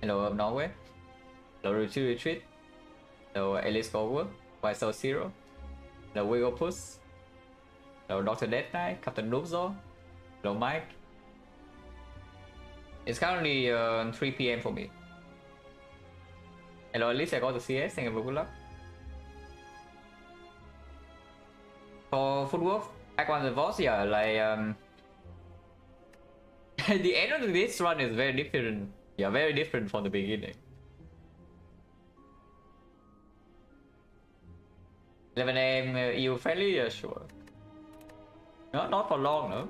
Hello Norway. Hello Retreat. Hello Alice Goldwork. Why so zero? Hello Wiggle Puss. Hello Dr. Death Knight. Captain Noobzor. Hello Mike. It's currently 3 p.m. for me. Hello, at least I got the CS. Thank you for good luck. For footwork, back on the boss, yeah, like the end of this run is very different. Yeah, very different from the beginning. 11 a.m. EU friendly, yeah, sure. No, not for long, no.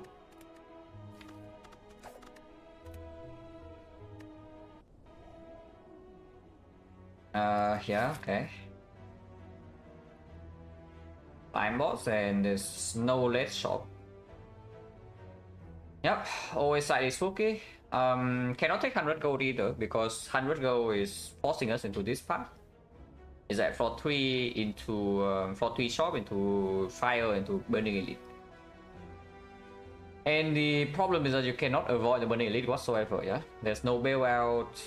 Yeah, okay. Time boss and the snow lead shop. Yep, always slightly spooky. Cannot take 100 gold either because 100 gold is forcing us into this path. Is that for 3 into for 3 shop into fire into burning elite. And the problem is that you cannot avoid the burning elite whatsoever, yeah? There's no bailout.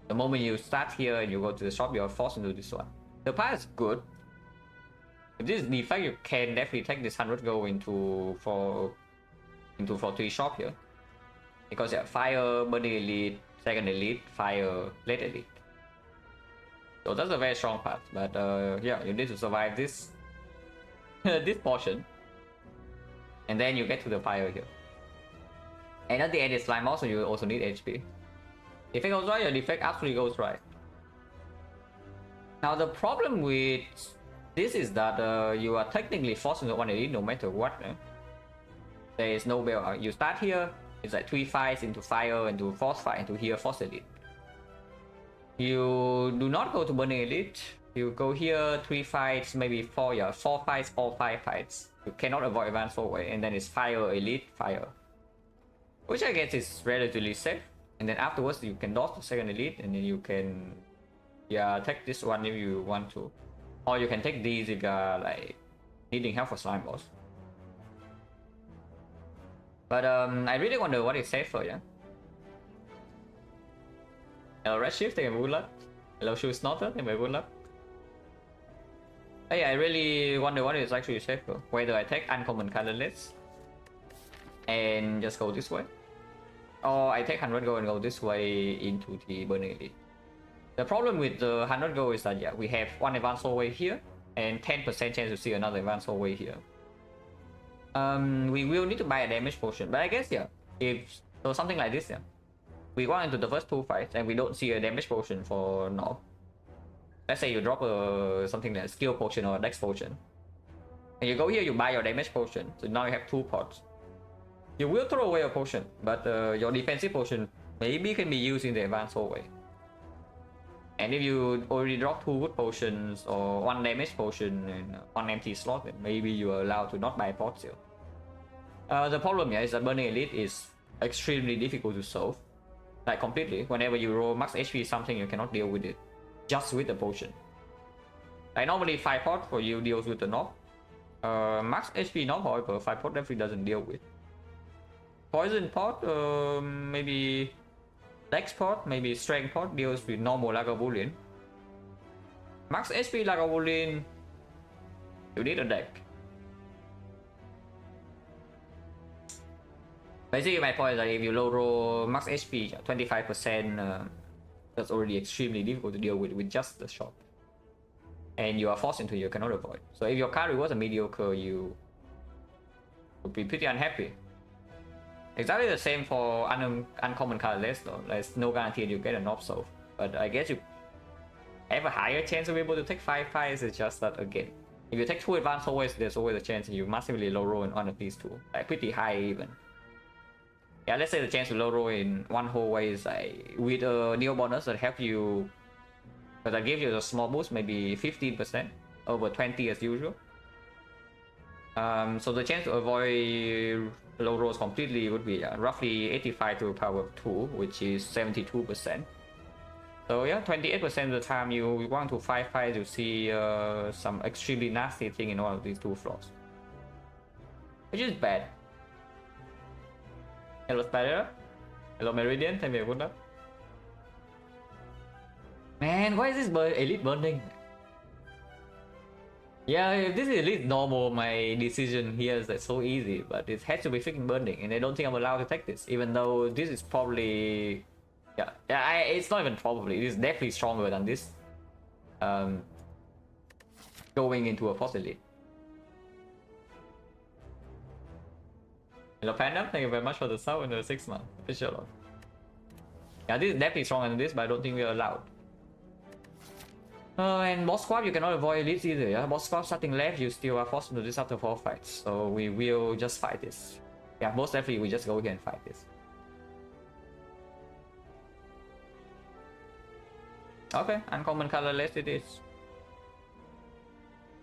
The moment you start here and you go to the shop, you're forced into this one. The path is good. If this is Defect, you can definitely take this 100 gold into for 3 shop here. Because yeah, fire, burning elite, second elite, fire, late elite. So that's a very strong path. But yeah, you need to survive this this portion. And then you get to the fire here. And at the end it's slime also, you also need HP. If it goes right, your defect absolutely goes right. Now the problem with this is that you are technically forced into 1 elite no matter what. There is no bailout. You start here, it's like 3 fights into fire, into force fight, into here, force elite. You do not go to burning elite. You go here, 3 fights, maybe 4, yeah, 4 fights or 5 fights. You cannot avoid advance forward, and then it's fire, elite, fire. Which I guess is relatively safe. And then afterwards you can dodge the second elite, and then you can, yeah, take this one if you want to. Or you can take these if you're like needing help for slime boss. But I really wonder what is safer, yeah? Hello Redshift, thank you for good luck. Hello Shoe Snorter, thank you for good luck. Hey, I really wonder what is actually safer. Whether I take uncommon colorless and just go this way, or I take 100 gold and go this way into the burning elite. The problem with the 100 gold is that yeah, we have one advanced hallway here and 10% chance to see another advanced hallway here. We will need to buy a damage potion, but I guess yeah, if so something like this, yeah, we go into the first 2 fights and we don't see a damage potion for North. Let's say you drop something like a skill potion or a dex potion, and you go here, you buy your damage potion, so now you have 2 pots. You will throw away a potion, but your defensive potion maybe can be used in the advanced hallway. And if you already drop 2 wood potions or 1 damage potion and 1 empty slot, then maybe you are allowed to not buy pots here. The problem here is that burning elite is extremely difficult to solve. Like completely, whenever you roll max HP something, you cannot deal with it just with the potion. Like normally 5 pot for you deals with the knob. Max HP knob, however, 5 pot definitely doesn't deal with. Poison pot, maybe Dex pot, maybe Strength pot deals with normal Lagavulin. Max HP Lagavulin, you need a deck. Basically my point is that if you low roll max HP 25%, that's already extremely difficult to deal with just the shop. And you are forced into it, you cannot avoid. So if your card rewards are mediocre, you would be pretty unhappy. Exactly the same for uncommon colorless though. There's no guarantee you get a knob solve. But I guess you have a higher chance of being able to take 5 fights. It's just that again, if you take 2 advanced always, there's always a chance you massively low roll in one of these 2. Like pretty high even. Yeah, let's say the chance to low roll in one hallway is like with a neo bonus that help you, because that gives you a small boost, maybe 15% over 20 as usual. So the chance to avoid low rolls completely would be roughly 85 to the power of 2, which is 72%. So yeah, 28% of the time you want to 5 fights, you see some extremely nasty thing in one of these 2 floors, which is bad. Hello Spider. Hello Meridian, thank you for good luck. Man, why is this elite burning? Yeah, if this is elite normal, my decision here is like so easy, but it has to be freaking burning, and I don't think I'm allowed to take this, even though this is probably, it's not even probably, it is definitely stronger than this. Going into a force elite. Hello Panda, thank you very much for the sub and the 6 month. Official. Yeah, this is definitely stronger than this, but I don't think we're allowed. And boss squad, you cannot avoid elites either, yeah? Boss squad starting left, you still are forced to do this after 4 fights. So we will just fight this. Yeah, most definitely we just go here and fight this. Okay, uncommon colorless it is.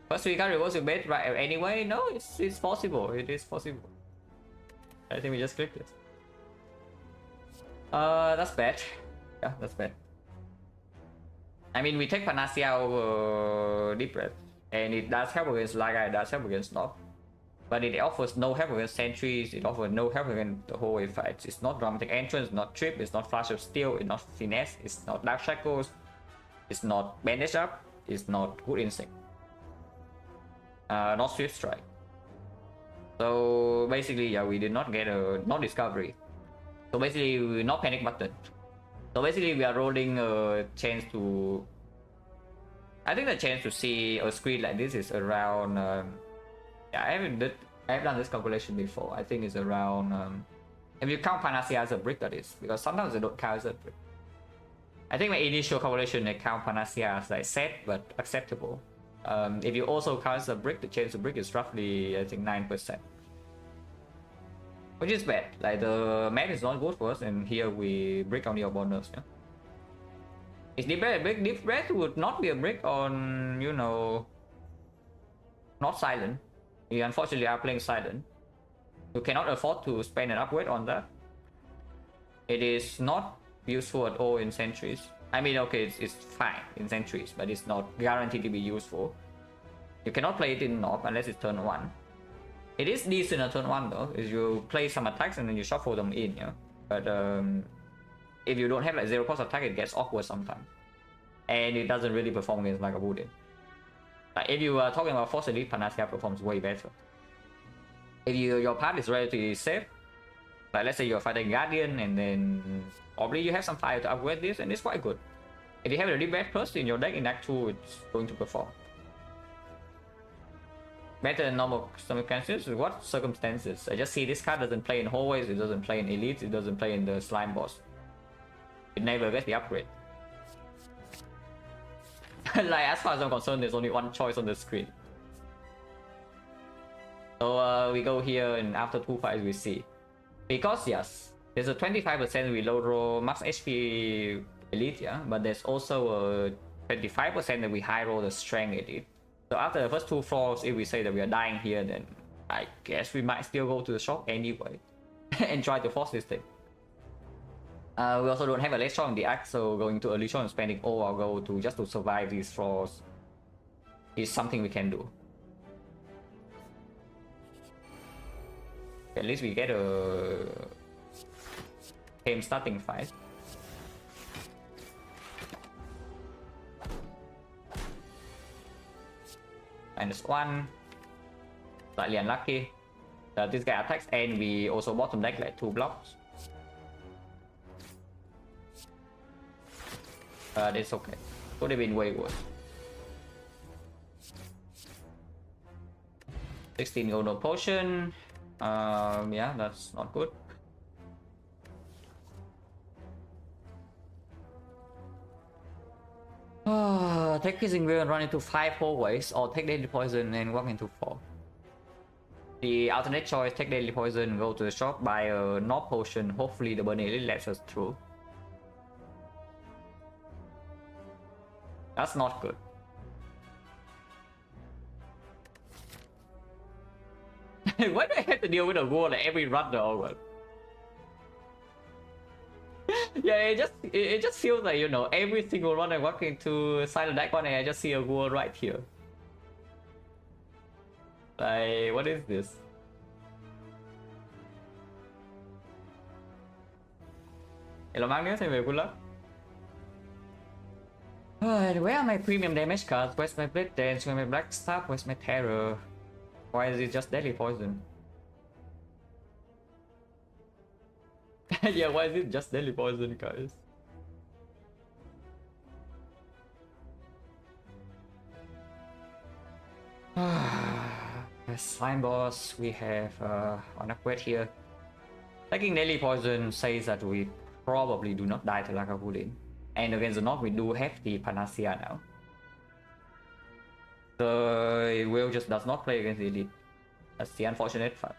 First we can reverse your bait right anyway? No, it's possible. It is possible. I think we just click this. That's bad. Yeah, that's bad. I mean, we take Panacea over Deep Breath, and it does help against Laga, it does help against Knob. But it offers no help against Sentries, it offers no help against the whole wave fights. It's not Dramatic Entrance, not Trip, it's not Flash of Steel, it's not Finesse, it's not Dark Shackles, it's not Bandage Up, it's not Good Instinct. Not Swift Strike. So basically, yeah, we did not get a non-discovery. So basically, we're not panic button. So basically, we are rolling a chance to. I think the chance to see a screen like this is around. Yeah, I've done this calculation before. I think it's around. If you count Panacea as a brick, that is, because sometimes they don't count as a brick. I think my initial calculation they count Panacea as like set but acceptable. If you also count as a brick, the chance to brick is roughly, I think, 9%. Which is bad. Like, the map is not good for us, and here we brick on your bonus. Yeah? Is Deep Breath a brick? Deep Breath would not be a brick on, you know, not Silent. We unfortunately are playing Silent. You cannot afford to spend an upgrade on that. It is not useful at all in Sentries. I mean, okay, it's fine in Sentries, but it's not guaranteed to be useful. You cannot play it in Knob unless it's turn 1. It is decent at turn 1 though, is you play some attacks and then you shuffle them in, yeah. But if you don't have like 0 cost attack, it gets awkward sometimes. And it doesn't really perform against like a Wooden. Like if you are talking about Force Elite, Panacea performs way better. If your path is relatively safe, like let's say you're fighting Guardian and then probably you have some fire to upgrade this, and it's quite good. If you have a Deep Breath Plus in your deck in Act 2, it's going to perform. Better than normal circumstances? What circumstances? I just see this card doesn't play in hallways, it doesn't play in elites, it doesn't play in the slime boss. It never gets the upgrade. Like, as far as I'm concerned, there's only one choice on the screen. So we go here, and after 2 fights we see. Because yes, there's a 25% reload roll max HP elite, yeah, but there's also a 25% that we high roll the strength elite. So after the first 2 floors, if we say that we are dying here, then I guess we might still go to the shop anyway and try to force this thing. We also don't have a late shot in the axe, so going to early shot and spending all our gold to just to survive these floors is something we can do. At least we get a game starting fight. -1, slightly unlucky. This guy attacks, and we also bottom deck like 2 blocks. It's okay. Could have been way worse. 16 gold no potion. Yeah, that's not good. Take Kissing Wheel and run into 5 hallways, or take Deadly Poison and walk into 4. The alternate choice, take Deadly Poison, go to the shop, buy a Knob Potion, hopefully the Burning Elite lets us through. That's not good. Why do I have to deal with a wall like every run though? Yeah, it just feels like, you know, every single run I walk into Silent Deck one and I just see a wall right here. Like, what is this? Hello Magnus, and good luck. Where are my premium damage cards? Where's my Blade Dance? Where's my Black Staff? Where's my Terror? Why is it just Deadly Poison? Yeah, why is it just Deadly Poison, guys? As slime boss, we have on a quest here. Taking Deadly Poison says that we probably do not die to Lagavulin. And against the North, we do have the Panacea now. The Will just does not play against the Elite. That's the unfortunate fact.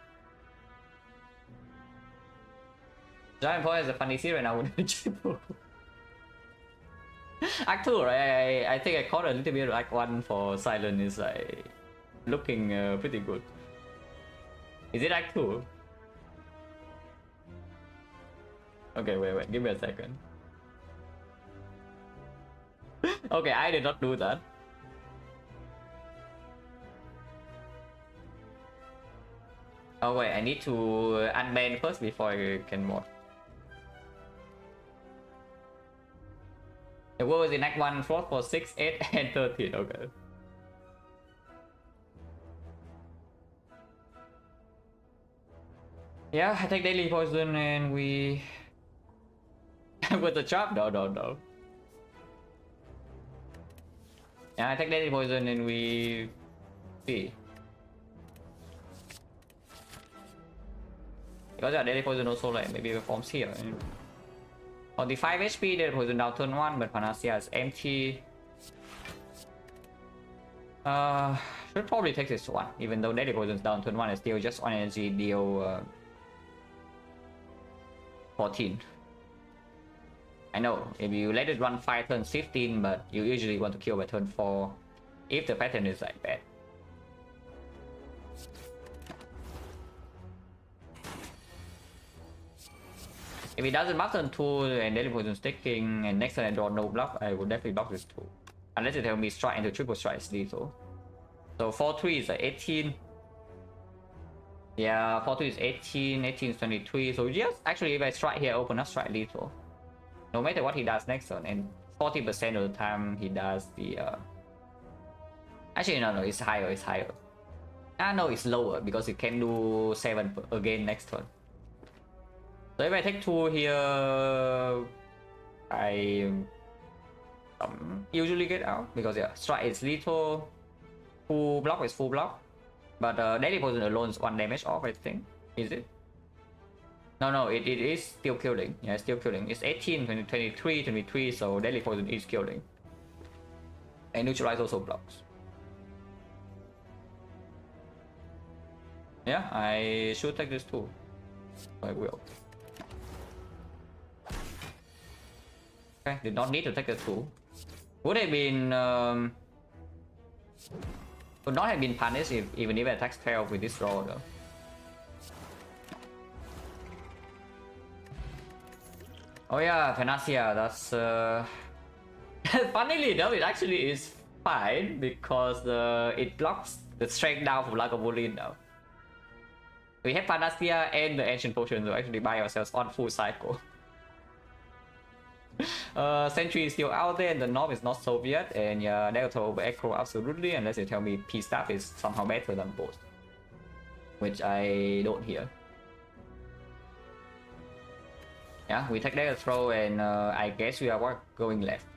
Giant Boy is a funny series right now with the Act 2, right? I think I caught a little bit of Act 1 for Silent is like looking pretty good. Is it Act 2? Okay, wait, give me a second. Okay, I did not do that. Oh wait, I need to unban first before I can mod. The world is in Act 1, 4, 4, 6, 8, and 13, okay. Yeah, I take Daily Poison and we... With the chop? No. Yeah, I take Daily Poison and we... See. Because our Daily Poison also like maybe performs here. On the 5 HP, Daily Poison down turn 1, but Panacea is empty. Should probably take this one, even though Daily Poison is down turn 1, it's still just on energy deal 14. I know, if you let it run 5 turns 15, but you usually want to kill by turn 4 if the pattern is like bad. If it doesn't mark turn 2 and Daily Poison sticking and next turn I draw no bluff, I would definitely block this 2. Unless you tell me strike into triple strike is lethal. So 4-3 is like 18. Yeah, 4-3 is 18, 18 is 23. So yes, actually if I strike here, open up strike lethal. No matter what he does next turn, and 40% of the time he does the Actually no, it's higher, it's higher. No, it's lower because he can do 7 again next turn. So if I take 2 here, I usually get out because yeah, strike is lethal, full block is full block, but Daily Poison alone is 1 damage off, I think. Is it? No, it is still killing. Yeah, it's still killing. It's 18, 20, 23, 23, so Daily Poison is killing. And neutralize also blocks. Yeah, I should take this too. I will. Okay, did not need to take the 2. Would have been would not have been punished if even if I attack 12 with this draw though. Oh yeah, Panacea, that's funnily enough it actually is fine because it blocks the strength down from Lagavulin now. We have Panacea and the Ancient Potion to actually buy ourselves on full cycle. Sentry is still out there and the North is not Soviet, and yeah, Delta over Echo absolutely, unless you tell me P-Staff is somehow better than both. Which I don't hear. Yeah, we take Dagger Throw and I guess we are going left.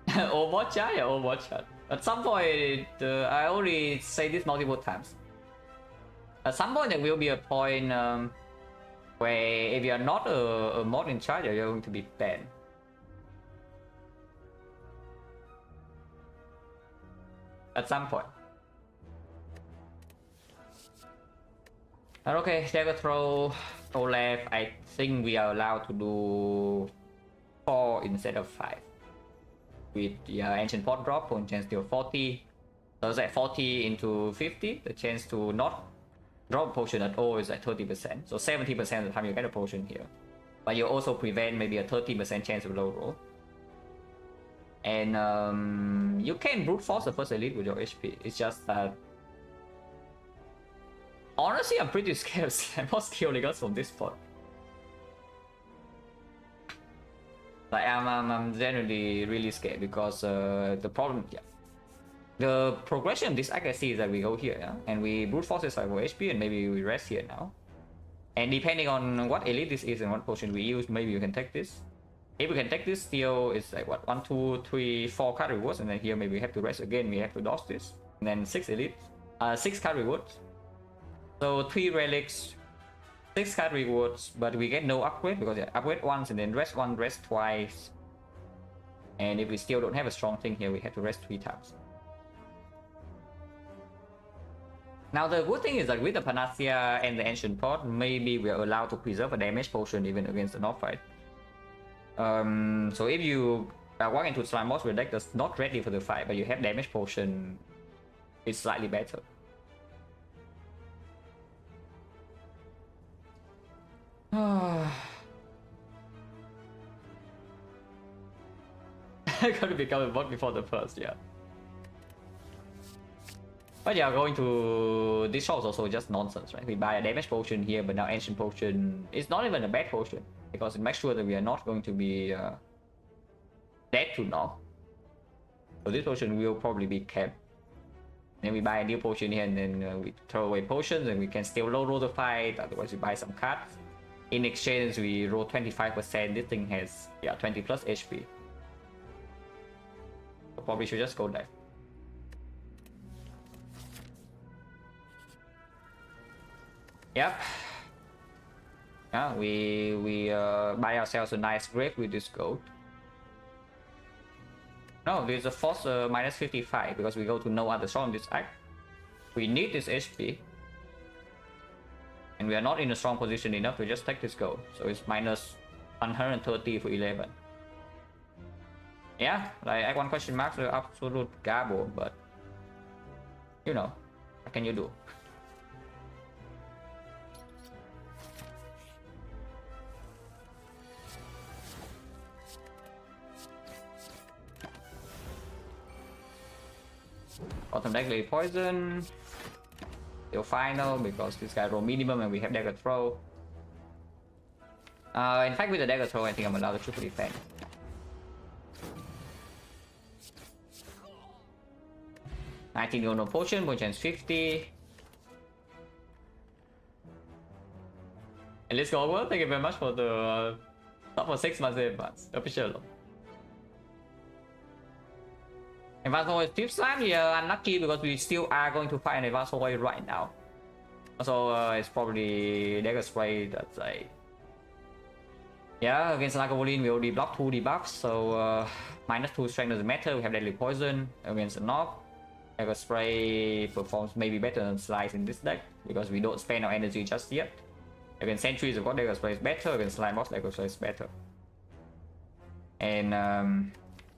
Overwatch, yeah, Overwatch. At some point, I already say this multiple times. At some point there will be a point where if you are not a mod in charge, you're going to be banned. At some point. Okay, Dagger Throw, go left. I think we are allowed to do 4 instead of 5. With the Ancient Pot drop, point chance still 40. So it's like 40 into 50. The chance to not drop potion at all is like 30%. So 70% of the time you get a potion here. But you also prevent maybe a 30% chance of low roll. And you can brute force the first elite with your HP. It's just that honestly I'm pretty scared of more skill guns from this spot. Like I'm generally really scared because the problem, yeah, the progression of this accuracy is that we go here, yeah, and we brute force this 5 HP, and maybe we rest here now. And depending on what elite this is and what potion we use, maybe we can take this. If we can take this, still it's like what 1, 2, 3, 4 card rewards, and then here maybe we have to rest again. We have to dodge this, and then 6 elite, 6 card rewards. So 3 relics, 6 card rewards, but we get no upgrade because yeah, upgrade once and then rest once, rest twice. And if we still don't have a strong thing here, we have to rest 3 times. Now the good thing is that with the Panacea and the Ancient Pot, maybe we are allowed to preserve a damage potion even against the North fight. So if you walk into Slime Boss with a deck that's not ready for the fight, but you have damage potion, it's slightly better. Gotta become a bot before the first, yeah. But yeah, going to this shop is also just nonsense, right? We buy a damage potion here, but now ancient potion is not even a bad potion because it makes sure that we are not going to be dead to now. So this potion will probably be kept. Then we buy a new potion here, and then we throw away potions, and we can still low roll the fight. Otherwise, we buy some cards. In exchange, we roll 25%. This thing has 20 plus HP. So probably should just go there. Yep. Yeah, we buy ourselves a nice grave with this gold. No, there's a force minus 55 because we go to no other strong this act. We need this HP. And we are not in a strong position enough to just take this gold. So it's minus 130 for 11. Yeah, like Act 1 question marks are absolute garble, but you know, what can you do? Bottom deck Lady Poison. Still final because this guy roll minimum and we have dagger throw. In fact, with the dagger throw, I think I'm allowed to triple defend. No potion, point chance 50. And let's go over. Thank you very much for the top for 6 months in advance. Official. Advanced Hallway Tip Slime, yeah, unlucky because we still are going to fight an Advanced Hallway right now. Also, it's probably Dagger Spray that's like... Yeah, against Lagavulin we already blocked 2 debuffs, so minus 2 strength doesn't matter, we have Deadly Poison against the Knock. Dagger Spray performs maybe better than Slice in this deck, because we don't spend our energy just yet. Against Sentries, of course, Dagger Spray is better, against Slime Boss, Dagger Spray is better. And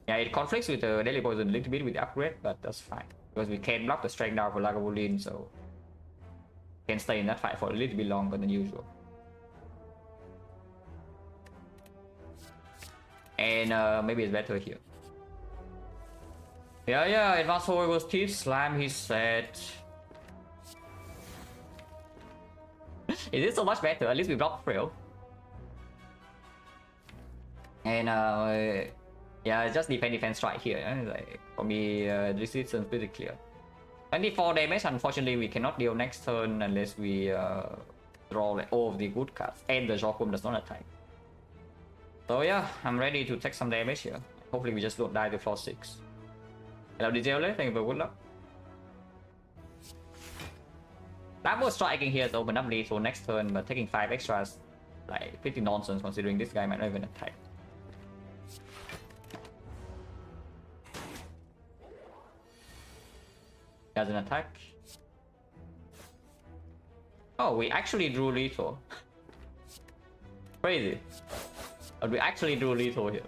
yeah, it conflicts with the Deadly Poison a little bit with the upgrade, but that's fine. Because we can block the strength down for Lagavulin, so we can stay in that fight for a little bit longer than usual. And maybe it's better here. Yeah, Advanced Hallway was Thief Slime, he said. It is so much better, at least we block Frill. And yeah, just defend strike here. Like, for me, this is pretty clear. 24 damage, unfortunately we cannot deal next turn unless we draw like, all of the good cards. And the Jokum does not attack. So yeah, I'm ready to take some damage here. Hopefully we just don't die to floor 6. Hello DJ, thank you for good luck. Double striking here to open up lethal next turn, but taking 5 extras, like pretty nonsense considering this guy might not even attack. Doesn't attack. Oh, we actually drew lethal. Crazy. But we actually drew lethal here.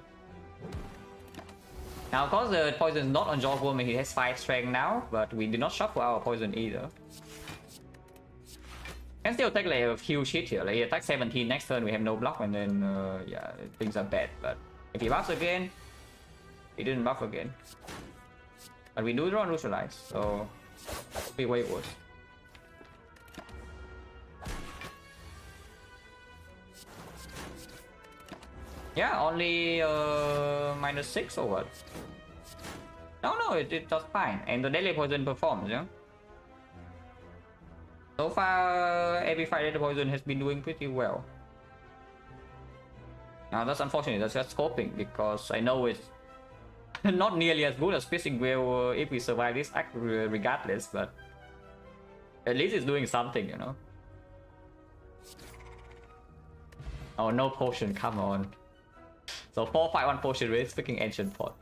Now, of course, the poison is not on Jawworm and he has 5 strength now, but we did not shuffle our poison either. Can still take like a huge hit here. Like he attacks 17 next turn, we have no block, and then yeah, things are bad. But if he buffs again, he didn't buff again. But we do draw neutralize, so be way worse. Yeah, only -6 or what? No, it does fine. And the daily poison performs, yeah? So far, every fight daily poison has been doing pretty well. Now that's unfortunate, that's just scoping, because I know it's not nearly as good as Piercing Will if we survive this act regardless, but at least it's doing something, you know? Oh, no potion, come on. So 4-5-1 potion with freaking ancient pot.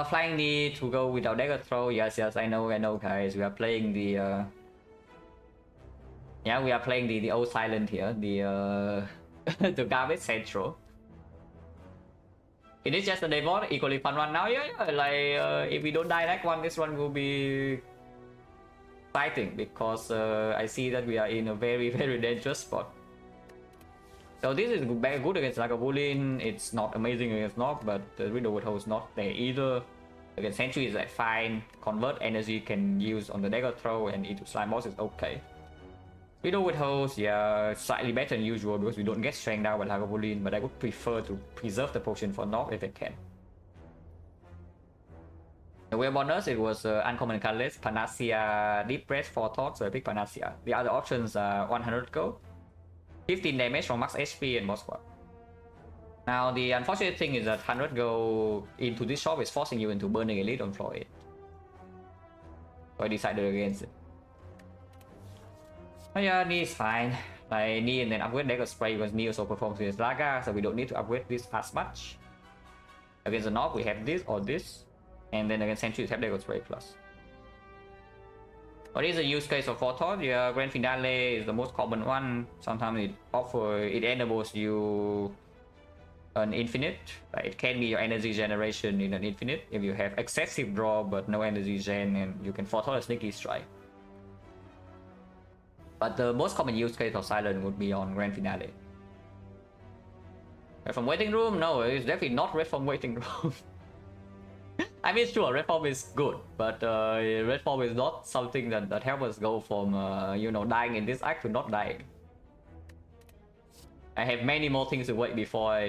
Flying knee to go without dagger throw. Yes, I know, guys. We are playing the yeah, we are playing the old silent here, the the garbage central. It is just a demo, equally fun one now. Yeah, like if we don't die next one, this one will be fighting, because I see that we are in a very dangerous spot. So this is very good against Lagavulin. It's not amazing against Nob, but the Riddle is not there either. Against Sentry is like fine. Convert energy can use on the dagger throw, and into slime boss is okay. Riddle with host, yeah, slightly better than usual because we don't get strength down by Lagavulin, but I would prefer to preserve the potion for Nob if I can. The way bonus, it was uncommon colorless, Panacea, Deep Breath, 4 thoughts, so I pick Panacea. The other options are 100 gold, 15 damage from max HP and boss squad. Now the unfortunate thing is that 100 gold into this shop is forcing you into burning elite on floor 8. So I decided against it. Oh yeah, knee is fine. Like knee and then upgrade dagger spray because knee also performs against Laga, so we don't need to upgrade this as much. Against the Nob we have this or this, and then against Sentry we have dagger spray plus. What is the use case of Forethought? Yeah, Grand Finale is the most common one. Sometimes it enables you an infinite. Like it can be your energy generation in an infinite if you have excessive draw but no energy gen, and you can Forethought a sneaky strike. But the most common use case of Silent would be on Grand Finale. Red from Waiting Room? No, it's definitely not Red from Waiting Room. I mean, sure, Red Form is good, but Red Form is not something that helps us go from, you know, dying in this act to not dying. I have many more things to wait before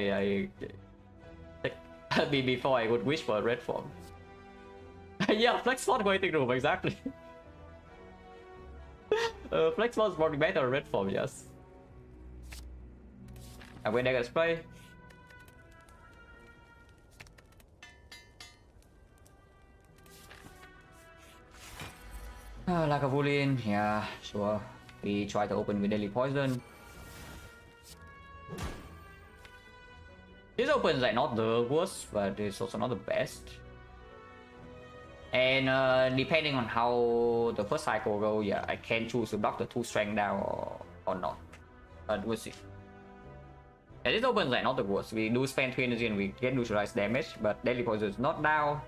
before I would wish for a Red Form. Yeah, Flex Mod Waiting Room, exactly. Flex Mod is probably better than Red Form, yes. And when I got spray. Lagavulin, yeah, sure. We try to open with Deadly Poison. This opens like not the worst, but it's also not the best. And depending on how the first cycle go, yeah, I can choose to block the 2 strength down or not. But we'll see. Yeah, this opens like not the worst. We do spend 3 energy and we get neutralized damage, but Deadly Poison is not down.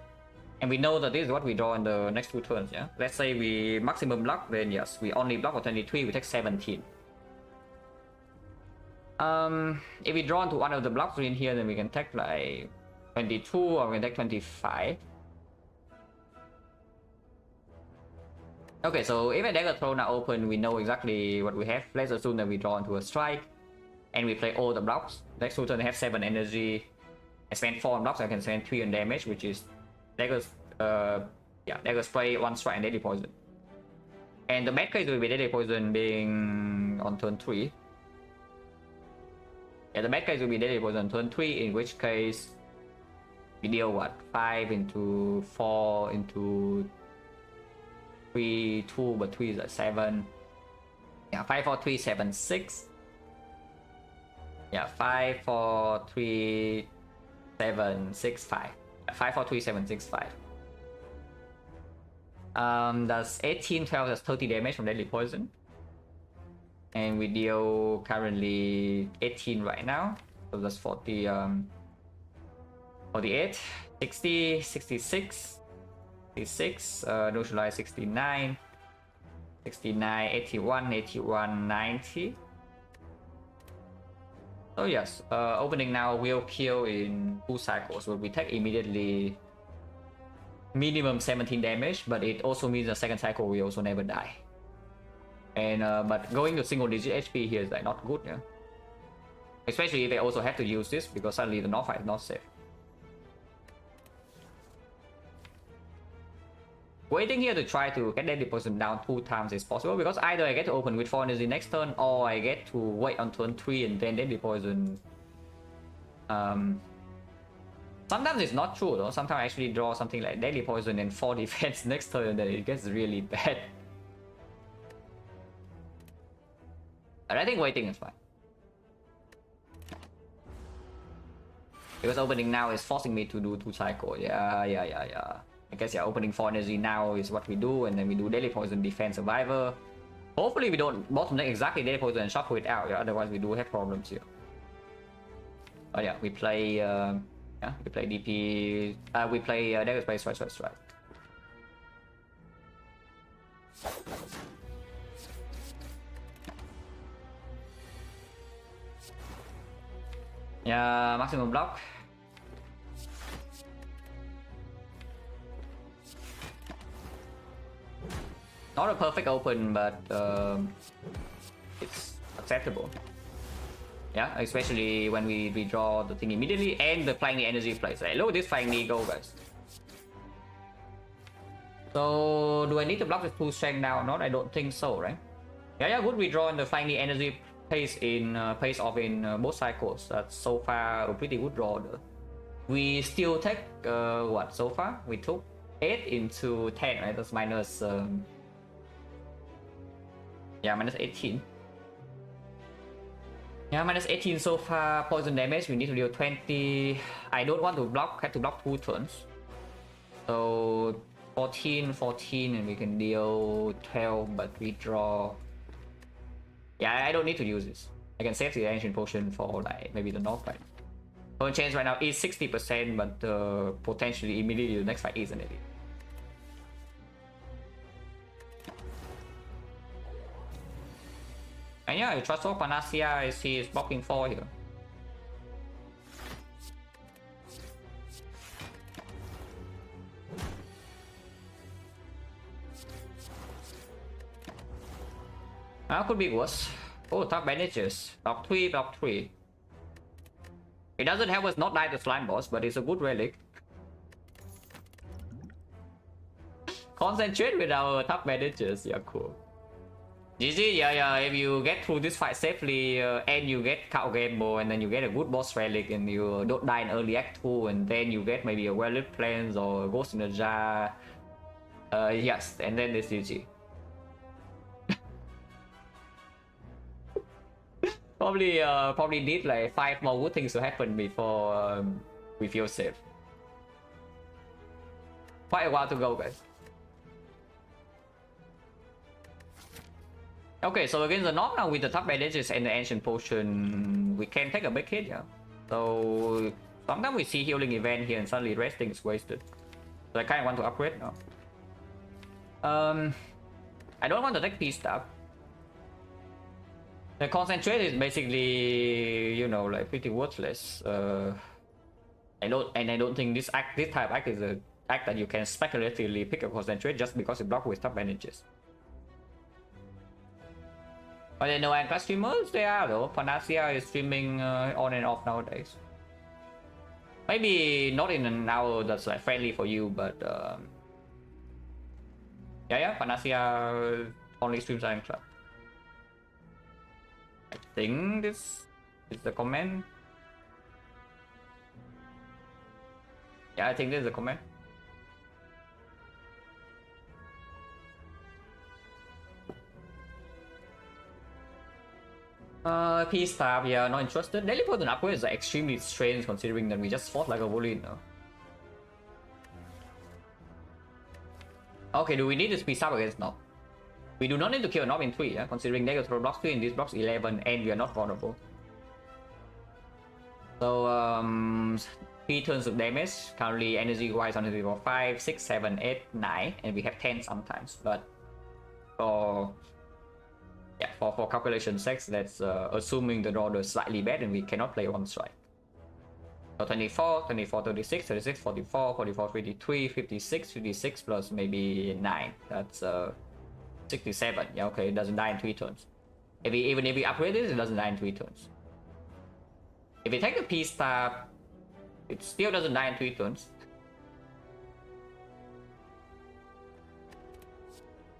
And we know that this is what we draw in the next 2 turns, yeah? Let's say we maximum block, then yes, we only block for 23, we take 17. If we draw into one of the blocks in here, then we can take like 22 or we can take 25. Okay, so if a dagger throw now open, we know exactly what we have. Let's assume that we draw into a strike and we play all the blocks. Next 2 turns I have 7 energy. I spend 4 on blocks, I can spend 3 on damage, which is daggers, yeah, dagger spray, 1 strike, and Deadly Poison. And the bad case will be Deadly Poison being on turn 3. Yeah, the bad case will be Deadly Poison on turn 3, in which case we deal what? 5 into 4 into 3, 2, but 3 is like 7. Yeah, 5, 4, 3, 7, 6. Yeah, 5, 4, 3, 7, 6, 5. 5, 4, 3, 7, 6, 5. That's 18, 12, that's 30 damage from Deadly Poison. And we deal currently 18 right now. So that's 40, 48, 60, 66, 66, neutralize 69, 69, 81, 81, 90. So yes, opening now will kill in 2 cycles, where we take immediately minimum 17 damage, but it also means the second cycle we also never die. And but going to single digit HP here is like not good, yeah. Especially if they also have to use this because suddenly the North fight is not safe. Waiting here to try to get Deadly Poison down 2 times is possible because either I get to open with 4 energy next turn or I get to wait on turn 3 and then Deadly Poison. Sometimes it's not true though. Sometimes I actually draw something like Deadly Poison and 4 defense next turn and then it gets really bad. But I think waiting is fine. Because opening now is forcing me to do 2 cycles. Yeah. I guess yeah, opening 4 energy now is what we do, and then we do Deadly Poison, Defense, Survivor. Hopefully we don't bottom deck exactly Deadly Poison and shuffle it out, yeah, otherwise we do have problems here. Oh yeah, we play we play DP, we play Dagger Space, right. Yeah, maximum block. Not a perfect open, but it's acceptable. Yeah, especially when we draw the thing immediately and the Flying Knee energy plays. Like, look at this Flying Knee go, guys. So, do I need to block this 2 strength now or not? I don't think so, right? Yeah, good redraw and the Flying Knee energy pays off in both cycles. That's so far a pretty good draw though. We still take what so far? We took 8 into 10, right? That's minus minus 18. Yeah, minus 18 so far. Poison damage, we need to deal 20. I don't want to block, have to block 2 turns. So 14, and we can deal 12, but we draw. Yeah, I don't need to use this. I can save the Ancient Potion for like maybe the North fight. Turn change right now is 60%, but potentially immediately the next fight isn't it? And yeah, I trust all Panacea. I see is blocking 4 here. Could be worse. Oh, top bandages. Block 3. It doesn't help us not die the slime boss, but it's a good relic. Concentrate with our top bandages. Yeah, cool. GG, yeah, if you get through this fight safely and you get Cow Gamble and then you get a good boss relic and you don't die in early act 2 and then you get maybe a well-lit plans or a ghost in a jar. Yes, and then this GG. Probably need like 5 more good things to happen before we feel safe. Quite a while to go, guys. Okay, so against the North now with the top bandages and the Ancient Potion, we can take a big hit, yeah. So sometimes we see healing event here and suddenly resting is wasted. So I kind of want to upgrade now. I don't want to take Peace Staff. The Concentrate is basically, you know, like pretty worthless. I don't think this type of act is a act that you can speculatively pick a Concentrate just because it blocks with top bandages. Are there no Anchor streamers? They are though. Panacea is streaming on and off nowadays. Maybe not in an hour that's like friendly for you, but yeah, Panacea only streams Anchor. I think this is the comment. Yeah, I think this is the comment. Peace Staff, yeah, not interested. Daily Poison upgrades are extremely strange considering that we just fought like a bully now. Okay, do we need this Peace Staff against Nob? We do not need to kill Nob in 3, yeah? Considering they throw blocks 3 in this blocks 11 and we are not vulnerable. So 3 turns of damage. Currently energy wise on the 5, 6, 7, 8, 9, and we have 10 sometimes, but for calculation sake, that's assuming the draw is slightly bad and we cannot play 1 strike. So 24, 36, 36, 44, 44, 53, 56, 56 plus maybe 9. That's 67. Yeah, okay, it doesn't die in 3 turns. Even if we upgrade this, it doesn't die in 3 turns. If we take the P star, it still doesn't die in 3 turns.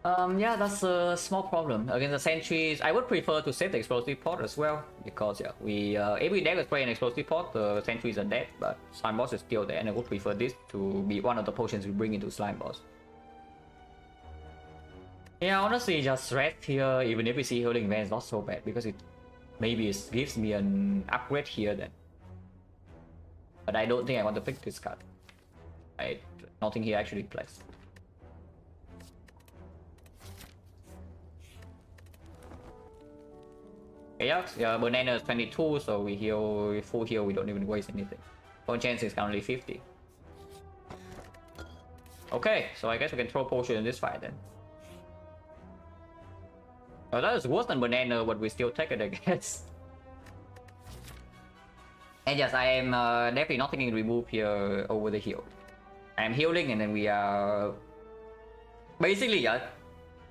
Yeah, that's a small problem. Against the sentries, I would prefer to save the explosive pod as well, because yeah, we every deck is playing an explosive pod, the sentries are dead, but slime boss is still there, and I would prefer this to be one of the potions we bring into slime boss. Yeah, honestly, just rest here, even if we see healing van, is not so bad, because it maybe it gives me an upgrade here then. But I don't think I want to pick this card. Nothing here actually plays. Yeah, banana is 22, so we heal full heal, we don't even waste anything. One chance is currently 50. Okay, so I guess we can throw potion in this fight then. Oh, that is worse than banana, but we still take it, I guess. And yes, I am definitely not taking remove here over the heal. I am healing and then we are... Basically, yeah.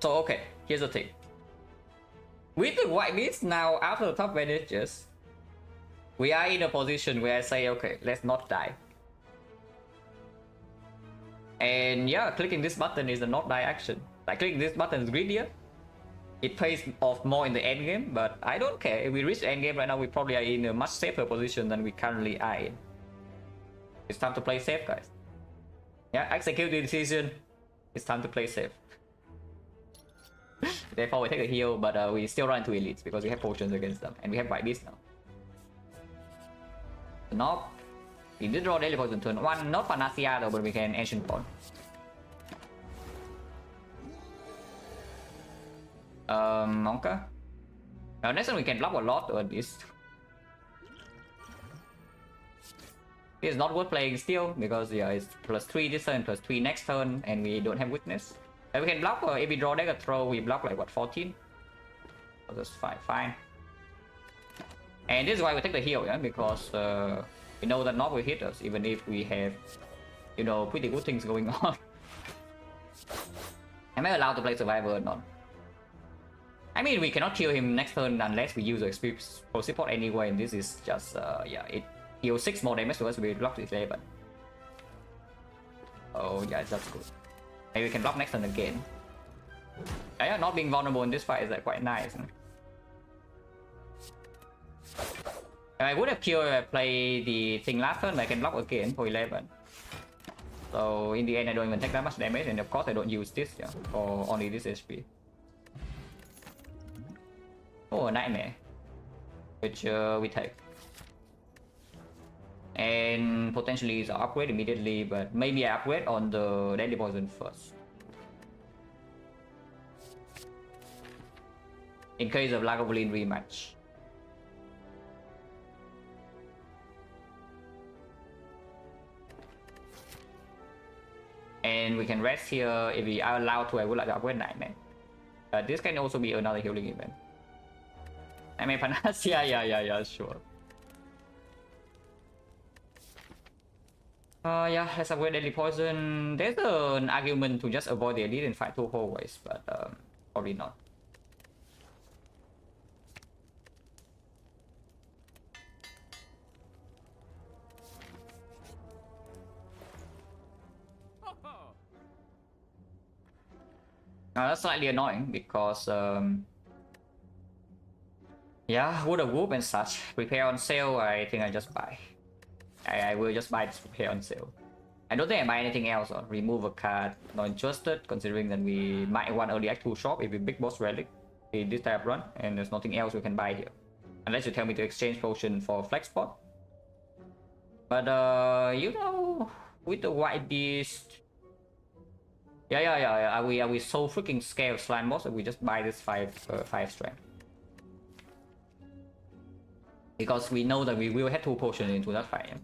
So okay, here's the thing. With the white beast now, after the top bandages, we are in a position where I say, okay, let's not die. And yeah, clicking this button is the not die action. Like clicking this button is greedier. It pays off more in the end game, but I don't care. If we reach the end game right now, we probably are in a much safer position than we currently are in. It's time to play safe, guys. Yeah, execute the decision. It's time to play safe. Therefore, we take a heal, but we still run into elites because we have potions against them, and we have white beast now. Nope. We did draw daily poison turn 1, not Panacea though, but we can ancient pawn. Okay. Now next one we can block a lot on this. It's not worth playing still because yeah, it's +3 this turn, +3 next turn, and we don't have witness. And we can block if we draw deck a throw, we block like what, 14? So that's fine. And this is why we take the heal, yeah, because we know that Nob will hit us even if we have, you know, pretty good things going on. Am I allowed to play survivor or not? I mean, we cannot kill him next turn unless we use explosive pot anyway, and this is just yeah, it heals 6 more damage to us. We block this 11. Oh yeah, that's good. Maybe we can block next turn again. Yeah, not being vulnerable in this fight is like quite nice. I would have killed play the thing last turn, but I can block again for 11. So in the end, I don't even take that much damage, and of course I don't use this, yeah, for only this HP. Oh, a nightmare, which we take. And potentially is upgrade immediately, but maybe I upgrade on the deadly poison first. In case of Lagavulin rematch. And we can rest here if we are allowed to. I would like to upgrade Nightmare. This can also be another healing event. I mean, Panacea, yeah, sure. Yeah, let's avoid deadly poison. There's an argument to just avoid the elite and fight 2 hallways, but probably not. That's slightly annoying because yeah, would have whoop and such. Prepare on sale, I think I just buy. I will just buy this prepare on sale. I don't think I buy anything else or remove a card. Not interested, considering that we might want early act 2 shop if we big boss relic in this type run, and there's nothing else we can buy here. Unless you tell me to exchange potion for flex pot. But you know, with the white beast. Yeah. Are we so freaking scared of slime boss that we just buy this 5 strength? Because we know that we will have 2 potions into that fight.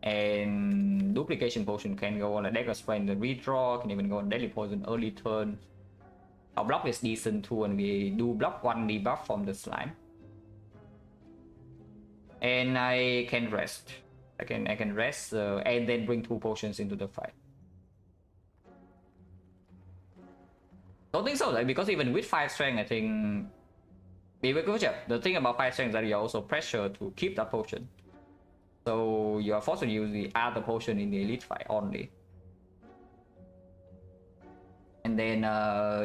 And duplication potion can go on a deck strength, the redraw, can even go on deadly poison early turn. Our block is decent too, and we do block 1 debuff from the slime. And I can rest. I can rest and then bring 2 potions into the fight. Don't think so, like, because even with 5 strength, I think we will go. The thing about 5 strength is that you're also pressured to keep that potion. So you are forced to use the other potion in the elite fight only. And then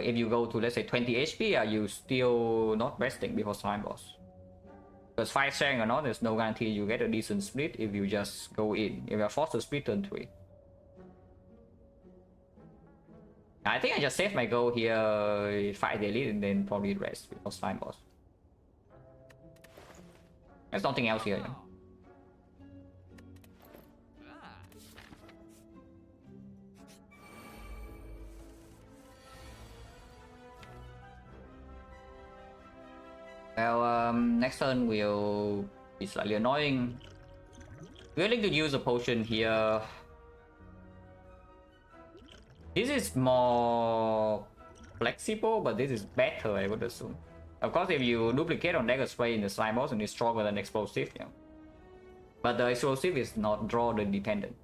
if you go to, let's say, 20 HP, are you still not resting before slime boss? Because fight sharing or not, there's no guarantee you get a decent split if you just go in. If you're forced to split turn 3. I think I just save my goal here, fight the elite, and then probably rest before slime boss. There's nothing else here. Yeah? Well, next turn will be slightly annoying. We're willing to use a potion here. This is more flexible, but this is better, I would assume. Of course, if you duplicate on dagger spray in the slime boss, and it's stronger than explosive, yeah. But the explosive is not draw dependent.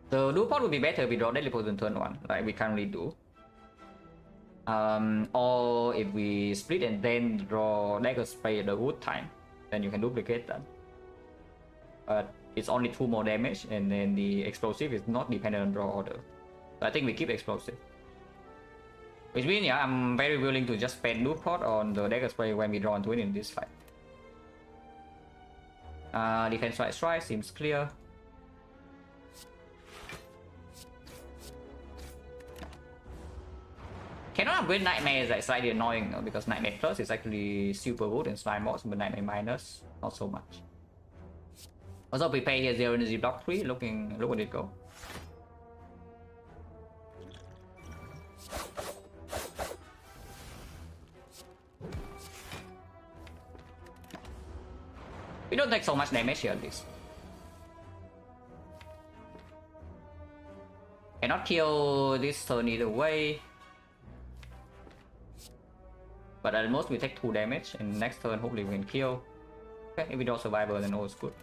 The dual pot would be better if we draw deadly poison turn 1, like we currently do. Or if we split and then draw dagger spray at the wood time, then you can duplicate that. But it's only 2 more damage, and then the explosive is not dependent on draw order. So I think we keep explosive. Which means, yeah, I'm very willing to just spend loot pot on the dagger spray when we draw into it in this fight. Defense strike seems clear. Cannot upgrade Nightmare is like slightly annoying though, because Nightmare Plus is actually super good in slime boss, but Nightmare Minus not so much. Also prepare here 0 energy block 3, look what it go. We don't take so much damage here at least. Cannot kill this turn either way. But at most we take 2 damage, and next turn hopefully we can kill. Okay, if we draw survivor then all is good.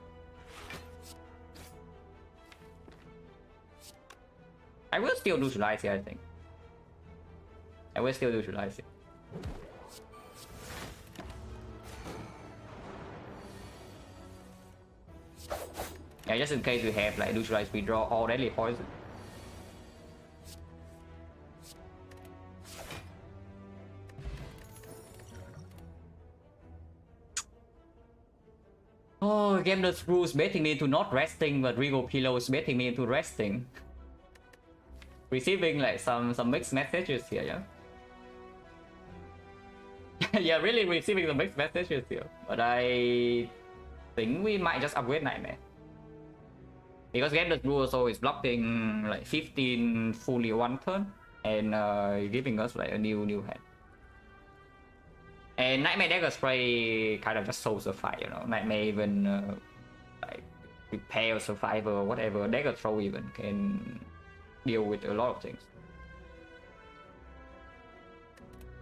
I will still do July here, I think. I will still do July here. Yeah, just in case we have like neutralize, we draw all deadly poison. Oh, Gameless Rules betting me into not resting, but Rigo Pillows betting me into resting. Receiving like some mixed messages here, yeah. Yeah, really receiving some mixed messages here. But I think we might just upgrade Nightmare. Because Gameless Rules also is blocking like 15 fully 1 turn and giving us like a new hand. And Nightmare Dagger Spray kind of just solves the fight, you know. Nightmare even like repair survivor or whatever. Dagger Throw even can deal with a lot of things.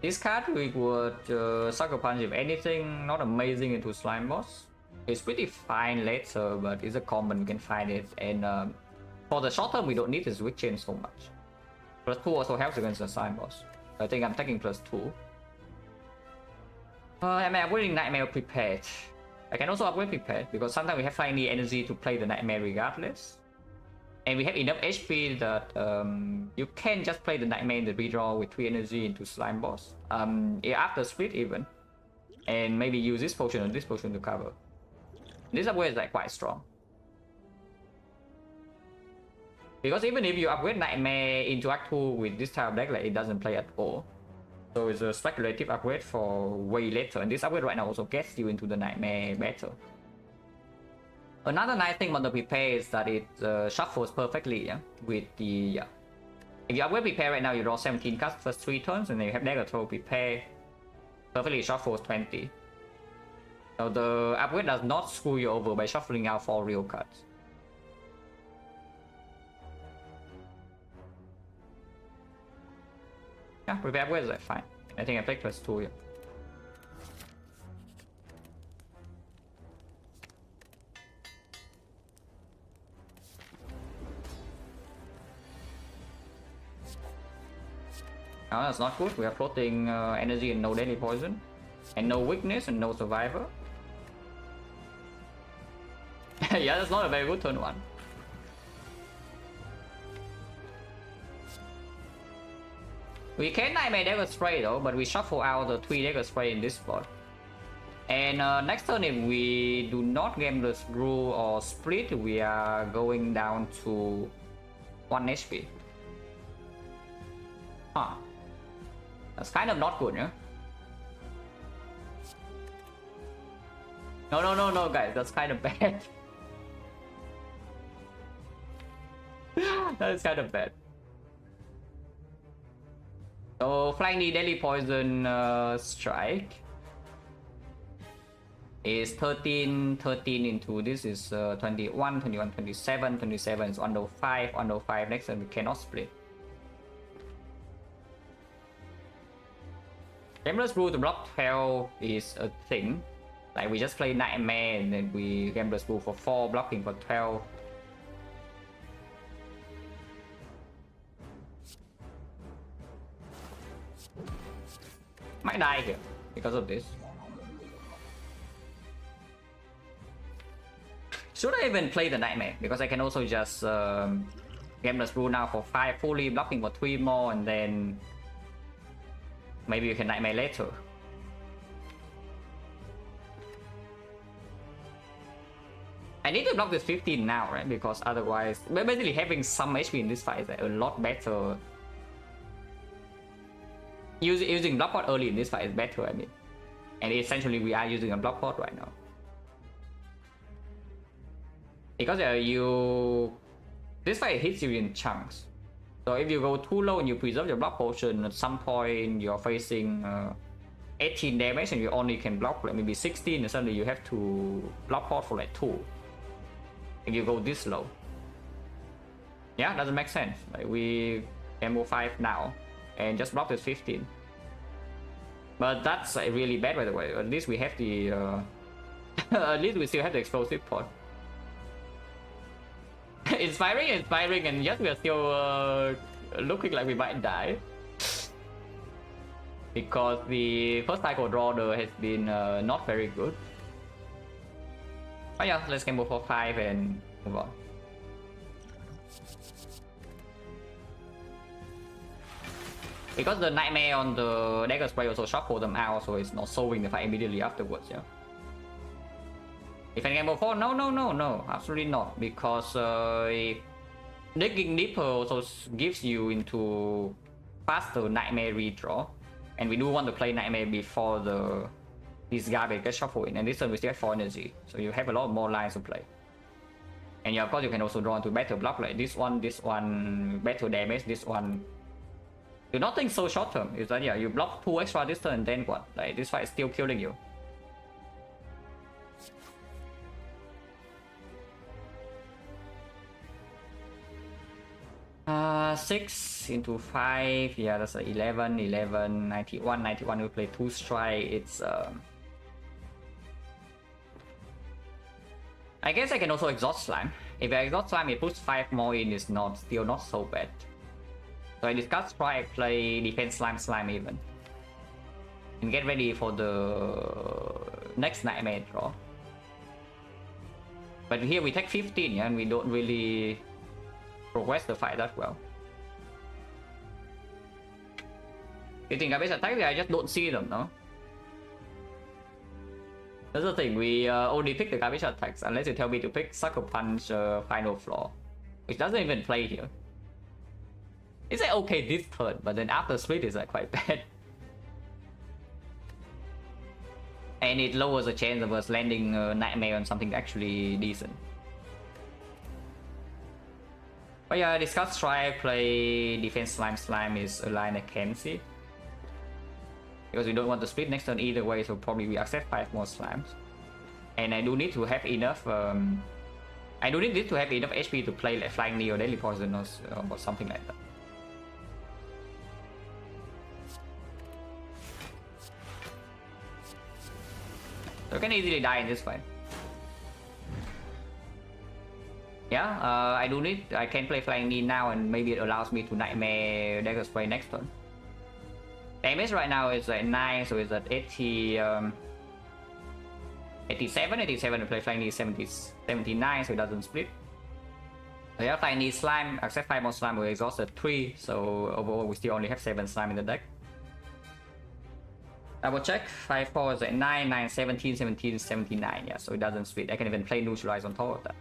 This card we would Sucker Punch if anything, not amazing into Slime Boss. It's pretty fine later, but it's a common, we can find it. And for the short term we don't need this Wick Chain so much. +2 also helps against the Slime Boss. I think I'm taking +2. I'm upgrading Nightmare Prepared. I can also upgrade Prepared because sometimes we have slightly energy to play the Nightmare regardless. And we have enough HP that you can just play the Nightmare in the redraw with 3 energy into Slime Boss. After split even. And maybe use this potion or this potion to cover. This upgrade is like quite strong. Because even if you upgrade Nightmare into Act 2 with this type of deck, like it doesn't play at all. So it's a speculative upgrade for way later, and this upgrade right now also gets you into the Nightmare better. Another nice thing about the Prepare is that it shuffles perfectly, yeah, with the... If you upgrade Prepare right now, you draw 17 cards first 3 turns, and then you have Dagger Throw Prepare. Perfectly shuffles 20. So the upgrade does not screw you over by shuffling out 4 real cards. Yeah, Prepare upgrade is like fine. I think I played +2 here. Oh, that's not good. We are floating energy and no daily poison. And no weakness and no survivor. Yeah, that's not a very good turn 1. We can Nightmare Dagger Spray though, but we shuffle out the 3 Dagger Spray in this spot. And next turn, if we do not Gambler's Brew or Split, we are going down to 1 HP. Huh. That's kind of not good, yeah? No, guys, that's kind of bad. That is kind of bad. So, Flying Knee Deadly Poison Strike is 13 into this is 21, 27 is 105. Next turn we cannot split. Gambler's Brew to block 12 is a thing. Like we just play Nightmare and then we Gambler's Brew for 4, blocking for 12. Might die here because of this. Should I even play the Nightmare? Because I can also just Gambler's Brew now for 5 fully, blocking for 3 more, and then maybe you can Nightmare later. I need to block this 15 now, right? Because otherwise, basically having some HP in this fight is a lot better. Using block pot early in this fight is better, I mean. And essentially we are using a block pot right now. Because this fight hits you in chunks. So if you go too low and you preserve your block potion, at some point you're facing 18 damage and you only can block like maybe 16, and suddenly you have to block pot for like 2. If you go this low. Yeah, doesn't make sense. Like we can move 5 now and just block this 15. But that's really bad, by the way. At least we have the at least we still have the explosive pot. Inspiring, and yes, we are still looking like we might die. Because the first cycle draw has been not very good. Oh yeah, let's gamble for 5 and move on. Because the Nightmare on the Dagger Spray also shuffle them out, so it's not solving the fight immediately afterwards, yeah. If I gamble 4, no, absolutely not. Because digging deeper also gives you into faster Nightmare redraw. And we do want to play Nightmare before this garbage gets shuffled in. And this turn we still have 4 energy, so you have a lot more lines to play. And yeah, of course you can also draw into better block, like this one, better damage, this one. Do not think so short term. Is that yeah, you block 2 extra this turn and then what? Like this fight is still killing you. Uh, 6 into 5, yeah, that's 11, 91, we play 2 strike, it's I guess I can also exhaust slime. If I exhaust slime, it puts 5 more in, it's still not so bad. So I discuss strike, play defense slime even. And get ready for the next Nightmare draw. But here we take 15, yeah, and we don't really progress the fight that well. You think garbage attack? I just don't see them, no? That's the thing, we only pick the garbage attacks unless you tell me to pick Sucker Punch Final Floor, which doesn't even play here. It's like okay this turn, but then after split it's like quite bad. And it lowers the chance of us landing Nightmare on something actually decent. But yeah, discuss try play defense slime is a line I can see. Because we don't want to split next turn either way, so probably we accept 5 more slimes. And I do need to have enough I do need this to have enough HP to play like Flying Knee or Deadly Poison or something like that. So I can easily die in this fight. Yeah, I can play Flying Knee now and maybe it allows me to Nightmare Dagger Spray next turn. Damage right now is like 9, so it's at 80. 87, 87 to play flying knee 70, 79, so it doesn't split. So yeah, flying knee slime, accept 5 more slime, we exhausted 3, so overall we still only have 7 slime in the deck. Double check, 5 4 is at 9, 9, 17, 17, 79, yeah, so it doesn't split. I can even play neutralize on top of that.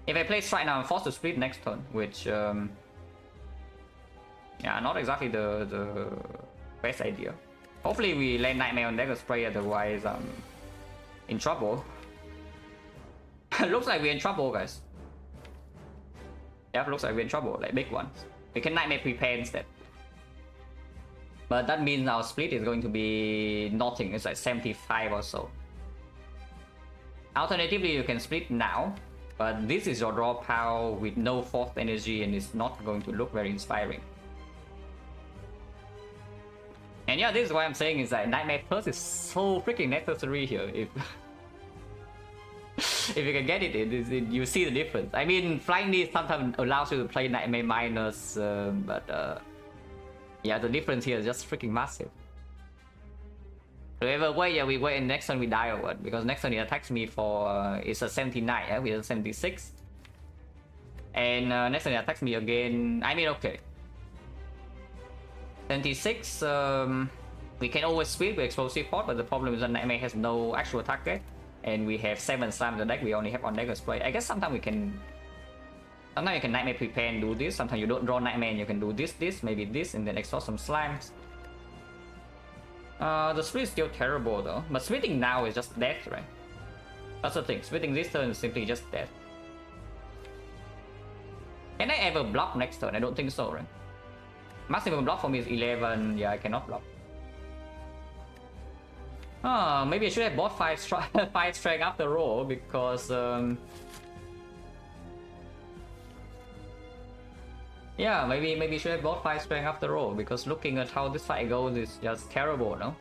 If I play strike now, I'm forced to split next turn, which yeah, not exactly the best idea. Hopefully we land Nightmare on Dagger Spray, otherwise I'm in trouble. Looks like we're in trouble, guys. Yeah, looks like we're in trouble, like big ones. We can Nightmare prepare instead. But that means our split is going to be nothing, it's like 75 or so. Alternatively, you can split now, but this is your draw power with no forced energy and it's not going to look very inspiring. And yeah, this is what I'm saying is that Nightmare Curse is so freaking necessary here. If if you can get it, you see the difference. I mean, Flying Knee sometimes allows you to play Nightmare Minus, but yeah, the difference here is just freaking massive. So either way, yeah, we wait and next turn we die or what? Because next turn he attacks me for, it's a 79, yeah, with a 76. And next turn he attacks me again, I mean, okay. 76, we can always split with Explosive Port, but the problem is that Nightmare has no actual target. And we have 7 slime in the deck, we only have on Dagger Spray. I guess sometimes you can Nightmare prepare and do this. Sometimes you don't draw Nightmare and you can do this, maybe this, and then exhaust some slimes. The split is still terrible though, but splitting now is just death, right? That's the thing, splitting this turn is simply just death. Can I ever block next turn? I don't think so, right? Maximum block for me is 11, yeah, I cannot block. Maybe I should have bought 5 strength after all, because yeah, maybe I should have bought 5 strength after all, because looking at how this fight goes is just terrible, no?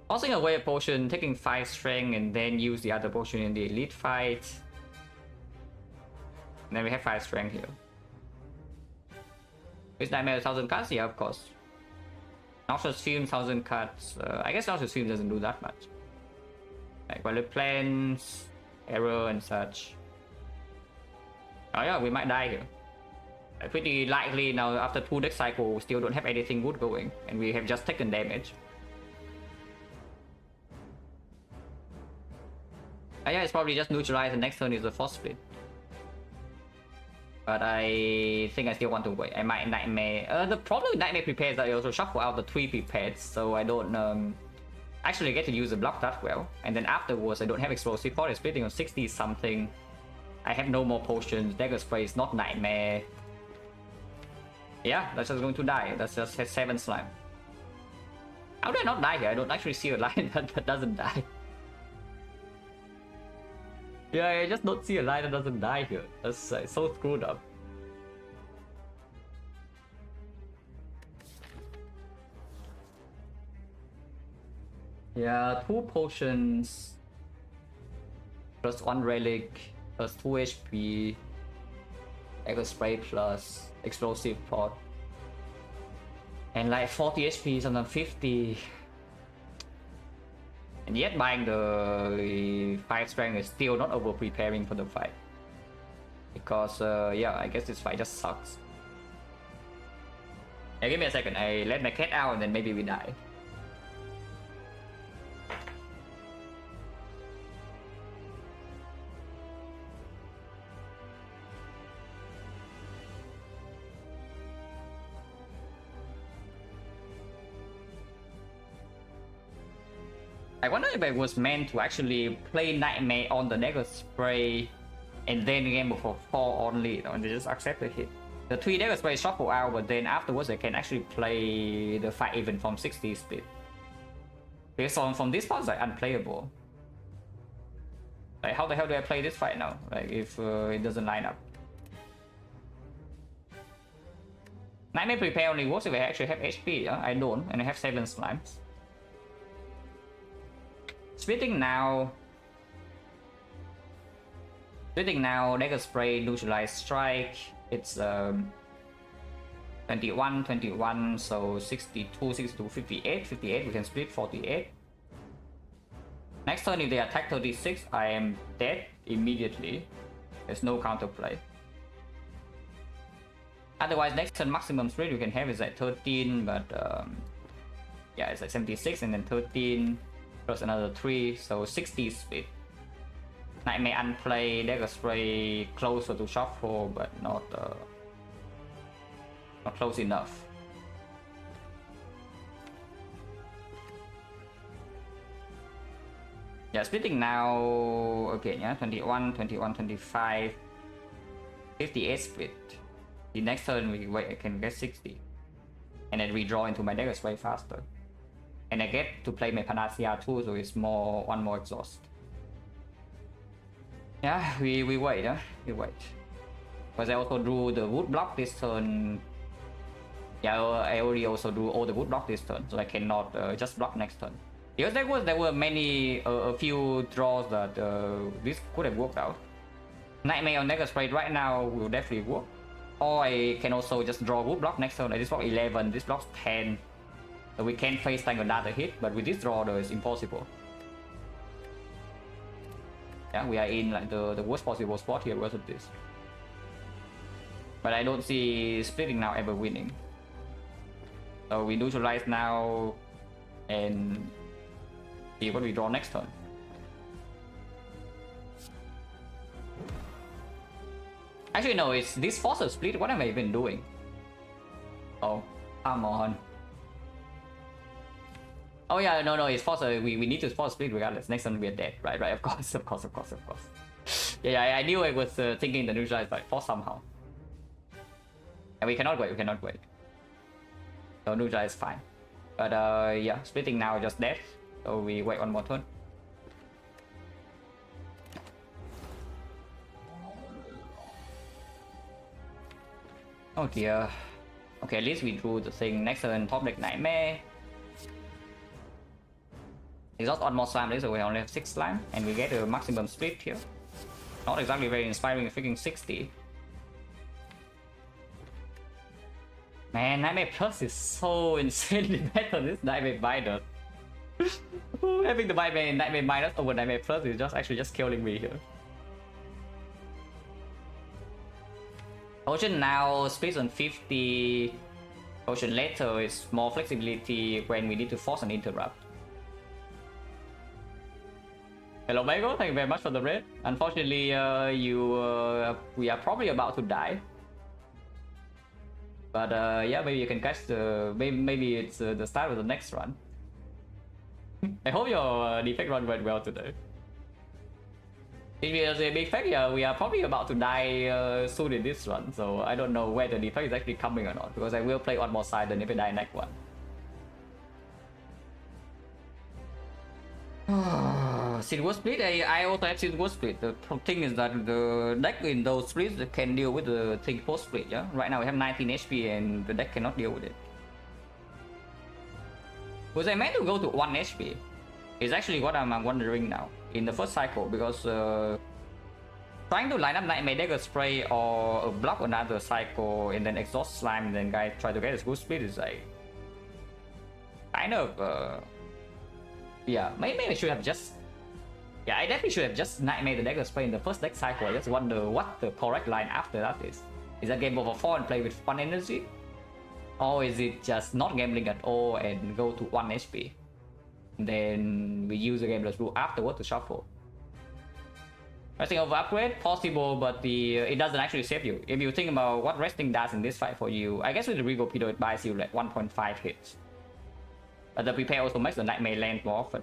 Tossing away a potion, taking 5 strength, and then use the other potion in the elite fight. And then we have 5 strength here. Is Nightmare 1000 cards? Yeah, of course. Noxious Fume 1000 cards. I guess Noxious Fume doesn't do that much. Like Violet Plans, Error, and such. Oh yeah, we might die here. Pretty likely now after 2 deck cycles, we still don't have anything good going, and we have just taken damage. Yeah, it's probably just neutralized, and next turn is a force split. But I think I still want to wait. I might Nightmare. The problem with Nightmare Prepare is that I also shuffle out the 3 prepared, so I don't actually get to use the block that well. And then afterwards, I don't have Explosive Port, it's splitting on 60 something. I have no more potions. Dagger Spray is not Nightmare. Yeah, that's just going to die. That's just has 7 slime. How do I not die here? I don't actually see a line that doesn't die. Yeah, I just don't see a line that doesn't die here. That's so screwed up. Yeah, 2 potions plus 1 relic plus 2 HP. Dagger Spray plus Explosive Port. And like 40 HP, sometimes 50. And yet buying the 5 strength is still not over preparing for the fight. Because yeah, I guess this fight just sucks. Yeah, give me a second, I let my cat out and then maybe we die. I wonder if I was meant to actually play Nightmare on the Dagger Spray and then gamble for 4 only, and they just accept the hit. The 3 Dagger Spray shuffle out, but then afterwards I can actually play the fight even from 60 split. Because from this part, it's like unplayable. Like how the hell do I play this fight now? Like if it doesn't line up. Nightmare Prepare only works if I actually have HP, yeah? I don't, and I have 7 slimes. Splitting now, Dagger Spray, Neutralize Strike. It's 21, 21, so 62, 62, 58, 58, we can split 48. Next turn, if they attack 36, I am dead immediately. There's no counterplay. Otherwise, next turn maximum split you can have is like 13, but yeah, it's like 76 and then 13 plus another 3, so 60 split. Nightmare unplay, Dagger Spray closer to shuffle, but not close enough. Yeah, splitting now, okay, yeah, 21, 21, 25, 58 split. The next turn we wait, I can get 60. And then redraw into my Dagger Spray faster. And I get to play my Panacea too, so it's one more exhaust. Yeah, we wait, huh? We wait. Because I also drew the wood block this turn. Yeah, I already also drew all the wood block this turn, so I cannot just block next turn. Because there were many, a few draws that this could have worked out. Nightmare on Dagger Spray right now will definitely work. Or I can also just draw wood block next turn. This block 11, this block's 10. So we can face tank another hit, but with this draw though, it's impossible. Yeah, we are in like the worst possible spot here versus this. But I don't see splitting now ever winning. So we neutralize now and see what we draw next turn. Actually no, it's this forces split. What am I even doing? Oh, come on. Oh yeah, no, it's force. We need to force split regardless. Next turn we are dead. Right, of course. Yeah, I knew I was thinking the neutralize, but force somehow. And we cannot wait. So neutralize is fine. But yeah, splitting now just dead. So we wait one more turn. Oh dear. Okay, at least we drew the thing. Next turn, top deck Nightmare. Exhaust on more slime, so we only have 6 slime, and we get a maximum split here. Not exactly very inspiring, freaking 60. Man, Nightmare Plus is so insanely better this Nightmare Minus. Having the Nightmare Minus over Nightmare Plus is actually just killing me here. Potion now splits on 50. Potion later is more flexibility when we need to force an interrupt. Hello Mango, thank you very much for the raid. Unfortunately, we are probably about to die. But yeah, maybe you can catch the... Maybe it's the start of the next run. I hope your defect run went well today. If it's a big fact, yeah, we are probably about to die soon in this run. So I don't know whether the defect is actually coming or not. Because I will play one more side and if I die next one. Silver Split, I also have Silver Split. The thing is that the deck in those splits can deal with the thing post split, yeah? Right now we have 19 HP and the deck cannot deal with it. Was I meant to go to 1 HP? It's actually what I'm wondering now. In the first cycle, because trying to line up Nightmare Dagger Spray or block another cycle and then exhaust slime and then guy try to get a Silver Split is like... kind of... yeah, maybe I should have just... Yeah, I definitely should have just Nightmare the Dagger Spray in the first deck cycle. I just wonder what the correct line after that is. Is that game over 4 and play with 1 energy? Or is it just not gambling at all and go to 1 HP? Then we use the gambler's rule afterward to shuffle. Resting over upgrade, possible, but it doesn't actually save you. If you think about what resting does in this fight for you, I guess with the Regal Pedo it buys you like 1.5 hits. But the prepare also makes the Nightmare land more often.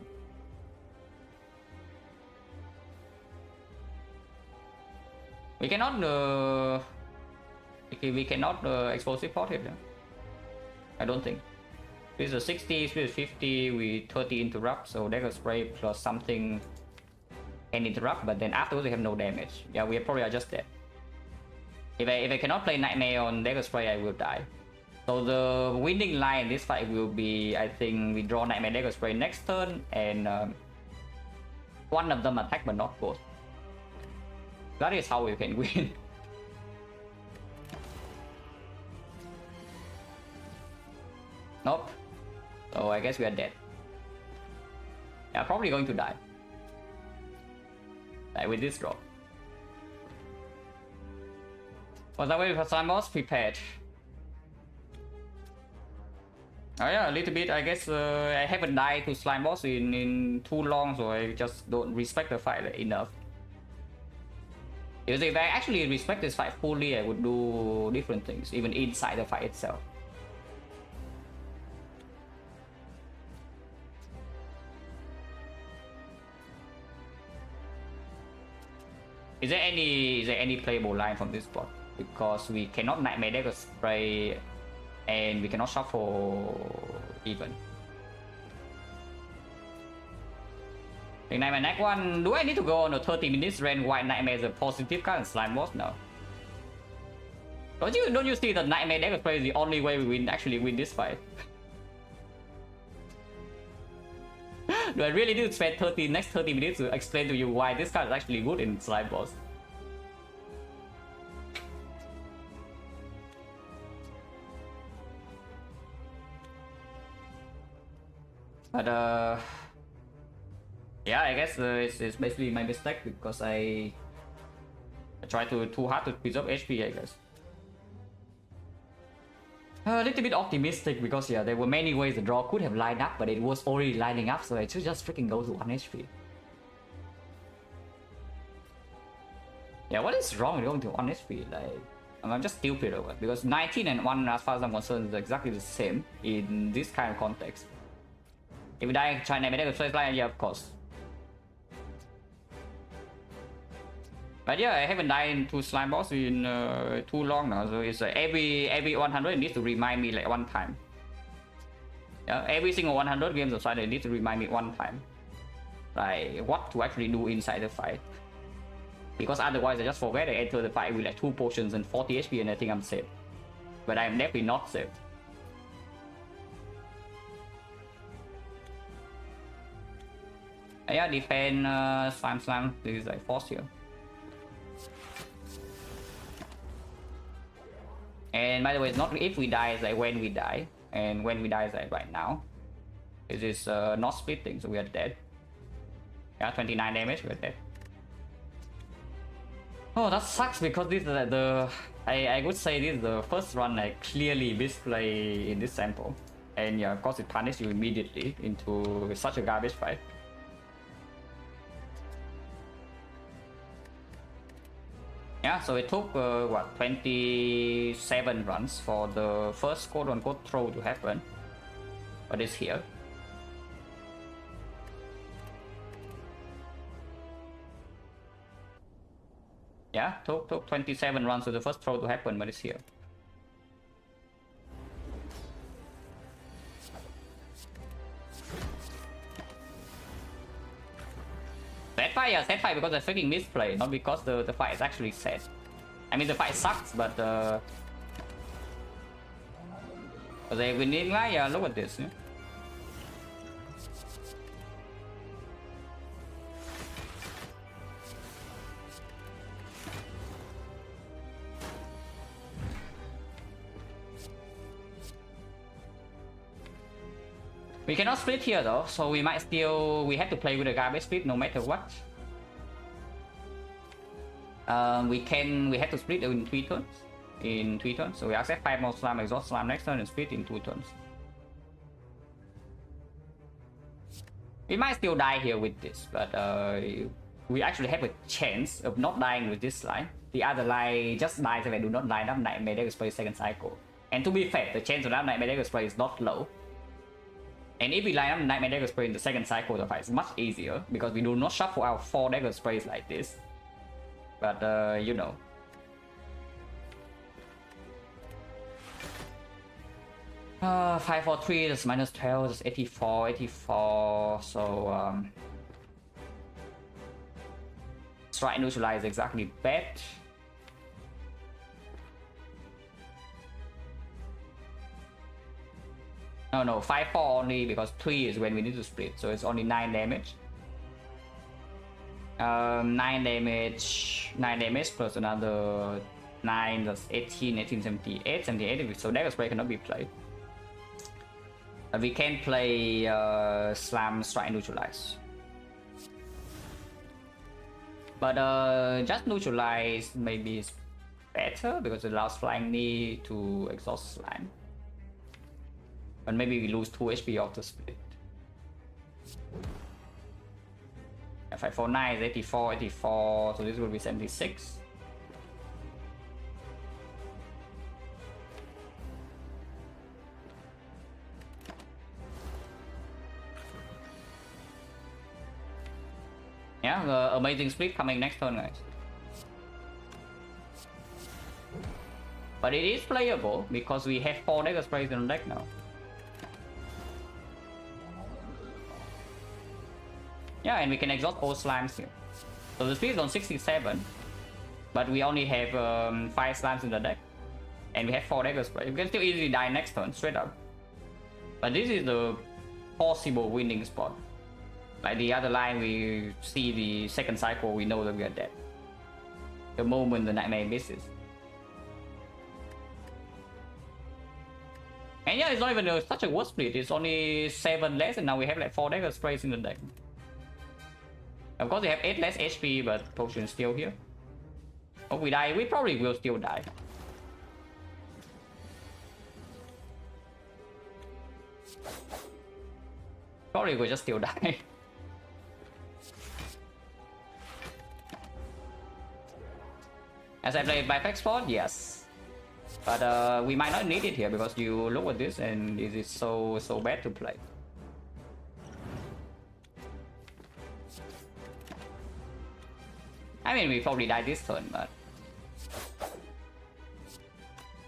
We cannot explosive port here. Yeah? I don't think. This is a 60, this is 50, we 30 interrupt, so Dagger Spray plus something can interrupt, but then afterwards we have no damage. Yeah, we probably are just dead. If I cannot play Nightmare on Dagger Spray, I will die. So the winning line in this fight will be, I think, we draw Nightmare Dagger Spray next turn, and one of them attack but not both. That is how we can win. So I guess we are dead. Yeah, probably going to die. Like with this drop. Was that way for slime boss? Prepared. Oh yeah, a little bit. I guess I haven't died to slime boss in too long, so I just don't respect the fight enough. Because if I actually respect this fight fully, I would do different things, even inside the fight itself. Is there any playable line from this spot? Because we cannot Nightmare Dagger spray and we cannot shuffle even. In Nightmare Neck 1, do I need to go on a 30 minutes run while Nightmare is a positive card and slime boss? No. Don't you see that Nightmare Dagger spray is the only way we actually win this fight? Do I really need to spend next 30 minutes to explain to you why this card is actually good in slime boss? But yeah, I guess it's basically my mistake because I tried too hard to preserve HP, I guess. A little bit optimistic because yeah, there were many ways the draw could have lined up, but it was already lining up, so I should just freaking go to 1 HP. Yeah, what is wrong with going to 1 HP? Like, I'm just stupid over it, because 19 and 1, as far as I'm concerned, is exactly the same in this kind of context. If you die, try Nightmare Dagger straight line, yeah, of course. But yeah, I haven't died to slime boss in too long now, so it's every 100 it needs to remind me like one time. Yeah, every single 100 games of Silent needs to remind me one time, like what to actually do inside the fight. Because otherwise I just forget I enter the fight with like 2 potions and 40 HP and I think I'm safe. But I'm definitely not safe. Yeah, defend slime. This is like force here. And by the way, it's not if we die, it's like when we die. And when we die is like right now. This is not splitting, so we are dead. Yeah, 29 damage, we're dead. Oh, that sucks because this is I would say this is the first run I clearly misplay in this sample. And yeah, of course it punishes you immediately into such a garbage fight. Yeah, so it took what, 27 runs for the first quote-unquote throw to happen, but it's here. Yeah, took 27 runs for the first throw to happen, but it's here. Set fight, yeah, set fight because I freaking misplay, not because the fight is actually set. I mean, the fight sucks, but they winning, like, yeah, look at this. Yeah? We cannot split here though, so we have to play with a garbage split no matter what. We have to split in 3 turns. So we accept 5 more slime, exhaust slime next turn and split in 2 turns. We might still die here with this, but we actually have a chance of not dying with this line. The other line just dies if I do not line up Nightmare Dagger Spray second cycle. And to be fair, the chance of that Nightmare Dagger Spray is not low. And if we line up Nightmare Dagger Spray in the second cycle, the fight is much easier because we do not shuffle out 4 Dagger Sprays like this. But you know. Uh, 5, 4, 3, that's minus 12, that's 84. So strike neutralize exactly bad. No, 5, 4 only because 3 is when we need to split, so it's only 9 damage. 9 damage plus another 9, that's 18, 78, so Dagger Spray cannot be played. We can play Slam, Strike, and Neutralize. But just Neutralize maybe is better because it allows Flying Knee to exhaust Slam. But maybe we lose 2 HP off the split. 549 is 84, 84, so this will be 76. Yeah, the amazing split coming next turn, guys. But it is playable because we have 4 Dagger Sprays in the deck now. Yeah, and we can exhaust all slams here. So the speed is on 67, but we only have 5 slams in the deck. And we have 4 Dagger Sprays. We can still easily die next turn, straight up. But this is the possible winning spot. Like the other line, we see the second cycle, we know that we are dead. The moment the Nightmare misses. And yeah, it's not even such a worse split, it's only 7 less and now we have like 4 Dagger Sprays in the deck. Of course we have 8 less HP, but potion is still here. If we die, we probably will still die. Probably will just still die. As I play by Defect spot, yes. But we might not need it here because you look at this and it is so bad to play. I mean, we probably die this turn, but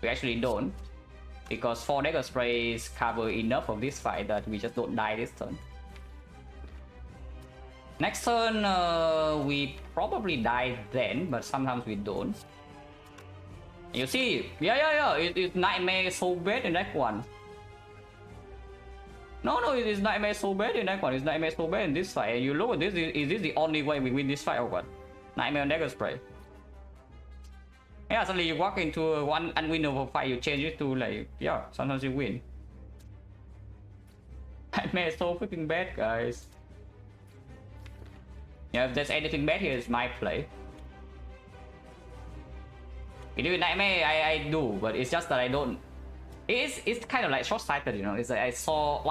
we actually don't, because 4 Dagger Sprays cover enough of this fight that we just don't die this turn. Next turn, we probably die then, but sometimes we don't. You see, yeah, it's Nightmare so bad in that one. No, it is Nightmare so bad in that one. It's Nightmare so bad in this fight. And you look at this, is this the only way we win this fight or what? Nightmare on Dagger Spray. Yeah, suddenly you walk into one unwinnable fight, you change it to like, yeah, sometimes you win. Nightmare is so freaking bad, guys. Yeah, if there's anything bad here, it's my play. You do Nightmare, I do, but it's just that I don't. It's kind of like short-sighted, you know. It's like I saw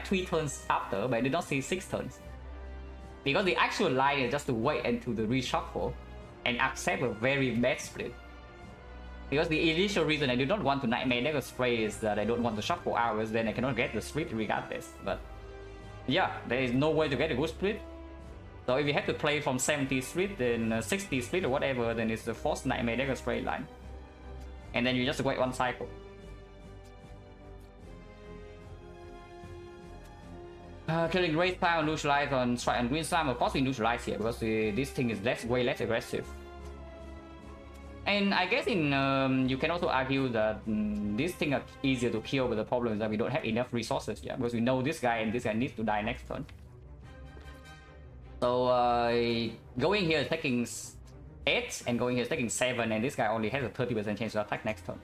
3 turns after, but I did not see 6 turns. Because the actual line is just to wait until the reshuffle and accept a very bad split. Because the initial reason I do not want to Nightmare Dagger Spray is that I don't want to shuffle hours, then I cannot get the split regardless. But yeah, there is no way to get a good split. So if you have to play from 70 split, then 60 split or whatever, then it's the first Nightmare Dagger Spray line. And then you just wait 1 cycle. Killing Race Power, Neutralize on Strike and Green Slam. Of course we neutralize here because this thing is way less aggressive. And I guess you can also argue that this thing are easier to kill, but the problem is that we don't have enough resources yet because we know this guy and this guy needs to die next turn. So going here is taking 8 and going here is taking 7, and this guy only has a 30% chance to attack next turn.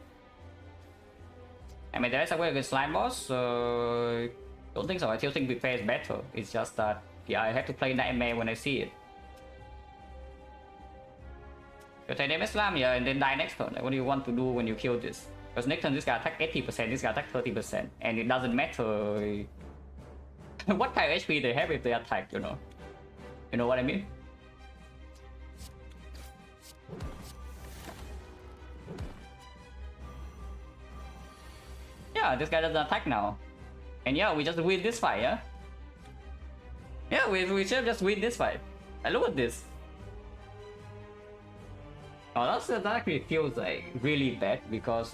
I mean, the rest of the way against Slime Boss, don't think so. I still think Big Fair is better. It's just that, yeah, I have to play Nightmare when I see it. You take damage slam, yeah, and then die next turn. Like, what do you want to do when you kill this? Because next turn this guy attack 80%, this guy attack 30%, and it doesn't matter what kind of HP they have if they attack, you know. You know what I mean? Yeah, this guy doesn't attack now. And yeah, we just win this fight, yeah? Yeah, we should just win this fight. And look at this. Oh, that actually feels like really bad because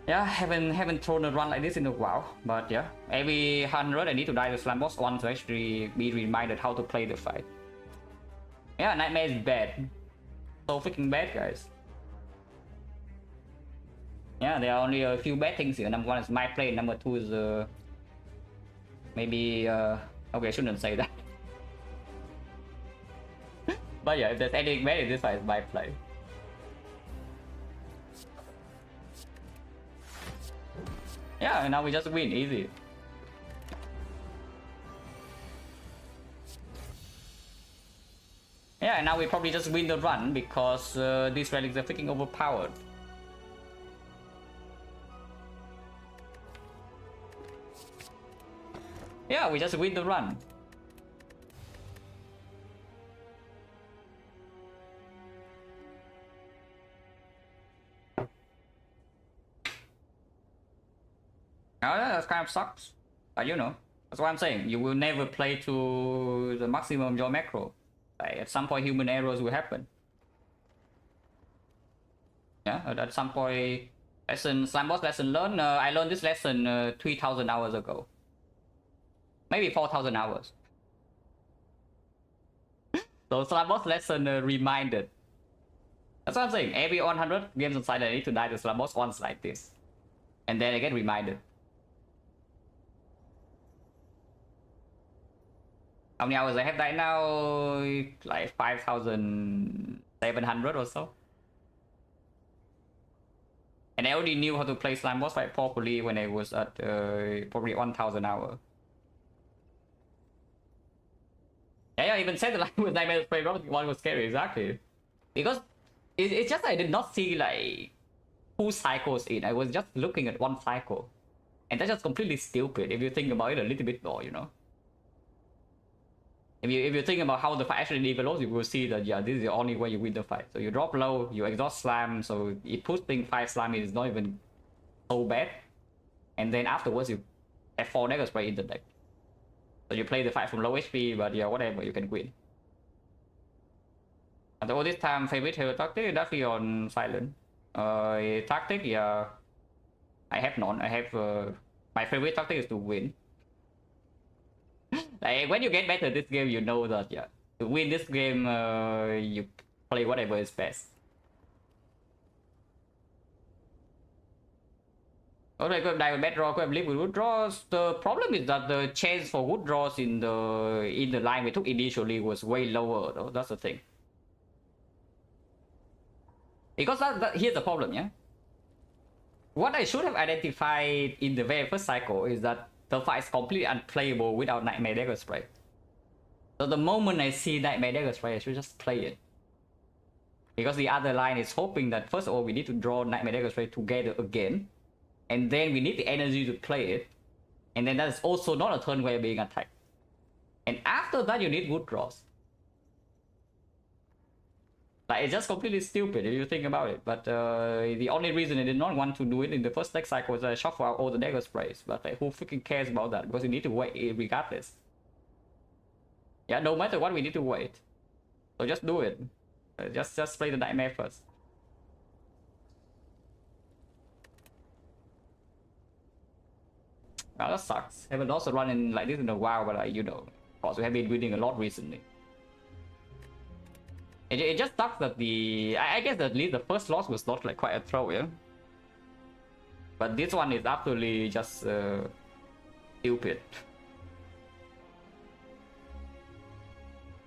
yeah, haven't thrown a run like this in a while. But yeah, every 100 I need to die to Slam Boss once to actually be reminded how to play the fight. Yeah, Nightmare is bad. So freaking bad, guys. Yeah, there are only a few bad things here. Number 1 is my play, number 2 is maybe okay, I shouldn't say that. But yeah, if there's anything bad in this fight, it's my play. Yeah, and now we just win easy. Yeah, and now we probably just win the run because these relics are freaking overpowered. Yeah, we just win the run. Now that kind of sucks. But you know, that's what I'm saying. You will never play to the maximum your macro. Like, at some point, human errors will happen. Yeah, at some point, slime boss lesson learned. I learned this lesson 3,000 hours ago. Maybe 4,000 hours. So slime boss lesson reminded. That's what I'm saying. Every 100 games on side, I need to die to slime boss once like this. And then I get reminded. How many hours I have right now? Like 5,700 or so. And I already knew how to play slime boss fight properly when I was at probably 1,000 hours. Yeah, I even said the line with Nightmare Spray one was scary, exactly. Because it's just I did not see like 2 cycles in. I was just looking at 1 cycle. And that's just completely stupid if you think about it a little bit more, you know. If you think about how the fight actually develops, you will see that yeah, this is the only way you win the fight. So you drop low, you exhaust slam, so it puts thing 5 slam is not even so bad. And then afterwards you have 4 dagger spray in the deck. So you play the fight from low HP, but yeah, whatever, you can win. And all this time, favorite hero tactic is definitely on silent. Tactic, yeah, I have none. I have my favorite tactic is to win. Like when you get better at this game, you know that yeah, to win this game, you play whatever is best. Okay, go die with bad draw, go live with good draws. The problem is that the chance for good draws in the line we took initially was way lower though. That's the thing. Because here's the problem, yeah. What I should have identified in the very first cycle is that the fight is completely unplayable without Nightmare Dagger Spray. So the moment I see Nightmare Dagger Spray, I should just play it. Because the other line is hoping that first of all we need to draw Nightmare Dagger Spray together again. And then we need the energy to play it. And then that is also not a turn where you're being attacked. And after that you need good draws. Like, it's just completely stupid if you think about it. But the only reason I did not want to do it in the first deck cycle was I shuffle out all the dagger sprays. But like, who freaking cares about that? Because you need to wait regardless. Yeah, no matter what, we need to wait. So just do it. Just play the nightmare first. Well, that sucks. Haven't also run in like this in a while, but like, you know, of course we have been winning a lot recently. It just sucks that I guess at least the first loss was not like quite a throw, yeah? But this one is absolutely just stupid.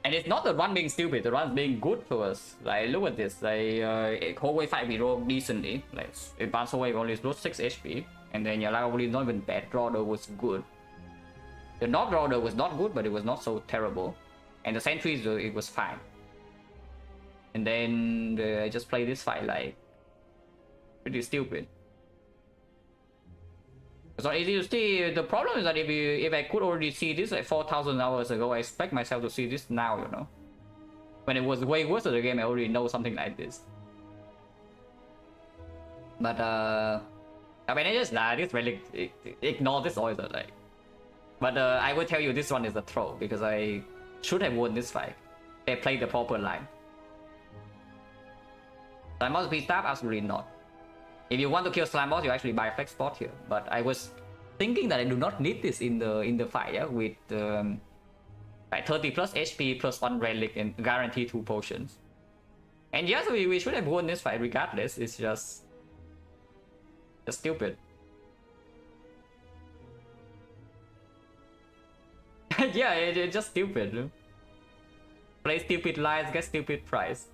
And it's not the run being stupid, the run's being good for us. Like, look at this. Like, whole way fight we rolled decently. Like, advanced whole wave only lost 6 HP. And then your Lagavuli not even bad. Draw though was good. The not draw though was not good, but it was not so terrible. And the sentries, it was fine. And then I just play this fight like pretty stupid. It's not easy to see. The problem is that if I could already see this like 4,000 hours ago, I expect myself to see this now, you know. When it was way worse of the game, I already know something like this. But I mean, I just this relic, ignore this also, like. But I will tell you this one is a throw because I should have won this fight. They played the proper line. Slime boss be stabbed? Absolutely not. If you want to kill slime boss, you actually buy a flex spot here. But I was thinking that I do not need this in the fight, yeah, with like 30 plus HP plus 1 relic and guarantee 2 potions. And yes, we should have won this fight regardless. It's just stupid. Yeah, it's just stupid. Play stupid lines, get stupid price.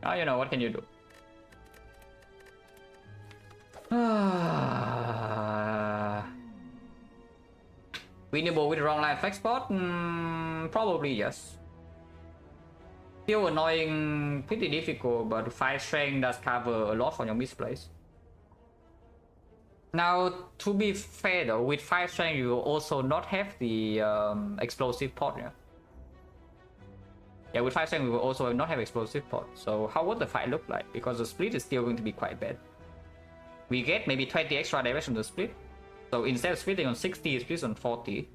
Oh, you know, what can you do? Winnable with the wrong line flex spot? Probably yes. Still annoying, pretty difficult, but 5 strength does cover a lot for your misplays. Now, to be fair though, with 5 strength you will also not have the explosive pot. Yeah, with 5 strength we will also not have explosive pot. So how would the fight look like? Because the split is still going to be quite bad. We get maybe 20 extra damage from the split. So instead of splitting on 60, it splits on 40.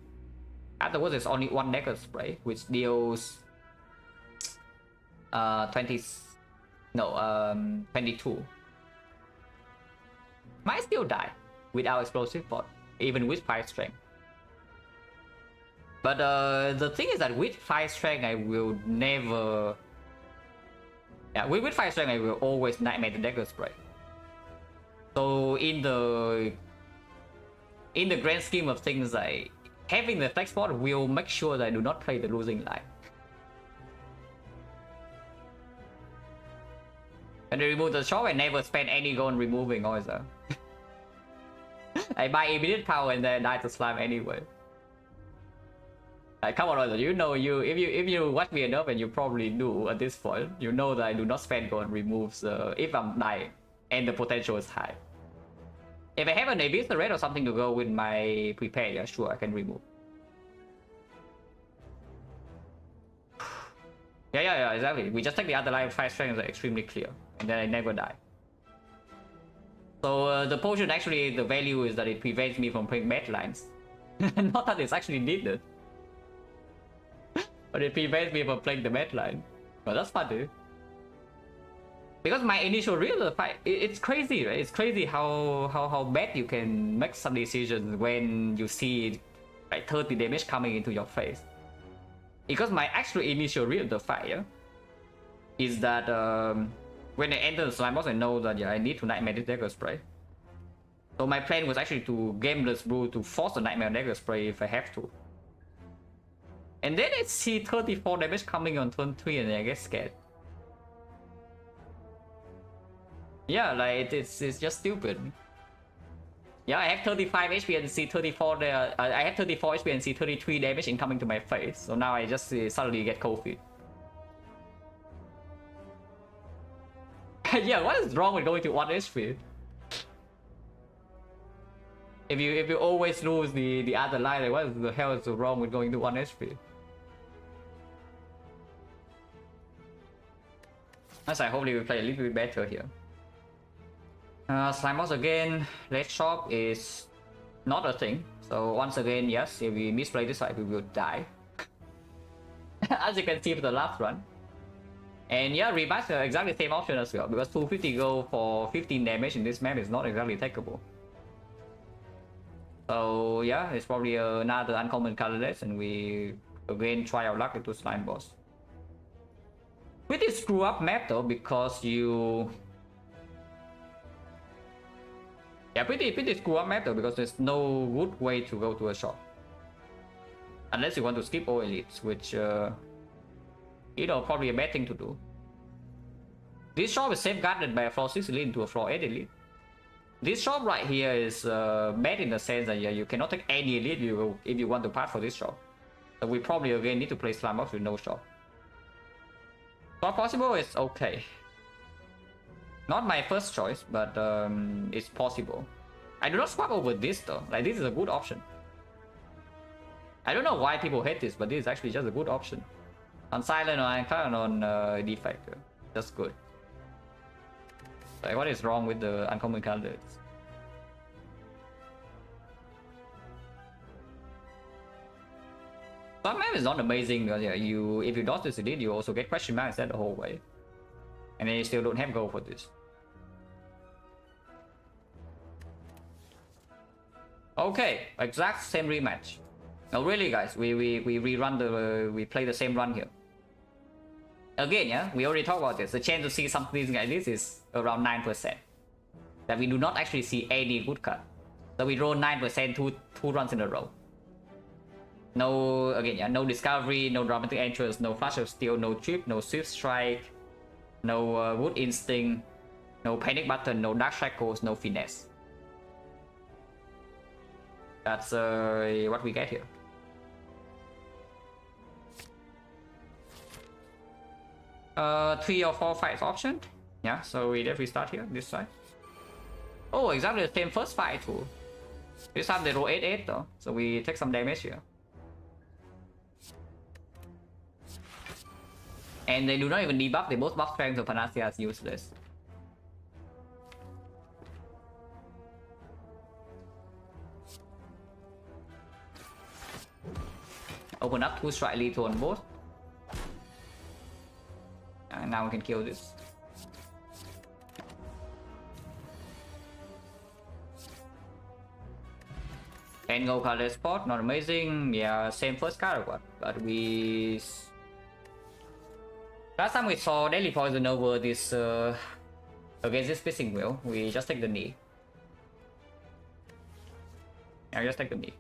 Afterwards, there's only one dagger spray, which deals 22. Might still die without explosive pot, even with 5 strength. But the thing is that with 5 strength, I will never. Yeah, with 5 strength, I will always nightmare the dagger spray. So in the grand scheme of things, having the flex spot will make sure that I do not play the losing line. And they remove the shop, I never spend any gold on removing also. I buy immediate power and then die to slime anyway. Come on, Oizer, you know if you watch me enough, and you probably do at this point, you know that I do not spend gold on removes if I'm dying and the potential is high. If I have an Abyss Red or something to go with my prepare, yeah, sure, I can remove. Yeah, exactly. We just take the other line, 5 strength is extremely clear, and then I never die. So the potion actually, the value is that it prevents me from playing mad lines. Not that it's actually needed. But it prevents me from playing the mad line. But that's fun, dude. Because my initial read of the fight, it's crazy, right? It's crazy how bad you can make some decisions when you see like 30 damage coming into your face. Because my actual initial read of the fight, yeah, is that when I enter the slime boss, I know that I need to nightmare this dagger spray. So my plan was actually to gameless brew to force the nightmare dagger spray if I have to. And then I see 34 damage coming on turn 3 and I get scared. Yeah, like it's just stupid. Yeah, I have 35 HP and see 34 there. I have 34 HP and see 33 damage incoming to my face. So now I just suddenly get cold feet. Yeah, what is wrong with going to 1 HP? If you always lose the other line, like what the hell is wrong with going to 1 HP? As I hopefully we play a little bit better here. Slime boss again, red shop is not a thing. So once again, yes, if we misplay this side, we will die. As you can see for the last run. And yeah, rematch are exactly the same option as well, because 250 gold for 15 damage in this map is not exactly takeable. So yeah, it's probably another uncommon colorless, and we again try our luck into slime boss. Pretty screw up map though, because you... Yeah, pretty screw up map though, because there's no good way to go to a shop. Unless you want to skip all elites, which, you know, probably a bad thing to do. This shop is safeguarded by a floor 6 elite into a floor 8 elite. This shop right here is bad in the sense that you cannot take any elite if you want to pass for this shop. So we probably again need to play slime box with no shop. Not possible, it's okay. Not my first choice, but it's possible. I do not swap over this though. Like, this is a good option. I don't know why people hate this, but this is actually just a good option. On Silent or on Defect, that's good. Like, what is wrong with the uncommon candidates? Some map is not amazing because yeah, if you dodge this elite, you also get question marks that the whole way. And then you still don't have gold for this. Okay, exact same rematch. No, really guys, we rerun we play the same run here. Again, yeah, we already talked about this. The chance to see something like this is around 9%. That we do not actually see any good cut. So we roll 9% two runs in a row. No, again, yeah, no discovery, no dramatic entrance, no flash of steel, no trip, no swift strike, no wood instinct, no panic button, no dark shackles, no finesse. That's what we get here. Three or four fights option. Yeah, so we definitely start here, this side. Oh, exactly the same first fight too. This time they roll 8-8 though, so we take some damage here. And they do not even debuff, they both buff strength, so Panacea is useless. Open up 2 strike lethal on both. And now we can kill this. And go color spot, not amazing. Yeah, same first card or what? But we... Last time we saw Deadly Poison over this against this Fishing Wheel, we just take the knee. Yeah, just take the knee.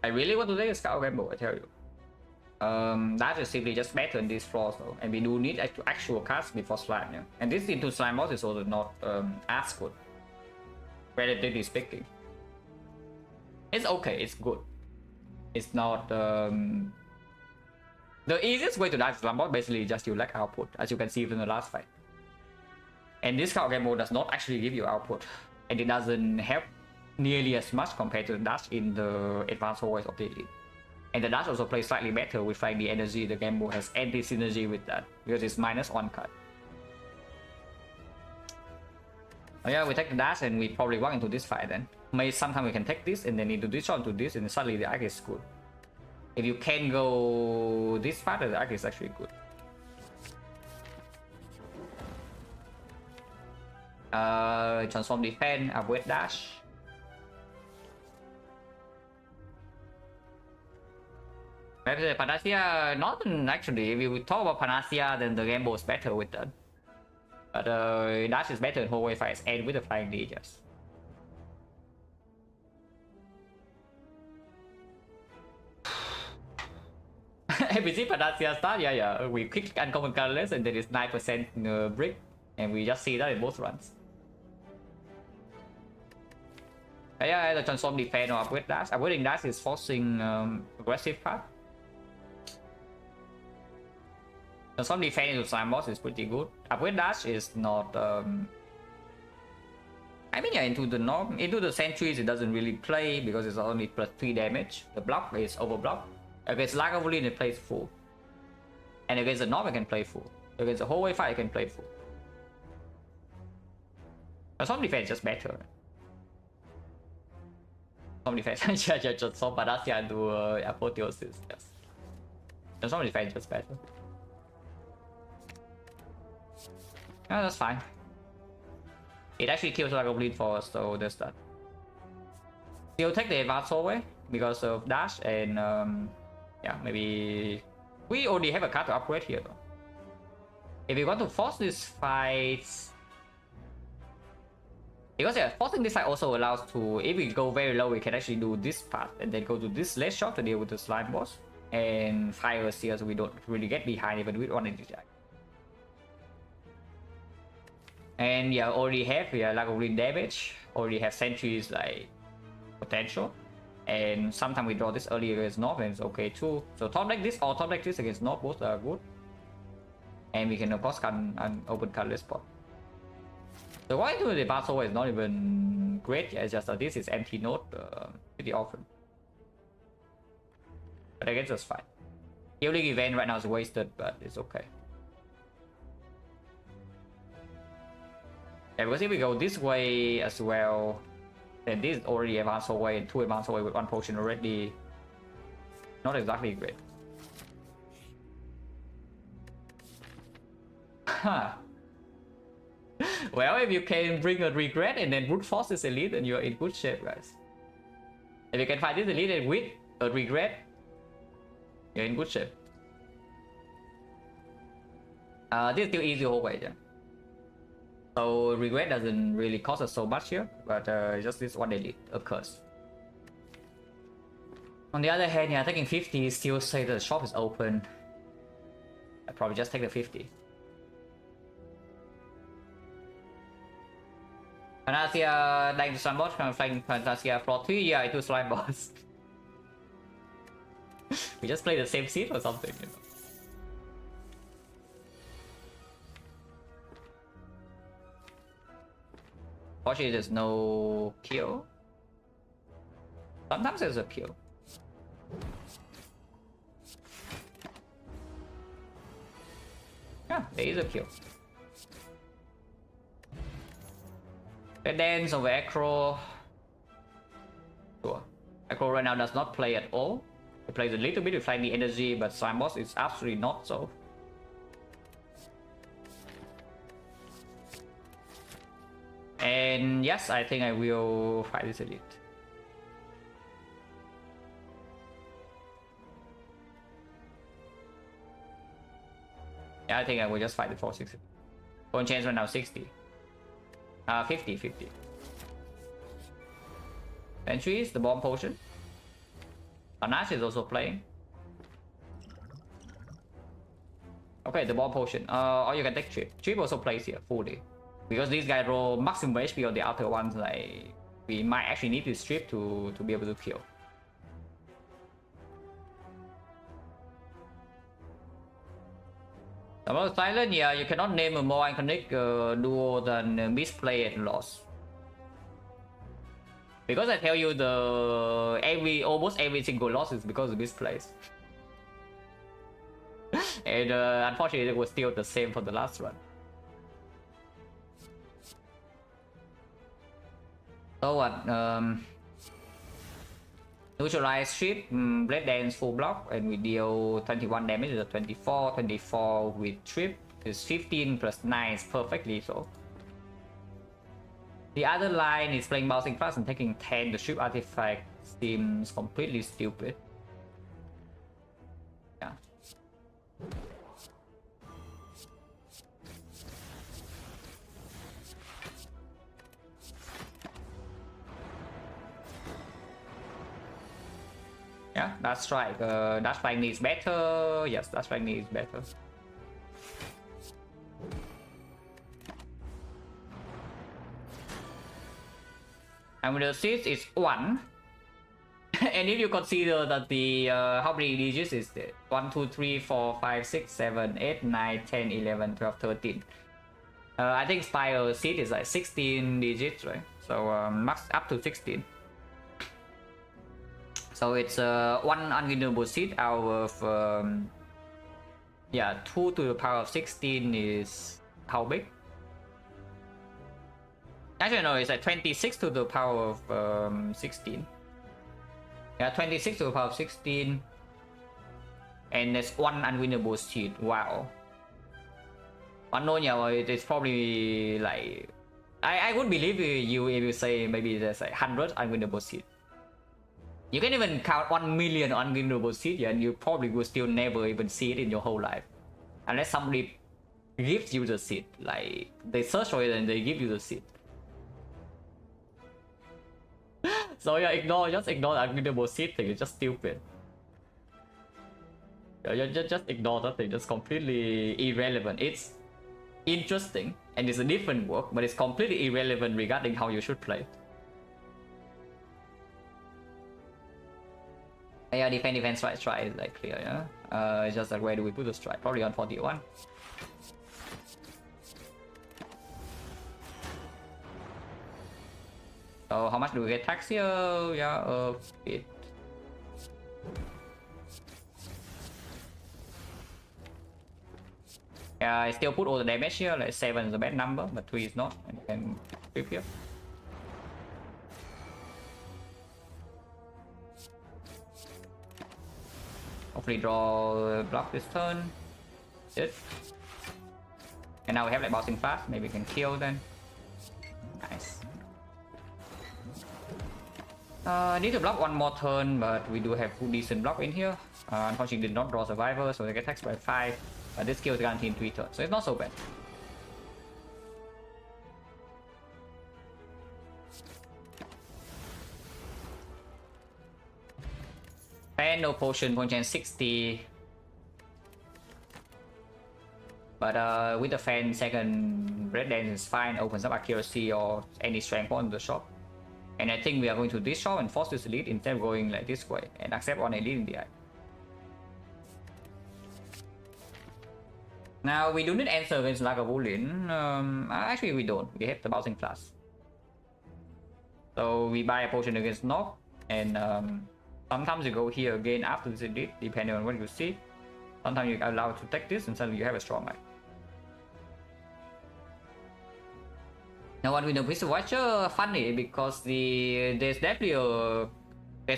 I really want to take a Scout Gamble, I tell you. That is simply just better in this floor, so, and we do need actual cards before slime, yeah. And this into slime boss is also not as good, relatively speaking. It's okay, it's good. It's not the easiest way to die slime boss basically just you lack output, as you can see from the last fight. And this Scout Gamble does not actually give you output, and it doesn't help nearly as much compared to the dash in the advanced hallways of the elite. And the dash also plays slightly better with like the energy. The Gamble has anti-synergy with that because it's -1 cut. Oh yeah, we take the dash and we probably walk into this fight then. Maybe sometime we can take this and then into this onto this and suddenly the arc is good. If you can go this far, the arc is actually good. Transform defense, avoid dash. Panacea, not actually. If we talk about Panacea, then the Gamble is better with that. But dash is better in hallway fights and with the flying ninjas. If we see Panacea start, yeah, we quick uncommon colorless and there is 9% brick, and we just see that in both runs. Yeah, the transform defense or upgrade dash. Upgrading dash is forcing aggressive path. Transform defense into slime boss is pretty good. Upgrade dash is not. I mean, yeah, into the sentries it doesn't really play because it's only +3 damage. The block is overblock. Against Lagavulin it plays full, and against the Nob it can play full. Against the hallway fight it can play full. Transform defense is just better. Transform defense, yeah, transform Panacea into apotheosis. Yes. Transform defense is just better. Yeah, that's fine. It actually kills Lagavulin for us, so there's that. We'll take the advanced hallway because of dash and yeah, maybe we already have a card to upgrade here though. If we want to force this fight, because yeah, forcing this fight also allows to, if we go very low, we can actually do this part and then go to this less shot to deal with the slime boss and fire us here so we don't really get behind even with one energy jack. And yeah, already have Lagavulin damage, already have sentries like potential, and sometimes we draw this early against North and it's okay too. So top deck this or top deck this against North both are good, and we can of course can open colorless spot. So why do the battle is not even great yet? It's just that this is empty node pretty often, but I guess it's fine. Healing event right now is wasted, but it's okay. Yeah, because if we go this way as well, then this is already advanced hallway and 2 advanced hallway with 1 potion already. Not exactly great. Huh. Well, if you can bring a regret and then brute force this elite, then you're in good shape, guys. If you can fight this elite and with a regret, you're in good shape. This is still easy always, yeah. So regret doesn't really cost us so much here, but just this one delete occurs. On the other hand, yeah, taking 50 still say that the shop is open. I probably just take the 50. Fantasia đánh slime boss, flying Fantasia floor 3, yeah, into slime boss. We just play the same seed or something, you know. Fortunately, there's no kill. Sometimes there's a kill. Yeah, there is a kill. The dance over Acro. Sure. Acro right now does not play at all. He plays a little bit with flying energy, but slime boss is absolutely not so. And yes, I think I will fight this elite. Yeah, I think I will just fight the 460. Phone change right now 60. 50. Entries, the bomb potion. Anash is also playing. Okay, the bomb potion. Or you can take Chip. Chip also plays here fully. Because these guys roll maximum HP on the outer ones, like we might actually need this strip to be able to kill. About Silent, yeah, you cannot name a more iconic duo than Misplay and Loss. Because I tell you almost every single loss is because of misplays. And unfortunately it was still the same for the last run. So what? Neutralize strip, Blade Dance full block, and we deal 21 damage to 24. 24 with trip is 15 plus 9 is perfectly so. The other line is playing Bouncing Fast and taking 10. The strip artifact seems completely stupid. Yeah. Yeah, that's right. Dash Flying needs better. Yes, Dash Flying needs better. And with the seeds is 1. And if you consider that the how many digits is it? 1, 2, 3, 4, 5, 6, 7, 8, 9, 10, 11, 12, 13. I think Spire seed is like 16 digits, right? So max up to 16. So it's one unwinnable seed out of yeah, 2 to the power of 16 is how big? Actually no, it's like 26 to the power of 16. Yeah, 26 to the power of 16. And there's one unwinnable seed. Wow. Unknown, yeah, it's probably like I would believe you if you say maybe there's like 100 unwinnable seed. You can even count 1 million unwinnable seed, and you probably will still never even see it in your whole life. Unless somebody gives you the seed. Like, they search for it and they give you the seed. So yeah, just ignore the unwinnable seed thing, it's just stupid. Yeah, just ignore that thing, just completely irrelevant. It's interesting, and it's a different work, but it's completely irrelevant regarding how you should play. Yeah, defense strike is like clear, yeah? It's just like where do we put the strike? Probably on 41. So how much do we get tax here? Yeah, a bit. Yeah, I still put all the damage here, like 7 is the best number, but 3 is not, and you can flip here. Hopefully draw block this turn. Good. And now we have like bouncing fast, maybe we can kill then. Nice. I need to block one more turn, but we do have good decent block in here. Unfortunately did not draw survivor, so they get taxed by 5. But this skill is guaranteed in 3 turns, so it's not so bad. Fan, no potion, point chance 60. But with the fan, second red dance is fine, opens up accuracy or any strength point in the shop. And I think we are going to this shop and force this elite instead of going like this way and accept one elite in the eye. Now we do not answer against Lagavulin. Actually we don't. We have the bouncing class. So we buy a potion against Knock, and sometimes you go here again after this elite, depending on what you see. Sometimes you're allowed to take this and suddenly you have a strong eye. Now what with the Wizard Watcher, funny because there's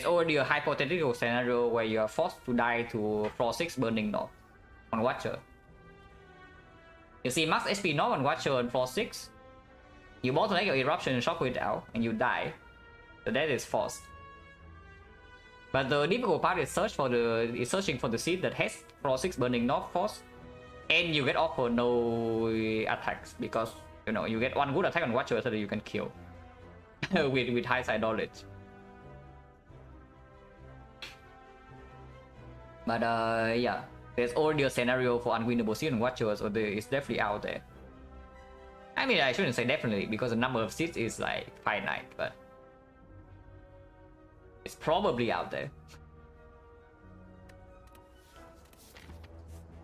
already a hypothetical scenario where you are forced to die to floor 6 burning Knock on Watcher. You see max HP Knock on Watcher on floor 6. You both take your eruption and shockwave out and you die. So that is forced. But the difficult part is searching for the seed that has floor 6 burning Knock force, and you get offered no attacks because you know you get one good attack on Watcher so that you can kill with hindsight knowledge. But yeah, there's already a scenario for unwinnable seed on Watcher, so it's definitely out there. I mean, I shouldn't say definitely because the number of seeds is like finite, but it's probably out there.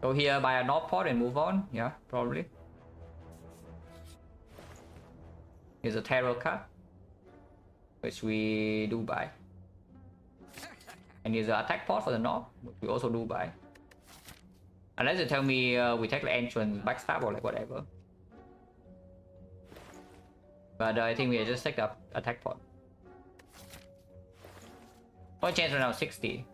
Go here, buy a North Pot and move on. Yeah, probably. Here's a Terror card, which we do buy. And here's an Attack Pot for the North, which we also do buy. Unless you tell me we take the entrance, backstab or like whatever. But I think we just take the Attack Pot. Point chance right now 60.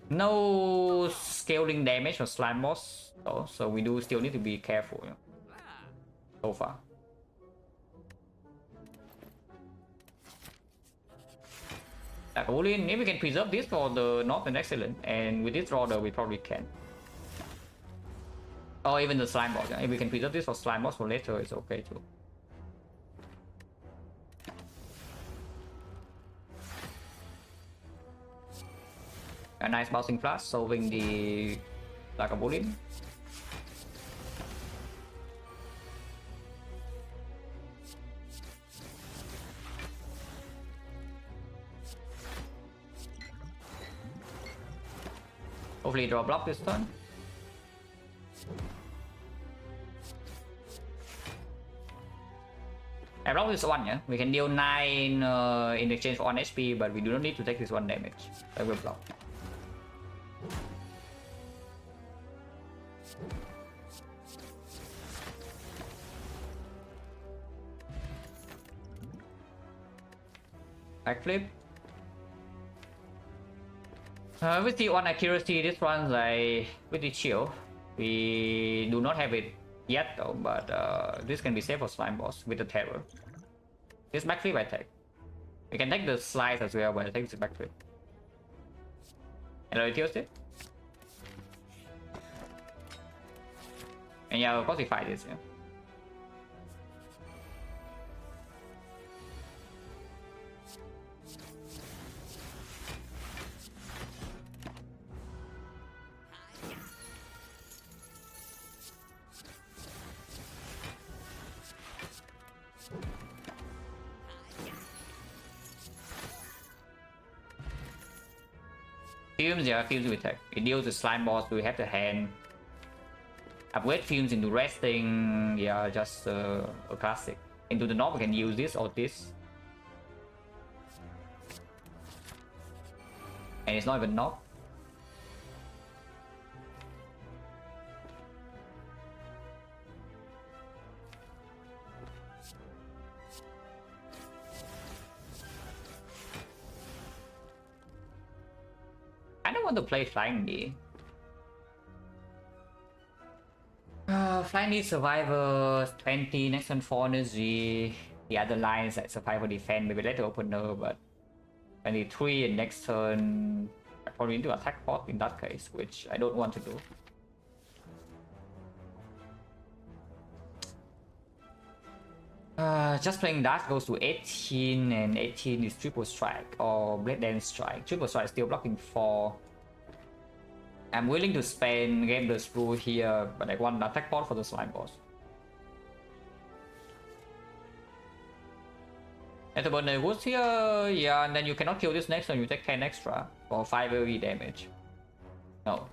No scaling damage for slime boss though, so we do still need to be careful, you know, so far. Like, if we can preserve this for the North and Excellent, and with this order we probably can. Or even the slime boss, yeah? If we can preserve this for slime boss for later, it's okay too. A nice bouncing flash, solving the Lagavulin. Hopefully draw block this turn. I block this one, yeah? We can deal 9 in exchange for 1 HP, but we do not need to take this 1 damage. I will block. Backflip. With the 1 accuracy, this one's like pretty chill. We do not have it yet though, but this can be safe for slime boss with the terror. This backflip I take. We can take the slice as well, but I take this backflip. And I reduce it. And yeah, of course we fight this, yeah. Fumes, yeah, fumes we take. It deals with slime boss, we have the hand. Upgrade fumes into resting, yeah, just a classic. Into the knob we can use this or this. And it's not even knob. I don't want to play Flying Knee. Flying Knee Survivor, 20, next turn 4 energy. The other lines like Survivor Defend, maybe later opener, but 23 and next turn probably need to attack pot in that case, which I don't want to do. Just playing that goes to 18, and 18 is triple strike or blade dance strike. Triple strike still blocking 4. I'm willing to spend game the screw here, but I want attack pot for the slime boss. At the burn woods here, yeah, and then you cannot kill this next one, you take 10 extra for 5 AoE damage. No.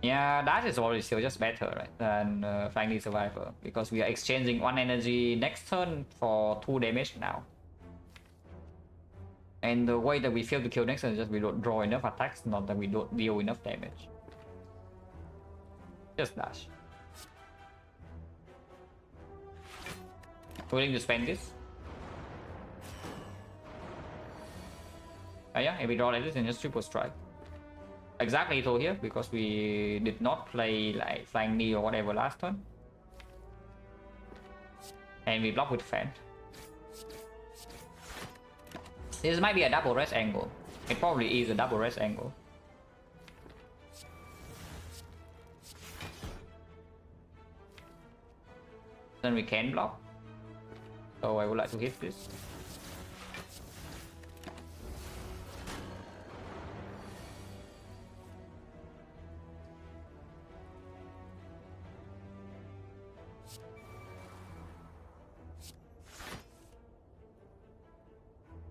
Yeah, that is already still just better, right, than Flying Survivor, because we are exchanging 1 energy next turn for 2 damage now. And the way that we fail to kill next turn is just we don't draw enough attacks, not that we don't deal enough damage. Just dash. Willing to spend this? Yeah, and we draw like this and just triple strike. Exactly so here, because we did not play like Flying Knee or whatever last turn. And we block with Fan. This might be a double rest angle. It probably is a double rest angle. Then we can block. So I would like to hit this.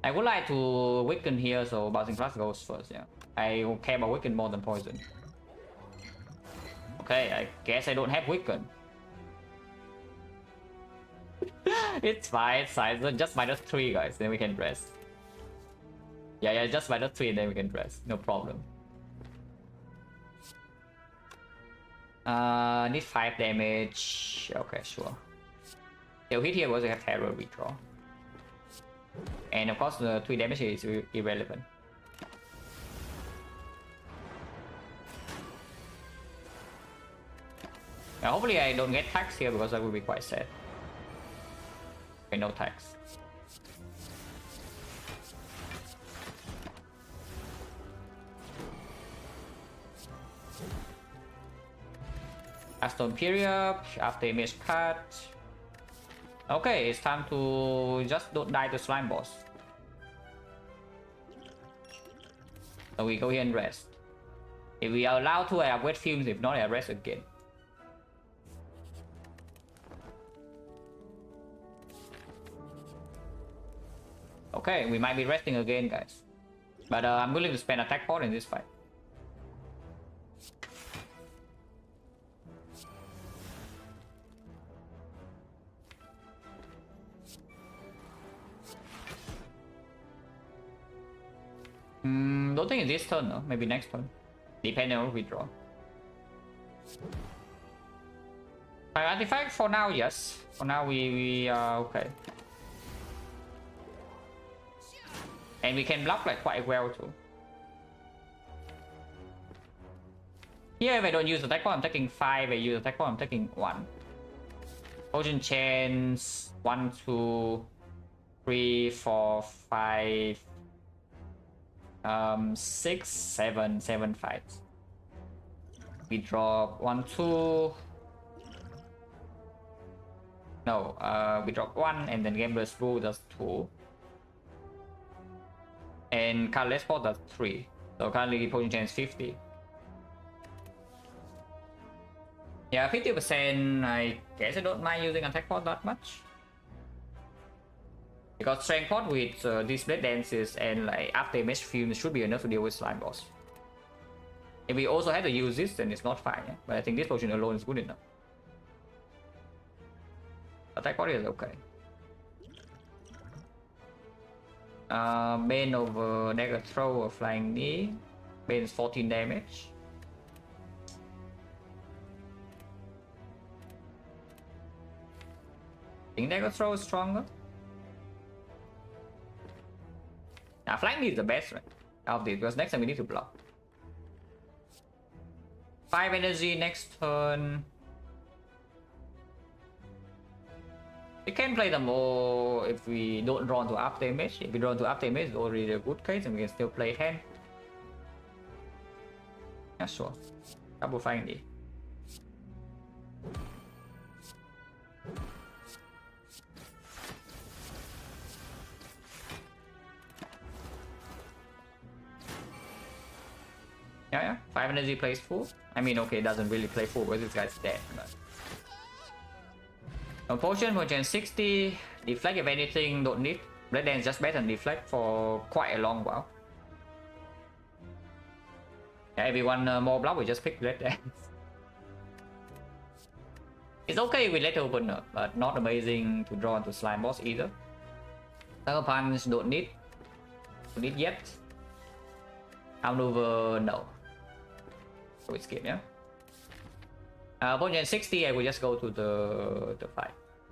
I would like to weaken here, so bouncing flash goes first. Yeah, I care about weaken more than poison. Okay, I guess I don't have weaken. It's fine, it's fine. So just -3, guys, then we can rest. Yeah, just -3, then we can rest. No problem. Need 5 damage. Okay, sure. They'll hit here, we also have terror redraw. And of course, the 3 damage is irrelevant. Now, hopefully I don't get tax here, because that would be quite sad. Okay, no tax. Astone period, after image cut. Okay, it's time to just don't die to slime boss. So we go here and rest. If we are allowed to, I upgrade fumes. If not, I rest again. Okay, we might be resting again, guys. But I'm willing to spend attack pot in this fight. Don't think it's this turn, no? Maybe next turn. Depending on what we draw. Artifact for now, yes. For now, we are okay. And we can block like quite well too. Here, if I don't use attack pot, I'm taking 5. I use attack pot, I'm taking 1. Potion chains 1, 2, 3, 4, 5. 6, 7 fights. We drop 1, 2. No, we drop 1 and then Gambler's Rule does 2. And Colorless Spot does 3. So currently Potion Chain is 50. Yeah, 50%. I guess I don't mind using attack pot that much. Because strength pot with these blade dances and like after image fumes should be enough to deal with slime boss. If we also have to use this, then it's not fine. Yeah? But I think this potion alone is good enough. Attack pot is okay. Bane over dagger throw or flying knee. Bane's 14 damage. I think dagger throw is stronger. Now flying knee is the best, right? Out of this, because next time we need to block. 5 energy next turn. We can play them all if we don't draw into up damage. If we draw into up damage, it's already a good case, and we can still play hand. Yeah, sure. Double fine đi. Yeah, 5 energy plays full. I mean, okay, doesn't really play full because this guy's dead. But... potion, potion 60. Deflect if anything, don't need. Red Dance just better than Deflect for quite a long while. Yeah, if we want more block, we just pick Red Dance. It's okay with Lethal Opener, but not amazing to draw into Slime Boss either. Sucker Punch, don't need. Don't need yet. Outmaneuver, no. So we skip, yeah? Potion 60, I will just go to the fight.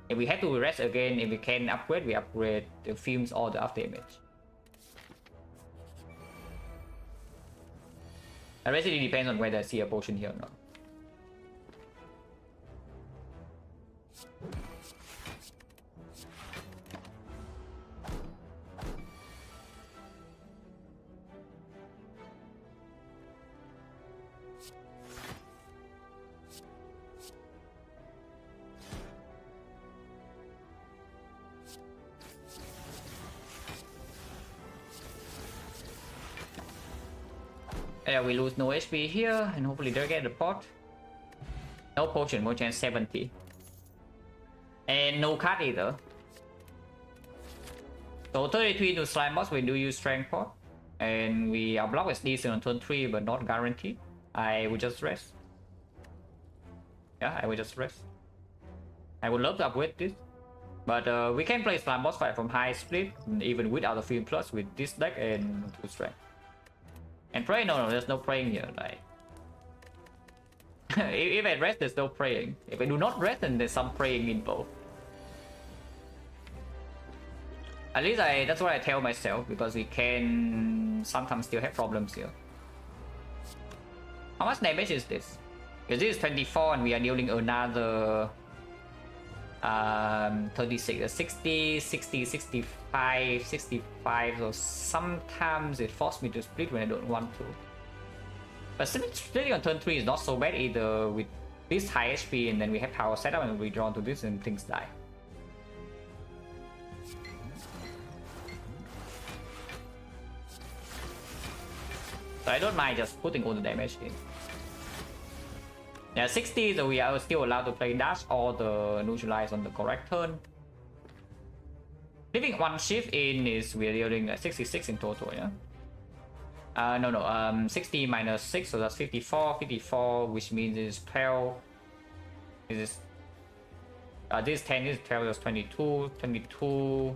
If we have to rest again, if we can upgrade, we upgrade the films or the after damage. The rest really depends on whether I see a potion here or not. Yeah, we lose no HP here, and hopefully they'll get the pot. No potion, potion 70. And no card either. So 33 to Slime Boss, we do use Strength Pot. And our block is decent on turn 3, but not guaranteed. I will just rest. Yeah, I will just rest. I would love to upgrade this. But we can play Slime Boss fight from high split, even without the Film Plus, with this deck and 2 strength. And pray? No, there's no praying here. Like, if I rest, there's no praying. If I do not rest, then there's some praying in both. At least that's what I tell myself, because we can sometimes still have problems here. How much damage is this? Because this is 24 and we are dealing another 36, 60, 60, 65, 65. So sometimes it forces me to split when I don't want to. But splitting on turn 3 is not so bad either with this high HP, and then we have power setup and we draw to this and things die. So I don't mind just putting all the damage in. Yeah, 60, so we are still allowed to play dash or the neutralize on the correct turn. Leaving one shift in is we're dealing 66 in total, yeah? No, 60 minus 6, so that's 54, 54, which means it's 12. This is 10, this is 12, that's 22, 22,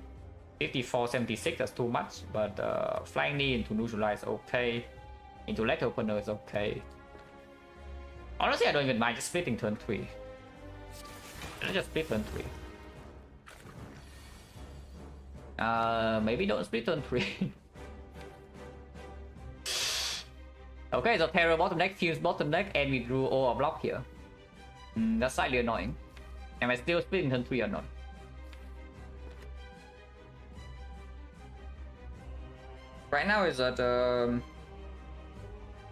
54, 76, that's too much, but flying knee into neutralize, okay. Into letter opener is okay. Honestly, I don't even mind just splitting turn 3. Let's just split turn 3. Maybe don't split turn 3. Okay, so Terror bottom deck, Fuse bottom deck, and we drew all our block here. That's slightly annoying. Am I still splitting turn 3 or not? Right now it's at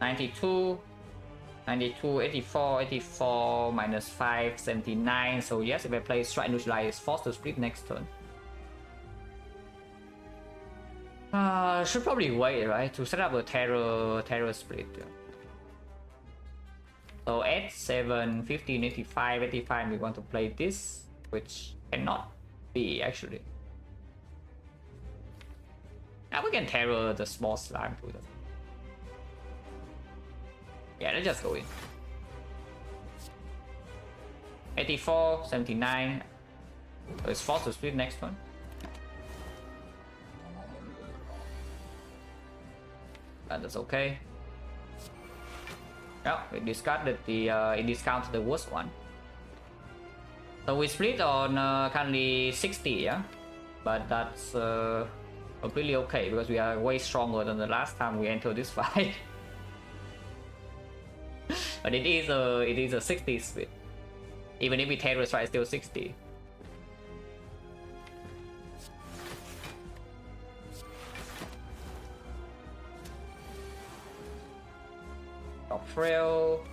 92. 92, 84, 84, minus 5, 79. So yes, if I play Strike Neutralize, it's forced to split next turn. Should probably wait, right, to set up a terror split. So at 7, 15, 85, 85, we want to play this, which cannot be actually. Now we can terror the small slime to them. Yeah, let's just go in. 84, 79. So it's forced to split next one. And that's okay. Well, we discarded the it discounts the worst one. So we split on currently 60, yeah? But that's completely okay because we are way stronger than the last time we entered this fight. But it is a 60 split. Even if we terror strike, still 60. Top frail.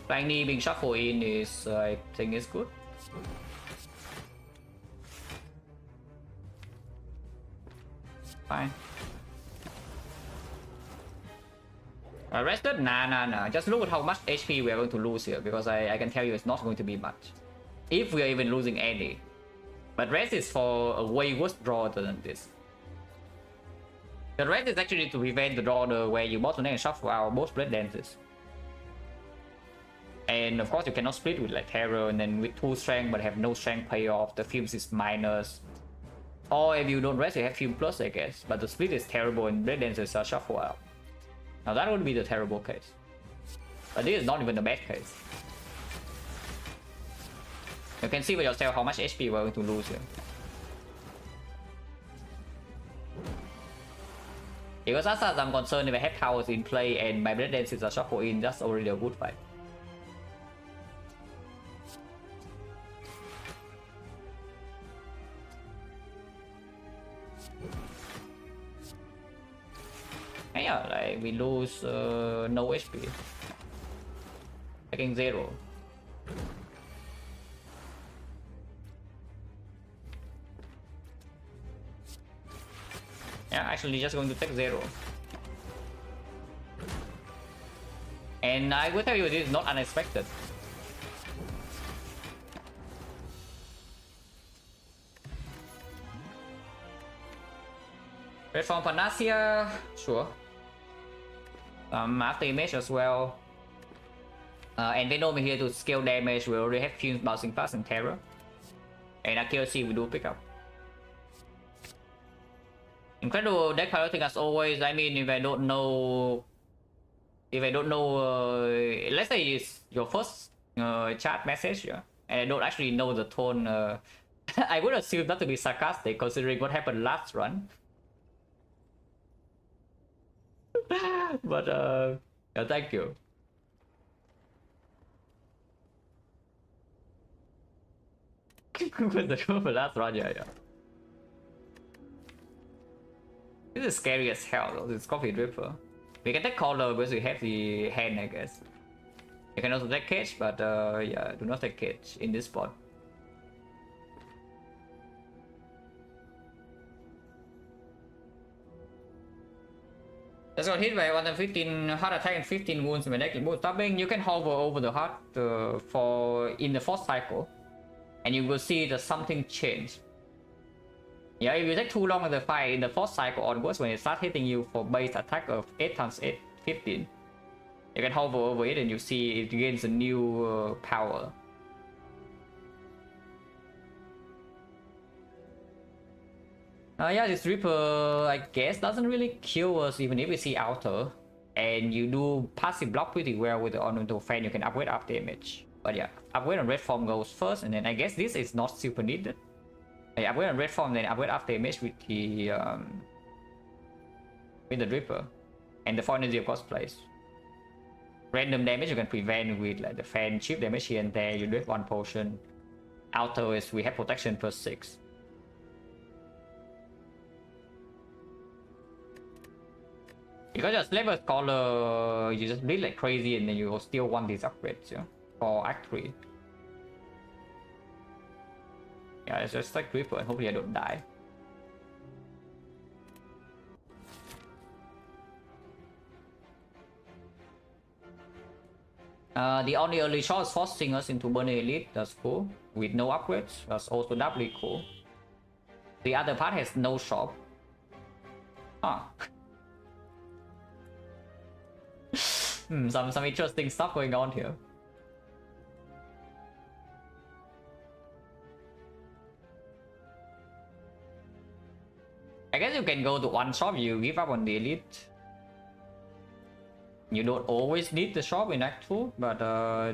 Flying knee being shuffled in is, I think, is good. Fine. Rested? Nah. Just look at how much HP we are going to lose here, because I can tell you it's not going to be much. If we are even losing any. But rest is for a way worse draw than this. The rest is actually to prevent the draw where you bottleneck and shuffle out both blade dances. And of course you cannot split with like Terror and then with 2 strength but have no strength payoff. The Fumes is minus. Or if you don't rest you have Fume plus, I guess. But the split is terrible and blade dances are shuffle out. Now that would be the terrible case. But this is not even the bad case. You can see for yourself how much HP we're going to lose here. Because as far as I'm concerned, if I have towers in play and my blade dances are shuffled in, that's already a good fight. And yeah, like we lose no HP. Taking 0. Yeah, actually just going to take 0. And I will tell you this is not unexpected. Red from Panacea, sure. After image as well. And Venom here to scale damage, we already have Fumes bouncing fast and Terror. And accuracy we do pick up. Incredible deck piloting as always. I mean, if I don't know, let's say it's your first chat message, yeah, and I don't actually know the tone, I would assume not to be sarcastic considering what happened last run. But yeah, thank you. With the last run, yeah. This is scary as hell though, this Coffee Dripper. We can take Collar because we have the hand, I guess. You can also take Cage, but yeah, do not take Cage in this spot. That's got hit by 115 heart attack and 15 wounds in the neck. Stopping, you can hover over the heart for in the 4th cycle. And you will see that something changed. Yeah, if you take too long in the fight, in the 4th cycle onwards, when it starts hitting you for base attack of 8 times 8, 15, you can hover over it and you see it gains a new power. Yeah, this Reaper, I guess, doesn't really kill us even if we see outer. And you do passive block pretty well with the ornamental fan, you can upgrade up damage. But yeah, upgrade on red form goes first, and then I guess this is not super needed. Yeah, upgrade on red form, then upgrade up damage with the Reaper. And the 4 energy of course plays. Random damage you can prevent with like the fan chip damage here and there, you do have 1 potion. Outer is we have protection plus 6. Because your Slaver Scholar, you just bleed like crazy and then you will still want these upgrades, yeah? For Act 3. Yeah, it's just like Reaper and hopefully I don't die. The only early shot is forcing us into Burning Elite, that's cool. With no upgrades, that's also doubly cool. The other part has no shop. Ah. Some interesting stuff going on here. I guess you can go to one shop, you give up on the elite. You don't always need the shop in Act 2, but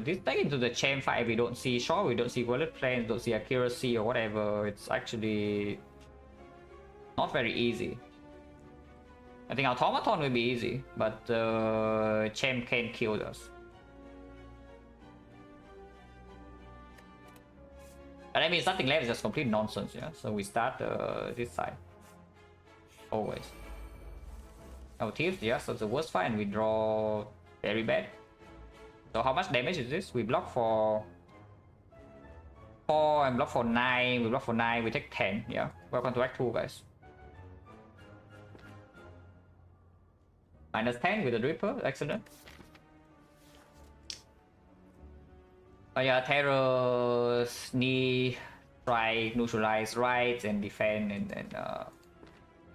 this take into the champ fight, we don't see shop, we don't see wallet plans, don't see accuracy or whatever. It's actually not very easy. I think Automaton will be easy, but champ can kill us. But I mean, something left is just complete nonsense, yeah? So we start this side. Always. Our Thieves, yes, that's the worst fight, and we draw Very bad. So how much damage is this? We block for 4 and block for 9. We block for 9. We take 10. Yeah. Welcome to Act 2, guys. Minus 10 with the Reaper. Excellent. Oh yeah, Terror, Knee, Strike, Neutralize, Right, and Defend, and then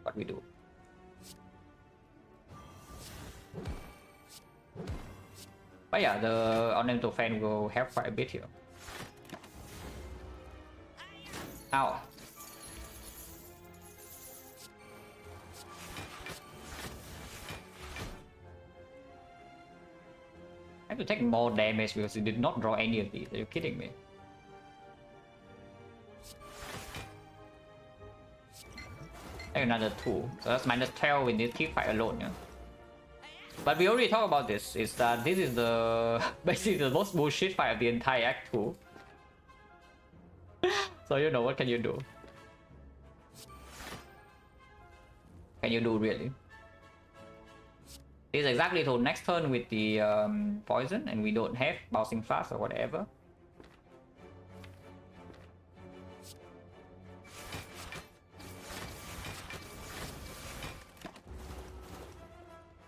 what we do. But yeah, the Ornamental Fan will help quite a bit here. Ow. I have to take more damage because it did not draw any of these. Are you kidding me? Take another 2. So that's minus 12 in this team fight alone, yeah. But we already talked about this. Is that this is the basically the most bullshit fight of the entire Act 2. So you know, what can you do? Can you do really? It's exactly to next turn with the poison, and we don't have bouncing fast or whatever.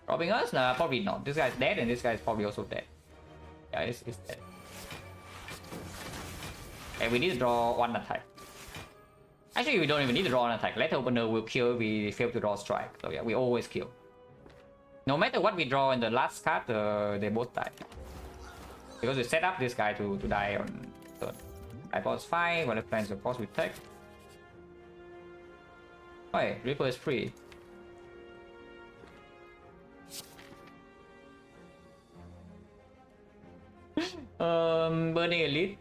Robbing us? Nah, probably not. This guy's dead, and this guy's probably also dead. Yeah, it's dead. And we need to draw 1 attack. Actually, we don't even need to draw 1 attack. Letter Opener will kill if we fail to draw Strike. So yeah, we always kill. No matter what we draw in the last card, they both die. Because we set up this guy to die on turn. Eyeballs fine, Violet Plans of course we take. Oh hey, Reaper is free. Burning Elite.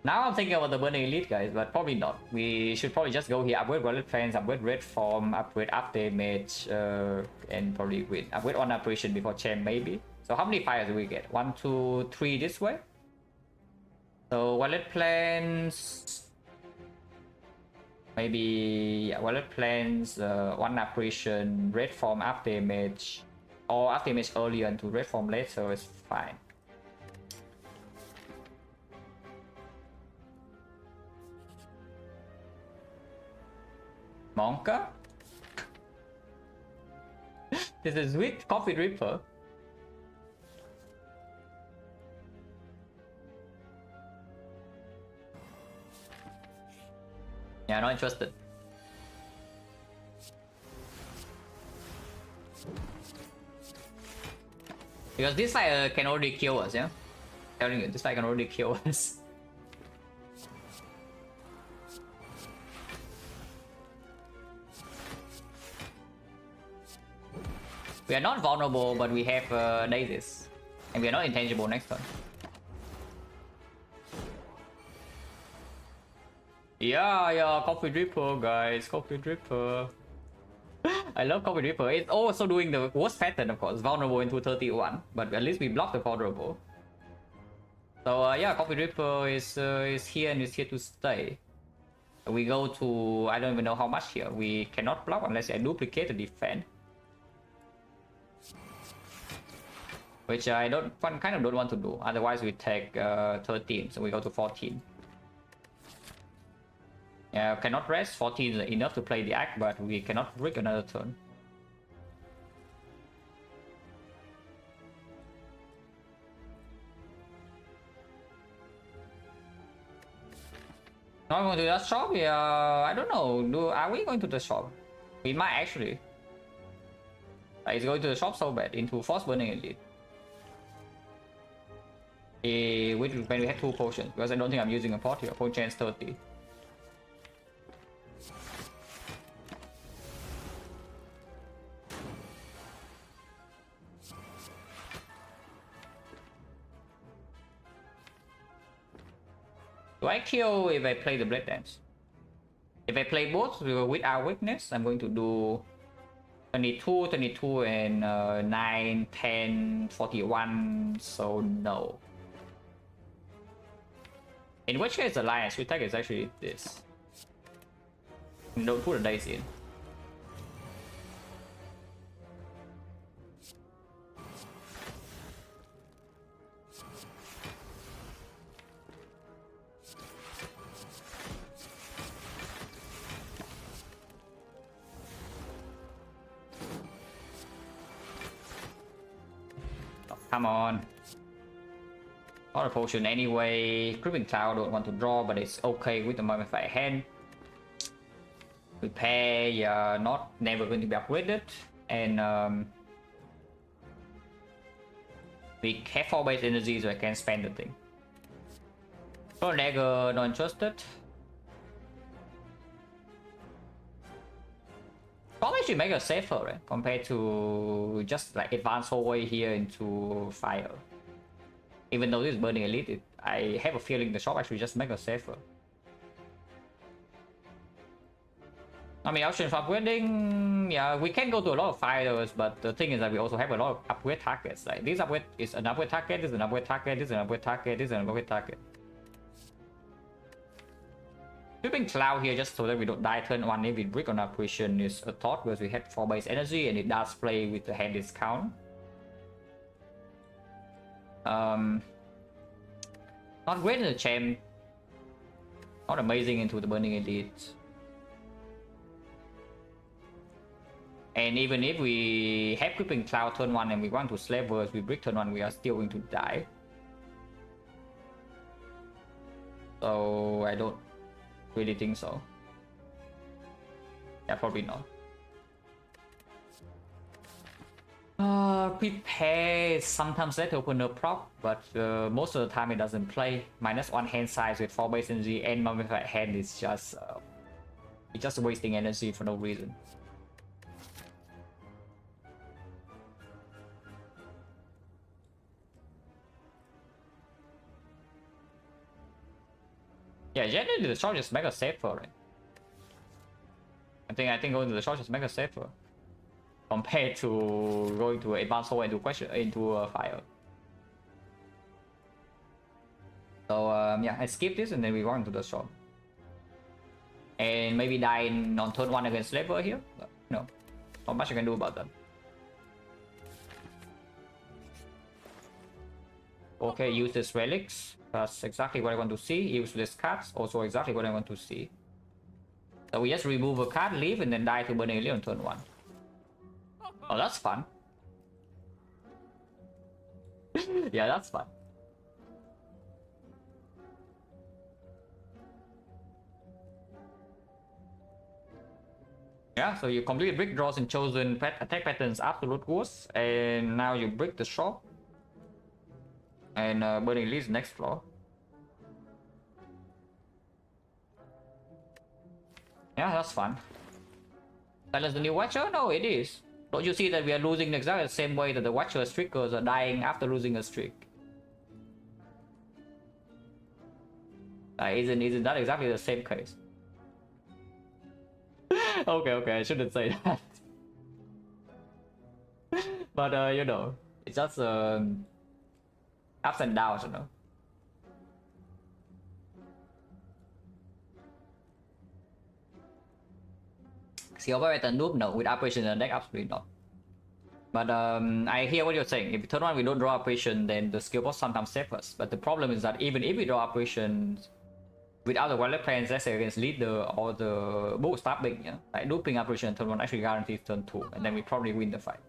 Now I'm thinking about the Burning Elite, guys, but probably not. We should probably just go here, upgrade Violet Plans, upgrade Red Form, upgrade Up Damage, and probably win. Upgrade on Operation before Champ, maybe. So how many fires do we get? 1, 2, 3 this way? So Violet Plans... Maybe... yeah, Violet Plans, 1 Operation, Red Form, Up Damage, or Up Damage earlier into Red Form later, so it's fine. Monka? This is with Coffee Reaper. Yeah, not interested. Because this fight can already kill us, yeah? Telling you, this fight can already kill us. We are not vulnerable, but we have Daisies. And we are not intangible next turn. Yeah, Coffee Dripper, guys. Coffee Dripper. I love Coffee Dripper. It's also doing the worst pattern, of course. Vulnerable into 31. But at least we block the vulnerable. So yeah, Coffee Dripper is here and is here to stay. We go to... I don't even know how much here. We cannot block unless I duplicate the defense. Which I kind of don't want to do. Otherwise we take 13, so we go to 14. Yeah, cannot rest. 14 is enough to play the act, but we cannot rig another turn. Not going to that shop? Yeah, I don't know. Are we going to the shop? We might actually. It's going to the shop so bad. Into Force Burning Elite. When we have 2 potions, because I don't think I'm using a pot here. Point chance 30. Do I kill if I play the Blade Dance? If I play both with our weakness, I'm going to do 22, 22, and 9, 10, 41, so no. In which case the Lion's attack is actually this. Don't put the dice in. Come on. Not a potion anyway. Creeping Cloud don't want to draw, but it's okay with the Mummified Hand. Repair, yeah, not never going to be upgraded. And we have 4 base energy, so I can spend the thing. Pro Dagger, not interested. Probably should make it safer, right? Compared to just like advance whole way here into fire. Even though this is Burning Elite, I have a feeling the shop actually just make it safer. I mean, option for upgrading, yeah, we can go to a lot of fighters, but the thing is that we also have a lot of upgrade targets. Like this upgrade is an upgrade target, this is an upgrade target, this is an upgrade target, this is an upgrade target. Keeping Cloud here just so that we don't die turn 1 if we brick on apparition is a thought, because we have 4 base energy and it does play with the hand discount. Not great in the champ. Not amazing into the Burning Elite. And even if we have Creeping Cloud turn 1 and we want to Slavers, we brick turn 1, we are still going to die. So I don't really think so. Yeah, probably not. Prepare sometimes let open a prop, but most of the time it doesn't play. -1 hand size with 4 base energy and Mummified Hand is just it's just wasting energy for no reason. Yeah, generally the shot just make us safer, right? I think going to the shot just make us safer compared to going to advanced hole into fire. So yeah, I skip this and then we go into the shot. And maybe die on turn 1 against Slaver here. But no, not much I can do about that. Okay, use this relics. That's exactly what I want to see. Use this cards, also exactly what I want to see. So we just remove a card, leave, and then die to Burning Elite on turn 1. Oh, that's fun. Yeah, that's fun. Yeah, so you complete brick draws in chosen attack patterns absolute worst, and now you brick the shop. And Burning Elite's next floor. Yeah, that's fun. Silence the new Watcher? No, it is. Don't you see that we are losing exactly the same way that the Watcher streakers are dying after losing a streak? Isn't that exactly the same case? Okay, I shouldn't say that. But you know, it's just ups and downs, you know. Skill operator noob? No, with operation in the deck, absolutely not. But I hear what you're saying. If turn 1 we don't draw operation, then the skill boss sometimes save us. But the problem is that even if we draw operations without the wallet plans, let's say against leader or the bow stabbing, yeah, like looping operation turn 1 actually guarantees turn 2, and then we probably win the fight.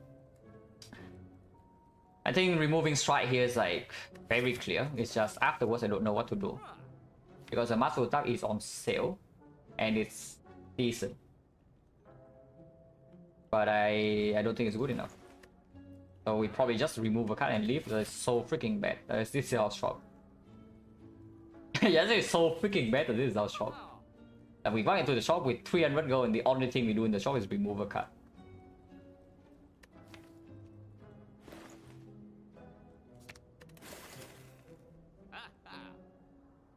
I think removing strike here is like very clear. It's just afterwards I don't know what to do, because the muscle attack is on sale and it's decent, but I don't think it's good enough. So we probably just remove a card and leave. That's so freaking bad. This is our shop. Yes, it's so freaking bad that this is our shop. And we go into the shop with 300 gold, and the only thing we do in the shop is remove a card.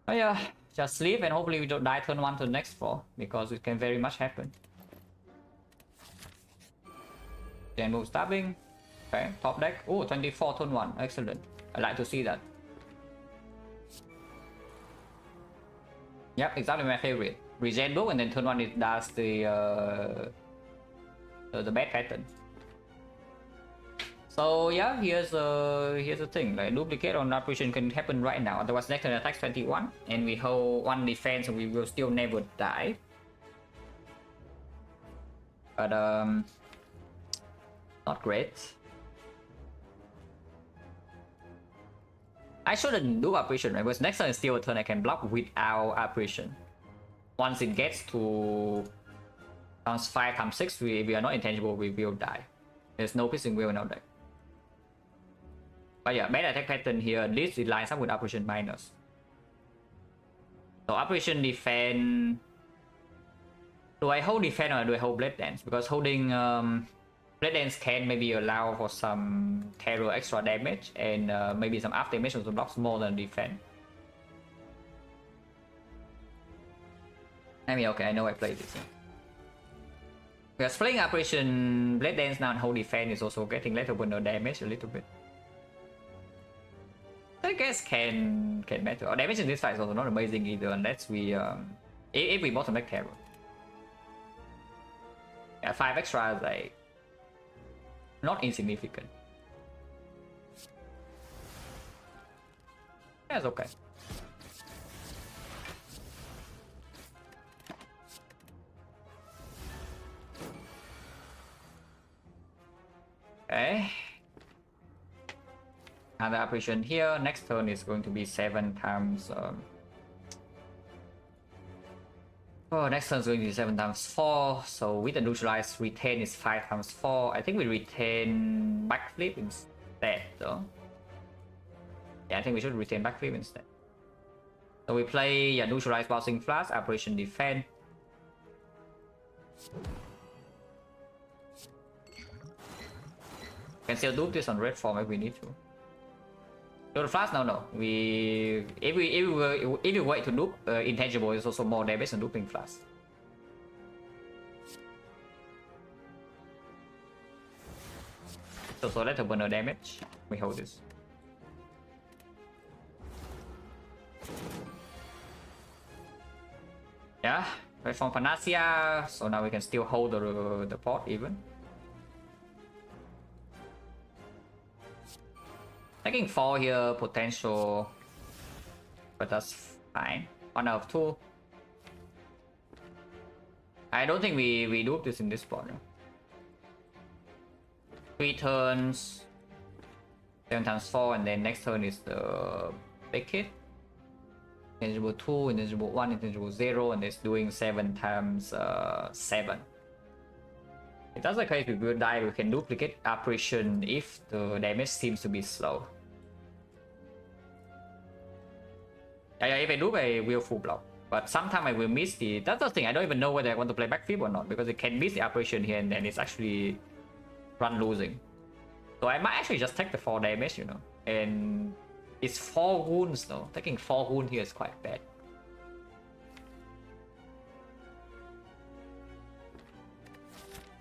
Oh yeah, just sleep and hopefully we don't die turn 1 to the next floor, because it can very much happen. Then move stabbing. Okay, top deck. Oh, 24 turn 1. Excellent. I like to see that. Yep, exactly my favorite. Regen book, and then turn 1 it does the bad pattern. So yeah, here's the thing. Like duplicate on operation can happen right now. Otherwise, next turn attacks 21, and we hold 1 defense, and we will still never die. But not great. I shouldn't do apparition, right? Because next turn is still a turn I can block without apparition. Once it gets to times 5 times 6, we are not intangible, we will die. There's no piercing will in our deck. But yeah, bad attack pattern here, at least it lines up with apparition minus. So apparition defend. Do I hold defend or do I hold blade dance? Because holding blade dance can maybe allow for some terror extra damage and maybe some after damage also blocks more than defend. I mean, okay, I know I played this. Because playing apparition blade dance now and hold defend is also getting little bit of damage a little bit. I guess can matter. Or damage in this fight is also not amazing either unless we if we bottom deck terror. Yeah, 5 extra is like not insignificant. That's okay. Okay. Another apparition here. Next turn is going to be 7 times. Oh, next turn is going to be 7 times 4. So with the neutralized, retain is 5 times 4. I think we retain backflip instead, though. Yeah, I think we should retain backflip instead. So we play neutralized bouncing flash, apparition defend. Can still do this on red form if we need to. So the flash, no. If we wait to loop, intangible is also more damage than looping flash. So let her burn no damage. We hold this. Yeah, red form Panacea. So now we can still hold the pot even. Taking 4 here, potential, but that's fine. 1 out of 2. I don't think we loop this in this spot. No? 3 turns, 7 times 4, and then next turn is the big hit. Intangible 2, intangible 1, intangible 0, and it's doing 7 times 7. If that's the case, we will die. We can duplicate apparition if the damage seems to be slow. Yeah, if I do, I will full block. But sometimes I will miss the... That's the thing, I don't even know whether I want to play backflip or not, because it can miss the apparition here and then it's actually run losing. So I might actually just take the 4 damage, you know. And it's 4 wounds though. Taking 4 wounds here is quite bad.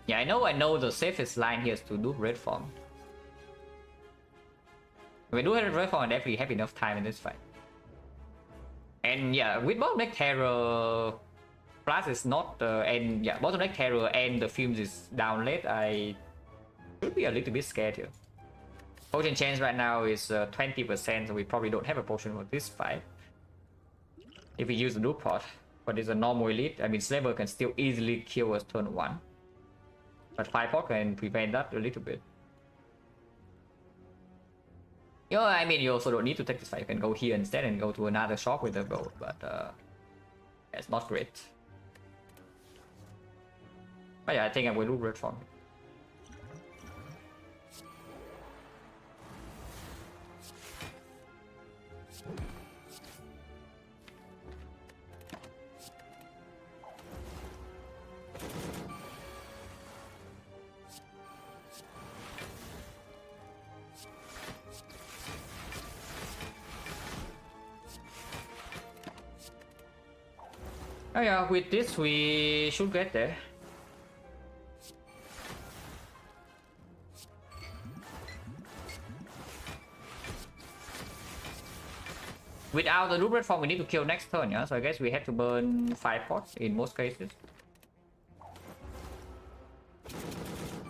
Yeah, I know the safest line here is to do red form. If we do red form, I'm definitely have enough time in this fight. And yeah, with bottom deck terror, plus is not and yeah, bottom deck terror and the films is down late, I should be a little bit scared here. Potion chance right now is 20%, so we probably don't have a potion for this fight. If we use the loop pot, but it's a normal elite, I mean Slaver can still easily kill us turn 1. But 5 pot can prevent that a little bit. You know, I mean, you also don't need to take this fight. You can go here instead and go to another shop with the gold, but it's not great. But yeah, I think I will do red form. Oh yeah, with this we should get there. Without the loop red form, we need to kill next turn, yeah? So I guess we have to burn 5 pots in most cases.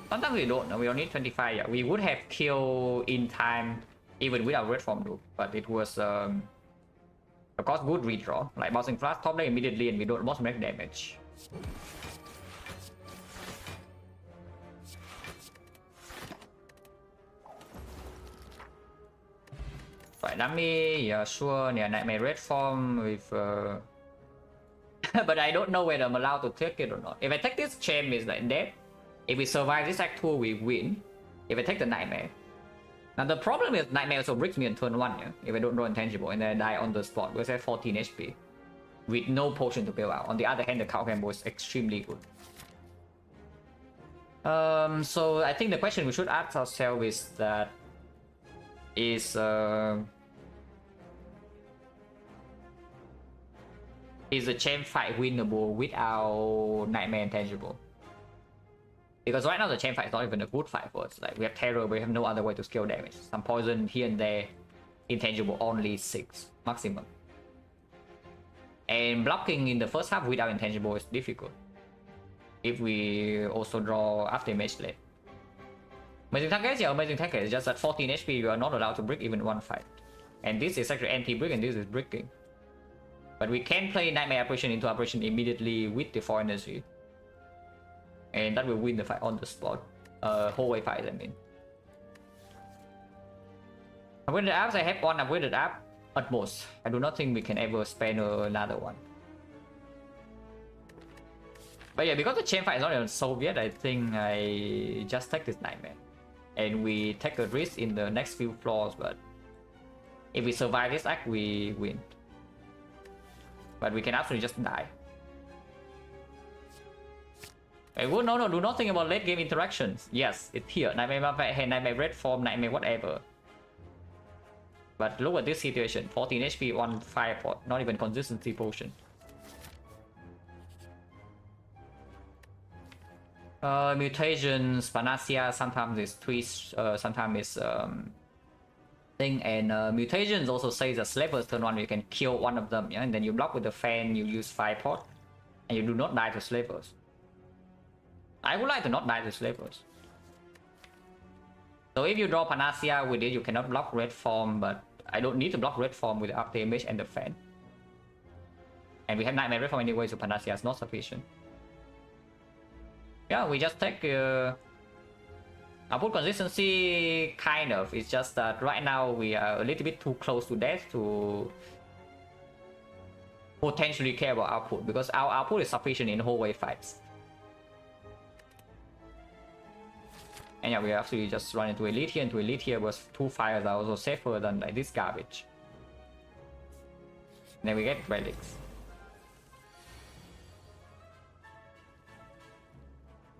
Sometimes we don't, we only need 25, yeah. We would have killed in time even without red form loop, but it was of course good redraw, like bouncing flash top lane immediately and we don't bottom make damage. Right, dummy, yeah, sure. Yeah, Nightmare Red form with but I don't know whether I'm allowed to take it or not. If I take this Gem, is like dead. If we survive this Act 2, we win. If I take the Nightmare. Now the problem is Nightmare also bricks me on turn 1, yeah? If I don't draw Intangible and then I die on the spot because I have 14 HP. With no potion to bail out. On the other hand, the cow combo is extremely good. So I think the question we should ask ourselves is that is the champ fight winnable without Nightmare Intangible? Because right now the champ fight is not even a good fight for us. Like we have terror, we have no other way to scale damage. Some poison here and there. Intangible only 6 maximum. And blocking in the first half without Intangible is difficult. If we also draw after image late. Amazing target, yeah, amazing target. It's just at 14 HP you are not allowed to brick even one fight. And this is actually anti-brick and this is bricking. But we can play Nightmare Apparition into Apparition immediately with the 4 energy. And that will win the fight on the spot. Hallway fight, I mean. Upgraded apps, I have one upgraded app at most. I do not think we can ever spend another one. But yeah, because the chain fight is not even solved yet, I think I just take this Nightmare. And we take a risk in the next few floors, but if we survive this act, we win. But we can absolutely just die. Hey, well, no, do not think about late game interactions. Yes, it's here. Nightmare Vampire, Nightmare Red form, Nightmare whatever. But look at this situation. 14 HP, 1 fire pot, not even consistency potion. Mutations, Panacea, sometimes it's twist, sometimes it's thing, and mutations also says that slavers turn 1 you can kill one of them, yeah, and then you block with the fan, you use fire pot, and you do not die to slavers. I would like to not die to slavers. So if you draw Panacea with it, you cannot block red form, but I don't need to block red form with the after image and the fan. And we have Nightmare Red form anyway, so Panacea is not sufficient. Yeah, we just take output consistency, kind of. It's just that right now we are a little bit too close to death to potentially care about output, because our output is sufficient in hallway fights. And yeah, we actually just run into Elite here, into Elite here, was 2 fires are also safer than like this garbage. And then we get relics.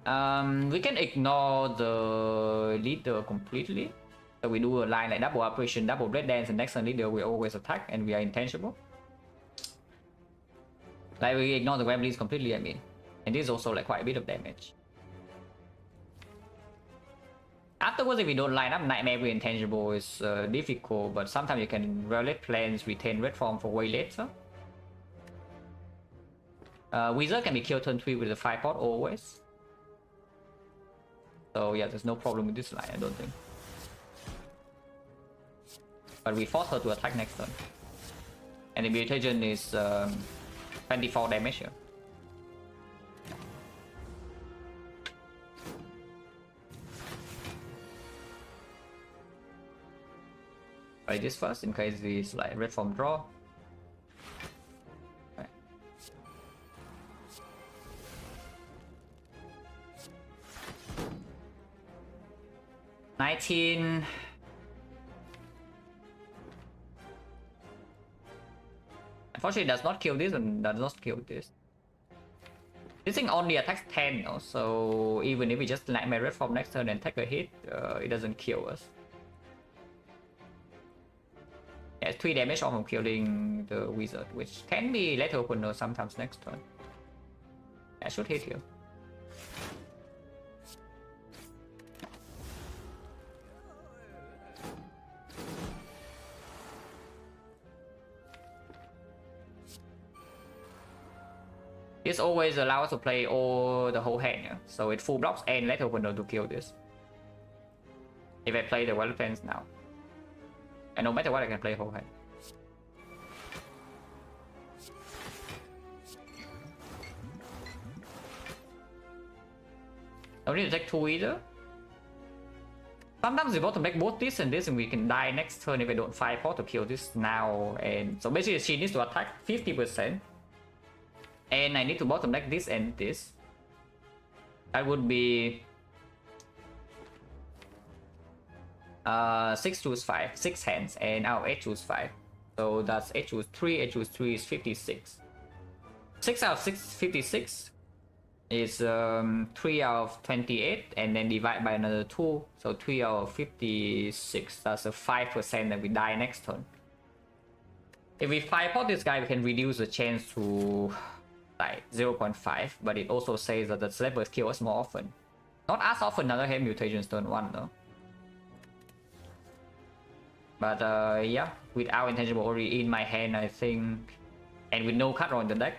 We can ignore the leader completely. So we do a line like double operation, double blade dance, and next turn leader we always attack and we are intangible. Like we ignore the Gremlins completely, I mean. And this is also like quite a bit of damage. Afterwards, if we don't line up Nightmare with Intangible is difficult, but sometimes you can Violet Plans, retain Red Form for way later. Wizard can be killed turn 3 with the 5 pot always. So yeah, there's no problem with this line, I don't think. But we force her to attack next turn. And the mutation is 24 damage here. Try this first in case this like red form draw. Okay. $19. Unfortunately, it does not kill this and does not kill this. This thing only attacks 10, so even if we just Nightmare Red Form next turn and take a hit, it doesn't kill us. Yeah, 3 damage from killing the wizard, which can be lethal opener sometimes next turn. I should hit here. This always allows us to play all the whole hand, yeah? So it full blocks and lethal opener to kill this. If I play the Wild Fence now. And no matter what, I can play whole hand. Don't need to take 2 either. Sometimes we bottom deck both this and this, and we can die next turn if I don't firepot to kill this now. And so basically she needs to attack 50%. And I need to bottom deck this and this. That would be 6 choose 5, 6 hands, and now 8 choose 5. So that's 8 choose 3, 8 choose 3 is 56. 6 out of 6 56 is 3 out of 28, and then divide by another 2, so 3 out of 56. That's a 5% that we die next turn. If we firepot this guy, we can reduce the chance to like 0.5, but it also says that the slavers kill us more often. Not as often as I have mutations turn 1 though. But yeah, without intangible already in my hand, I think, and with no cut on the deck,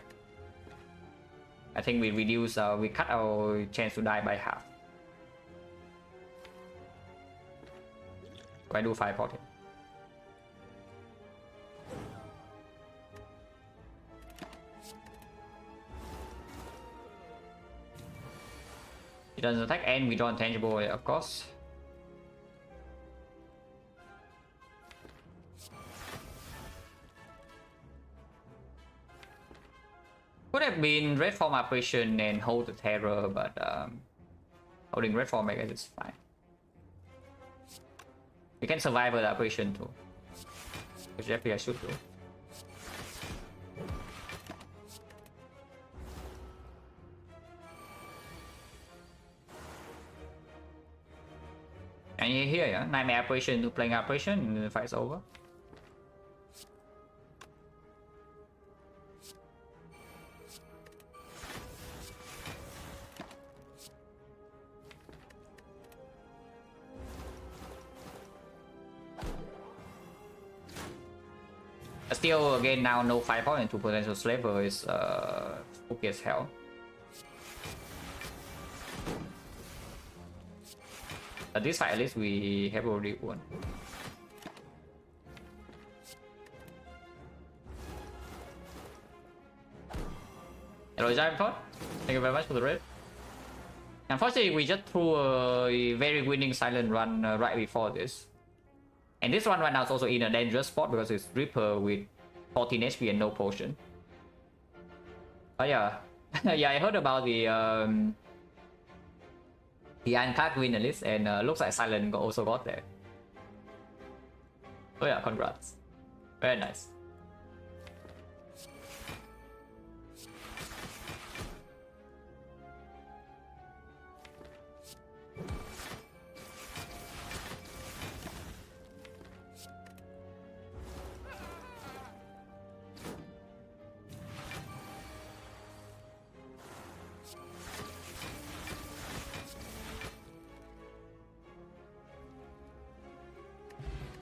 I think we reduce, we cut our chance to die by half. So I do 5 potting. He doesn't attack, and we draw intangible, of course. Could have been red form operation and hold the terror, but holding red form I guess is fine. We can survive the operation too, which definitely I should do. And you hear, yeah, nightmare operation to playing operation, and the fight's over. Still, again, now no 5 point and 2 potential slaver is spooky as hell. But this fight, at least we have already won. Hello, Giant Pod. Thank you very much for the raid. Unfortunately, we just threw a very winning silent run right before this. And this one right now is also in a dangerous spot because it's Reaper with 14 HP and no potion. But yeah, yeah, I heard about the uncard win list, and looks like Silent also got there. Oh yeah, congrats. Very nice.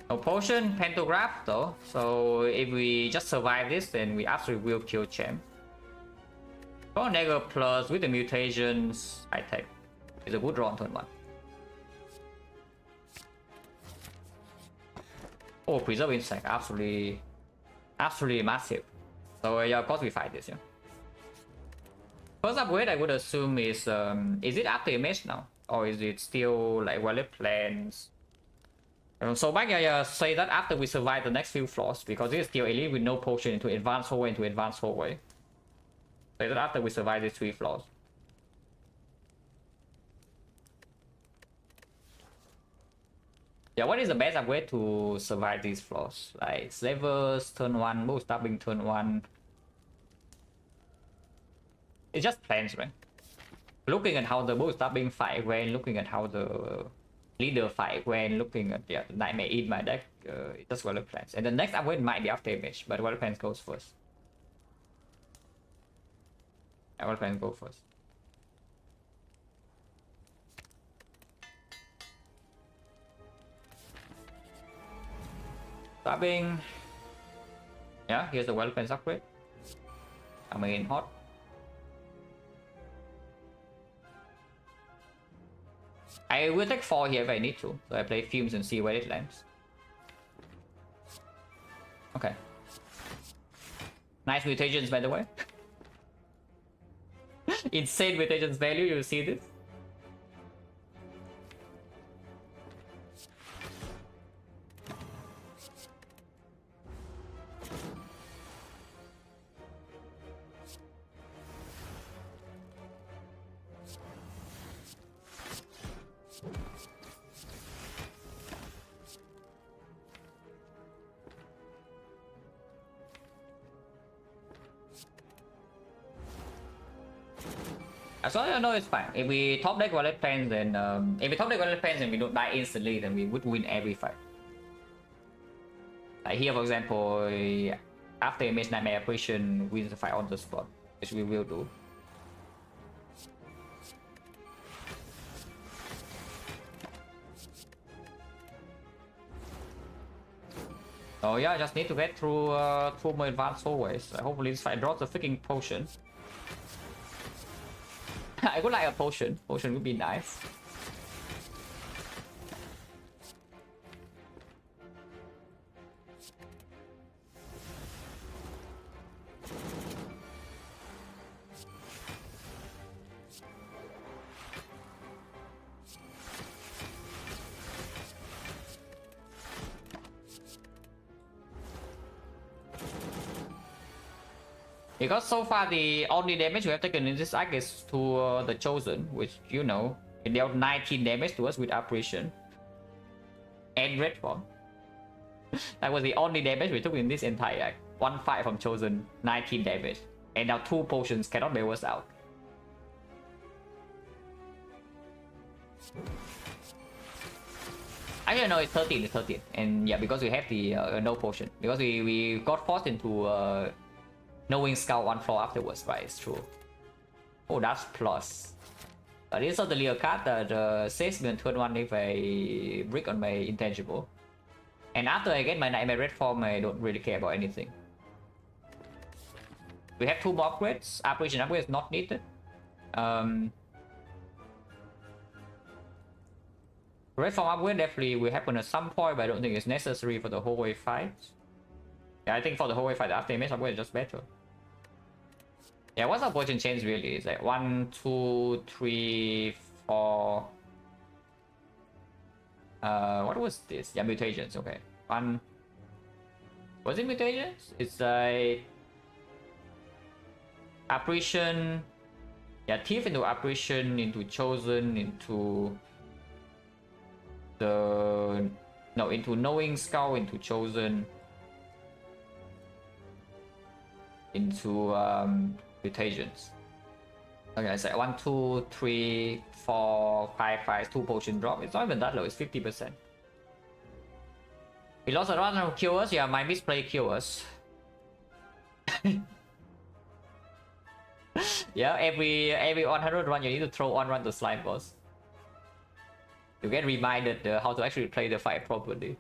No potion, pantograph though, so if we just survive this, then we absolutely will kill champ. Dagger plus with the mutations, I take. It's a good draw on turn 1. Oh, preserve insect, absolutely massive. So yeah, of course we fight this, yeah. First upgrade I would assume is it after image now? Or is it still like wallet plans? So back I say that after we survive the next few floors, because this is still elite with no potion into advanced hallway into advanced hallway. Say that after we survive these 3 floors. Yeah, what is the best upgrade to survive these floors? Like slavers turn 1, bow stabbing turn 1. It's just plans, right? Looking at how the bow stabbing fight when, looking at how the leader fight when, looking at the nightmare in my deck, it's just well plans. And the next upgrade might be after image, but well plans goes first. Well plans go first. Stabbing. Yeah, here's the well plans upgrade. Coming in hot. I will take 4 here if I need to, so I play fumes and see where it lands. Okay. Nice mutations, by the way. Insane mutations value, you see this? As long as I know, it's fine. If we top deck Violet Pens, then if we top deck Violet Pens and we don't die instantly, then we would win every fight. Like here, for example, after Image Nightmare Apparition wins the fight on the spot, which we will do. Oh yeah, I just need to get through 2 more advanced hallways. Hopefully this fight drops a freaking potion. I would like a potion. Potion would be nice. Because so far the only damage we have taken in this act is to the Chosen, which, you know, it dealt 19 damage to us with Apparition and Red Form. That was the only damage we took in this entire act. 1 fight from Chosen, 19 damage. And now 2 potions cannot bail us out. Actually, no, it's 13, it's 13. And yeah, because we have the no potion. Because we got forced into knowing Scout 1 floor afterwards, right? It's true. Oh, that's plus. This is certainly a card that saves me on turn 1 if I brick on my intangible. And after I get my Nightmare Red Form, I don't really care about anything. We have 2 more upgrades. Apparition upgrade is not needed. Red Form upgrade definitely will happen at some point, but I don't think it's necessary for the whole way fight. Yeah, I think for the whole way fight, after image upgrade is just better. Yeah, what's our potion change really? It's like 1, 2, 3, 4. What was this? Yeah, mutations. Okay, 1. Was it mutations? It's like apparition. Yeah, thief into apparition, into chosen, into the into knowing skull, into chosen, into mutations. Okay, so 1, 2, 3, 4, 5, 5, 2 potion drop. It's not even that low, it's 50%. We lost a run of cures. Yeah, my misplay cures. Yeah, every 100 run you need to throw 1 run to slime boss. You get reminded how to actually play the fight properly.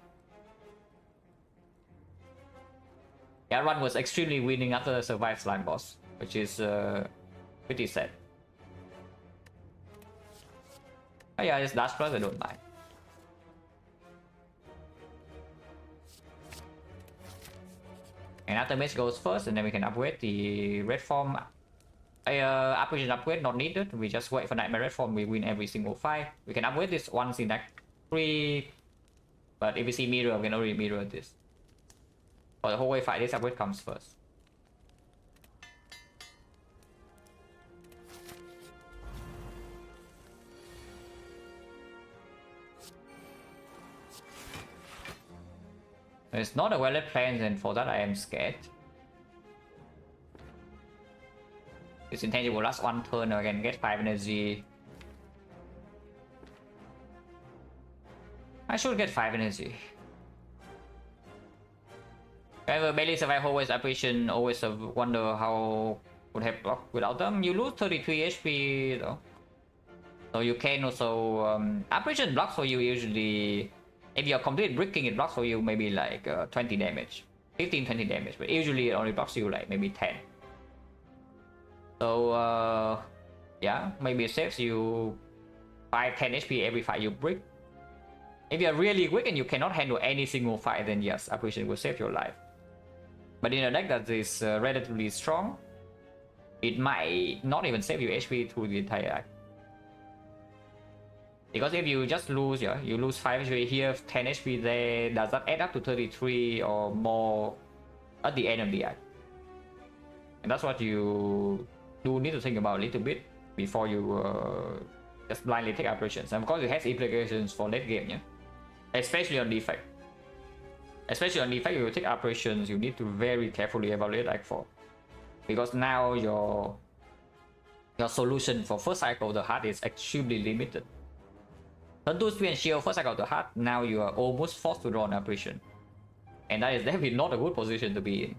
Yeah, run was extremely winning after the survived slime boss, which is pretty sad. Oh yeah, it's dash plus, I don't mind. And after mage goes first, and then we can upgrade the red form. Apparition upgrade not needed. We just wait for Nightmare Red Form. We win every single fight. We can upgrade this once in Act 3, but if we see mirror, we can already mirror this. For the whole way fight, this upgrade comes first. It's not a well-led plan, and for that I am scared. It's intangible last 1 turn, I can get 5 energy. I should get 5 energy. However, barely survive always apparition, always wonder how would have blocked without them. You lose 33 HP though. So you can also apparition blocks for you usually. If you're complete bricking, it blocks for you maybe like 20 damage. 15-20 damage, but usually it only blocks you like maybe 10. So yeah, maybe it saves you 5-10 HP every fight you brick. If you're really quick and you cannot handle any single fight, then yes, apparition will save your life. But in a deck that is relatively strong, it might not even save you HP through the entire act. Because if you just lose, yeah, you lose 5 HP here, 10 HP there, does that add up to 33 or more at the end of the act? And that's what you do need to think about a little bit before you just blindly take apparitions. And of course it has implications for late game, yeah? Especially on Defect. Especially on Defect, you take apparitions, you need to very carefully evaluate Act 4. Because now your your solution for first cycle of the heart is extremely limited. Turn 2 speed and shield first cycle of the heart, now you are almost forced to draw an apparition. And that is definitely not a good position to be in.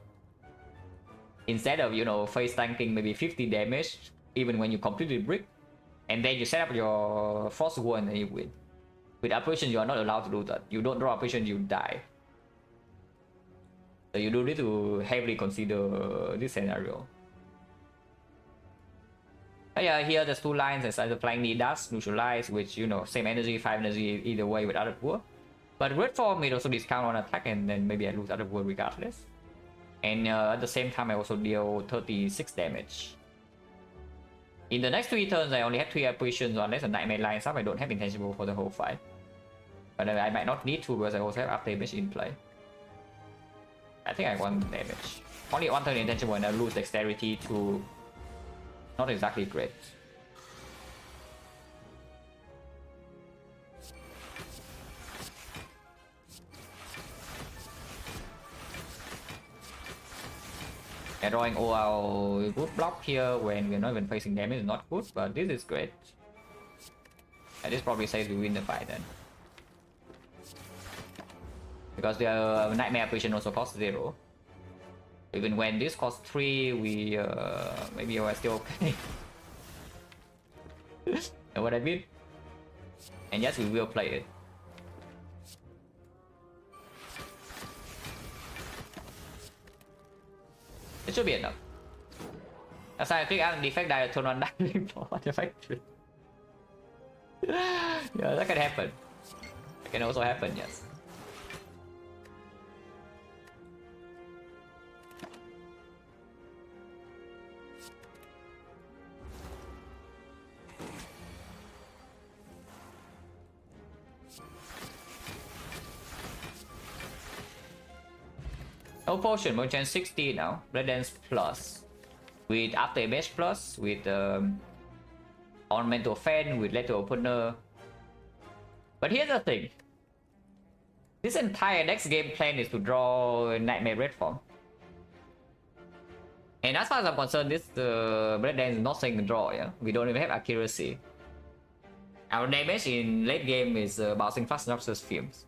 Instead of, you know, face tanking maybe 50 damage, even when you completely brick, and then you set up your force war and then you win. With apparition, you are not allowed to do that. You don't draw apparition, you die. So you do need to heavily consider this scenario. But yeah, here there's 2 lines. There's either flying knee dust, neutralize, which, you know, same energy, 5 energy either way with other poor. But red form, it also discount on attack, and then maybe I lose other poor regardless. And at the same time, I also deal 36 damage. In the next 3 turns, I only have 3 apparitions unless a nightmare lines up. I don't have intangible for the whole fight. But I might not need to because I also have after damage in play. I think I want damage. Only 1 turn intangible and I lose dexterity to... Not exactly great. Yeah, drawing OL good block here when we're not even facing damage is not good, but this is great. And this probably says we win the fight then. Because the nightmare apparition also costs 0. Even when this costs 3, we maybe we're still okay. Know what I mean? And yes, we will play it. It should be enough. That's why I click out defect die turn on diving for defect. Yeah, that can happen. That can also happen, yes. No potion, Merchant 60 now. Red Dance plus. With After Image plus. With Ornamental Fan. With Letter Opener. But here's the thing. This entire next game plan is to draw Nightmare Red form. And as far as I'm concerned, this Red Dance is not saying draw, yeah? We don't even have accuracy. Our damage in late game is bouncing fast enough as films.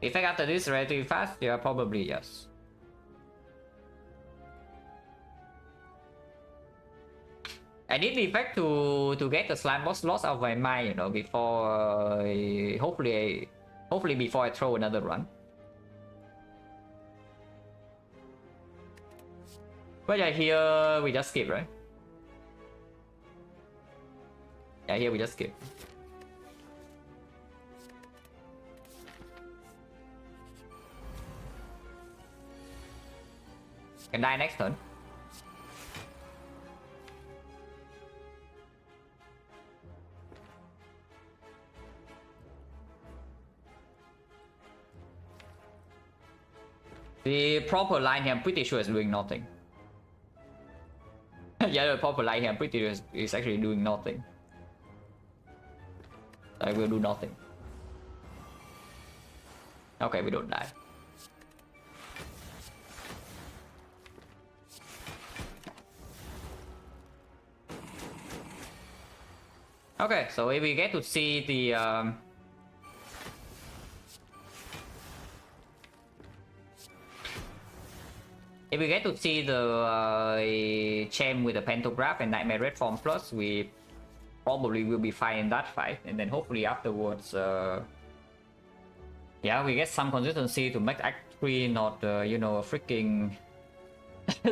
Effect after this relatively fast? Yeah, probably yes. I need the effect to get the slime boss lost out of my mind, you know, before hopefully before I throw another run. But yeah, here we just skip, right? Yeah, here we just skip. Can die next turn. The proper line here, I'm pretty sure is doing nothing. Yeah, the proper line here, I'm pretty sure is actually doing nothing. I will do nothing. Okay, we don't die. Okay, so if we get to see the if we get to see the Gem with the Pantograph and Nightmare Red form plus, we probably will be fine in that fight, and then hopefully afterwards, yeah, we get some consistency to make Act 3 not, you know, a freaking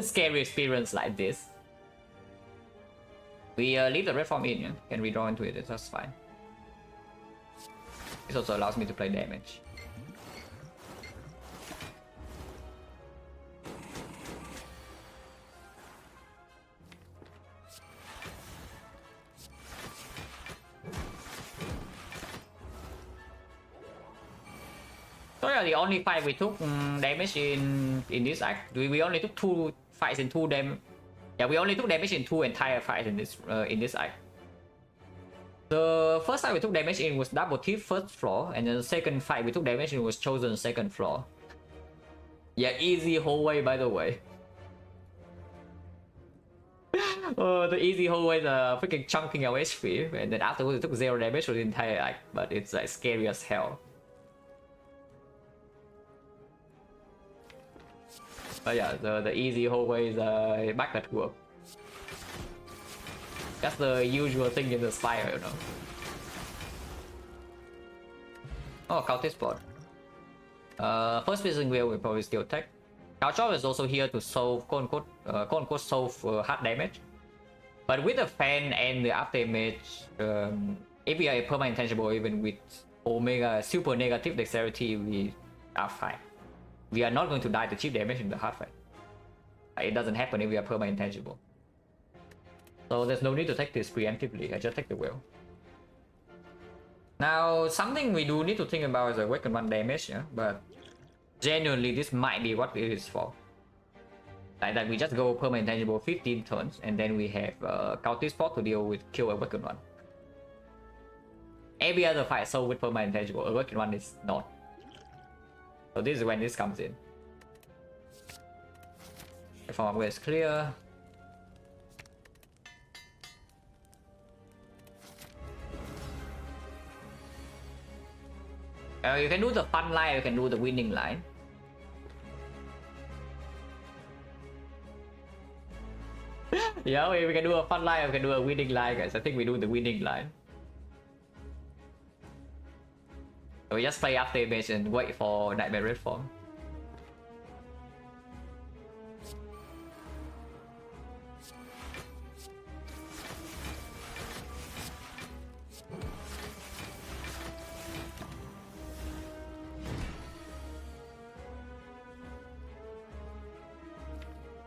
scary experience like this. We leave the red form in, yeah? Can redraw into it, that's fine. This also allows me to play damage. So yeah, the only fight we took damage in this act. We only took 2 fights in 2 damage. Yeah, we only took damage in 2 entire fights in this act. The first time we took damage in was Double Thief first floor, and then the second fight we took damage in was Chosen second floor. Yeah, easy whole way, by the way. Oh, the easy hallway, the freaking chunking of HP, and then afterwards it took 0 damage for the entire act, but it's like scary as hell. But yeah, the easy hallway is back at work. That's the usual thing in the Spire, you know. Oh, Cultist Spot. First Piercing Wheel we probably still take. Gaucho is also here to solve, quote unquote solve hard damage. But with the fan and the after image, if we are a permanent intangible, even with Omega super negative dexterity, we are fine. We are not going to die to cheap damage in the hard fight. It doesn't happen if we are permanent intangible. So there's no need to take this preemptively. I just take the wheel. Now, something we do need to think about is Awaken 1 damage, yeah? But genuinely, this might be what it is for. Like that, we just go permanent intangible 15 turns, and then we have Cultist Spot to deal with kill Awaken 1. Every other fight so with permanent intangible, Awaken 1 is not. So this is when this comes in. The form upgrade is clear. You can do the fun line, you can do the winning line. Yeah, we can do a fun line, we can do a winning line, guys. I think we do the winning line. So we just play after image and wait for Nightmare Red form.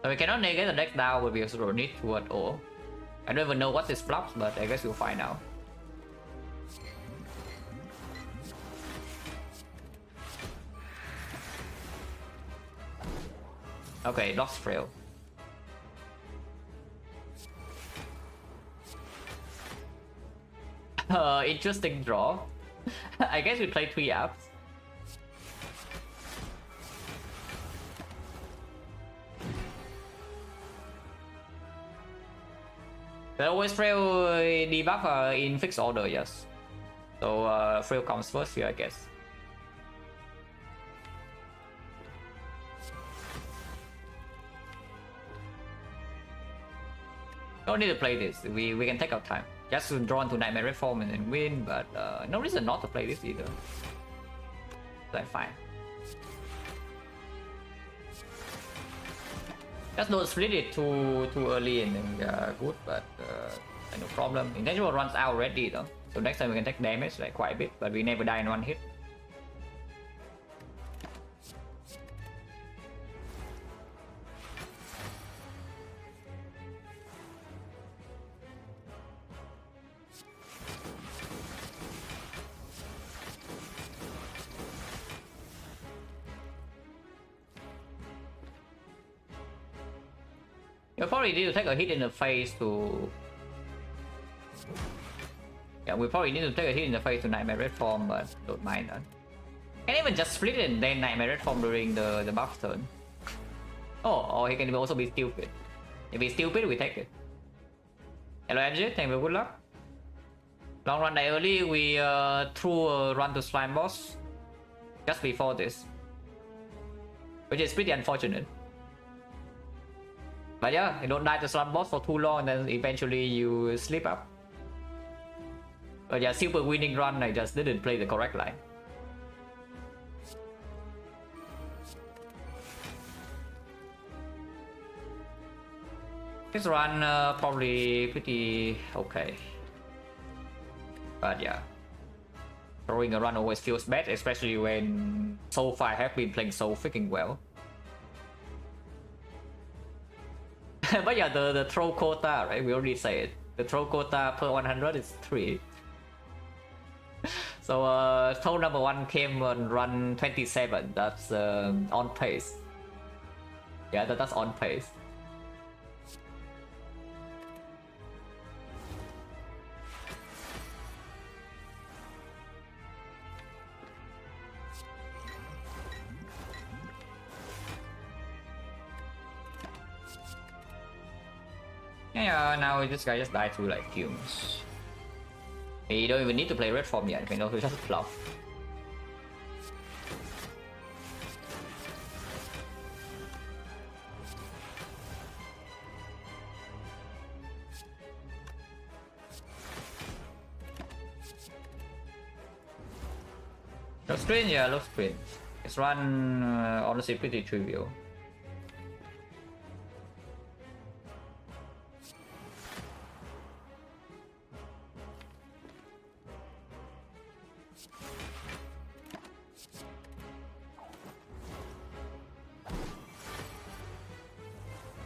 So we cannot negate the deck down with because we need toward all. I don't even know what this flops, but I guess we'll find out. Okay, Lost Frail. Interesting draw. I guess we play 3 apps. They always Frail debuff in fixed order, yes. So Frail comes first here, I guess. Don't need to play this. We can take our time. Just to draw into Nightmare Red form and then win, but no reason not to play this either. Like fine. Just don't split it too early and then good, but no problem. Intangible runs out already though, so next time we can take damage like quite a bit, but we never die in one hit. You probably need to take a hit in the face to... Yeah, we probably need to take a hit in the face to Nightmare Red form, but don't mind that. Can even just split it and then Nightmare Red form during the buff turn. Oh, or he can also be stupid. If he's stupid, we take it. Hello MJ, thank you, good luck. Long run die early, we threw a run to Slime Boss just before this, which is pretty unfortunate. But yeah, you don't die to Slime Boss for too long, and then eventually you slip up. But yeah, super winning run, I just didn't play the correct line. This run probably pretty okay. But yeah, throwing a run always feels bad, especially when so far I have been playing so freaking well. But yeah, the throw quota, right? We already say it. The throw quota per 100 is 3. So throw number 1 came on run 27. That's on pace. Yeah, that's on pace. Yeah, now this guy just died through like fumes. You don't even need to play red form yet, you can also just bluff. Looks screen, yeah, looks screen. It's run honestly pretty trivial.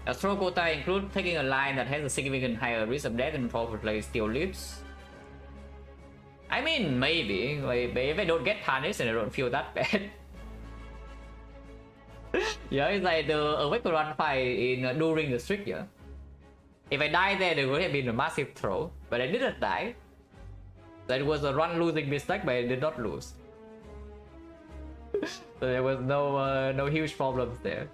A throw quota include taking a line that has a significant higher risk of death and probably still lives. I mean, maybe. Like, if I don't get punished and I don't feel that bad. Yeah, it's like the Awake run fight in during the streak, yeah. If I die there, there would have been a massive throw, but I didn't die. That was a run losing mistake, but I did not lose. So there was no huge problems there.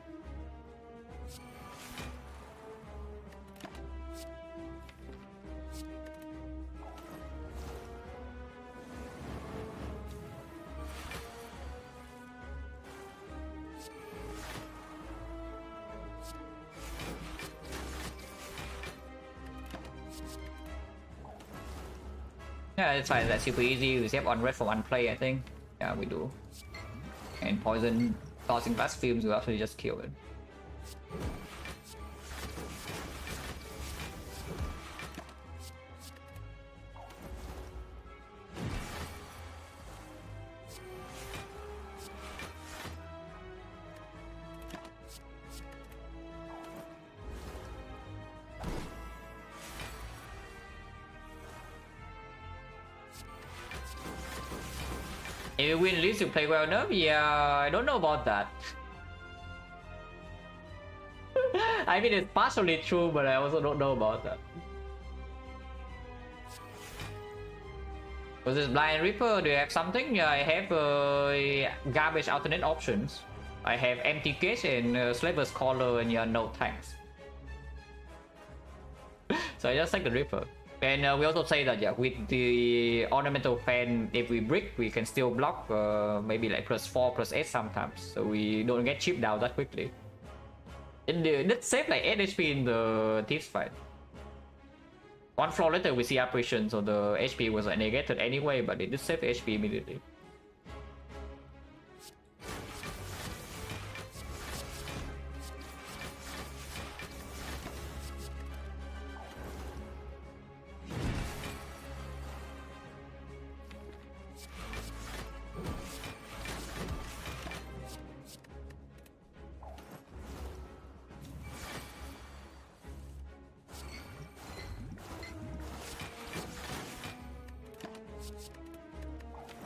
Yeah, it's fine. That's super easy. We save on red for one play, I think. Yeah, we do. And poison causing fast fumes will actually just kill it. If you win, at least you play well enough. Yeah, I don't know about that. I mean, it's partially true, but I also don't know about that. Was this Blind Reaper? Do you have something? Yeah, I have garbage alternate options. I have empty cage and Slaver's collar and yeah, no tanks. So I just take the Reaper. And we also say that yeah, with the ornamental fan, if we brick, we can still block maybe like +4, +8 sometimes, so we don't get chipped down that quickly. And it saved like 8 HP in the Thieves fight. One floor later we see apparition, so the HP was like negated anyway, but it did save HP immediately.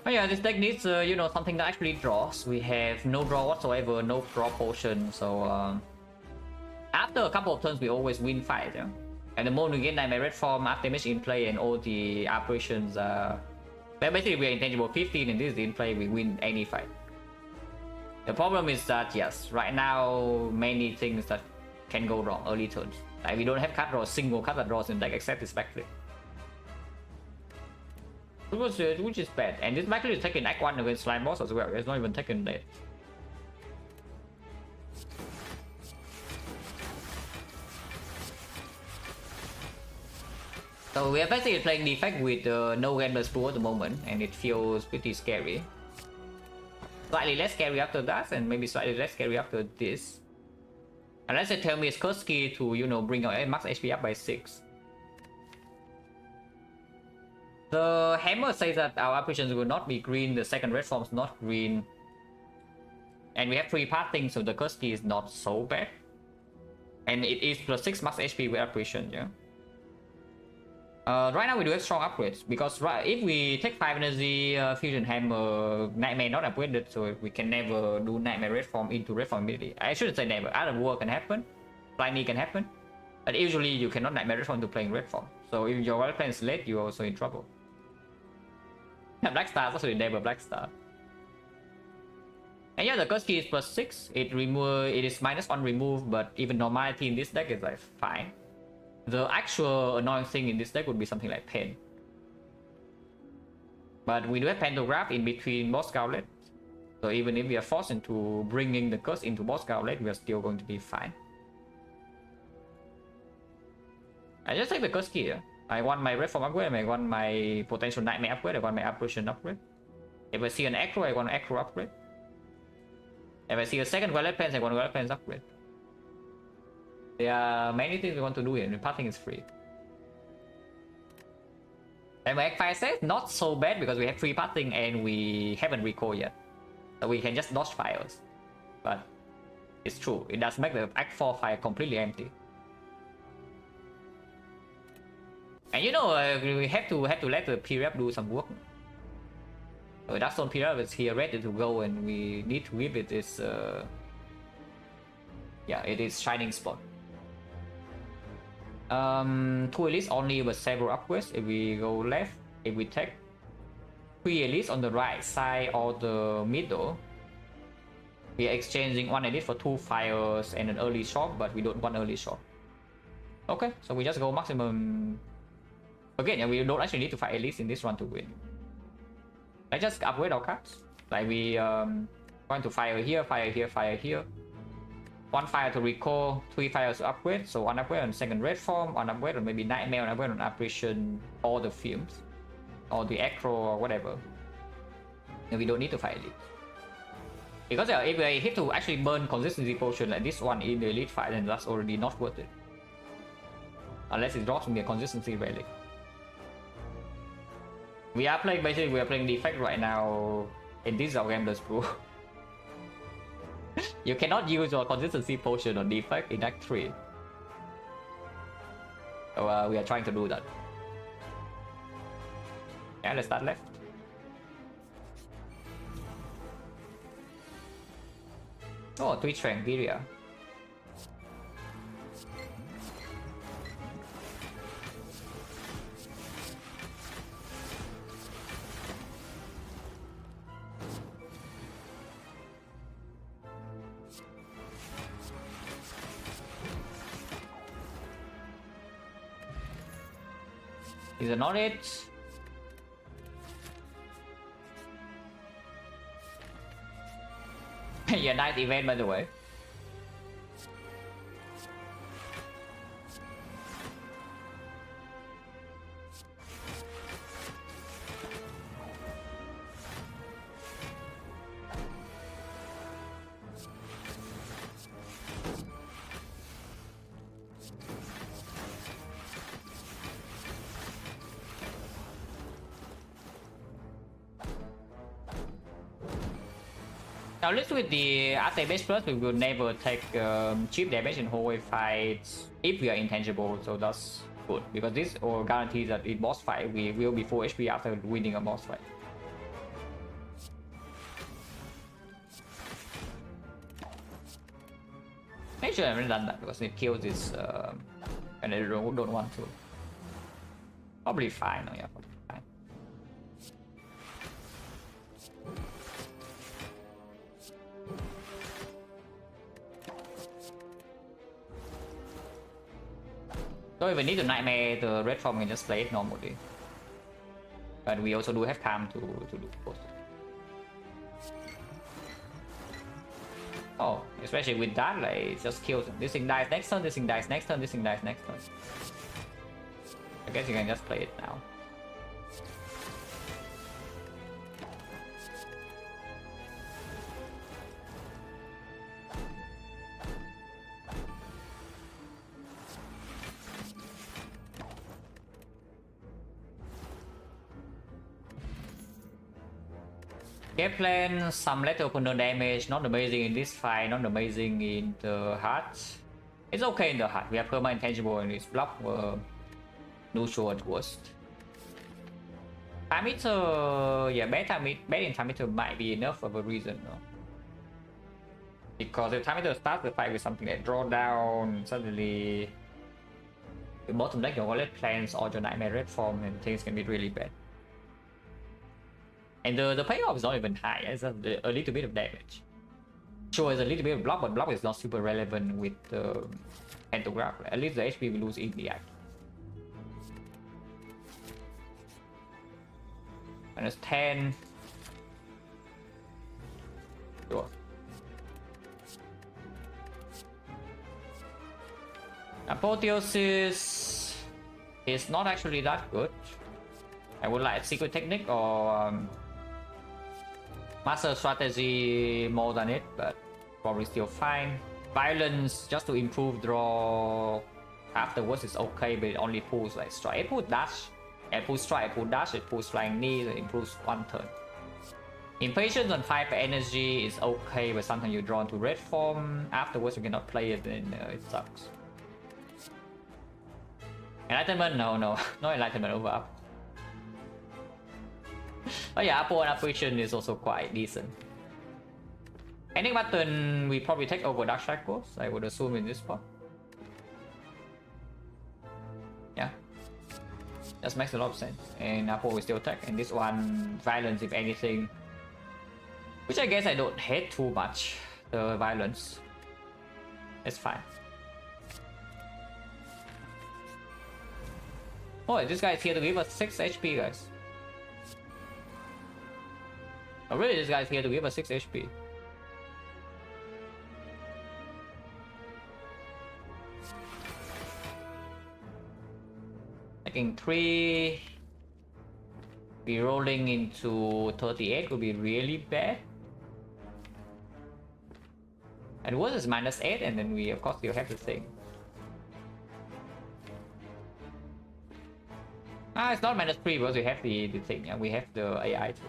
Oh yeah, this deck needs, you know, something that actually draws. We have no draw whatsoever, no draw potion, so after a couple of turns we always win fight, yeah? And the moment we get Nightmare Red Form, after damage in play and all the apparitions, well, basically we're intangible 15 and this is in play, we win any fight. The problem is that, yes, right now, many things that can go wrong early turns. Like we don't have card draws, single card that draws in deck except this backflip. Which is bad, and this backflip is taking Act 1 against Slime Boss as well, it's not even taken late. So we are basically playing Defect with no Gambler's Pool at the moment, and it feels pretty scary. Slightly less scary after that, and maybe slightly less scary after this. Unless they tell me it's Curse Key to, you know, bring our max HP up by 6. The hammer says that our apparitions will not be green, the second red form's not green. And we have 3 pathing, so the Curse Key is not so bad. And it is +6 max HP with apparition, yeah. Right now we do have strong upgrades, because if we take 5 energy fusion hammer, Nightmare not upgraded, so we can never do Nightmare red form into red form immediately. I shouldn't say never, out of war can happen, Blindly can happen, but usually you cannot Nightmare red form to playing red form. So if your wild plan is late, you're also in trouble. Black Star is actually never Black Star. And yeah, the Curse Key is +6, it is -1 remove, but even normality in this deck is like fine. The actual annoying thing in this deck would be something like Pen. But we do have Pantograph in between boss gauntlet. So even if we are forced into bringing the curse into boss gauntlet, we are still going to be fine. I just take the curse key here. I want my Red Form upgrade, I want my potential Nightmare upgrade, I want my Apparition upgrade. If I see an Acro, I want an Acro upgrade. If I see a second Violet Pens, I want a Violet Pens upgrade. There are many things we want to do here, and parting is free. And my Fire says not so bad because we have free parting and we haven't recall yet. So we can just dodge fires. But it's true, it does make the Act 4 fire completely empty. And you know, we have to let the period do some work. Darkstone period is here ready to go, and we need to give it this. Yeah, it is shining spot. 2 elites only with several upgrades. If we go left, if we take 3 elites on the right side or the middle, we are exchanging 1 elite for 2 fires and an early shock, but we don't want early shock. Okay, so we just go maximum. Again, yeah, we don't actually need to fight elites in this one to win. I just upgrade our cards. Like we going to fire here, fire here, fire here. 1 fire to recall, 3 fires to upgrade. So 1 upgrade on second red form, 1 upgrade on maybe Nightmare, 1 upgrade on Apparition, or the Films, or the Acro, or whatever. And we don't need to fight elite. Because if we hit to actually burn consistency potion like this one in the elite fight, then that's already not worth it. Unless it drops me a consistency relic. We are playing Defect right now in this Gamblers pool. You cannot use your consistency potion on Defect in Act 3. So we are trying to do that. Yeah, let's start left. Oh, Twitch Tranquilia. Is it not it? Yeah, nice event by the way. Now, at least with the AT-based plus, we will never take cheap damage in hallway fights if we are intangible, so that's good. Because this will guarantee that in boss fight, we will be full HP after winning a boss fight. Make sure I haven't done that because it kills this and I don't want to. Probably fine, oh yeah, probably fine. So if we need to Nightmare the red form, we can just play it normally. But we also do have time to do both. Oh, especially with that, like, it just kills them. This thing dies next turn, this thing dies next turn, this thing dies next turn. I guess you can just play it now. Game plan, some letter opener damage, not amazing in this fight, not amazing in the heart. It's okay in the heart, we have perma intangible and its block were neutral at worst. Time meter, yeah, bad in time meter might be enough of a reason, no? Because if time meter starts the fight with something like draw down, suddenly the bottom deck your wallet plans or your Nightmare red form and things can be really bad. And the payoff is not even high, it's a little bit of damage. Sure, it's a little bit of block, but block is not super relevant with the pantograph. At least the HP we lose in the act. -10. Sure. Apotheosis is not actually that good. I would like Secret Technique or Master Strategy more than it, but probably still fine. Violence just to improve draw afterwards is okay, but it only pulls like strike. It pulls dash, it pulls strike, it pulls dash, it pulls flying knee, it improves 1 turn. Impatience on 5 energy is okay, but sometimes you draw into red form. Afterwards you cannot play it, and it sucks. Enlightenment? No, no enlightenment over up. Oh yeah, Apple and Apparition is also quite decent. Ending button, we probably take over Dark Shackles, I would assume, in this spot. Yeah. That makes a lot of sense. And Apple will still attack, and this one, Violence if anything. Which I guess I don't hate too much, the Violence. It's fine. Oh, this guy is here to give us 6 HP, guys. Oh really, this guy is here to give us 6 HP. Taking 3. Be rolling into 38 would be really bad. And worse is -8, and then we of course still have the thing. Ah, it's not -3 because we have the thing. Yeah, we have the AI too.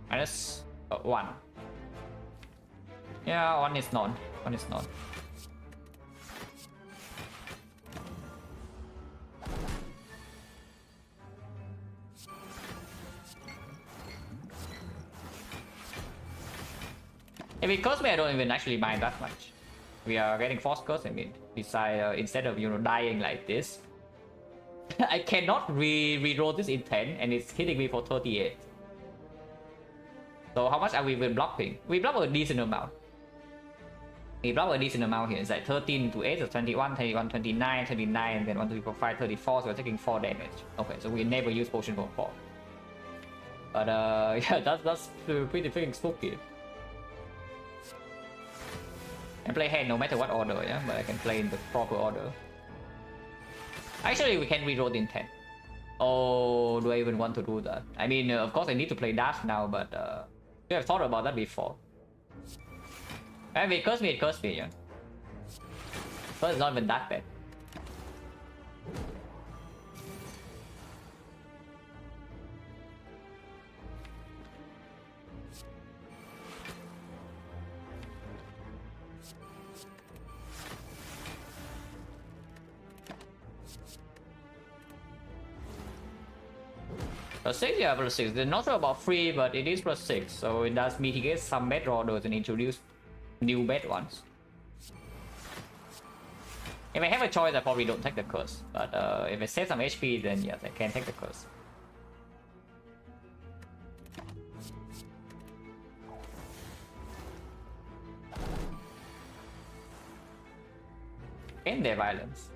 -1. Yeah, 1 is not. 1 is not. If it curse me, I don't even actually mind that much. We are getting force curse, I mean, besides instead of dying like this. I cannot re-roll this in 10 and it's hitting me for 38. So how much are we even blocking? We block a decent amount. We block a decent amount here. It's like 13 to 8, so 21, 21, 29, 29, and then 1, 2, 3, 4, 5, 34, so we're taking 4 damage. Okay, so we never use potion for 4. But yeah, that's pretty freaking spooky. I play hand no matter what order, yeah, but I can play in the proper order. Actually, we can reroll in 10. Oh, do I even want to do that? I mean, of course I need to play dash now, but you have thought about that before. And if it curse me, yeah. So it's not even that bad. +6, yeah, +6. They're not sure about 3, but it is +6, so it does mitigate some bad orders and introduce new bad ones. If I have a choice, I probably don't take the curse, but if I save some HP, then yes, I can take the curse. And their violence.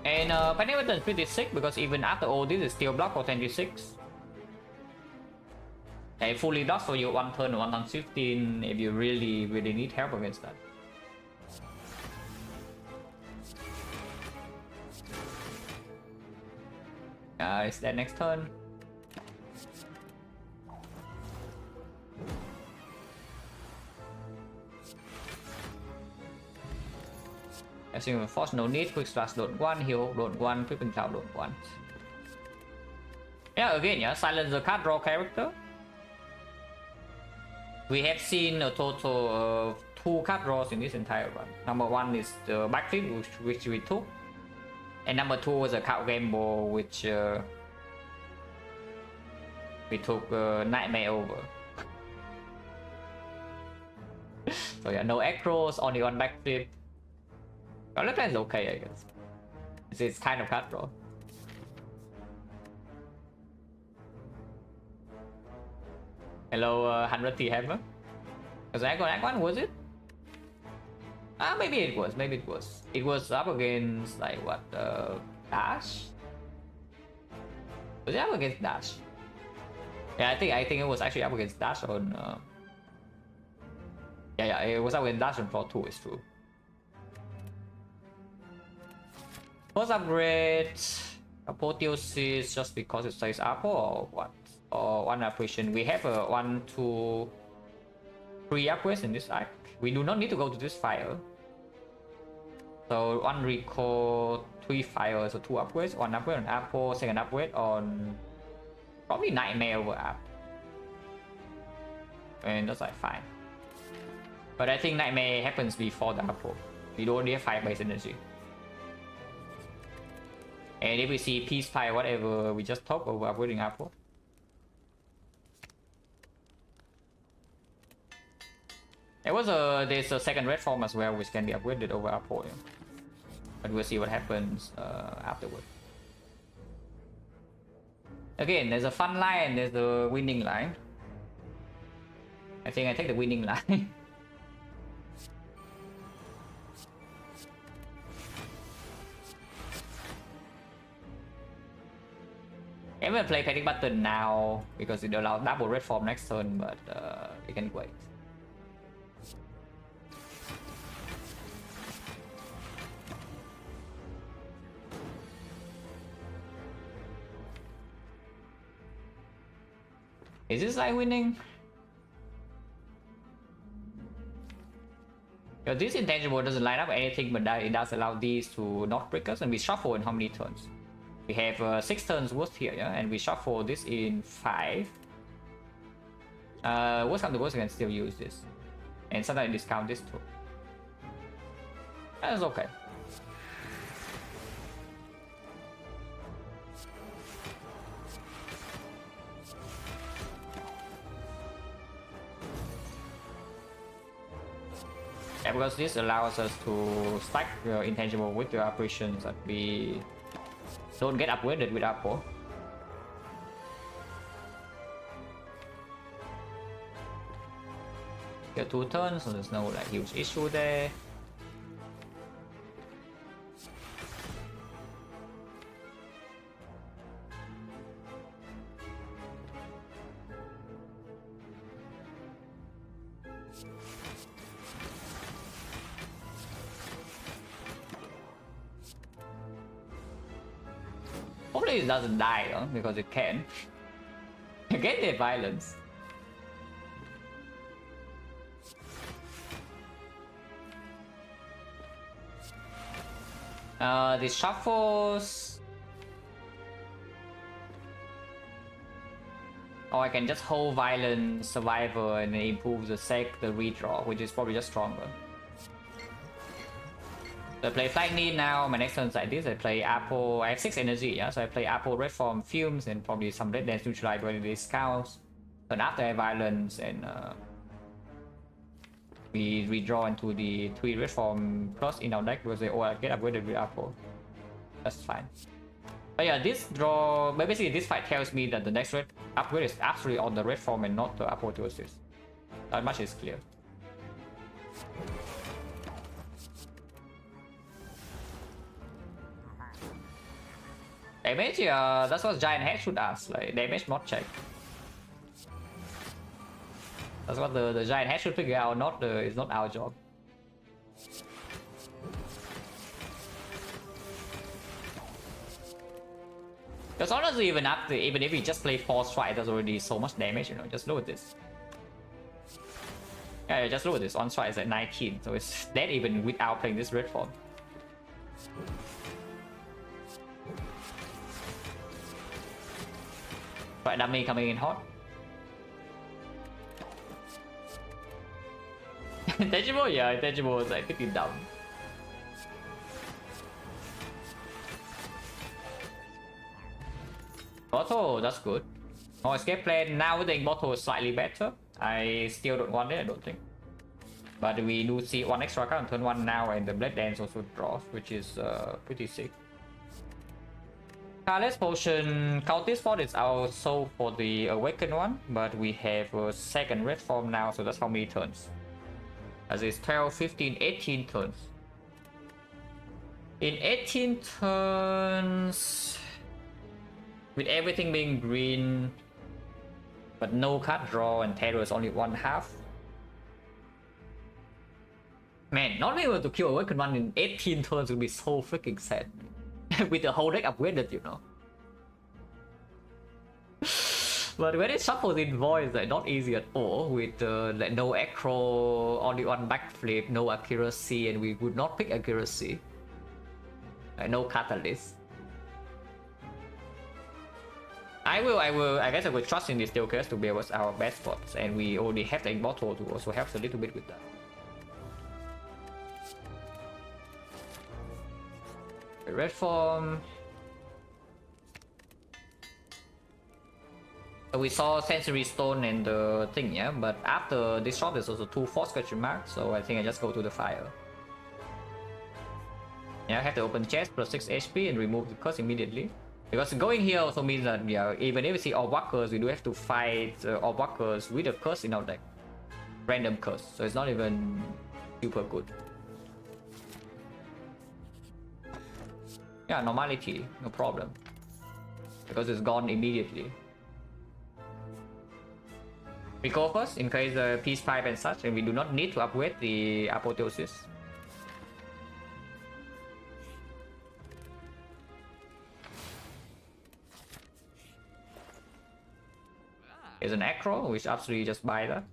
And Pennyweather is pretty sick because even after all this is still block for 26. It fully blocks for you 1 turn, 1 times 15 if you really need help against that. It's that next turn. Assuming force no need, quick slash load 1, heal load 1, creeping cloud load 1. Yeah, again, yeah, silence the card draw character. We have seen a total of 2 card draws in this entire run. Number 1 is the backflip, which we took, and number 2 was a card gamble, which we took Nightmare over. So yeah, no acros, only on backflip. Other plan is okay, I guess. It's kind of cutthroat. Hello, 100T Hammer. Was that one, was it? Maybe it was, maybe it was. It was up against, like, what, Dash? Was it up against Dash? Yeah, I think it was actually up against Dash on, yeah, it was up against Dash on floor 2, it's true. First upgrade, apotheosis just because it says Apple or what? Or one operation. We have a 1, 2, 3 upgrades in this act. We do not need to go to this fire. So 1 recall, 3 fire, so 2 upgrades. 1 upgrade on Apple, second upgrade on probably Nightmare over App. And that's like fine. But I think Nightmare happens before the Apple. We don't need fire base energy. And if we see Peace Fire, whatever, we just top over upgrading Apple. There's a second red form as well, which can be upgraded over Apple. Yeah. But we'll see what happens afterward. Again, there's a fun line, there's the winning line. I think I take the winning line. I'm gonna play Panic Button now because it allows double red form next turn, but we can wait. Is this like winning? This intangible doesn't line up anything, but it does allow these to not break us, and we shuffle in how many turns? We have 6 turns worth here, yeah, and we shuffle this in 5. Worst come to worst, I can still use this, and sometimes discount this too. That's okay. Yeah, because this allows us to stack the intangible with the operations that we don't get upgraded with Apple. Get 2 turns, so there's no like huge issue there. Hopefully it doesn't die, huh? Because it can. Get the violence. The shuffles. Or I can just hold violence, survivor, and then improve the sec, the redraw, which is probably just stronger. So I play Flight Need now. My next turn's like this. I play Apple. I have 6 energy, yeah. So I play Apple Red Form Fumes and probably some Red Dance Neutralize when it discounts. Then after I have Violence and we redraw into the 3 Red Form plus in our deck because they all get upgraded with Apple. That's fine. But yeah, this draw. But basically, this fight tells me that the next red upgrade is actually on the Red Form and not the Apotheosis. That much is clear. Damage, that's what Giant Head should ask, like damage mod check. That's what the Giant Head should figure out, it's not our job. Because honestly, even if we just play Force Strike, there's already so much damage, you know, just look at this. Yeah, just look at this, on strike is at 19, so it's dead even without playing this red form. Right, dummy coming in hot. Intangible? Yeah, intangible is like pretty dumb. Bottle, that's good. Oh, escape plan. Now the bottle is slightly better. I still don't want it, I don't think. But we do see one extra card on turn 1 now, and the Blade Dance also draws, which is pretty sick. Careless Potion, Cultist Fort is also for the Awakened one, but we have a second red form now, so that's how many turns. As it's 12, 15, 18 turns. In 18 turns, with everything being green, but no card draw and terror is only 1/2. Man, not being able to kill Awakened one in 18 turns would be so freaking sad. With the whole deck upgraded, you know. But when it shuffles in Void, it's like not easy at all. With like no Acro, only one backflip, no accuracy, and we would not pick accuracy. Like no catalyst. I guess I will trust in these Jokers to be our best spots, and we already have the Immortal to also help a little bit with that. Red form. We saw Sensory Stone and the thing, yeah, but after this shot there's also 2 force question marks, so I think I just go to the fire. Yeah, I have to open chest plus 6 HP and remove the curse immediately. Because going here also means that, yeah, even if we see all walkers, we do have to fight all walkers with a curse in our deck. Random curse, so it's not even super good. Yeah, normality, no problem. Because it's gone immediately. We go first in case peace pipe and such, and we do not need to upgrade the Apotheosis. Here's an Acro, which absolutely just buy that.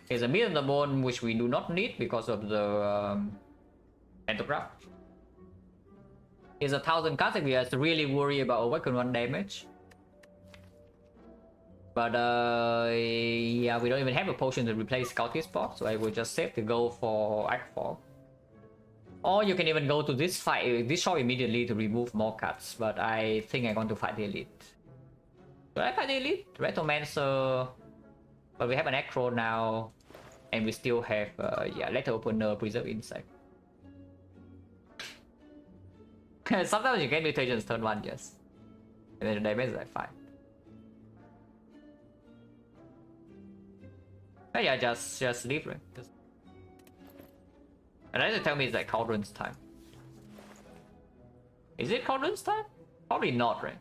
Here's a Mirror the Bone, which we do not need because of the Pantograph. Here's a 1000 cards, we have to really worry about Awakened 1 damage. But yeah, we don't even have a potion to replace Cultist Fort, so I will just save to go for Agfog. Or you can even go to this fight, this shop immediately to remove more cards, but I think I'm going to fight the Elite. Should I fight the Elite? Retomancer. But we have an Acro now, and we still have yeah, Letter Opener, Preserve Insight. Sometimes you get mutations turn 1, yes. And then the damage is like 5. Oh yeah, just leave, right? Unless you tell me it's like Cauldron's time. Is it Cauldron's time? Probably not, right?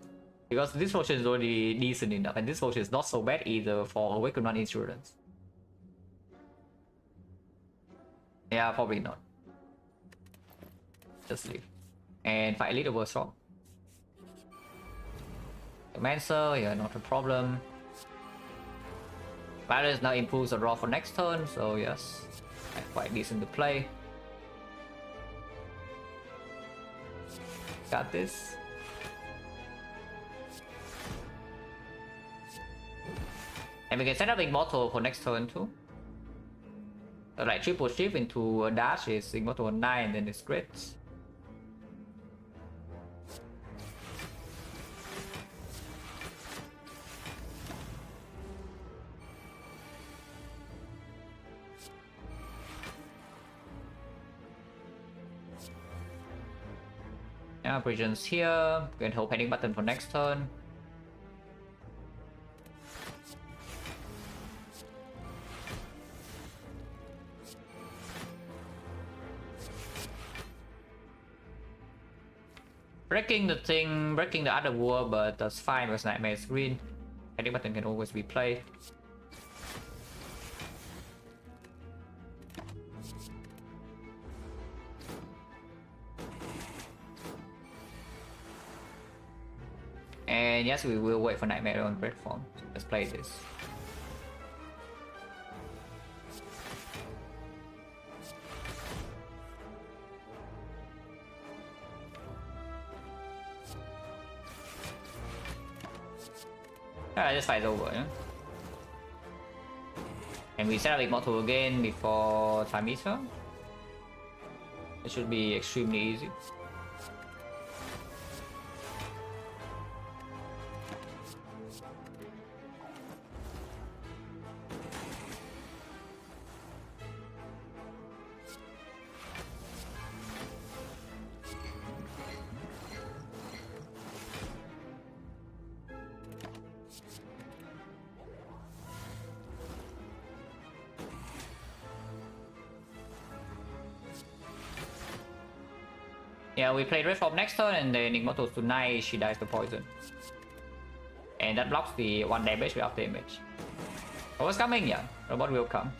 Because this potion is already decent enough, and this potion is not so bad either for Awakened 1 insurance. Yeah, probably not. Just leave. And fight a little bit strong. Mancer, yeah, not a problem. Virus now improves the draw for next turn, so yes, quite decent to play. Got this. And we can set up Immortal for next turn too. So like triple shift into a dash is Immortal 9, then it's great. Yeah, Prison's here. We can hold panic button for next turn. Breaking the thing, breaking the other wall, but that's fine because Nightmare is green. Panic button can always be played. And yes, we will wait for Nightmare on red form. So let's play this. Alright, this fight's over, yeah? And we set up Immortal again before Time Eater. It should be extremely easy. Yeah, we play Red Form next turn and then Immortals tonight she dies to poison. And that blocks the 1 damage without damage. Robot's coming, yeah. Robot will come.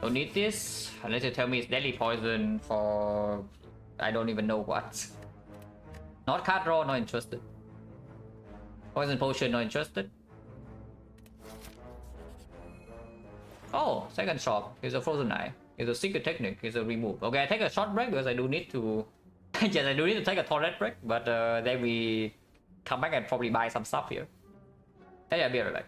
Don't need this unless you tell me it's deadly poison for I don't even know what. Not card draw, not interested. Poison potion, not interested. Oh, second shot. It's a frozen eye. It's a secret technique. It's a remove. Okay, I take a short break because I do need to. Yes, I do need to take a toilet break, but then we come back and probably buy some stuff here. Hey, I'll be right back.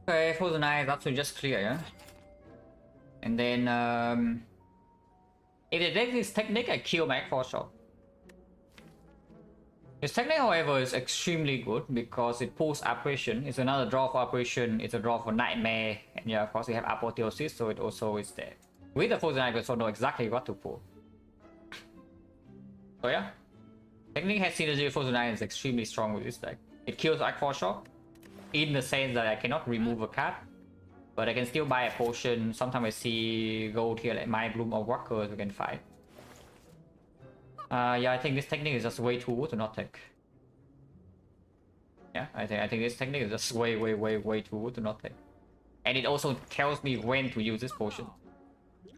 Okay, frozen eye is absolutely just clear, yeah? And then, if they take this technique, I kill Mac for sure. This technique, however, is extremely good because it pulls apparition. It's another draw for apparition, it's a draw for nightmare, and yeah, of course, we have apotheosis, so it also is there. With the frozen eye, we also know exactly what to pull. So yeah, technique has synergy with frozen eye and is extremely strong with this deck. It kills Arc for sure, in the sense that I cannot remove a card, but I can still buy a potion. Sometimes I see gold here like Mind Bloom or Walkers we can fight. Yeah, I think this technique is just way too good to not take. Yeah, I think this technique is just way too good to not take. And it also tells me when to use this potion.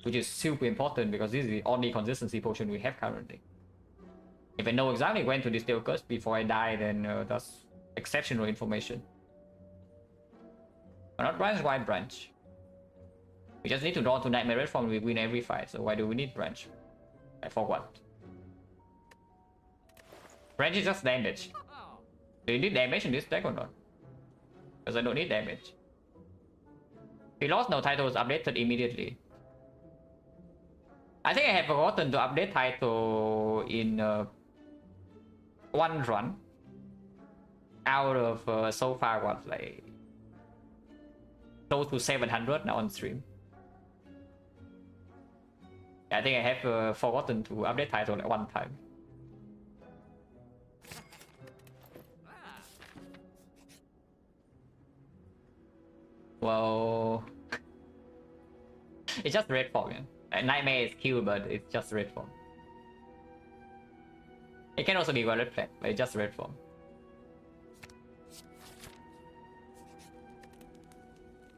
which is super important because this is the only consistency potion we have currently. If I know exactly when to distill curse before I die, then that's exceptional information. But not branch, why branch? We just need to draw to Nightmare Red Form, we win every fight, so why do we need branch? For what? Branch is just damage. Do you need damage in this deck or not? Because I don't need damage. We lost no titles updated immediately. I think I have forgotten to update title in one run. Out of so far what, like close to 700 now on stream. I think I have forgotten to update title at one time. Well, it's just red form, yeah. Nightmare is killed, but it's just red form. It can also be red flag, but it's just red form.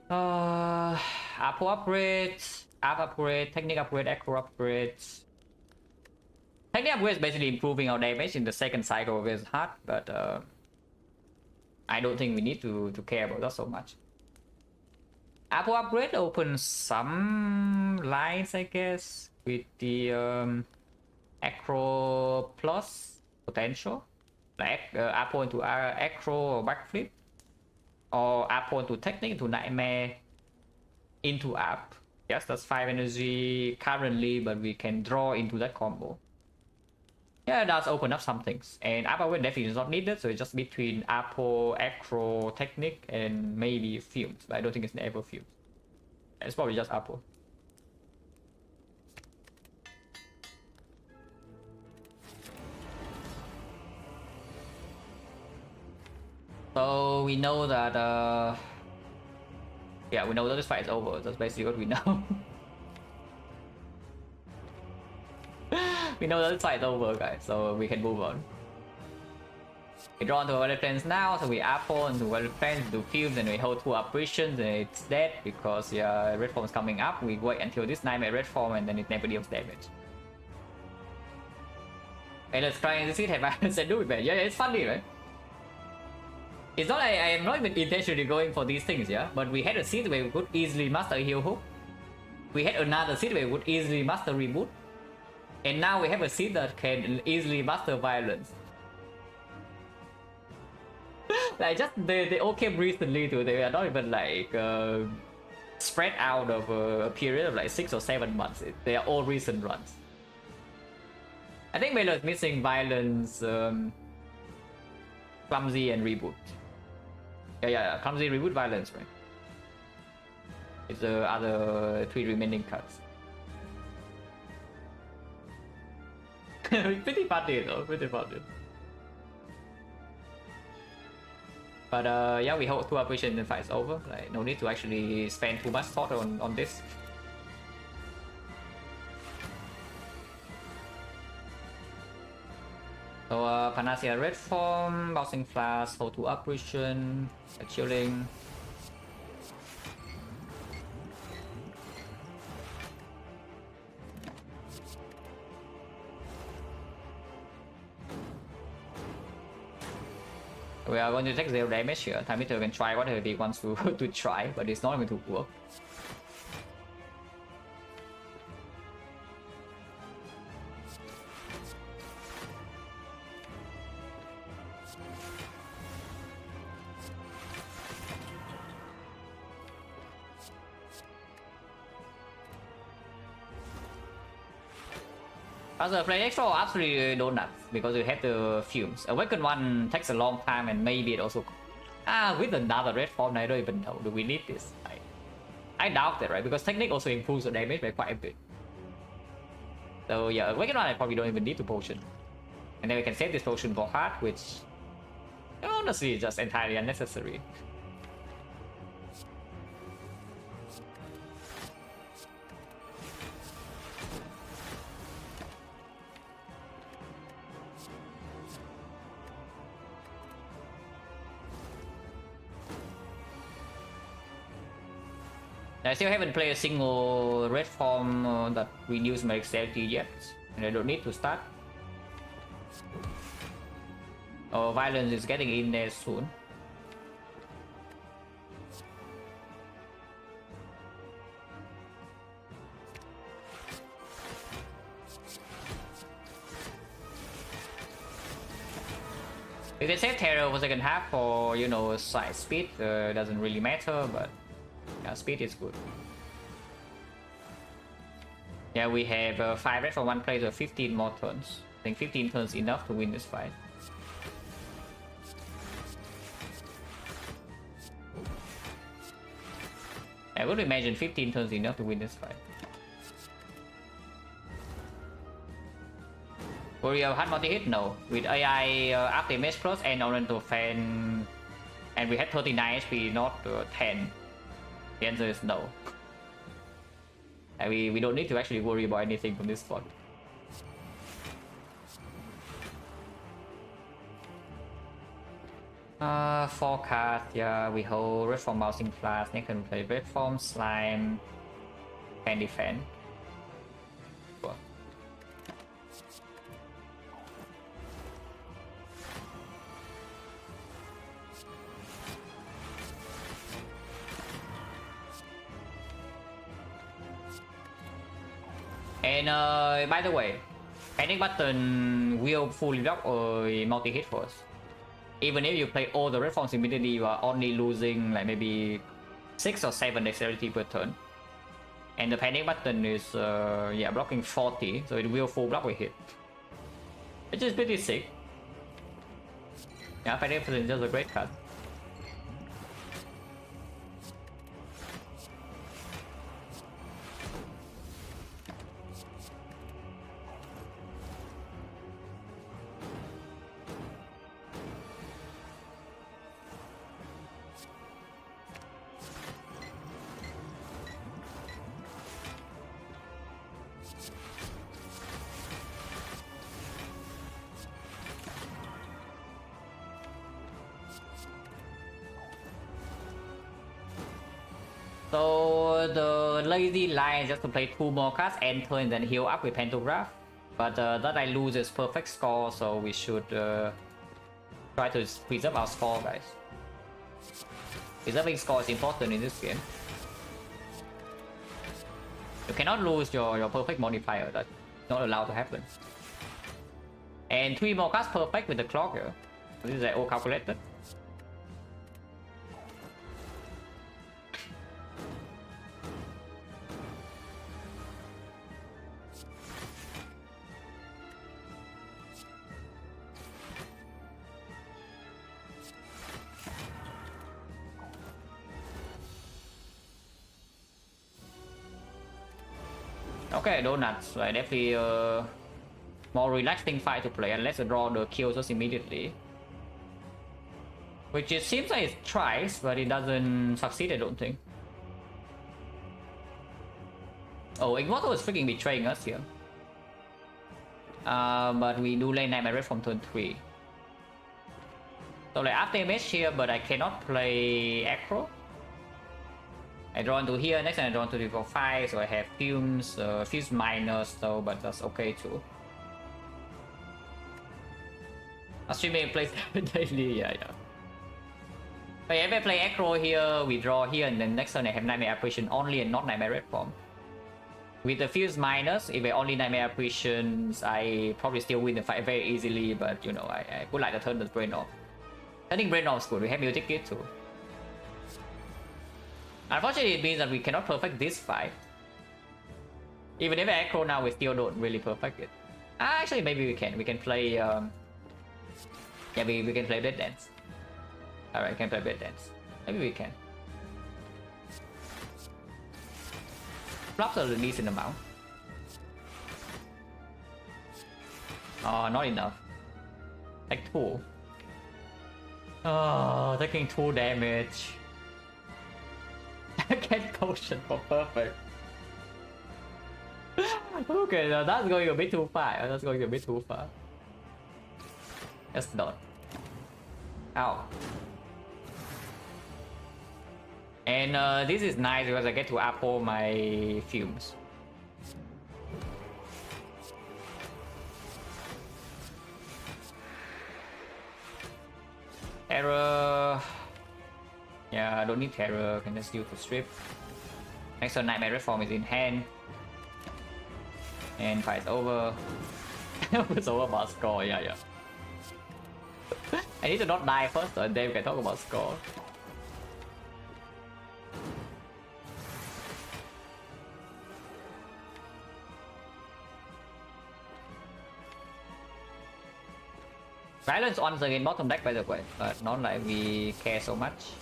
Apple upgrades, app upgrade, technique upgrade, acro upgrades. Technique upgrade is basically improving our damage in the second cycle with hard, but I don't think we need to care about that so much. Apple upgrade opens some lines, I guess, with the acro plus potential, like Apple into acro or backflip, or Apple into technique into nightmare into app. Yes, that's 5 energy currently, but we can draw into that combo. Yeah, it does open up some things, and Apple definitely is not needed, so it's just between Apple, acro, technique, and maybe fumes, but I don't think it's ever fumes. It's probably just Apple. So we know that yeah, we know that this fight is over. That's basically what we know. We know that this fight is over, guys, so we can move on. We draw into Violet Plains now, so we Apple into Violet Plains, do fumes, and we hold 2 apparitions, and it's dead because yeah, red form is coming up. We wait until this Nightmare red form, and then it never deals damage. Hey, let's try and see have I said do it, man. Yeah, it's funny, right? It's not like I am not even intentionally going for these things, yeah? But we had a seed where we could easily master heal hook. We had another seed where we could easily master reboot. And now we have a seed that can easily master violence. Like, just they all came recently too. They are not even like spread out of a period of like 6 or 7 months. They are all recent runs. I think Melo is missing violence, clumsy, and reboot. Yeah, clumsy, reboot, violence, right? It's the other 3 remaining cards. Pretty funny though, pretty funny. But yeah, we hold 2 operations and fight's over. Like, no need to actually spend too much thought on this. So Panacea red form, bouncing flash, hold 2 operation, chilling. We are going to take 0 damage here. Time Meter can try whatever he wants to to try, but it's not going to work. As a play extra, absolutely donuts because you have the fumes. Awaken one takes a long time, and maybe it also with another red form. I don't even know. Do we need this? I doubt it, right? Because technique also improves the damage by quite a bit. So yeah, awaken one I probably don't even need to potion, and then we can save this potion for hard, which honestly is just entirely unnecessary. I still haven't played a single red form that reduce my dexterity yet, and I don't need to start. Oh, violence is getting in there soon. You can save terror for second half for, you know, side speed. Doesn't really matter, but yeah, speed is good. Yeah, we have 5 red for one player, 15 more turns. I think 15 turns enough to win this fight. I would imagine 15 turns enough to win this fight. Warrior hard multi-hit? No. With AI up damage plus and Oriental Fan, and we had 39 HP, not 10. The answer is no. And we don't need to actually worry about anything from this spot. Forecast, yeah, we hold Red Form Bouncing Class, next can play Red Form Slime, can defend. Cool. And by the way, panic button will fully block a multi-hit for us. Even if you play all the red forms immediately, you are only losing like maybe 6 or 7 dexterity per turn. And the panic button is yeah, blocking 40, so it will full block with hit. Which is pretty sick. Yeah, panic button is just a great card. So the lazy line is just to play 2 more cards, enter and then heal up with Pantograph. But that I lose is perfect score, so we should try to preserve our score, guys. Preserving score is important in this game. You cannot lose your perfect modifier, that's not allowed to happen. And 3 more cards perfect with the clock here. This is all calculated. Okay, donuts. Like definitely more relaxing fight to play, unless I draw the kills just immediately. Which it seems like it tries, but it doesn't succeed, I don't think. Oh, Immortal is freaking betraying us here. But we do lane Nightmare Red from turn 3. So like after damage here, but I cannot play Acro. I draw into here, next time I draw into the 5, so I have Fumes, Fuse minus, so but that's okay too. Assuming plays daily, yeah. But if I play Acro here, we draw here, and then next turn I have Nightmare Apparition only and not Nightmare Red form. With the Fuse minus, if I only Nightmare Apparitions, I probably still win the fight very easily, but you know, I would like to turn the Brain off. Turning Brain off is good, we have Music Kit too. Unfortunately, it means that we cannot perfect this fight. Even if I Acro now, we still don't really perfect it. Actually, maybe we can. We can play... yeah, we can play Dead Dance. Alright, we can play Dead Dance. Maybe we can. Blocks are a decent amount. Oh, not enough. Like 2. Oh, taking 2 damage. I can't potion for perfect. Okay, now that's going a bit too far. That's going a bit too far. That's not. Ow. And this is nice because I get to apple my fumes. Terror. Yeah, I don't need terror. Can just use the strip. Next turn, Nightmare Reform is in hand. And fight's over. It's over about score. Yeah. I need to not die first, and then we can talk about score. Silence once again bottom deck by the way, but not like we care so much.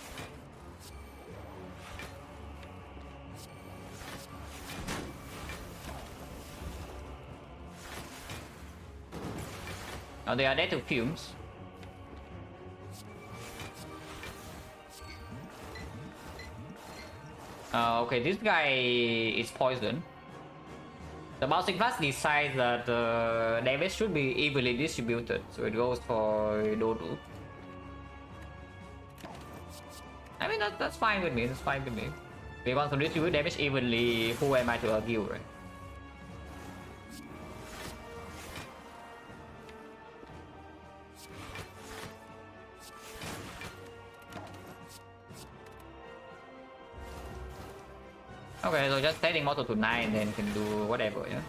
Oh, they are dead to fumes. Okay, this guy is poison. The Bouncing Blast decides that the damage should be evenly distributed, so it goes for Dodo. I mean, that's fine with me, that's fine with me. We want to distribute damage evenly, who am I to argue, right? Okay, so just setting Mortal to 9, then can do whatever, yeah?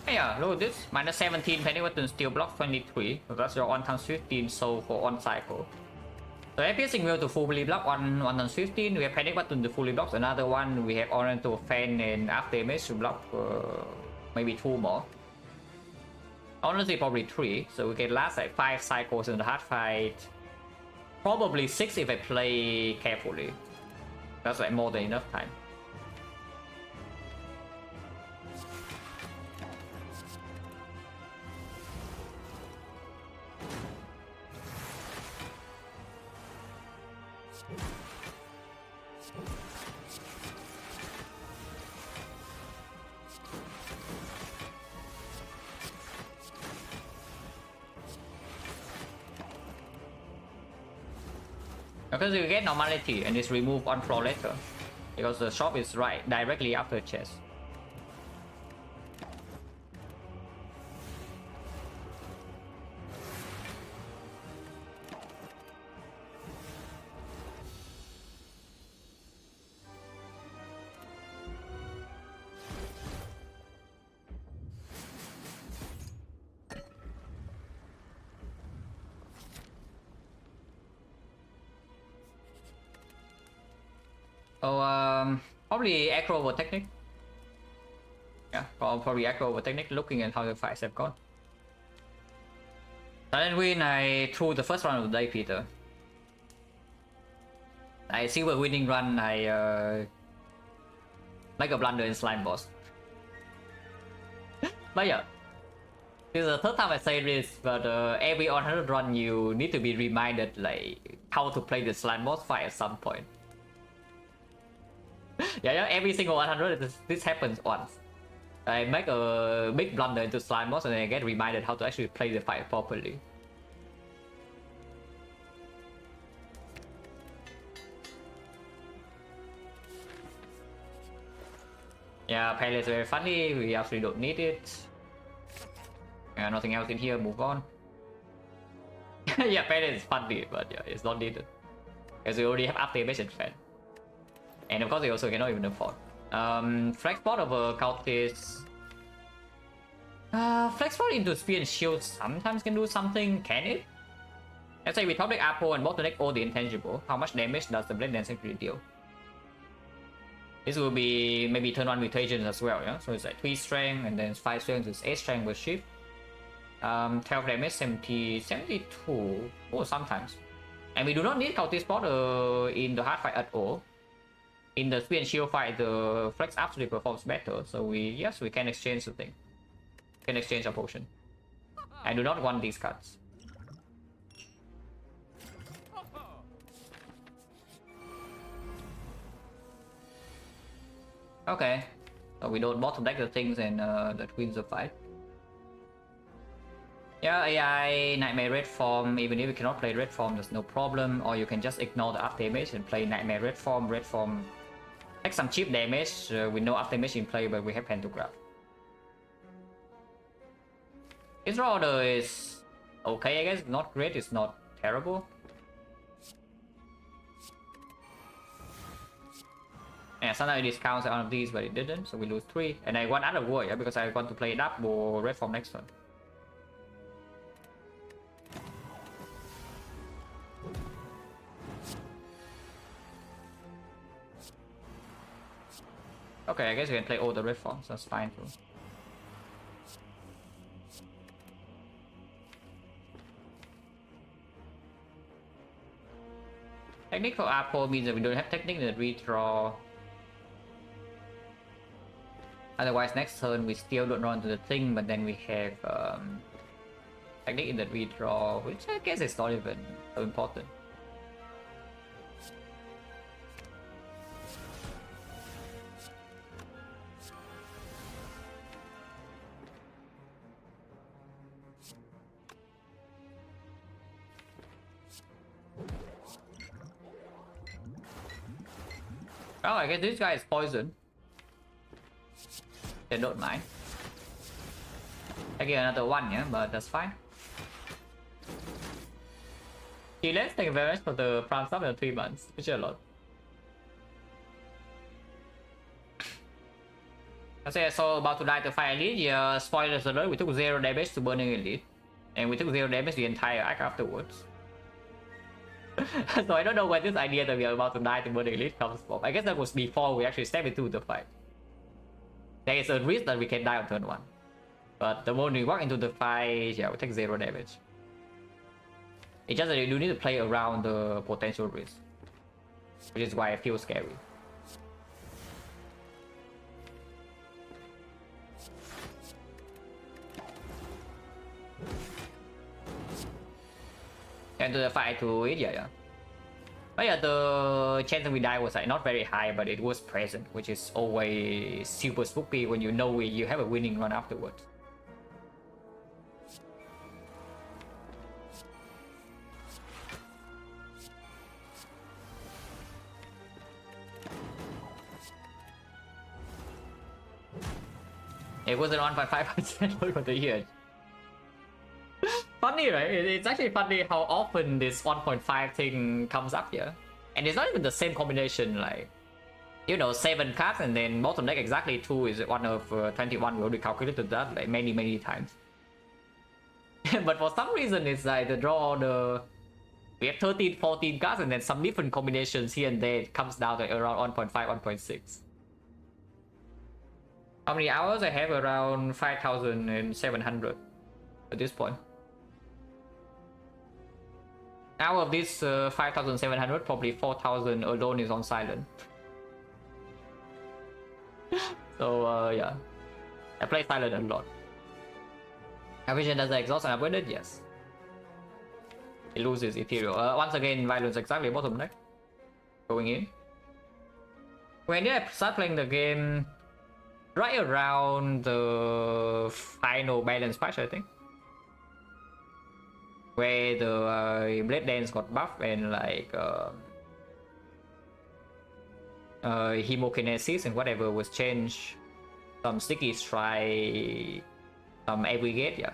Yeah, look at this. Minus 17, pending weapon steel block 23. So that's your 1 times 15, so for 1 cycle. So we have piercing wheel to fully block 1 times 15. We have panic button to fully block another one. We have orange to fan and after damage to block maybe 2 more. Honestly, probably 3. So we can last like 5 cycles in the hard fight. Probably 6 if I play carefully. That's like more than enough time. Because you get normality and it's removed on floor later. Because the shop is right directly after chest. Oh, probably aggro over technique. Yeah, probably aggro over technique, looking at how the fights have gone. Silent win, I threw the first round of the day, Peter. I see a winning run, I make a blunder in slime boss. But yeah, this is the third time I say this, but every 100 run you need to be reminded like how to play the slime boss fight at some point. Yeah, every single 100 this happens once. I make a big blunder into slime boss and I get reminded how to actually play the fight properly. Yeah, palette is very funny, we actually don't need it. Yeah, nothing else in here, move on. Yeah, palette is funny, but yeah, it's not needed. Because we already have up damage and fan. And of course, they also cannot even afford. Flex spot over cultist. Flex spot into spear and shield sometimes can do something, can it? Let's say we top deck Apple and bottom deck all the intangible. How much damage does the blade dance actually deal? This will be maybe turn 1 mutations as well, yeah? So it's like 3 strength, and then 5 strength is 8 strength with shift. 12 damage, 72, oh, sometimes. And we do not need counter spot in the hard fight at all. In the speed and shield fight, the flex absolutely performs better, so we can exchange the thing. Can exchange a potion. I do not want these cards. Okay, so we don't bottom deck the things and that wins the fight. Yeah, AI Nightmare Red Form, even if you cannot play Red Form, there's no problem. Or you can just ignore the up damage and play Nightmare Red Form. Red Form take some cheap damage with no up damage in play, but we have pantograph. His raw order is okay, I guess. Not great, it's not terrible. Yeah, sometimes it discounts one of these, but it didn't, so we lose 3. And I want other war, yeah, because I want to play double Red Form next turn. Okay, I guess we can play all the red forms, that's fine too. Technique for Apo means that we don't have technique that we draw. Otherwise, next turn we still don't run to the thing, but then we have technique in that we draw, which I guess is not even so important. Oh, I guess this guy is poison. They don't mind. I get another one, yeah, but that's fine. Let's thank you very much for the prime sub in 3 months, which is a lot. I say I saw about to die to Fire Elite. Yeah, spoilers alert, we took 0 damage to Burning Elite. And we took 0 damage the entire arc afterwards. So I don't know where this idea that we are about to die to Burning Elite comes from. I guess that was before we actually stepped into the fight. There is a risk that we can die on turn 1. But the moment we walk into the fight, yeah, we take 0 damage. It's just that you need to play around the potential risk. Which is why I feel scary. And to the fight to it, yeah. But yeah, the chance that we die was like not very high, but it was present, which is always super spooky when you know you have a winning run afterwards. It wasn't 1.5% for the year. Funny, right? It's actually funny how often this 1.5 thing comes up here. And it's not even the same combination, like, you know, 7 cards and then bottom deck exactly 2 is one of 21. We already calculated that like many times. But for some reason, it's like the draw order. We have 13, 14 cards and then some different combinations here and there. It comes down to around 1.5, 1.6. How many hours? I have around 5,700 at this point. Out of this 5,700, probably 4,000 alone is on silent. So yeah, I play silent a lot. Vision does the exhaust and upgraded? Yes. It loses ethereal. Once again, violence exactly bottom deck. Going in. When did I start playing the game? Right around the final balance patch, I think. Where the blade dance got buffed and like hemokinesis and whatever was changed. Some sticky strike, some aggregate, yeah.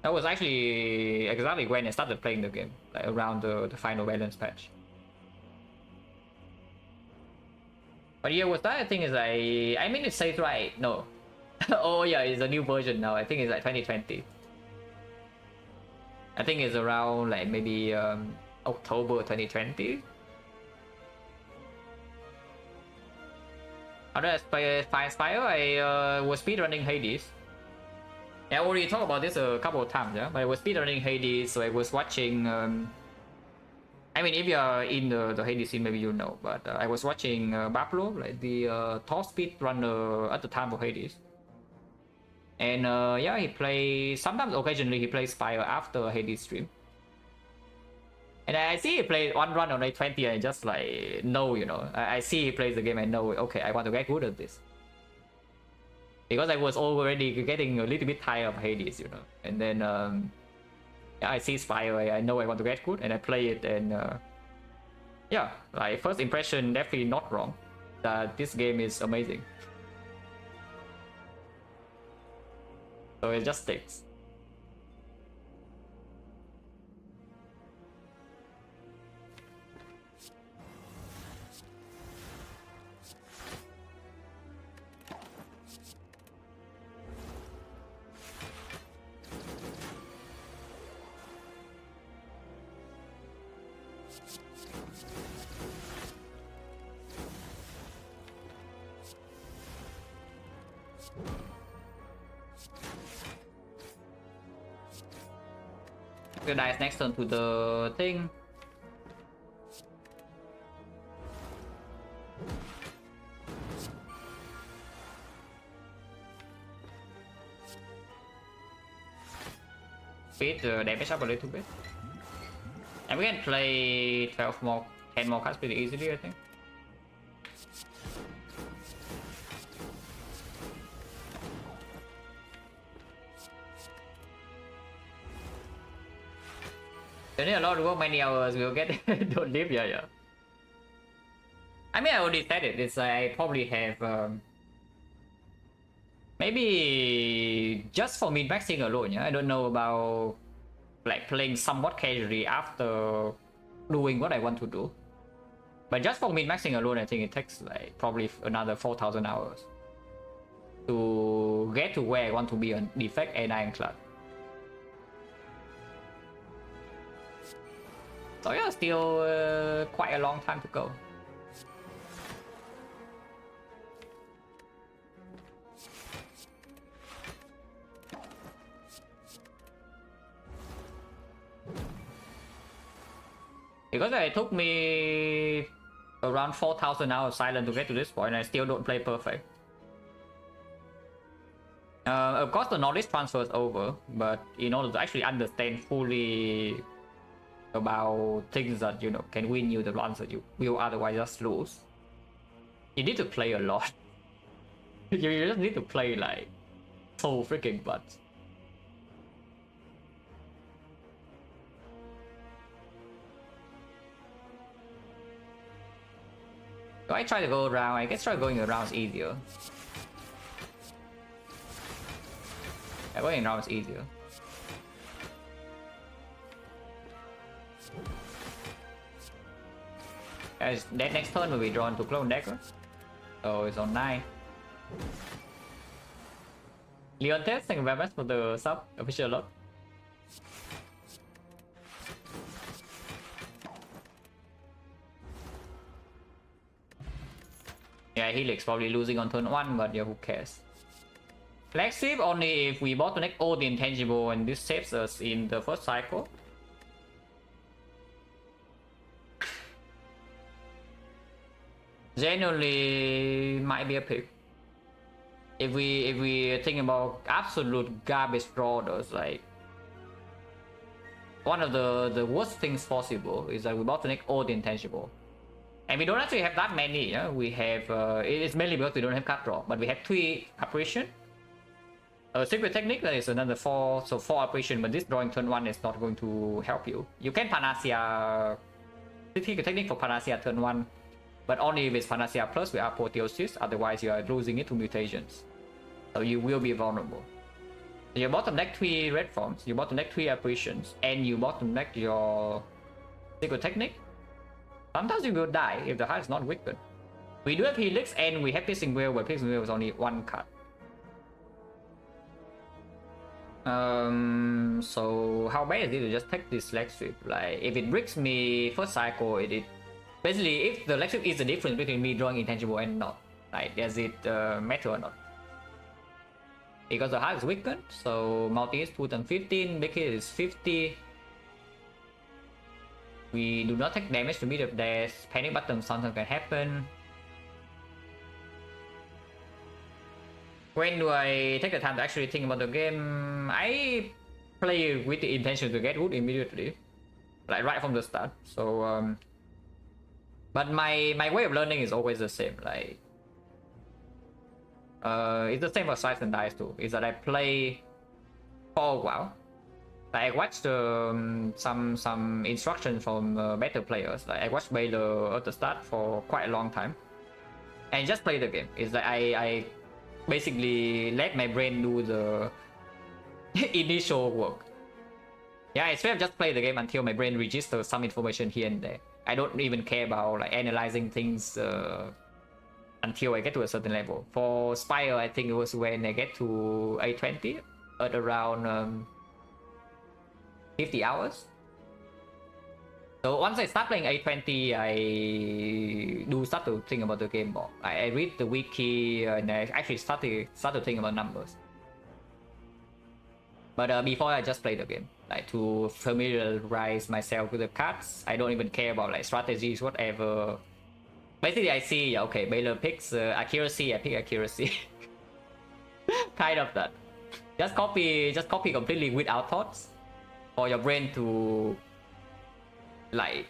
That was actually exactly when I started playing the game, like around the final balance patch. But yeah, with that, I think is like, I mean it says right, no. Oh yeah, it's a new version now. I think it's like 2020. I think it's around like maybe October 2020. How did I find Spire? I was speedrunning Hades. Yeah, I already talked about this a couple of times, yeah. But I was speedrunning Hades, so I was watching. I mean, if you are in the Hades scene, maybe you know. But I was watching Bablo, like the top speed runner at the time of Hades. And yeah, he plays. Sometimes, occasionally, he plays Spire after Hades stream. And I see he plays one run on A20, and just like no, you know. I see he plays the game and know, okay, I want to get good at this. Because I was already getting a little bit tired of Hades, you know. And then yeah, I see Spire, I know I want to get good, and I play it, and yeah, like first impression definitely not wrong. That this game is amazing. So it just sticks. The dice next turn to the thing. Speed the damage up a little bit. And we can play 12 more, 10 more cards pretty easily, I think. Don't need a lot of work, many hours we'll get don't live, yeah. I mean, I already said it, it's I probably have maybe just for min-maxing alone, yeah. I don't know about like playing somewhat casually after doing what I want to do. But just for min-maxing alone, I think it takes like probably another 4,000 hours to get to where I want to be on Defect and Ironclad. So yeah, still quite a long time to go. Because it took me around 4,000 hours silent to get to this point, I still don't play perfect. Of course the knowledge transfer is over, but in order to actually understand fully about things that, you know, can win you the runs that you will otherwise just lose, you need to play a lot. You just need to play like so freaking much. So I try to go around. I guess try going around is easier. Yeah, going around is easier. As that next turn will be drawn to clone dagger. So it's on 9. Leon Test, thank you very much for the sub, official log. Yeah, Helix probably losing on turn 1, but yeah, who cares? Flag sweep only if we bottleneck all the intangible and this saves us in the first cycle. Genuinely might be a pick. If we think about absolute garbage drawers, like one of the worst things possible is that we bottleneck all the intangible. And we don't actually have that many, yeah? We have, it's mainly because we don't have card draw, but we have 3 apparition. A secret technique, that is another 4, so 4 apparition, but this drawing turn 1 is not going to help you. You can Panacea, secret technique for Panacea turn 1, but only if it's Panacea plus with Apotheosis, otherwise you are losing it to mutations. So you will be vulnerable. So you bottom deck 3 red forms, you bottom deck 3 apparitions, and you bottom deck your secret technique. Sometimes you will die if the heart is not wicked. We do have Helix and we have Piercing Wheel, but Piercing Wheel is only 1 card. So how bad is it to just take this leg sweep? Like if it bricks me first cycle, it basically if the leg sweep is the difference between me drawing intangible and not, Like, does it matter or not? Because the heart is weakened, so multi is 215, big hit is 50. We do not take damage to meter dash. Panic button sometimes can happen. When do I take the time to actually think about the game? I play with the intention to get good immediately, like right from the start. So, but my way of learning is always the same. Like, it's the same for Slice and Dice too. Is that I play for a while. Like I watched some instructions from better players. Like I watched Baylor at the start for quite a long time, and just play the game. Is that I basically let my brain do the initial work. Yeah, it's fair just play the game until my brain registers some information here and there. I don't even care about like analyzing things until I get to a certain level. For Spire, I think it was when I get to A20 at around 50 hours. So once I start playing A20, I do start to think about the game more. I read the wiki and I actually start to think about numbers. But before I just play the game, like to familiarize myself with the cards. I don't even care about like strategies, whatever. Basically, I see, okay, Baylor picks accuracy, I pick accuracy. Kind of that. Just copy completely without thoughts. For your brain to like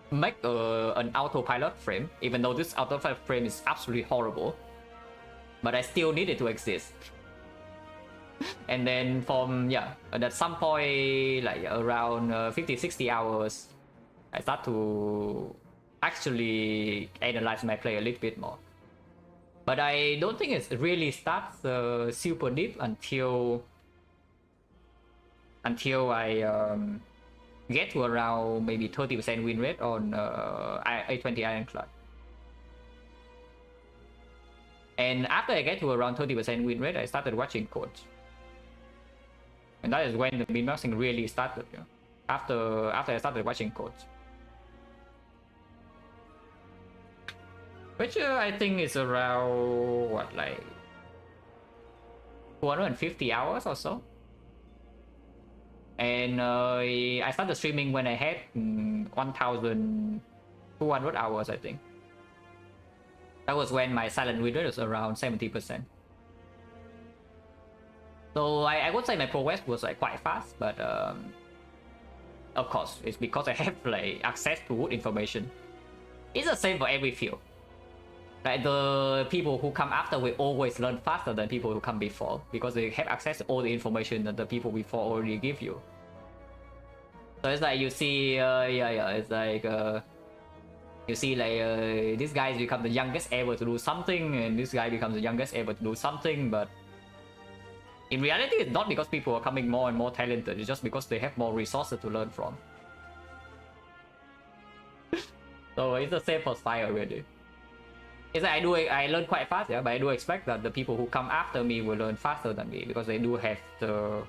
make an autopilot frame, even though this autopilot frame is absolutely horrible, but I still need it to exist. And then from at some point like around 50-60 hours, I start to actually analyze my play a little bit more. But I don't think it really starts super deep until I get to around maybe 30% win rate on A20 Ironclad. And after I get to around 30% win rate, I started watching codes. And that is when the min-maxing really started. You know? After I started watching codes. Which I think is around, what, like 250 hours or so. And I started streaming when I had 1,200 hours, I think. That was when my silent win rate was around 70%. So I would say my progress was like quite fast, but of course it's because I have like access to good information. It's the same for every field. Like the people who come after will always learn faster than people who come before because they have access to all the information that the people before already give you. So it's like you see, it's like you see like this guy becomes the youngest ever to do something, and this guy becomes the youngest ever to do something. But in reality, it's not because people are coming more and more talented. It's just because they have more resources to learn from. So it's the same for Spire, really. It's like I learn quite fast, yeah, but I do expect that the people who come after me will learn faster than me because they do have the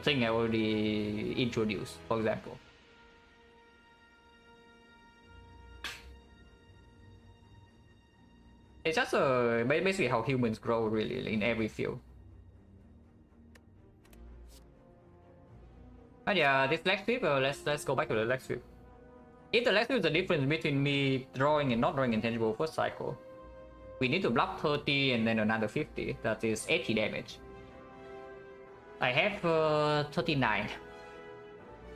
thing I already introduced, for example. It's just basically how humans grow, really, in every field. But yeah, this leg sweep, let's go back to the leg sweep. If the leg sweep is the difference between me drawing and not drawing intangible first cycle, we need to block 30 and then another 50. That is 80 damage. I have 39.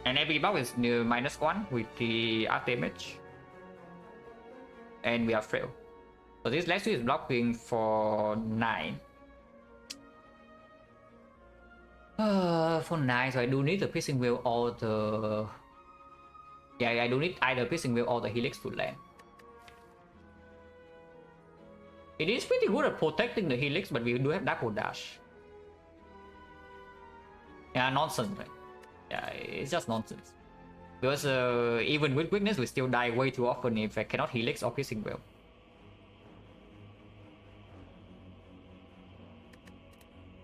And every block is -1 with the art damage. And we are frail. So this leg sweep is blocking for 9. For 9, so I do need the piercing wheel or the... Yeah, I do need either piercing wheel or the helix to land. It is pretty good at protecting the helix, but we do have double dash. Yeah, nonsense, right? Yeah, it's just nonsense. Because even with weakness, we still die way too often if I cannot helix or piercing wheel.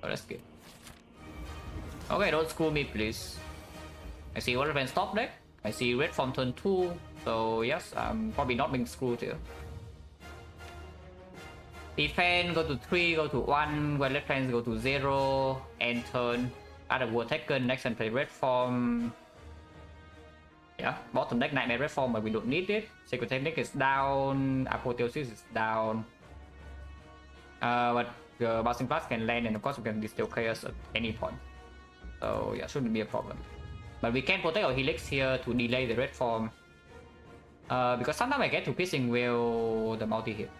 Oh, that's good. Okay, don't school me, please. I see Water Fan stop deck. I see red from turn 2. So yes, I'm probably not being screwed here. Defense go to 3, go to 1, when left hands go to 0, end turn. Other war taken, next and play red form. Yeah, bottom deck Nightmare red form, but we don't need it. Sacred Technique is down, Apotheosis is down. But the Bouncing Blast can land, and of course we can distill Chaos at any point. So yeah, shouldn't be a problem. But we can protect our Helix here to delay the red form. Because sometimes I get to Piercing Will the multi-hit.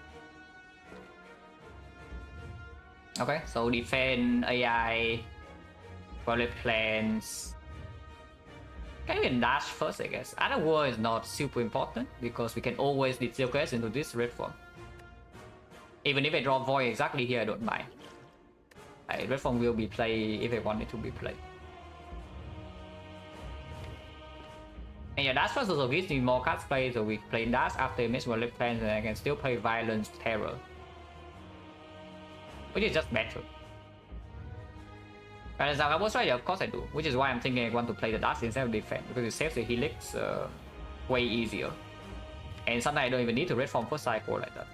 Okay, so defend, AI, Violet Plans. Can we dash first, I guess? Other war is not super important because we can always distill Chaos into this red form. Even if I draw Void exactly here, I don't mind. Red form will be played if I want it to be played. And yeah, Dash first also gives me more cards play, so we play Dash after Miss Violet Plans, and I can still play Violence, Terror. Which is just better. But as I was right, of course I do. Which is why I'm thinking I want to play the Dash instead of Defect, because it saves the Helix way easier. And sometimes I don't even need to red form first cycle like that.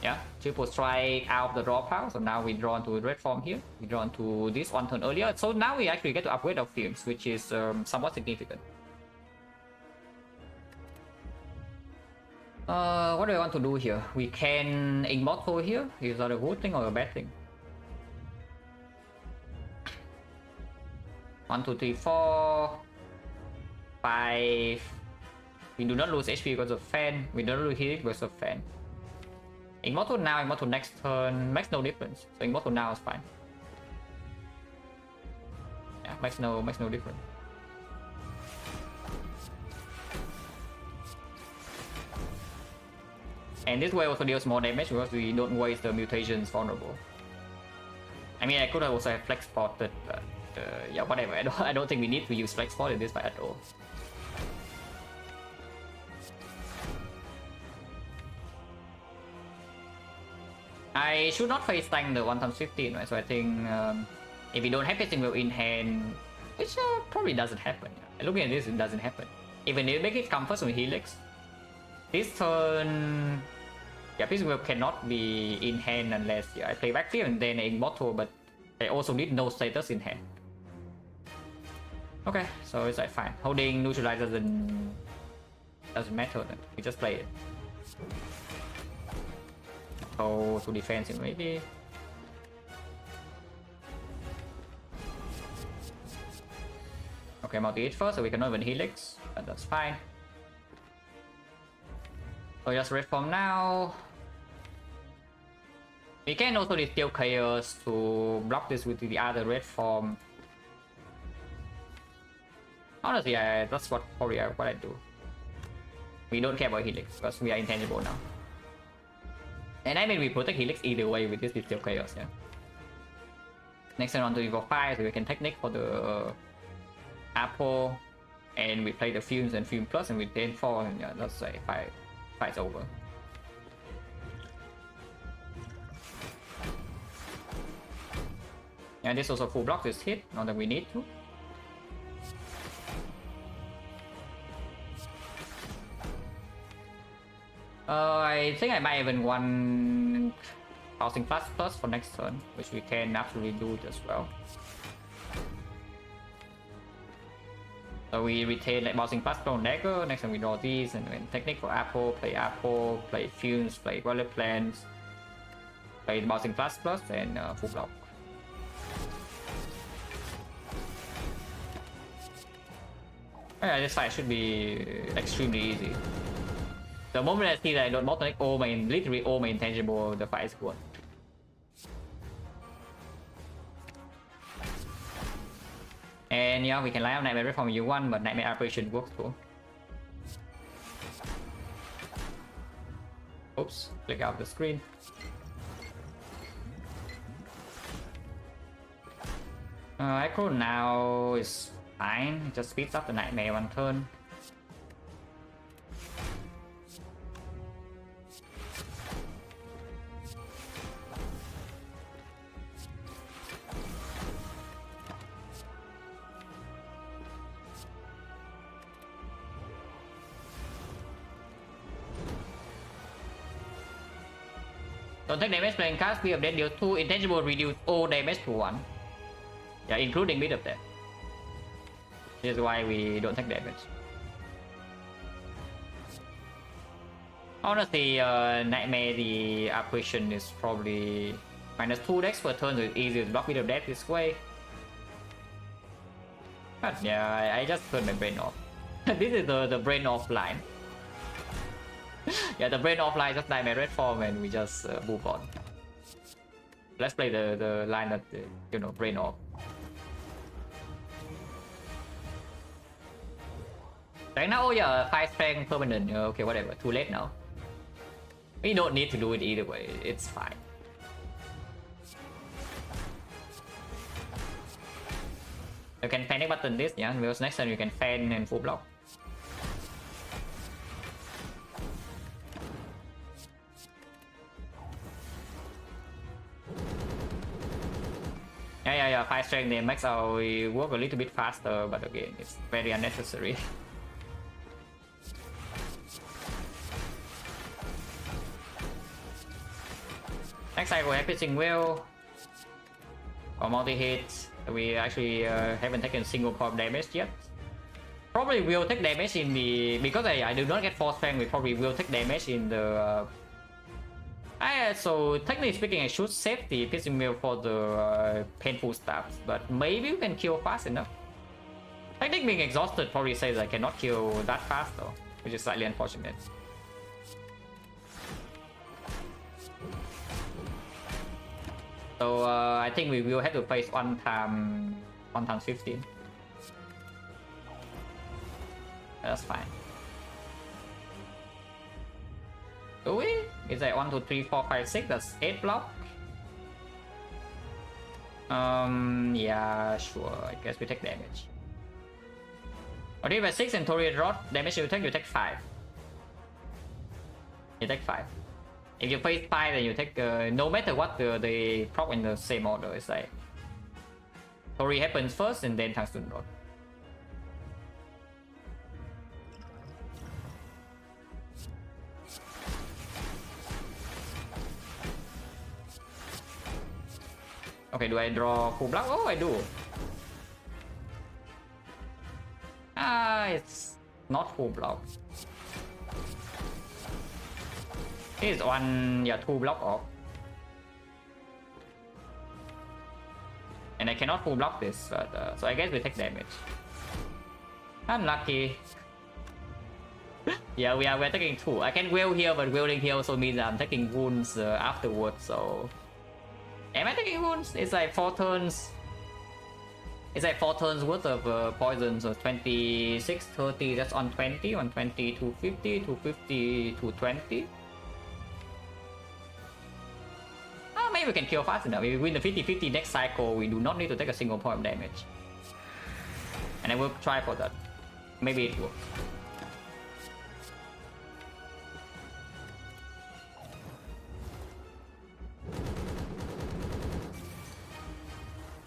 Yeah, triple strike out of the draw pile. So now we draw into red form here. We draw into this one turn earlier. So now we actually get to upgrade our films, which is somewhat significant. What do I want to do here? We can Immortal here. Is that a good thing or a bad thing? 1, 2, 3, 4, 5. We do not lose HP because of fan. We don't lose hit because of fan. Immortal now, Immortal next turn makes no difference. So Immortal now is fine. Yeah, makes no difference. And this way also deals more damage because we don't waste the mutations vulnerable. I mean, I could also have flex spotted, but yeah, whatever. I don't think we need to use flex spot in this fight at all. I should not face tank the 1 times 15, right? So I think if we don't have Piercing Will in hand, which probably doesn't happen. Yeah. Looking at this, it doesn't happen. Even if we make it come first with Helix, this turn, yeah, Piercing Will cannot be in hand unless I play Backfield and then Immortal, but I also need no status in hand. Okay, so it's like fine. Holding Neutralize doesn't matter then. We just play it. Go to defense maybe. Okay, multi-hit first, so we cannot even Helix, but that's fine. So just red form now. We can also distill Chaos to block this with the other red form. Honestly, that's probably what I do. We don't care about Helix because we are intangible now. And I mean, we protect Helix either way with this Distill Chaos, yeah. Next turn on to Evo 5, so we can Technique for the Apple. And we play the Fumes and Fume Plus, and we then 4, and yeah, that's like fight's over. And this also full block this hit, not that we need to. I think I might even want Housing Plus for next turn, which we can absolutely do as well. So we retain like Bouncing Plus Stone Dagger, next time we draw these, and then Technique for Apple, play Fumes, play Violet Plans, play Bouncing Plus, and full block. Yeah, this fight should be extremely easy. The moment I see that I don't bottleneck literally all my intangible, the fight is good. And yeah, we can line up Nightmare from U1, but Nightmare Apparition works too. Oops, click out the screen. Echo now is fine, it just speeds up the Nightmare one turn. Don't take damage playing cast, speed of death deal 2, intangible reduce all damage to 1. Yeah, including bit of death. This is why we don't take damage. Honestly, Nightmare, the apparition is probably -2 dex per turn, so it's easier to block bit of death this way. But yeah, I just turned my brain off. This is the brain off line. Yeah, the brain off line just Nightmare red form and we just move on. Let's play the line that, you know, brain off. Right now, oh yeah, 5 strength permanent. Okay, whatever. Too late now. We don't need to do it either way. It's fine. You can panic button this, yeah. Because next time you can fan and full block. Yeah. 5 strength they makes our work a little bit faster, but again, it's very unnecessary. Next cycle, happy pitching will or multi-hit. We actually haven't taken single point damage yet. Probably will take damage in the, because I do not get force strength. We probably will take damage in the. So technically speaking, I should save the pitching will for the painful stabs, but maybe we can kill fast enough. I think being exhausted probably says I cannot kill that fast though, which is slightly unfortunate. So I think we will have to face 1 times 15. That's fine. Do we? Is that 1, 2, 3, 4, 5, 6? That's 8 block. Yeah, sure. I guess we take damage. Okay, by 6 and Tori Rod, damage you take 5. You take 5. If you face 5, then you take no matter what they proc in the same order. It's like Tori happens first and then Tungsten Rod. Okay, do I draw full block? Oh, I do. It's not full block. It's 1, yeah, 2 block off. And I cannot full block this, but, so I guess we take damage. Unlucky. Yeah, we're taking 2. I can will here, but willing here also means I'm taking wounds afterwards, so... Am I taking wounds? It's like 4 turns. It's like 4 turns worth of poison, so 26, 30, that's on 20, 250, 250, 220. Maybe we can kill fast enough. If we win the 50-50 next cycle, we do not need to take a single point of damage. And I will try for that. Maybe it works.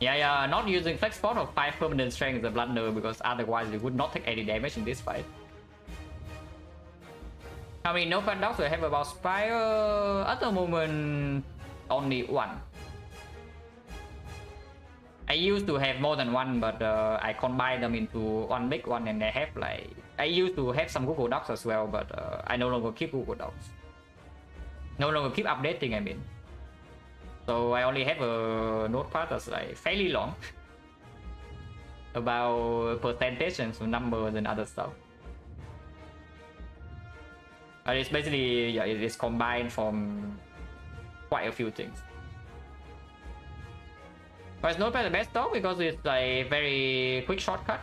Yeah, not using flex spot of 5 permanent strength is a blunder because otherwise we would not take any damage in this fight. I mean, no paradox, we have about Spire. At the moment, only 1. I used to have more than 1, but I combined them into one big one, and I have like... I used to have some Google Docs as well, but I no longer keep Google Docs. No longer keep updating, I mean. So I only have a notepad that's like fairly long. About percentage and some numbers and other stuff. But it's basically, yeah, it is combined from quite a few things. But it's not the best though because it's like very quick shortcut.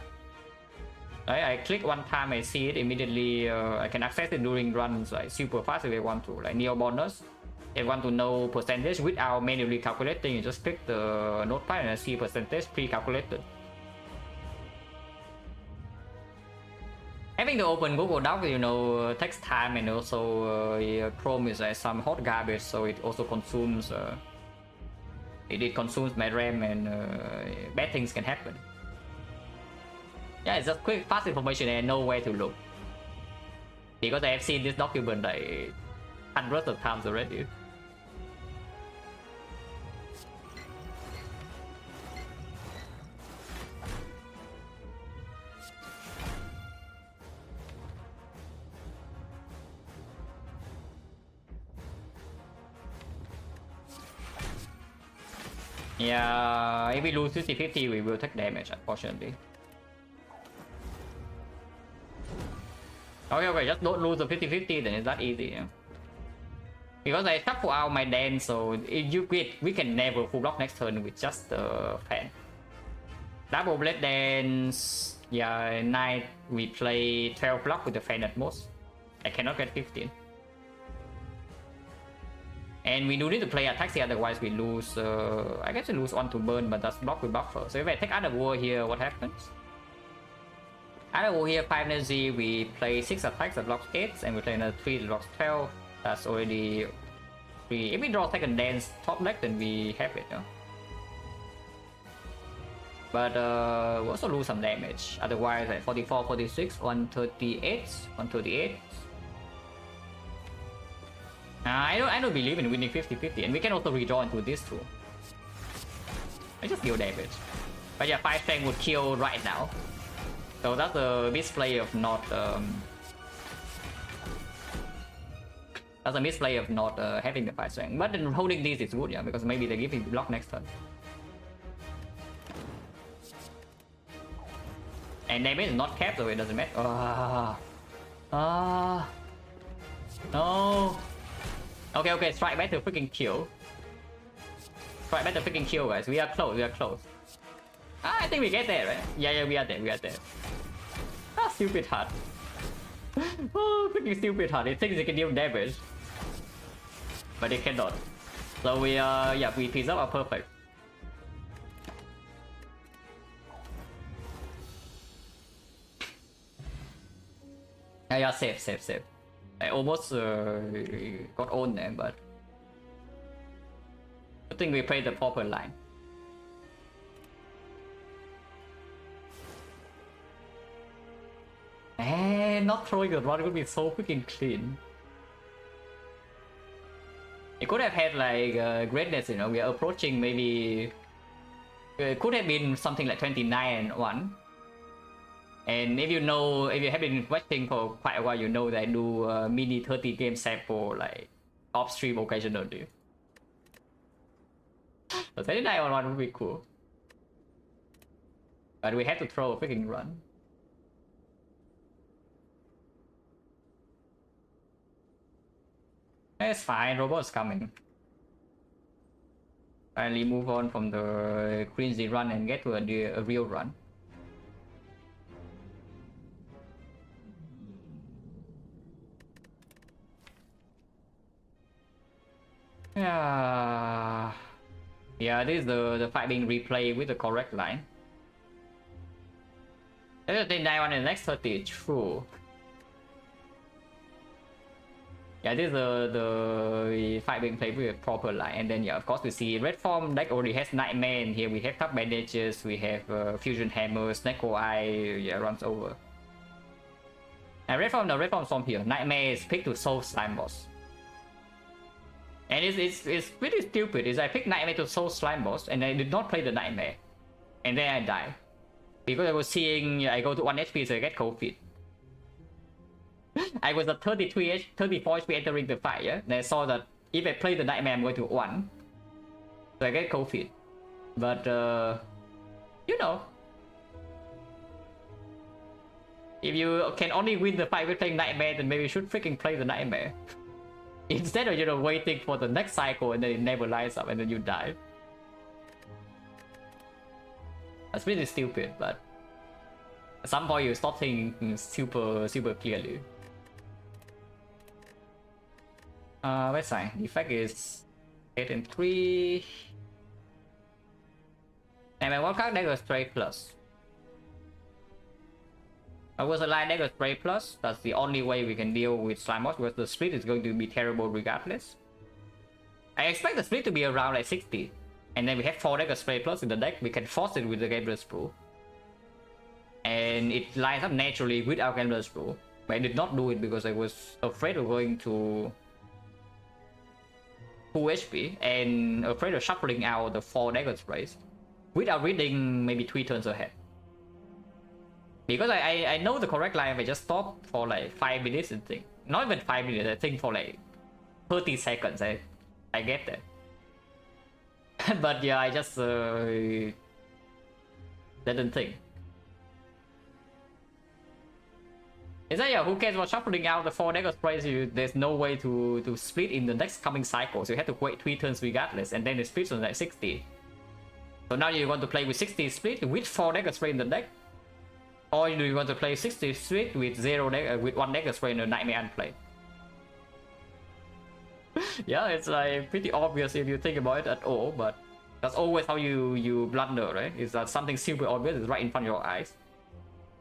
Right? I click one time, I see it immediately. I can access it during runs like super fast if I want to, like Neo bonus. If you want to know percentage without manually calculating, you just click the notepad and I see percentage pre-calculated. Having to open Google Docs, you know, takes time, and also Chrome is like some hot garbage, so it also consumes. It consumes my RAM, and bad things can happen. Yeah, it's just quick, fast information, and I know where to look because I have seen this document like hundreds of times already. Yeah, if we lose 50-50, we will take damage, unfortunately. Okay, just don't lose the 50-50, then it's that easy, yeah. Because I shuffle out my dance, so if you quit, we can never full block next turn with just the fan. Double blade dance, yeah, 9, we play 12 block with the fan at most. I cannot get 15. And we do need to play Ataxia, otherwise we lose, I guess we lose 1 to burn, but that's blocked with buffer. So if I take Other War here, what happens? Other War here, 5 energy, we play 6 attacks that blocks 8, and we play another 3 that blocks 12. That's already 3. If we draw second dance top deck, then we have it, no? But we also lose some damage. Otherwise, like 44, 46, 138, 138. I don't believe in winning 50-50, and we can also redraw into this too. I just deal damage. But yeah, 5 strength would kill right now. So that's a misplay of not that's a misplay of not having the 5 strength. But then holding this is good, yeah, because maybe they give him block next turn. And damage is not capped, so it doesn't matter. No. Okay, strike back to freaking kill. Strike back to freaking kill, guys. We are close, I think we get there, right? Yeah, we are there. Stupid heart. Freaking stupid heart. It thinks it can deal damage, but it cannot. So we we preserve our perfect. Yeah, safe. I almost got owned there, but I think we played the proper line. And not throwing the rod would be so freaking clean. It could have had like greatness, you know. We are approaching maybe. It could have been something like 29-1. And if you have been watching for quite a while, you know that I do mini 30 game sample like off stream occasionally. So 29-1 would be cool. But we have to throw a freaking run. It's fine, robot's coming. Finally move on from the cringy run and get to a real run. Yeah, this is the fight being replayed with the correct line. Let's take 9-1 in the next 30, true. Yeah, this is the fight being played with a proper line, and then yeah, of course we see red form deck already has Nightmare, and here we have top bandages, we have fusion hammer, Snecko Eye, yeah, runs over. And red form from here, Nightmare is picked to Soul Slime Boss. And it's pretty stupid, is I picked Nightmare to Soul Slime Boss, and I did not play the Nightmare. And then I die. Because I was seeing I go to 1 HP, so I get cold feet. I was at 34 HP entering the fight, yeah? And I saw that if I play the Nightmare, I'm going to 1. So I get cold feet. But, you know. If you can only win the fight with playing Nightmare, then maybe you should freaking play the Nightmare. Instead of, you know, waiting for the next cycle and then it never lines up and then you die. That's really stupid, but at some point you start thinking super clearly. Where's I? Defect is 8 and 3. And my one card Dagger Spray Plus. I was a line Dagger Spray Plus. That's the only way we can deal with Slime Boss, because the split is going to be terrible regardless. I expect the split to be around like 60. And then we have 4 Dagger Spray Plus in the deck. We can force it with the Gambler's Brew. And it lines up naturally with our Gambler's Brew. But I did not do it because I was afraid of going to 2 HP and afraid of shuffling out the 4 Dagger Sprays without reading maybe 3 turns ahead. Because I know the correct line, I just stop for like 5 minutes and think. Not even 5 minutes, I think for like 30 seconds I get that. But yeah, I just didn't think. Is that, yeah, who cares about shuffling out the 4 Dagger Sprays? There's no way to split in the next coming cycle, so you have to wait 3 turns regardless, and then it splits on like 60. So now you want to play with 60 split with 4 Dagger Spray in the deck? Or do you want to play 60 split with 1 Dagger Spray in the Nightmare Unplay? Yeah, it's like pretty obvious if you think about it at all, but that's always how you blunder, right? Is that something super obvious is right in front of your eyes,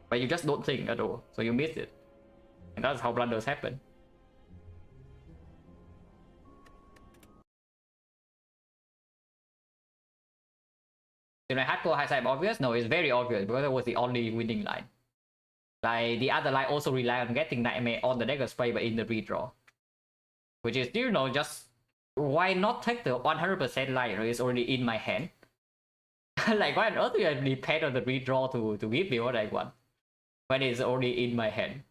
but you just don't think at all, so you miss it. And that's how blunders happen. Is my hardcore high side obvious? No, it's very obvious because it was the only winning line. Like the other line also rely on getting Nightmare on the Dagger Spray but in the redraw. Which is, you know, just why not take the 100% line? It's already in my hand. Like why on earth do I depend on the redraw to give me what I want when it's already in my hand?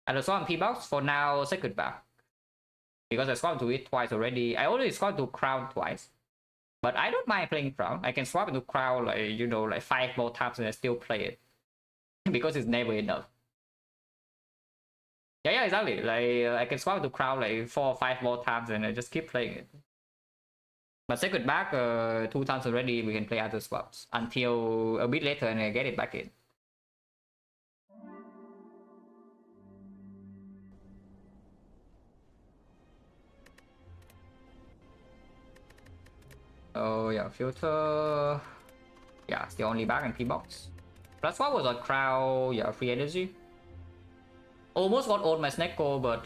And the swap P-Box for now, second back. Because I swapped to it twice already. I already swapped to Crown twice. But I don't mind playing Crown. I can swap into Crown like, you know, like 5 more times and I still play it. Because it's never enough. Yeah, exactly. Like I can swap into Crown like 4 or 5 more times and I just keep playing it. But second back 2 times already, we can play other swaps. Until a bit later and I get it back in. Oh yeah, filter. Yeah, it's the only back and P-Box. Plus what was on Crown, yeah, free energy. Almost got all my Snecko, but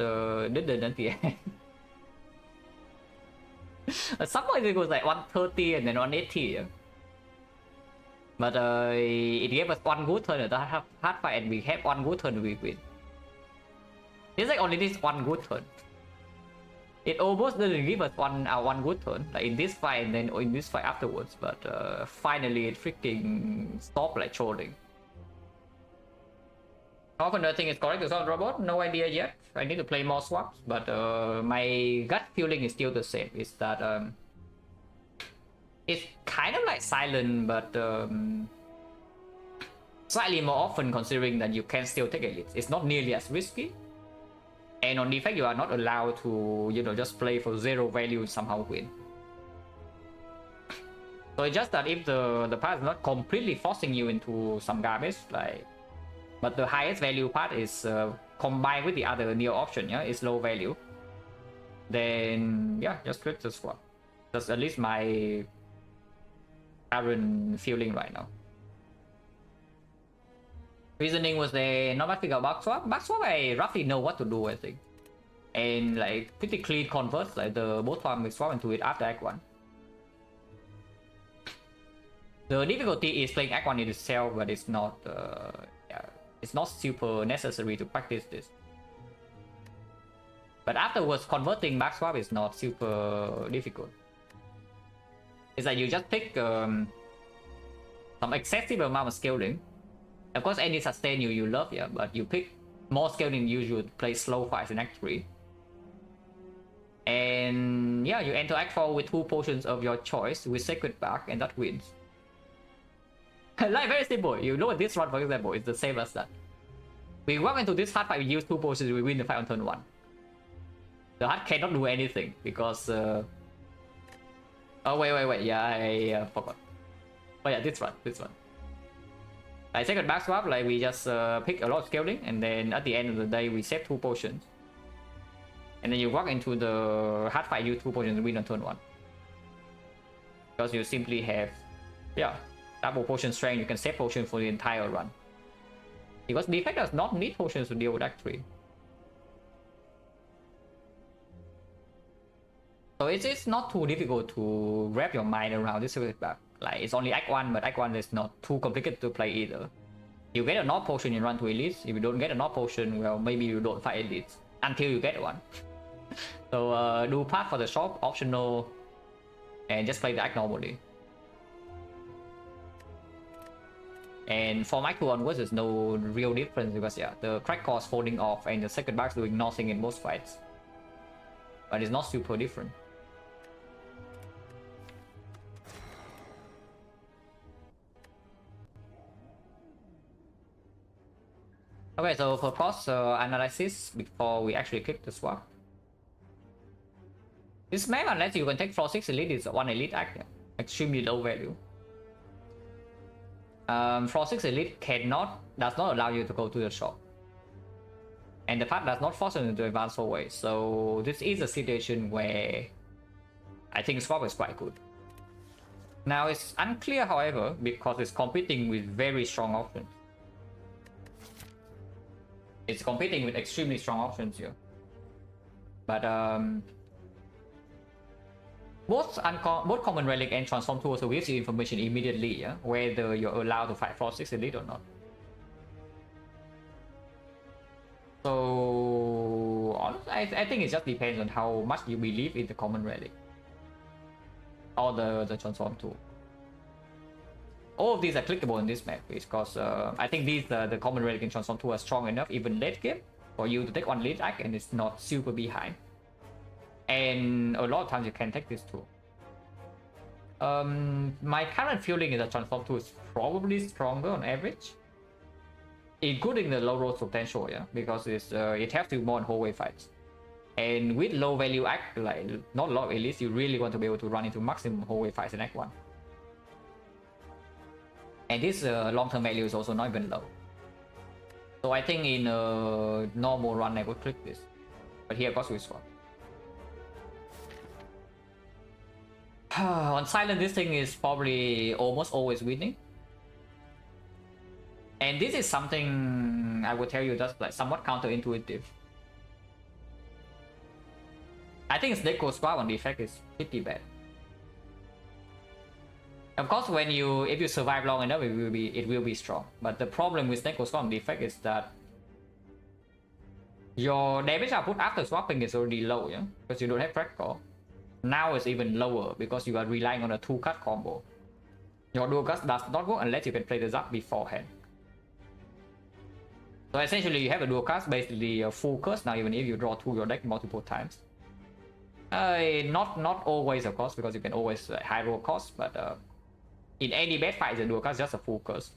didn't at the end. At some point it was like 130 and then 180. Yeah. But it gave us 1 good turn at the hard fight and we had 1 good turn we win. It's like only this 1 good turn. It almost didn't give us one good turn, like in this fight and then in this fight afterwards, but finally it freaking stopped like trolling. How often do I think it's correct to swap robot? No idea yet. I need to play more swaps, but my gut feeling is still the same. Is that it's kind of like silent, but slightly more often considering that you can still take elites. It's not nearly as risky. And on defect, you are not allowed to, you know, just play for 0 value and somehow win. So it's just that if the part is not completely forcing you into some garbage, like, but the highest value part is combined with the other neo option, yeah, is low value. Then yeah, just click the swap. That's at least my current feeling right now. Reasoning was they not much figure out back swap. Back swap, I roughly know what to do, I think. And like pretty clean converts, like the both farm we swap into it after Act 1. The difficulty is playing Act 1 in itself, but it's not yeah, it's not super necessary to practice this. But afterwards, converting back swap is not super difficult. It's like you just pick some excessive amount of scaling. Of course, any sustain you love, yeah, but you pick more scaling usual to play slow fights in Act 3. And yeah, you enter Act 4 with 2 potions of your choice with Sacred Bark, and that wins. Like very simple. You know what this run, for example, is the same as that. We walk into this hard fight, we use 2 potions, we win the fight on turn 1. The hard cannot do anything because oh wait, yeah, I forgot. Oh yeah, this one. Like second back swap, like we just pick a lot of scaling, and then at the end of the day we save 2 potions. And then you walk into the hard fight, use 2 potions and win on turn 1. Because you simply have, yeah, double potion strength, you can save potion for the entire run. Because Defect does not need potions to deal with Act 3. So it's not too difficult to wrap your mind around this Sacred Bark. Like it's only Act 1, but Act 1 is not too complicated to play either. You get a North potion, you run to elites. If you don't get a North potion, well, maybe you don't fight elites until you get one. So do path for the shop, optional, and just play the Act normally. And for my 2 onwards, there's no real difference because yeah, the crack cost folding off and the Sacred Bark's doing nothing in most fights. But it's not super different. Okay, so for cost analysis, before we actually click the swap, this map, unless you can take floor 6 elite, is one elite act, extremely low value. Floor 6 elite does not allow you to go to the shop, and the path does not force you into advance hallway. So this is a situation where I think swap is quite good. Now it's unclear, however, because it's competing with very strong options. It's competing with extremely strong options here. But both common relic and transform tools also gives you information immediately, yeah, whether you're allowed to fight floor 6 elite or not. So honestly, I think it just depends on how much you believe in the common relic or the transform tool. All of these are clickable in this map because I think the common relic and transform tool are strong enough even late game for you to take one lead act and it's not super behind. And a lot of times you can take this tool. My current feeling is that transform tool is probably stronger on average, including the low roll potential, yeah, because it helps you more in hallway fights. And with low value act, like not a lot of elites, you really want to be able to run into maximum hallway fights in act 1. And this long-term value is also not even low. So I think in a normal run I would click this. But here cost we swap. On silent, this thing is probably almost always winning. And this is something I would tell you that's like somewhat counterintuitive. I think XecnaR swap on Defect is pretty bad. Of course, if you survive long enough, it will be strong. But the problem with XecnaR swap on Defect is that your damage output after swapping is already low, yeah, because you don't have crack core. Now it's even lower because you are relying on a 2-cut combo. Your dual cast does not work unless you can play the Zap beforehand. So essentially you have a dual cast, basically a full curse now even if you draw 2 your deck multiple times. Not always of course, because you can always high roll cost, but in any bad fight the dual cast just a full curse.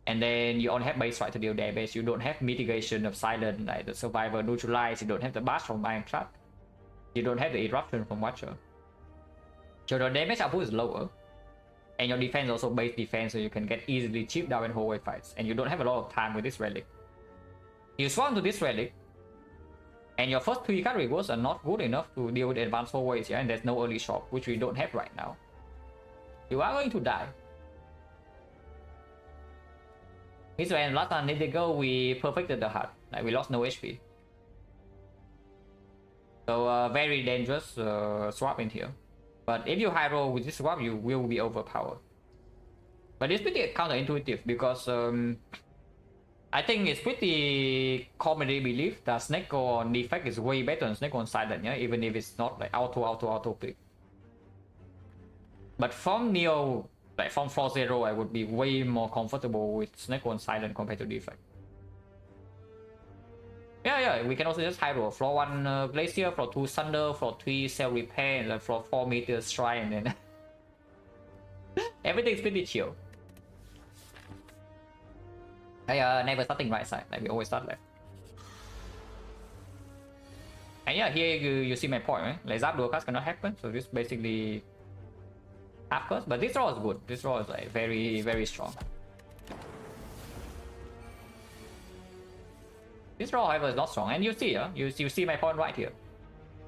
And then you only have base strike to deal damage, you don't have mitigation of silent like the survivor neutralize, you don't have the bash from Ironclad. You don't have the eruption from Watcher. So your damage output is lower. And your defense also base defense, so you can get easily chipped down in hallway fights. And you don't have a lot of time with this relic. You swap to this relic, and your first 3 card rewards are not good enough to deal with advanced hallways, yeah, and there's no early shop, which we don't have right now. You are going to die. This when last time need to go, we perfected the heart. Like we lost no HP. So very dangerous swap in here. But if you high roll with this swap, you will be overpowered. But it's pretty counterintuitive because I think it's pretty commonly believed that XecnaR on Defect is way better than XecnaR on Silent, yeah, even if it's not like auto pick. But from Neo, like from floor 0, I would be way more comfortable with XecnaR on Silent compared to Defect. Yeah, we can also just high roll. Floor 1 Glacier, floor 2 Thunder, floor 3 Cell Repair, and then floor 4 Meteor Strike, and then everything's pretty chill. I never starting right side, like we always start left. And yeah, here you see my point, right? Like Zap dual cast cannot happen, so this basically half curse, but this draw is good. This draw is like very, very strong. This draw, however, is not strong, and you see, you see my point right here.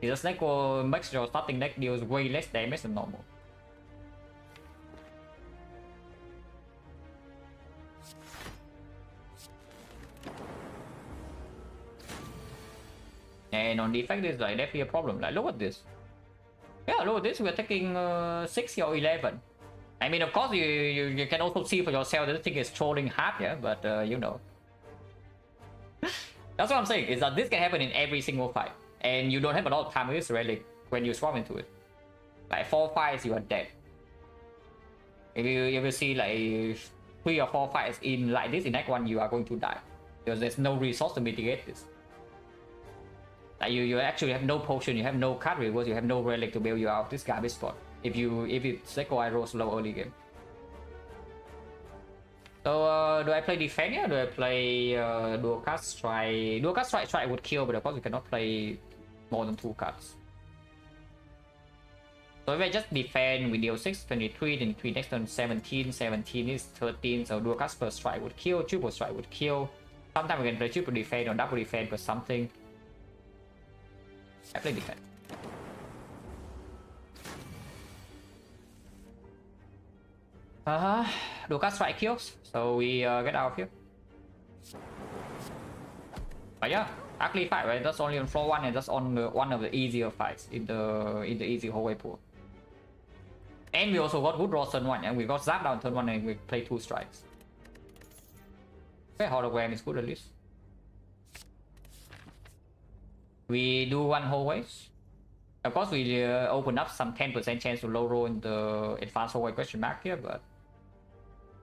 The XecnaR makes your starting deck deals way less damage than normal. And on Defect, it's like definitely a problem. Like, look at this. Yeah, look at this. We're taking 6 or 11. I mean, of course, you can also see for yourself that this thing is trolling hard, yeah, but you know. That's what I'm saying, is that this can happen in every single fight. And you don't have a lot of time with this relic when you swap into it. Like 4 fights, you are dead. If you see like 3 or 4 fights in like this in Act 1, you are going to die. Because there's no resource to mitigate this. Like you actually have no potion, you have no card rewards, you have no relic to bail you out of this garbage spot. If it's XecnaR rolls low early game. So do I play defense here? Do I play dual cast strike? Dual cast strike would kill, but of course we cannot play more than 2 cards. So if I just defend, we deal 6, 23, 23 next turn 17, 17 is 13, so dual cast first strike would kill, triple strike would kill. Sometimes we can play triple defense or double defense for something. I play defense. Dual cast strike kills, so we get out of here. But yeah, ugly fight, right? That's only on floor 1 and that's on one of the easier fights in the easy hallway pool. And we also got good draw turn 1, and we got zap down turn 1 and we play 2 strikes. Okay, hologram is good at least. We do 1 hallways. Of course, we open up some 10% chance to low roll in the advanced hallway question mark here, but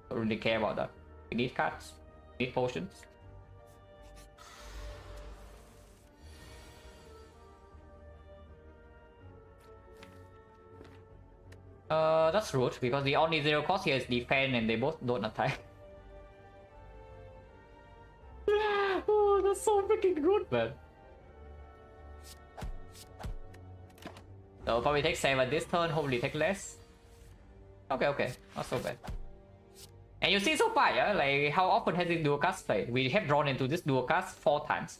don't really care about that. We need cards, we need potions. That's rude because the only 0 cost here is defense and they both don't attack. Oh, that's so freaking rude, man. So probably take 7 this turn, hopefully take less. Okay, not so bad. And you see so far, yeah, like how often has this dual cast played? We have drawn into this dual cast 4 times.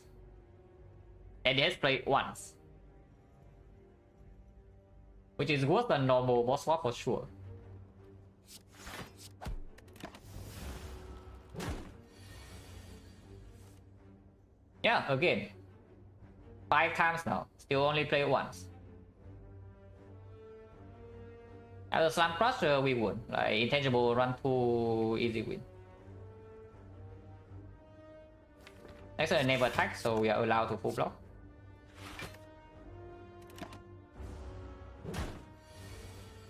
And it has played once. Which is worse than normal boss swap for sure. Yeah, again. 5 times now. Still only play once. As a Slam Crusher, we would. Like, intangible run 2, easy win. Next turn, never attack, so we are allowed to full block.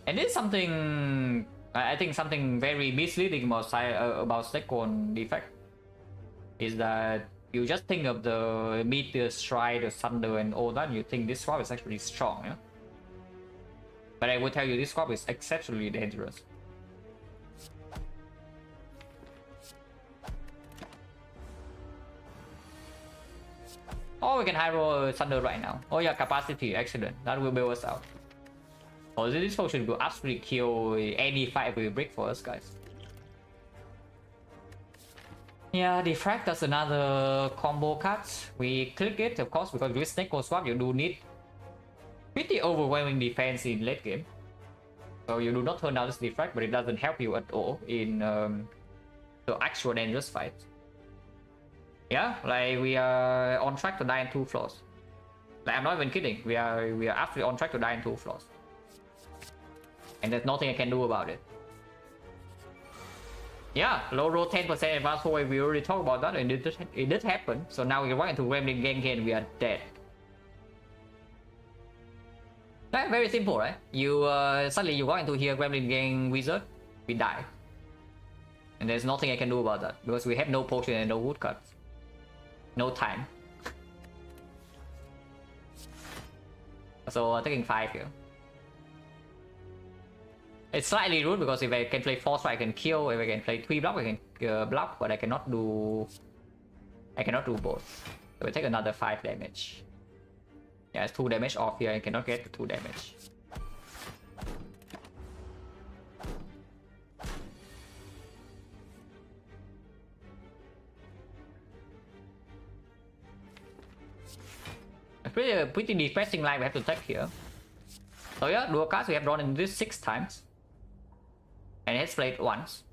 And this is something, I think something very misleading about Second Defect. Is that you just think of the Meteor, Stride, the Thunder and all that, and you think this swap is actually strong, yeah? But I will tell you, this swap is exceptionally dangerous. Or we can high roll Thunder right now. Oh yeah, capacity, excellent. That will bail us out. Oh, this potion will absolutely kill any fight we break for us, guys. Yeah, Defect, that's another combo card. We click it, of course, because with Snake Swap you do need pretty overwhelming defense in late game. So you do not turn down this Defect, but it doesn't help you at all in the actual dangerous fight. Yeah, like we are on track to die in 2 floors. Like, I'm not even kidding. We are absolutely on track to die in 2 floors. And there's nothing I can do about it. Yeah, low roll 10% advanced hallway, we already talked about that and it did happen. So now we walk into Gremlin Gang again, we are dead. That's very simple, right? You suddenly you walk into here, Gremlin Gang Wizard, we die. And there's nothing I can do about that because we have no potion and no woodcuts. No time. So taking 5 here. It's slightly rude because if I can play 4 strike I can kill, if I can play 3 block I can block, but I cannot do both. So we take another 5 damage. Yeah, it's 2 damage off here, I cannot get the 2 damage. A pretty depressing line we have to take here. So yeah, dual cast we have drawn in this 6 times. And it's played once.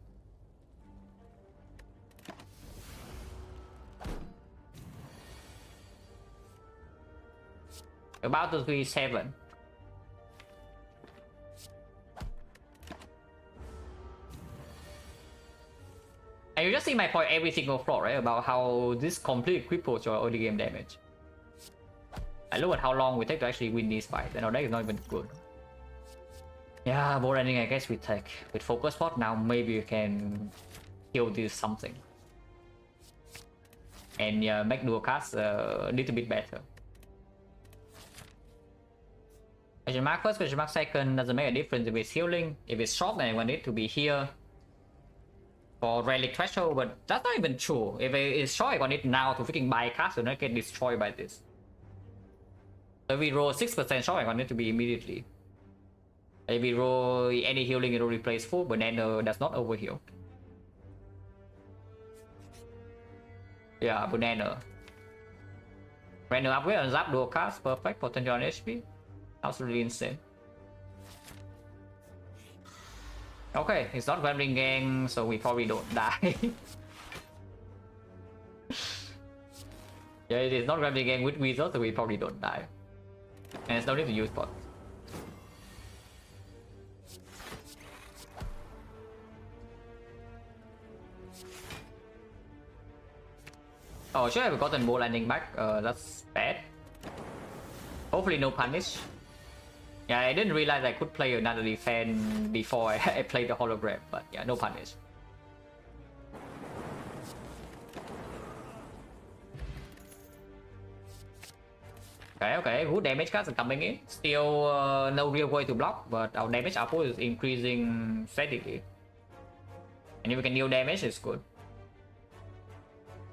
About to be 7. And you just see my point every single floor, right? About how this completely cripples your early game damage. I look at how long we take to actually win these fights, and our deck is not even good. Yeah, board ending I guess we take. With focus pot now maybe we can kill this something. And yeah, make dual cast a little bit better. Question mark first, question mark second doesn't make a difference if it's healing. If it's short then I want it to be here. for relic threshold, but that's not even true. If it's short on it now to freaking buy cards, you're not get destroyed by this. So if we roll 6% short on it to be immediately. If we roll any healing, it will replace full, but then does not overheal. Yeah, banana. Random upgrade on Zap, dual cast, perfect, potential on HP. Absolutely insane. Okay, it's not Gremlin Gang, so we probably don't die. Yeah, it is not Gremlin Gang with Weasel, so we probably don't die. And it's no need to use bots. Oh, should have gotten more landing back. That's bad. Hopefully no punish. Yeah, I didn't realize I could play another defense before I played the hologram, but yeah, no punish. Okay, good damage cards are coming in. Still no real way to block, but our damage output is increasing steadily. And if we can deal damage, it's good.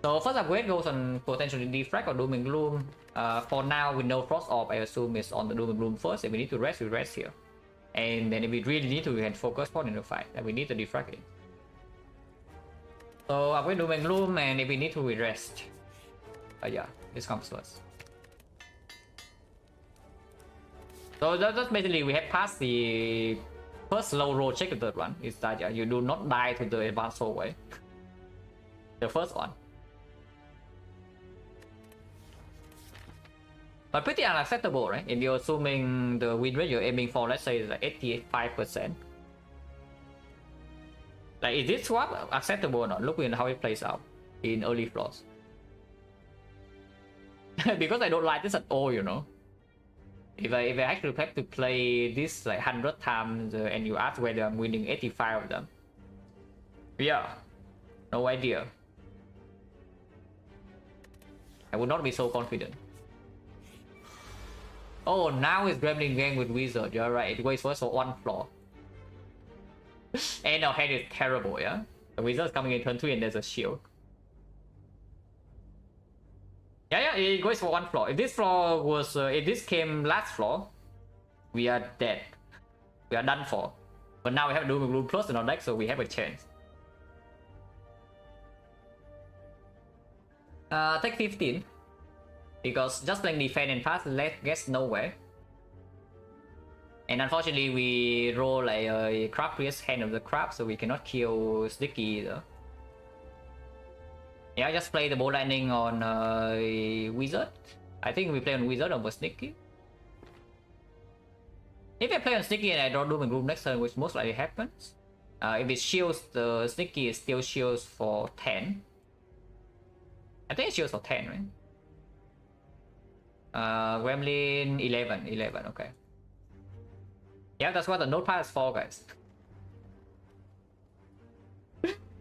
So first upgrade goes on potentially Defect or Doom and Gloom. For now, with no Frost Orb, I assume it's on the Doom and Gloom first. If we need to rest, we rest here. And then if we really need to, we can focus point in the fight. And we need the Defect in. So upgrade Doom and Gloom, and if we need to, we rest. Yeah, this comes first. So that's basically, we have passed the first low roll check, the third one. Is that yeah, you do not die to the advanced hallway. The first one. But pretty unacceptable, right? If you're assuming the win rate you're aiming for, let's say, is like 85%. Like, is this swap acceptable or not? Look at how it plays out in early floors. Because I don't like this at all, you know. If I actually have to play this like 100 times and you ask whether I'm winning 85 of them. Yeah, no idea. I would not be so confident. Oh, now it's Gremlin Gang with Wizard. You're right. It goes first for one floor. And our hand is terrible, yeah? The Wizard's coming in turn 3 and there's a shield. Yeah, it goes for one floor. If this floor was... if this came last floor, we are dead. We are done for. But now we have Doom and Gloom Plus in our deck, so we have a chance. Take 15. Because just playing defense and pass gets nowhere. And unfortunately we roll like a Crab Priest, Hand of the Crab, so we cannot kill Sticky either. Yeah, just play the bow lightning on Wizard. I think we play on Wizard over Sticky. If I play on Sticky and I draw Doom and Gloom next turn, which most likely happens, if it shields, the Sticky is still shields for 10. I think it shields for 10, right? Gremlin 11, okay. Yeah, that's what the notepad is for, guys.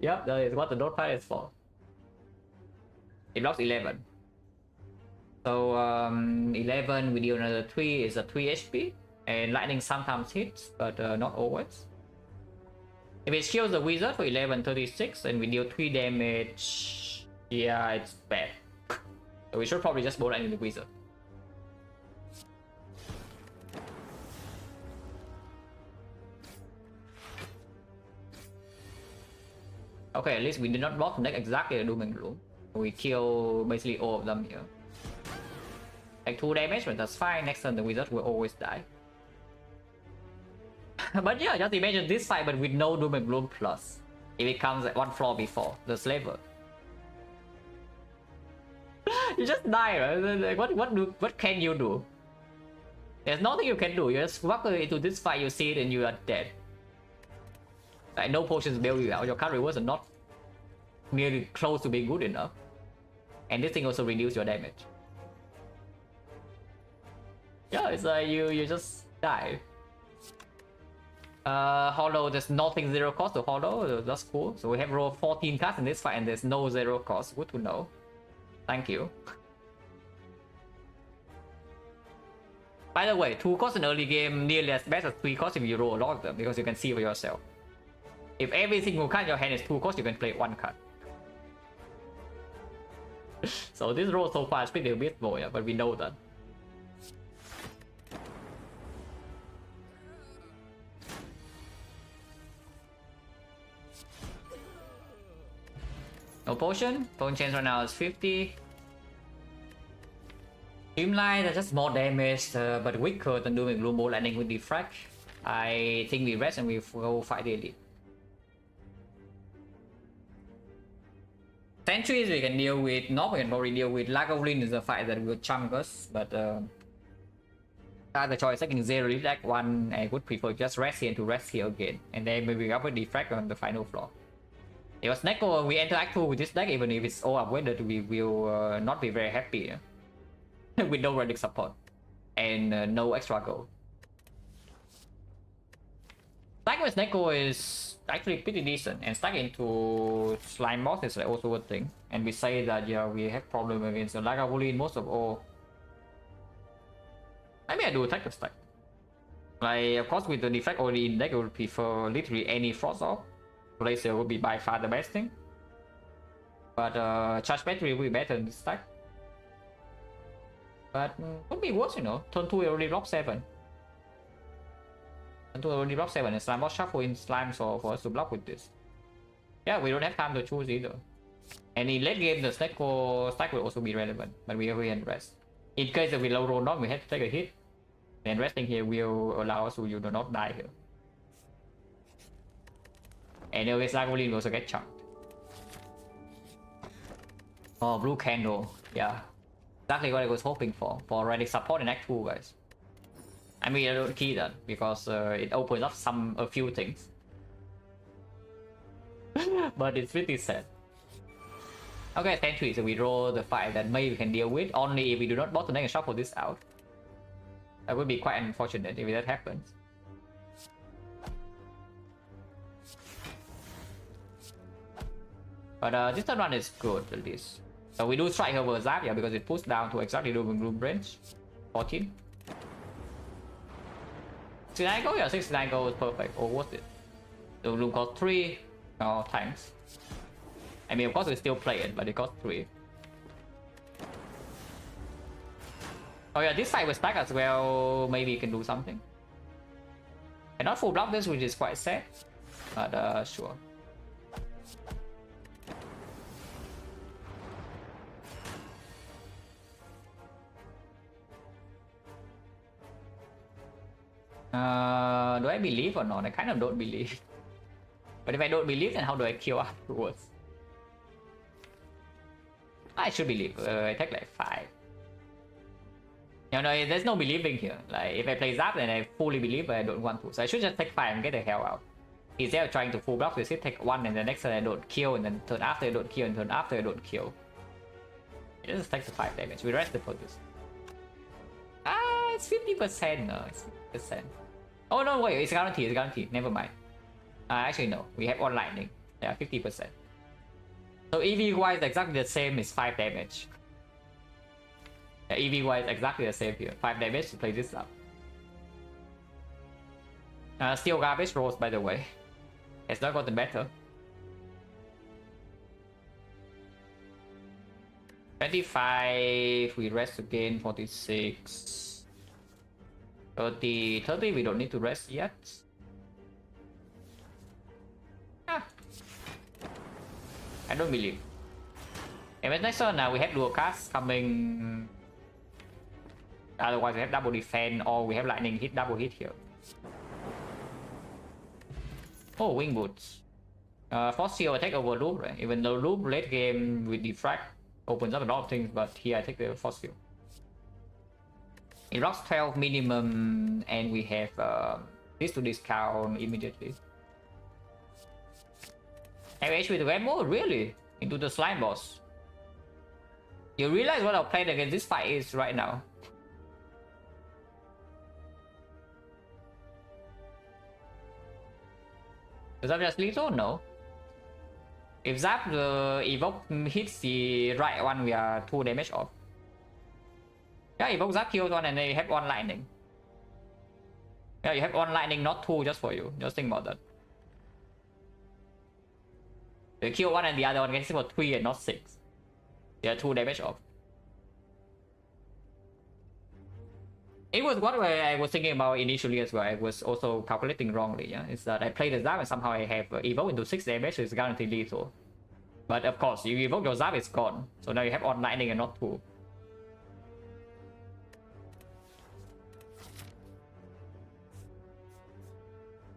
Yep, that is what the notepad is for. It blocks 11. So 11 we deal another 3 is a 3 HP, and lightning sometimes hits, but not always. If it shields the Wizard for 11, 36, and we deal 3 damage, yeah, it's bad. So we should probably just bow lightning the Wizard. Okay, at least we did not block the deck exactly the Doom and Gloom. We kill basically all of them here. Like 2 damage, but that's fine. Next turn the Wizard will always die. But yeah, just imagine this fight but with no Doom and Gloom plus. If it comes at one floor before the Slaver. You just die, right? What can you do? There's nothing you can do. You just walk into this fight, you see it, and you are dead. Like no potions bail you out. Your card rewards are not nearly close to being good enough. And this thing also reduces your damage. Yeah, it's like you just die. Hollow, there's nothing 0 cost to Hollow. That's cool. So we have rolled 14 cards in this fight and there's no 0 cost. Good to know. Thank you. By the way, 2 costs in early game nearly as bad as 3 costs if you roll a lot of them, because you can see for yourself. If every single card in your hand is 2 cost, you can play 1 card. So this roll so far is pretty abysmal, yeah, but we know that. No potion. Potion chance right now is 50. Streamline are just more damage, but weaker than doing Blue Ball Landing with Defect. I think we rest and we go fight the elite. Sentries we can deal with. Not we can probably deal with. Lagavulin is a fight that will chunk us, but the choice taking 0 elite deck 1. I would prefer just rest here to rest here again, and then maybe up with Defect on the final floor. If a Snecko we enter Act 2 with this deck, even if it's all upgraded, we will not be very happy with no relic support and no extra gold. Stack with Snecko is actually pretty decent, and stack into Slime Boss is also a thing. And we say that yeah, we have problem against the Lagavulin most of all. Maybe I do attack the stack. Like of course with the Defect already in deck, I would prefer literally any Frost off. Blazer would be by far the best thing, but charge battery will be better in this stack. But could be worse, you know. Turn 2 already drop 7. Turn 2 already drop 7 and Slime Boss shuffle in slime, so for us to block with this. Yeah, we don't have time to choose either. And in late game the Snecko stack will also be relevant, but we can rest. In case that we low roll not, we have to take a hit. Then resting here will allow us to you do not die here. And always Lagavulin will also get chunked. Oh, blue candle. Yeah. Exactly what I was hoping for relic support in Act 2, guys. I mean, I don't key that because it opens up a few things. But it's pretty sad. Okay, Sentry, so we roll the 5 that maybe we can deal with, only if we do not bottleneck and shuffle this out. That would be quite unfortunate if that happens. But this turn run is good at least. So we do strike over Zap, yeah, because it pushes down to exactly Doom Gloom range. 14. 69 gold, yeah, 69 gold is perfect. Or worth it. The Gloom cost 3 times. I mean, of course we still play it, but it costs 3. Oh yeah, this side with stack as well, maybe you can do something. And not full block this, which is quite sad. But sure. Do I believe or not? I kind of don't believe. But if I don't believe, then how do I kill afterwards? I should believe. I take like 5. You know, there's no believing here. Like, if I play Zap, then I fully believe, but I don't want to. So I should just take 5 and get the hell out. Instead of trying to full block this, take 1 and the next turn I don't kill, and then turn after I don't kill, and turn after I don't kill. It just takes the 5 damage. We rested for this. It's 50%. No, it's 50%. Oh no, wait, it's guaranteed. It's guaranteed. Never mind. Actually, no. We have one lightning. Yeah, 50%. So EV wise, exactly the same is 5 damage. Yeah, EV wise, exactly the same here. 5 damage to play this up. Still garbage rolls, by the way. It's not gotten better. 25, we rest again. 46. 30, we don't need to rest yet. I don't believe. And with next turn now we have dual cast coming. Otherwise we have double defense, or we have lightning hit, double hit here. Oh, wing boots. Fossil I take over loop, right? Even though loop late game with Defect opens up a lot of things, but here I take the fossil. It rocks 12 minimum, and we have this to discount immediately. AH with the red mode, really? Into the slime boss. You realize what our plan against this fight is right now? Is that just lethal? No. If Zap the evoke hits the right one, we are 2 damage off. Yeah, evoke Zap kills one and then you have 1 lightning. Yeah, you have 1 lightning, not 2 just for you. Just think about that. You kill one and the other one gets for 3 and not 6. They are 2 damage off. It was what I was thinking about initially as well. I was also calculating wrongly. Yeah, it's that I played the Zap and somehow I have evoke into 6 damage, so it's guaranteed lethal. But of course, you evoke your Zap, it's gone. So now you have on lightning and not 2.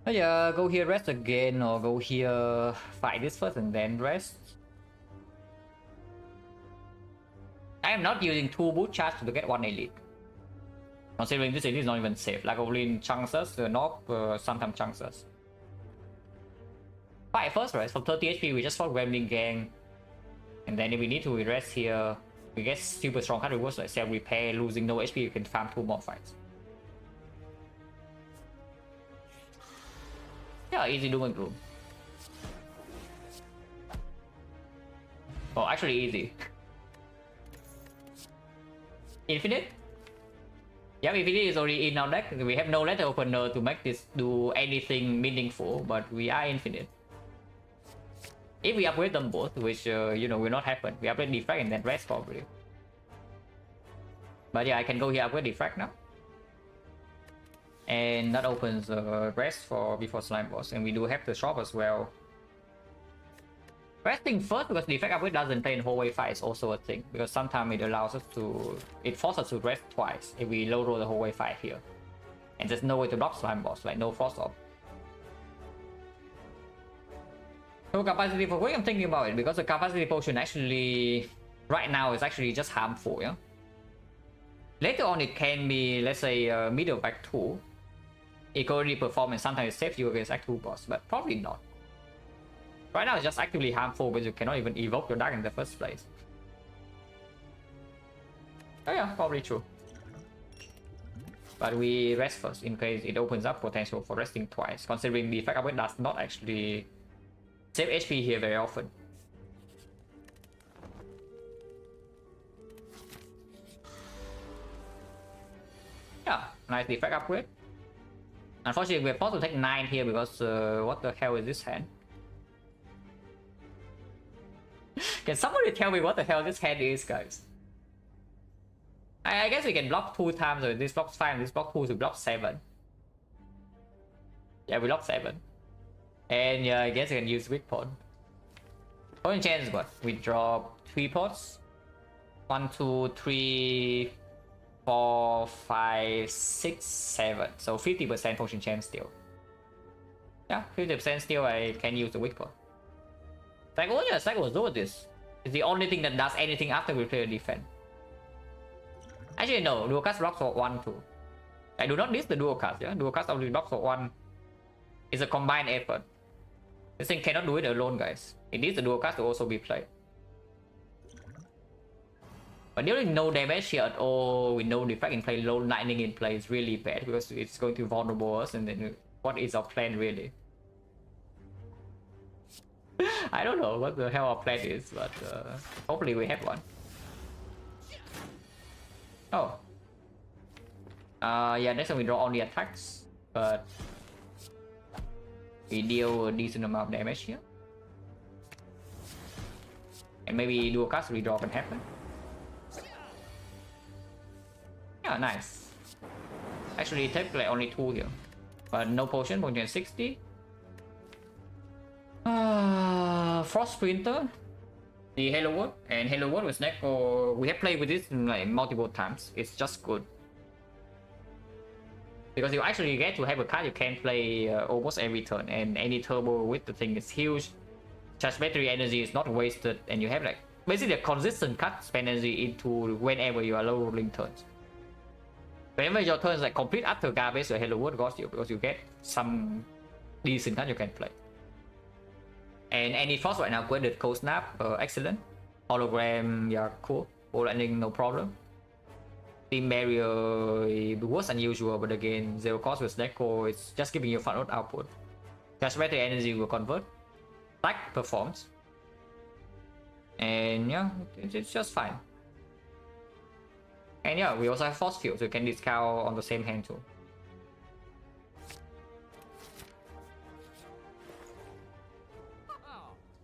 But yeah, go here, rest again, or go here, fight this first and then rest. I am not using 2 boot charge to get 1 elite. Considering this elite is not even safe, like only in chances, sometimes chances. Fight first, right? For 30 HP, we just fought Gremlin Gang. And then if we need to, we rest here. We get super strong card rewards like self repair, losing no HP, you can farm 2 more fights. Yeah, easy doom and gloom. Oh, actually easy. Infinite? Yeah, Infinite is already in our deck. We have no letter opener to make this do anything meaningful, but we are Infinite. If we upgrade them both, which you know will not happen, we upgrade Defect and then rest probably. But yeah, I can go here upgrade Defect now. And that opens rest for before slime boss, and we do have the shop as well. Resting first because Defect upgrade doesn't play in hallway fight is also a thing, because sometimes it allows us to, it forces us to rest twice if we low roll the hallway fight here. And there's no way to block slime boss, like no frost off. So capacity for quick, I'm thinking about it because the capacity potion actually right now is actually just harmful, yeah. Later on it can be, let's say, middle back 2. It can already perform and sometimes it saves you against Act 2 boss, but probably not. Right now it's just actively harmful because you cannot even evoke your dark in the first place. Oh yeah, probably true. But we rest first in case it opens up potential for resting twice, considering the Defect upgrade does not actually save HP here very often. Yeah, nice Defect upgrade. Unfortunately, we're forced to take 9 here because what the hell is this hand? Can somebody tell me what the hell this hand is, guys? I guess we can block 2 times, so this blocks 5 and this blocks 2, so we block 7. Yeah, we block 7. And yeah, I guess I can use weak pawn. Only chance what? We drop 3 pots. 1, 2, 3, 4, 5, 6, 7. So 50% potion chance still. Yeah, 50% still I can use the weak pawn. Like, oh yeah, Cycle do this. It's the only thing that does anything after we play a defense. Actually, no, dual cast blocks for 1 too. I do not need the dual cast, yeah? Dual cast only blocks for 1. It's a combined effort. This thing cannot do it alone, guys. It needs the dual cast to also be played. But dealing no damage here at all with no defect in play, low lightning in play is really bad because it's going to vulnerable us, and then what is our plan really? I don't know what the hell our plan is, but hopefully we have one. Oh. Yeah, next time we draw only attacks, but we deal a decent amount of damage here. And maybe dual cast redraw can happen. Yeah, nice. Actually, technically only 2 here. But no potion, potion 60. Frost Sprinter, the Halo Word, and Halo Word with Neko. We have played with this like multiple times. It's just good because you actually get to have a card you can play almost every turn, and any turbo with the thing is huge. Charge battery energy is not wasted, and you have like basically a consistent cut spend energy into whenever you are low rolling turns. Whenever your turn is like complete utter garbage, the Halo Word got you because you get some decent card you can play. And any force right now, upgraded Cold Snap, excellent. Hologram, yeah, cool. Ball landing, no problem. Team Barrier was unusual, but again, zero cost with Neko, it's just giving you front output. Charge battery energy will convert. Stack performs. And yeah, it's just fine. And yeah, we also have Force Field, so you can discount on the same hand too.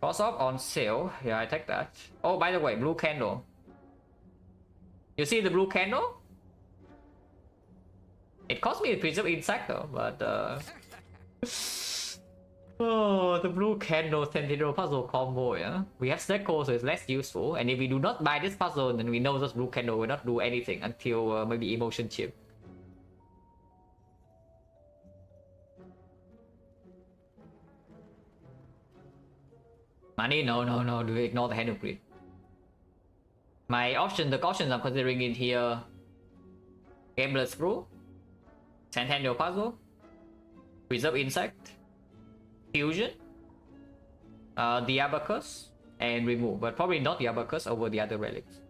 Cross off on sale. Yeah, I take that. Oh, by the way, blue candle. You see the blue candle? It cost me a preserve insect though, but oh, the blue candle Sentinel puzzle combo, yeah. We have Snecko, so it's less useful. And if we do not buy this puzzle, then we know this blue candle will not do anything until maybe emotion chip. Money? No. Do ignore the hand of greed. My option, the options I'm considering in here: Gameless Brew, Centennial Puzzle, Preserve Insect, Fusion, the Abacus, and Remove. But probably not the Abacus over the other relics.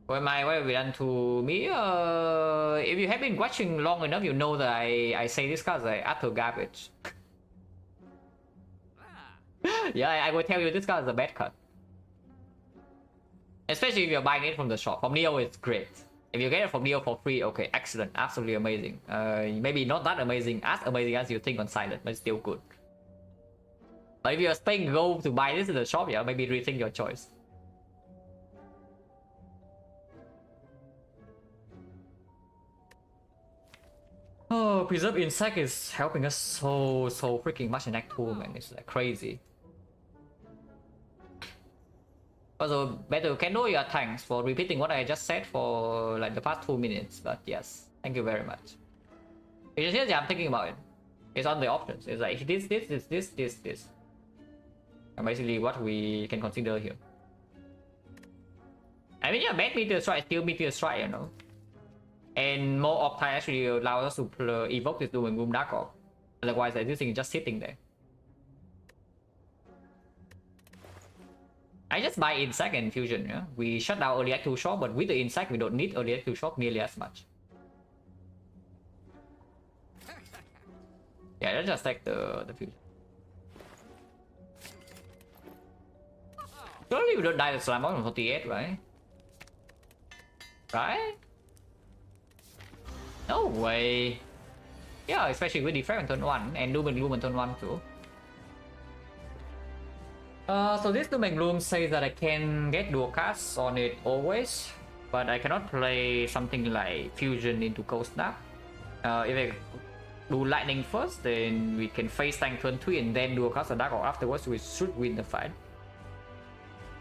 What have you done to me? If you have been watching long enough, you know that I say this card is like utter garbage. Yeah, I will tell you this card is a bad card. Especially if you're buying it from the shop. From Neo, it's great. If you get it from Neo for free, okay, excellent, absolutely amazing. Maybe not that amazing as you think on Silent, but still good. But if you're spending gold to buy this in the shop, yeah, maybe rethink your choice. Oh, Preserve Insect is helping us so freaking much in Act 2, man. It's like crazy. Also, better can know your thanks for repeating what I just said for like the past 2 minutes. But yes, thank you very much. It's just I'm thinking about it. It's on the options. It's like this. And basically what we can consider here. I mean, yeah, bad Meteor Strike, still Meteor Strike, you know. And more Optime actually allows us to evoke this Doom and Gloom Dark Orb. Otherwise, this thing is just sitting there. I just buy Insect and Fusion, yeah? We shut down early Act 2 shop, but with the Insect, we don't need early Act 2 shop nearly as much. Yeah, let's just take the Fusion. Surely we don't die the Slime on 48, right? Right? No way. Yeah, especially with Defect on turn 1 and Doom and Gloom on turn 1 too. So this Doom and Gloom says that I can get dual casts on it always, but I cannot play something like Fusion into Cold Snap. If I do Lightning first, then we can face tank turn 3 and then dual cast a Dark Orb afterwards, we should win the fight.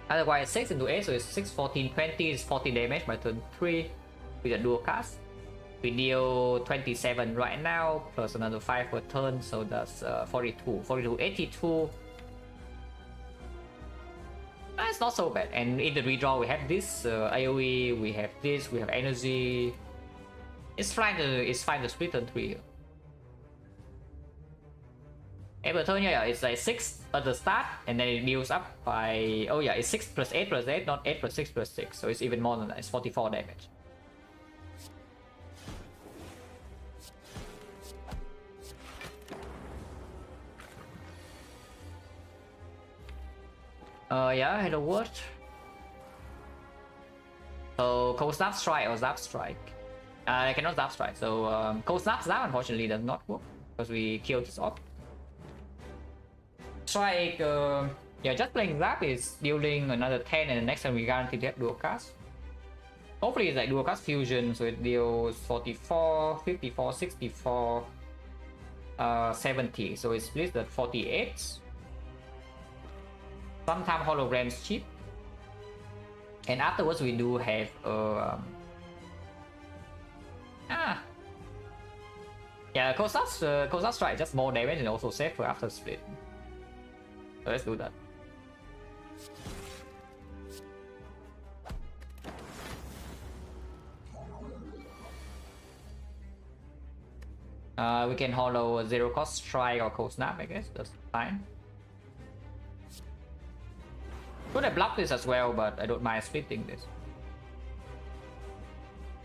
Otherwise 6 into 8, so it's 6, 14, 20, is 40 damage by turn 3 with a dual cast. We deal 27 right now, plus another 5 per turn, so that's 42, 82. It's not so bad. And in the redraw we have this AoE, we have this, we have energy. It's fine to split turn 3 here. Every turn, yeah, it's like 6 at the start, and then it builds up by, oh yeah, it's 6 plus 8 plus 8, not 8 plus 6 plus 6, so it's even more than that, it's 44 damage. Yeah, hello world. So Cold Snap Strike or Zap Strike. I cannot Zap Strike, so Cold Snap Zap unfortunately does not work because we killed this off. Strike, yeah, just playing Zap is dealing another 10, and the next time we guarantee to have dual cast. Hopefully it's like dual cast Fusion, so it deals 44, 54, 64, 70, so it splits at 48. Sometimes holograms cheap, and afterwards we do have yeah, Cold Snap Strike just more damage and also safer after split. So let's do that. We can hollow a 0 cost Strike or Cold Snap, I guess that's fine. Could have blocked this as well, but I don't mind splitting this.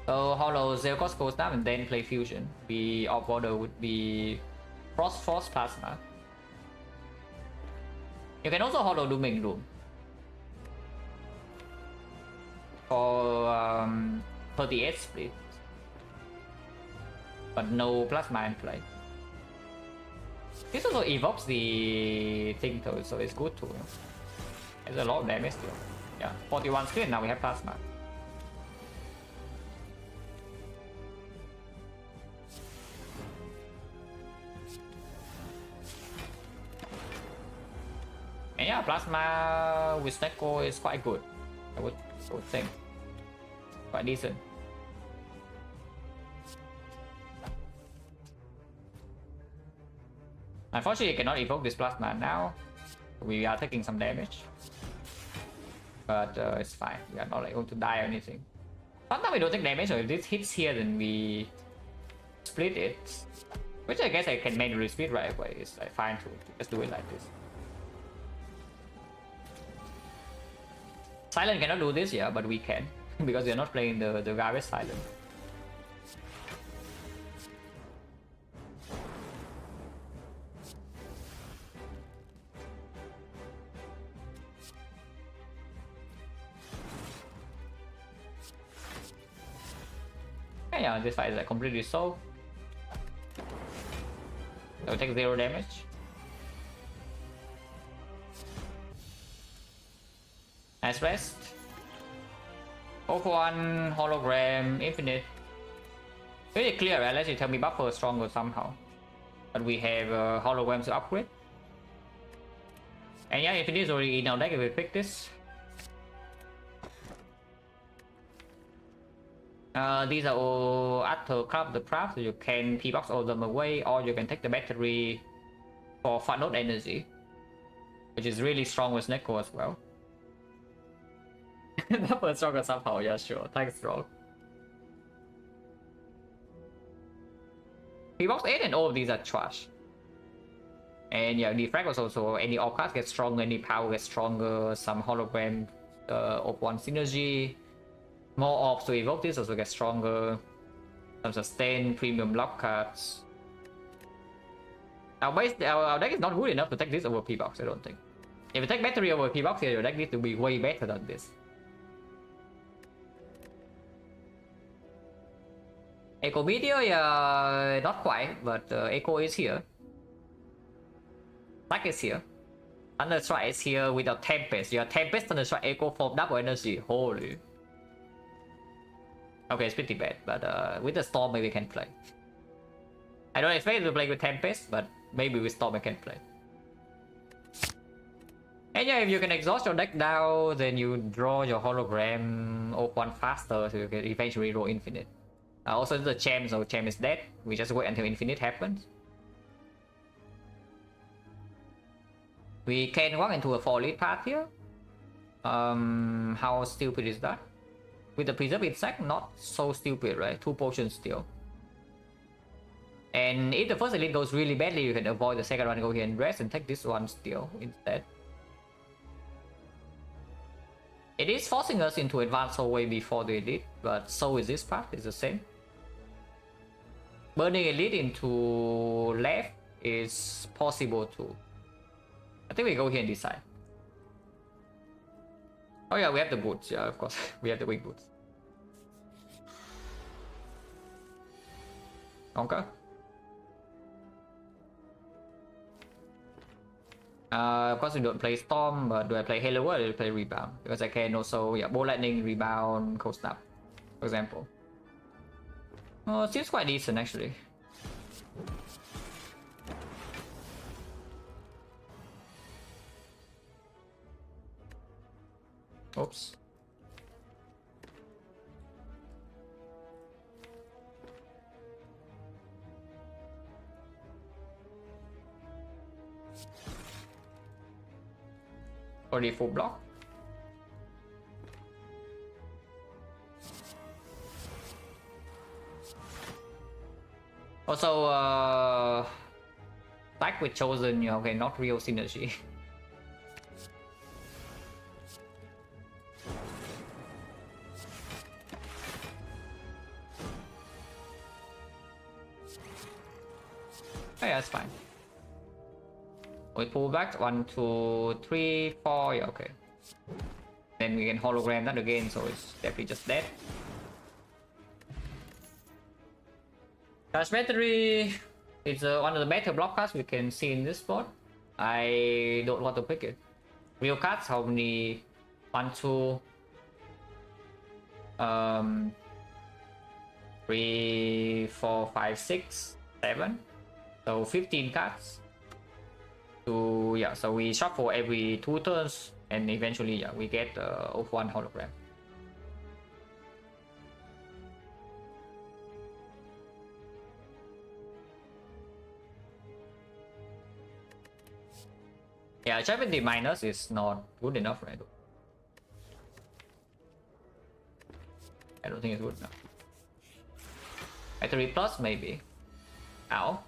So hollow 0 cost Cold Snap and then play Fusion. The off order would be Frost Force Plasma. You can also hollow Doom and Gloom for 38 split, but no Plasma in play. This also evokes the thing though, so it's good too. There's a lot of damage still. Yeah, 41 skill, now we have plasma. And yeah, plasma with Neko is quite good. I would think. Quite decent. Unfortunately, you cannot evoke this plasma now. We are taking some damage. But it's fine. We are not like going to die or anything. Sometimes we don't take damage, so if this hits here, then we split it. Which I guess I can manually split right away. It's like fine to just do it like this. Silent cannot do this, yeah, but we can. Because we are not playing the garbage Silent. Yeah, this fight is like completely solved. So we take 0 damage. Nice rest. Oak1, hologram, infinite. Really clear, right? Unless you tell me buffer is stronger somehow. But we have holograms to upgrade. And yeah, infinite is already in our deck if we pick this. These are all after craft the craft, so you can P-box all them away, or you can take the battery for fat node energy, which is really strong with Neko as well. Buffer stronger somehow, yeah, sure. Thanks, bro. P-box 8 and all of these are trash. And yeah, Defect was also any all cards get stronger, any power gets stronger, some hologram of one synergy. More orbs to evoke this also get stronger. Some sustain, premium block cards. Our deck is not good enough to take this over P-box, I don't think. If you take battery over P-box here, your deck needs to be way better than this. Echo Meteor, yeah, not quite, but Echo is here. Stack is here. Thunderstrike is here without Tempest. Yeah, Tempest, Thunderstrike, Echo form double energy. Holy. Okay, it's pretty bad, but with the Storm maybe we can play. I don't expect to play with Tempest, but maybe with Storm I can play. And yeah, if you can exhaust your deck now, then you draw your hologram Oak1 faster, so you can eventually roll infinite. Also the Champ, so Champ is dead. We just wait until infinite happens. We can walk into a 4 lead path here. How stupid is that? With the Preserve Insect, not so stupid, right? 2 potions still. And if the first elite goes really badly, you can avoid the second one, go here and rest and take this one still instead. It is forcing us into advance way before the elite, but so is this part, it's the same. Burning elite into left is possible too. I think we go here and decide. Oh yeah, we have the boots, yeah, of course. We have the wing boots. Okay. Of course we don't play Storm, but do I play Halo or do I play Rebound? Because I can also, yeah, Ball Lightning, Rebound, Cold Snap, for example. Oh, it seems quite decent actually. Oops. Already full block. Also, back with Chosen, you know, okay, not real synergy. Oh, yeah, that's fine. We pull back 1, 2, 3, 4. Yeah, okay. Then we can hologram that again, so it's definitely just dead. Charge battery. It's one of the better block cards we can see in this spot. I don't want to pick it. Real cards, how many? 1, 2, 3, 4, 5, 6, 7. So 15 cards. So yeah, so we shuffle every 2 turns, and eventually yeah, we get of 1 hologram. Yeah, 70 minus is not good enough, right? I don't think it's good enough. Battery plus maybe. Ow.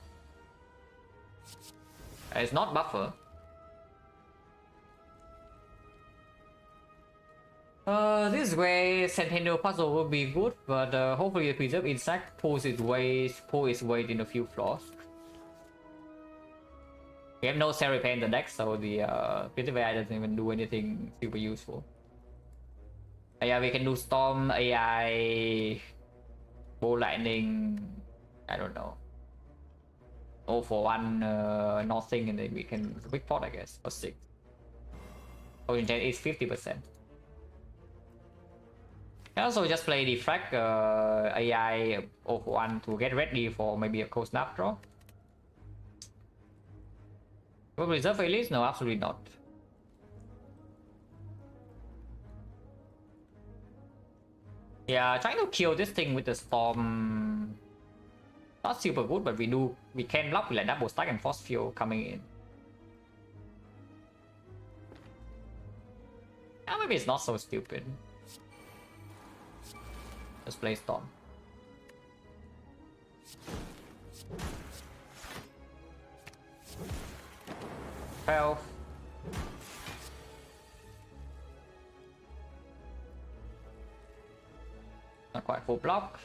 It's not buffer. This way Centennial puzzle will be good, but hopefully the preserve insect pulls its weight in a few floors. We have no cell repair in the deck, so the preserve AI doesn't even do anything super useful. Yeah, we can do Storm AI, Bow Lightning, I don't know. 0 for 1, nothing, and then we can big pot, I guess, for 6. Potion Gen is 50%. Can also just play Defect AI 0 for 1 to get ready for maybe a cold snap draw. Will reserve Elise? No, absolutely not. Yeah, trying to kill this thing with the Storm. Not super good, but we can block with like double stack and force field coming in. Yeah, maybe it's not so stupid. Just play Storm. Health. Not quite full block.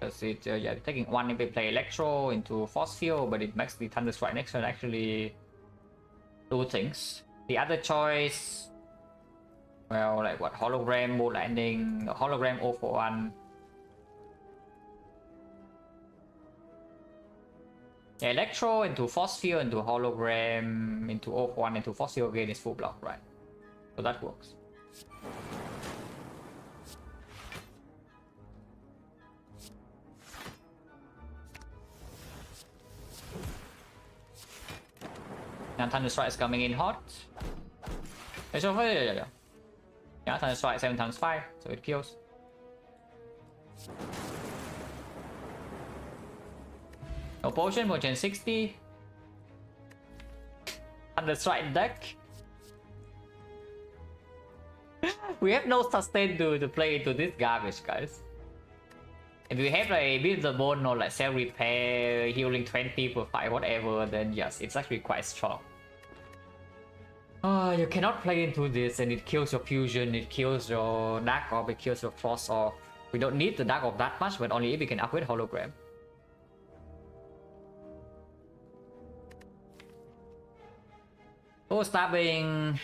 Because it, yeah, taking 1 if we play Electro into Force Field, but it makes the Thunder Strike next turn actually do things. The other choice, well, like what, Hologram, Bow Lightning, Hologram 0 for 1. Yeah, Electro into Force Field into Hologram into 0 for 1 into Force Field again is full block, right? So that works. And Thunder Strike is coming in hot. Yeah, Thunder Strike 7 times 5, so it kills. No potion, potion 60. Thunder Strike deck. We have no sustain to play into this garbage, guys. If we have like a bit of the bone or like cell repair, healing 20 per 5, whatever, then yes, it's actually quite strong. You cannot play into this and it kills your fusion, it kills your dark orb, it kills your frost orb. We don't need the dark orb that much, but only if we can upgrade hologram. Bow stabbing,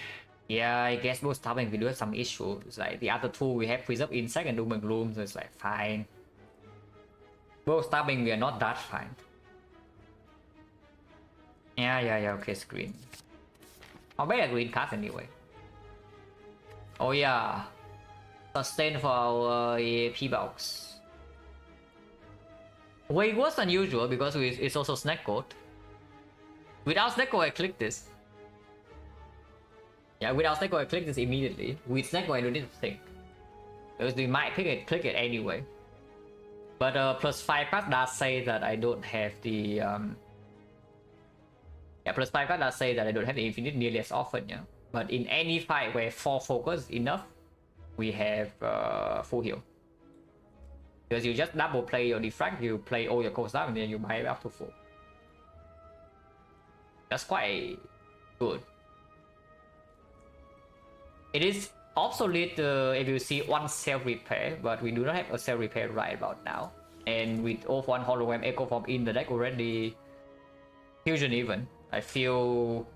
yeah, I guess bow stabbing we do have some issues. Like the other two we have preserve insect and doom and gloom, so it's like fine. Bow stabbing we are not that fine. Yeah, okay, screen. I'll bet a green card anyway. Oh yeah, sustain for our P-box. Way worse than usual because it's also snack code. Without snack code I click this. Yeah, without snack code I click this immediately. With snack code I don't need to think. Because we might click it anyway. But +5 card does say that I don't have the yeah, +5 card does say that I don't have the infinite nearly as often, yeah. But in any fight where 4 focus is enough, we have full heal. Because you just double play your Defect, you play all your cold stuff, and then you buy it up to full. That's quite good. It is obsolete if you see 1 self repair, but we do not have a self repair right about now. And with all 1 hologram echo form in the deck already, fusion even. I feel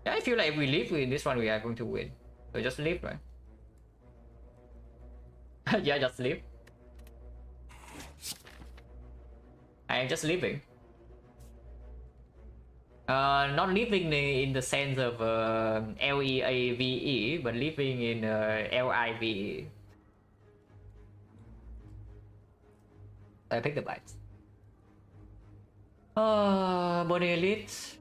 like if we live in this one, we are going to win. So just live, right? Yeah, just live. I am just living. Not living in the sense of LEAVE, but living in LIVE. I pick the bites. Body Elite.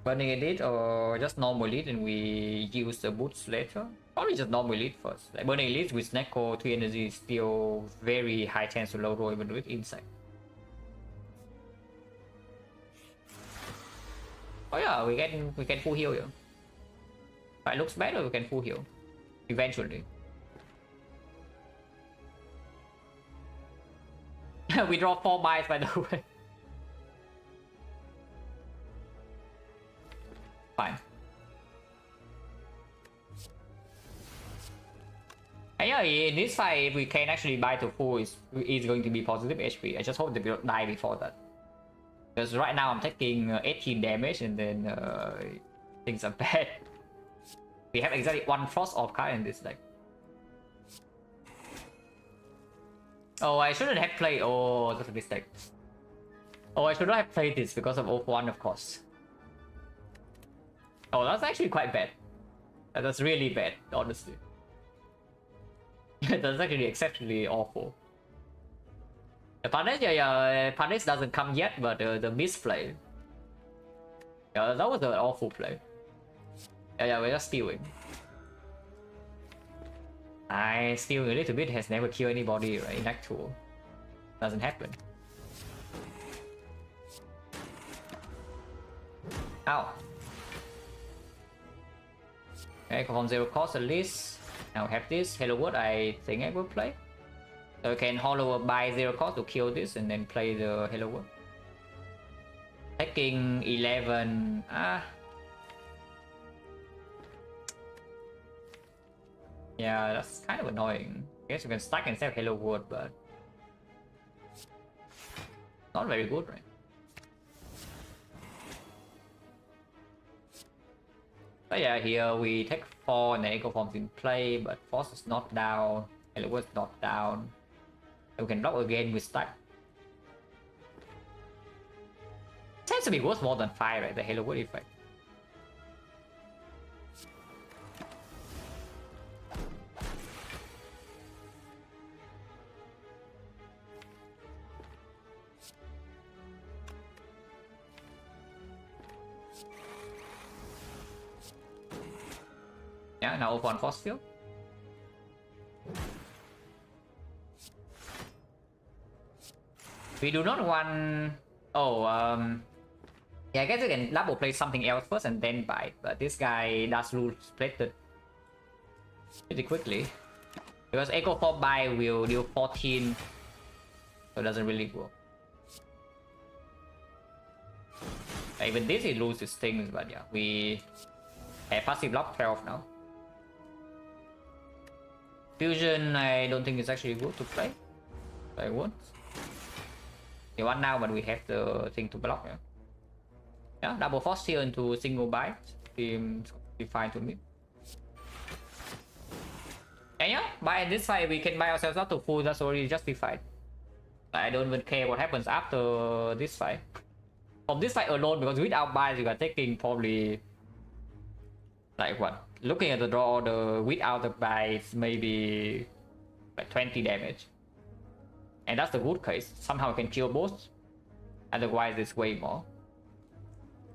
Burning Elite or just normal Elite and we use the boots later? Probably just normal Elite first. Like Burning Elite with Neko 3 energy is still very high chance to low roll even with Insight. Oh yeah, we can full heal here. If it looks better, we can full heal. Eventually. We draw 4 bites by the way. Fine. And yeah, in this fight, if we can actually buy to full, it's going to be positive HP. I just hope they don't die before that. Because right now I'm taking 18 damage and then things are bad. We have exactly 1 Frost off card in this deck. Oh, I shouldn't have played. Oh, that's a mistake. Oh, I should not have played this because of 0-1, of course. Oh, that's actually quite bad. That's really bad, honestly. That's actually exceptionally awful. The punish, punish doesn't come yet, but the misplay. Yeah, that was an awful play. Yeah, we're just stealing. I steal a little bit has never killed anybody, right? In actual. Doesn't happen. Ow. Okay, from 0 cost at least. Now we have this. Hello World, I think I will play. So I can hollow buy 0 cost to kill this and then play the Hello World. Taking 11. Yeah, that's kind of annoying. I guess you can stack and save Hello World, but not very good, right? But yeah, here we take 4 and then Echo Form's in play, but Force is not down, Hello World's not down. So we can block again with stack. Tends to be worth more than 5, right? The Hello World effect. Yeah, now open force field. We do not want. Oh, yeah, I guess you can double play something else first and then bite, but this guy does rule split pretty quickly because Echo 4 buy will deal 14, so it doesn't really work. Even this he loses things, but yeah, we have passive block 12 now. Fusion, I don't think it's actually good to play. So I won't. We want now, but we have the thing to block. Yeah, double force here into single bite. Seems be fine to me. And yeah, by this fight we can buy ourselves up to full. That's already justified. I don't even care what happens after this fight. From this fight alone, because without buys you are taking probably like what? Looking at the draw order without the buys, maybe like 20 damage. And that's the good case. Somehow you can kill both. Otherwise it's way more.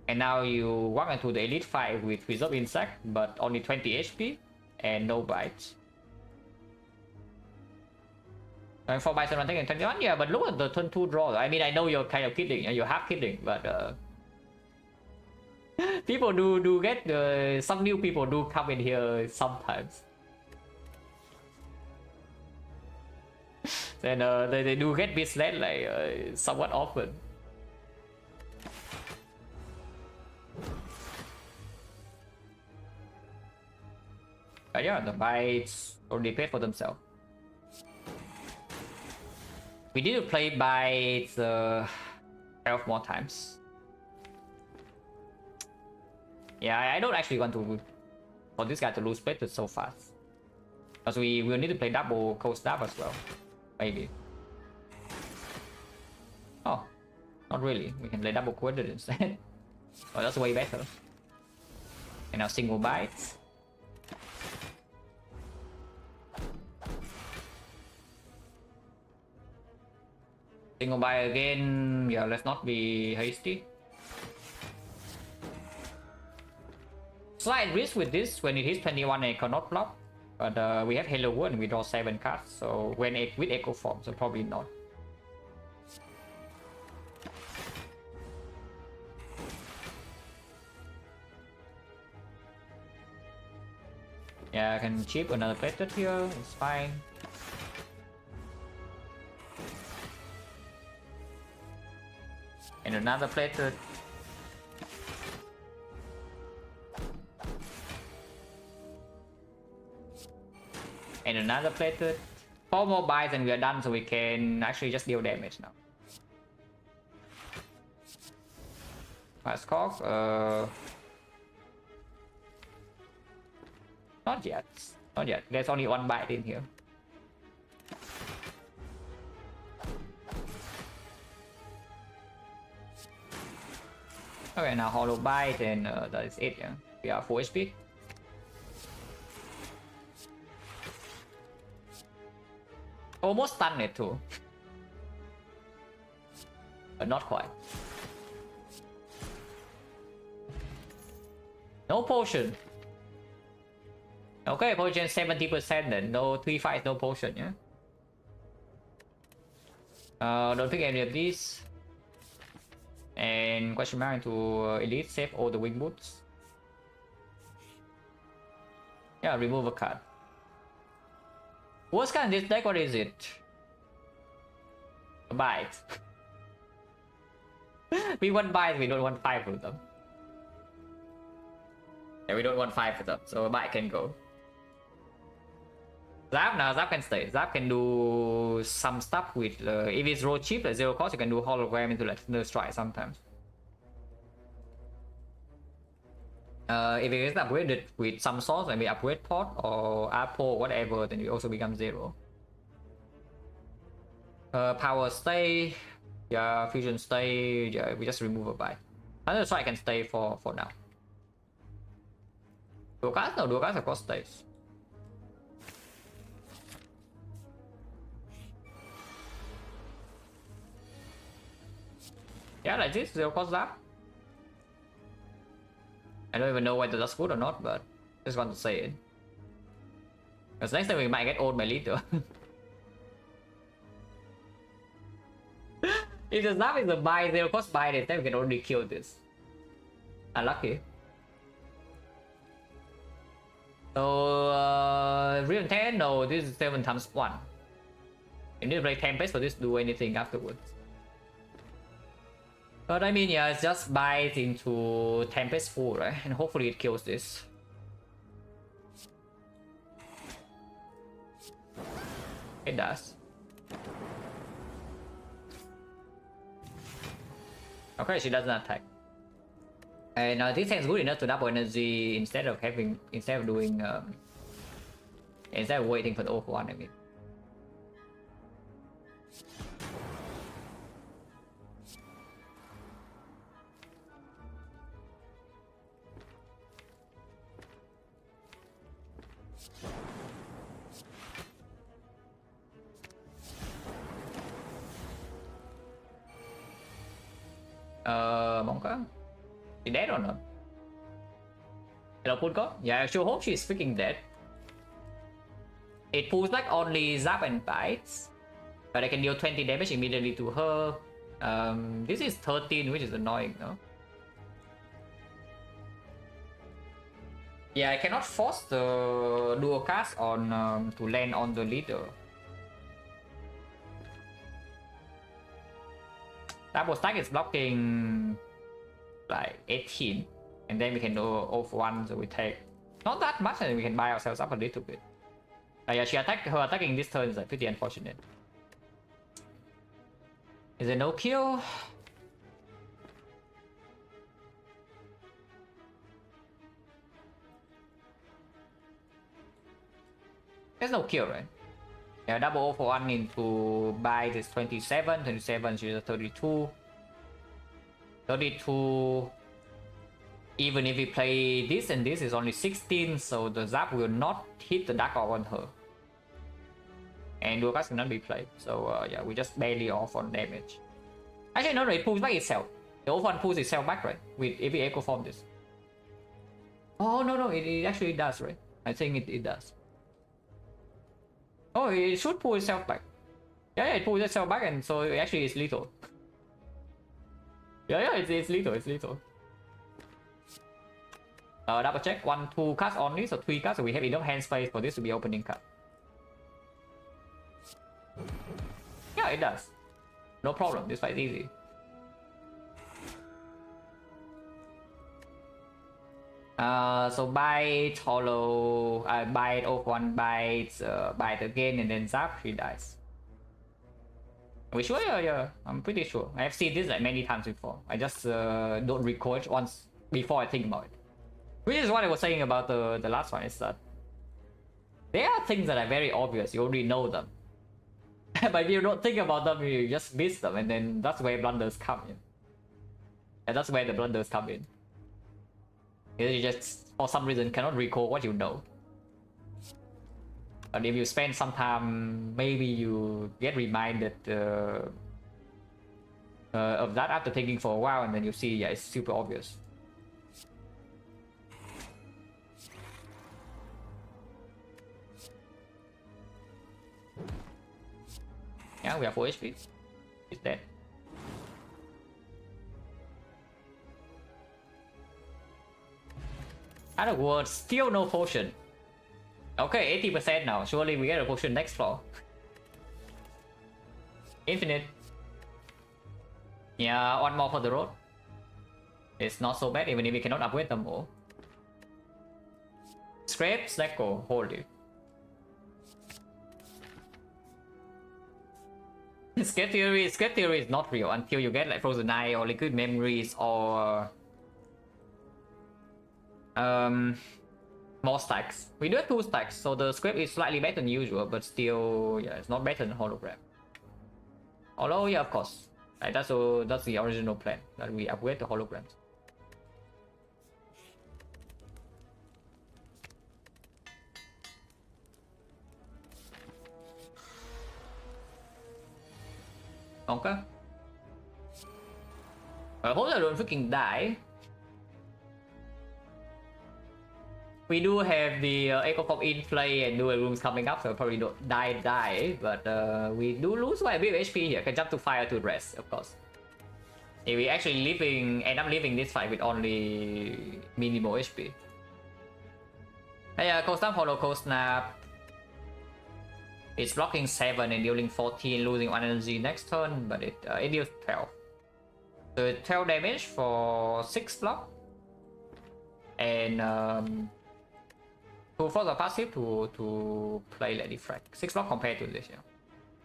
And now you walk into the elite fight with Reserve Insect, but only 20 HP and no bites. And 4 bites and taking 21, yeah, but look at the turn 2 draw. I mean, I know you're kind of kidding, you're half kidding, but people do get some new people do come in here sometimes. Then they do get misled like somewhat often. But yeah, the bites already pay for themselves. We need to play bites 12 more times. Yeah, I don't actually want to for this guy to lose split so fast. Because we will need to play double cold snap as well. Maybe. Not really. We can play double quartered instead. Oh, that's way better. And now single bites. Single bite again. Yeah, let's not be hasty. Slight risk with this. When it hits 21, it cannot block. But we have Halo World and we draw 7 cards. So when it with Echo Form, so probably not. Yeah, I can chip another plated here. It's fine. And another plated. And another plated. 4 more bites and we are done, so we can actually just deal damage now. Last cock. Not yet. Not yet. There's only 1 bite in here. Okay, now hollow bite and that is it. Yeah, we are full HP. Almost stunned it too. But not quite. No potion. Okay, potion 70% then. No 3 fights, no potion, yeah? Don't pick any of these. And question mark into elite, save all the wing boots. Yeah, remove a card. Worst card in this deck, what is it? A bite. We want bite, we don't want 5 with them. Yeah, we don't want 5 with them, so a bite can go. Zap now, Zap can stay. Zap can do some stuff with if it's roll cheap at 0 cost, you can do hologram into like Thunder Strike sometimes. If it is upgraded with some source, maybe upgrade pot or Apo, whatever, then it also becomes 0. Power stay, yeah, fusion stay, yeah, we just remove a bite. Thunder Strike can stay for now. Dual cast? No, dual cast of course stays. Yeah, like this, 0 cost Zap. I don't even know whether that's good or not, but just want to say it. Because next time we might get old by leader. If the Zap is a buy, 0 cost buy, then we can only kill this. Unlucky. So, real 10? No, this is 7 times 1. You need to play Tempest for this to do anything afterwards. But I mean, yeah, it's just bites into Tempest full, right? And hopefully it kills this. It does. Okay, she doesn't attack. And this hand's good enough to double energy instead of having, instead of waiting for the off one, I mean. Monka? She dead or not? Hello, Pulko? Yeah, I sure hope she's freaking dead. It pulls like only Zap and bites, but I can deal 20 damage immediately to her. This is 13, which is annoying, no? Yeah, I cannot force the dual cast on to land on the leader. Double stack is blocking like 18, and then we can do off 1, so we take not that much, and we can buy ourselves up a little bit. Yeah, her attacking this turn is like pretty unfortunate. Is there no kill? There's no kill, right? Yeah, double 0 for 1 into buy is 27, 27 she's 32. 32. Even if we play this and this is only 16, so the zap will not hit the Dark Orb on her. And dual cast cannot be played, so yeah, we just barely off on damage. Actually, no, it pulls back itself. The old one pulls itself back, right? With if we echo form this. Oh no, it actually does, right? I think it does. Oh, it should pull itself back. Yeah, it pulls itself back, and so it actually is lethal. Yeah, it's lethal. Double check. 1, 2 cards only, so 3 cards. So we have enough hand space for this to be opening card. Yeah, it does. No problem. This fight is easy. So bite, hollow, bite, off one bites, bite again, and then zap, she dies. Are we sure? Yeah, I'm pretty sure. I have seen this like many times before. I just don't recall it once before I think about it. Which is what I was saying about the last one, is that there are things that are very obvious, you already know them. But if you don't think about them, you just miss them, and then that's where blunders come in. And that's where the blunders come in. You just, for some reason, cannot recall what you know. But if you spend some time, maybe you get reminded of that after thinking for a while, and then you see, yeah, it's super obvious. Yeah, we have 4 HP. He's dead. Other words, still no potion. Okay, 80% now. Surely we get a potion next floor. Infinite. Yeah, one more for the road. It's not so bad, even if we cannot upgrade them all. Scrapes, let go. Hold it. Escape theory is not real until you get like Frozen Eye or Liquid Memories or more stacks. We do have 2 stacks, so the script is slightly better than usual, but still, yeah, it's not better than hologram. Although, yeah, of course, right, that's the original plan, that we upgrade the holograms. Okay. I hope I don't freaking die. We do have the Echo Pop in play and dual rooms coming up, so I probably don't die, but we do lose quite a bit of HP here. Can jump to fire to rest, of course. If we actually end up leaving this fight with only minimal HP. Hey, Cold Snap, Hollow Cold Snap. It's blocking 7 and dealing 14, losing 1 energy next turn, but it deals 12. So 12 damage for 6 block. And 2 for the passive to play like Defect. 6 block compared to this, yeah.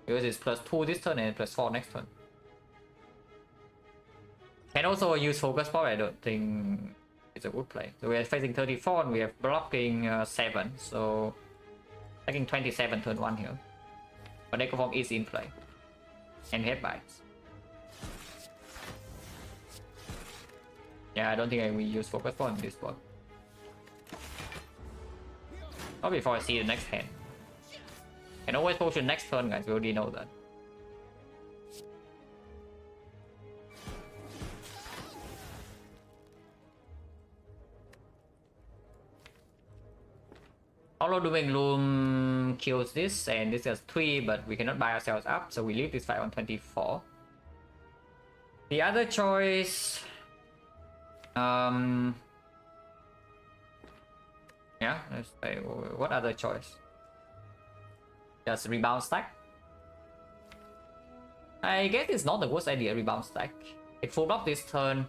Because it's +2 this turn and +4 next turn. Can also use Focus Power, I don't think it's a good play. So we are facing 34 and we have blocking 7, so taking 27 turn 1 here. But Echo Form is in play. And head bites. Yeah, I don't think I will use Focus Power on this one. Not before I see the next hand. Can always potion next turn, guys, we already know that. Hollow Dooming Loom kills this, and this has 3, but we cannot buy ourselves up, so we leave this fight on 24. The other choice... yeah, let's say, what other choice? Just Rebound Stack? I guess it's not the worst idea, Rebound Stack. It full block this turn.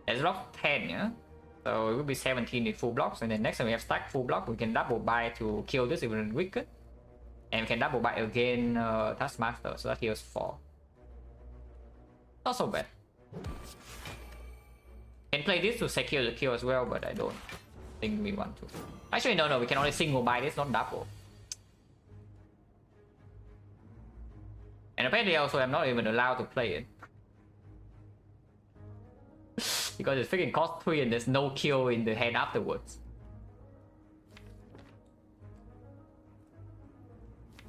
It's block 10, yeah? So it will be 17 in full blocks, and then next time we have stack full block, we can double buy to kill this even wicked. And we can double buy again Taskmaster, so that heals 4. Not so bad. Can play this to secure the kill as well, but I don't think we want to. Actually, no, we can only single buy this, not double. And apparently also I'm not even allowed to play it. because it's freaking cost 3 and there's no kill in the hand afterwards.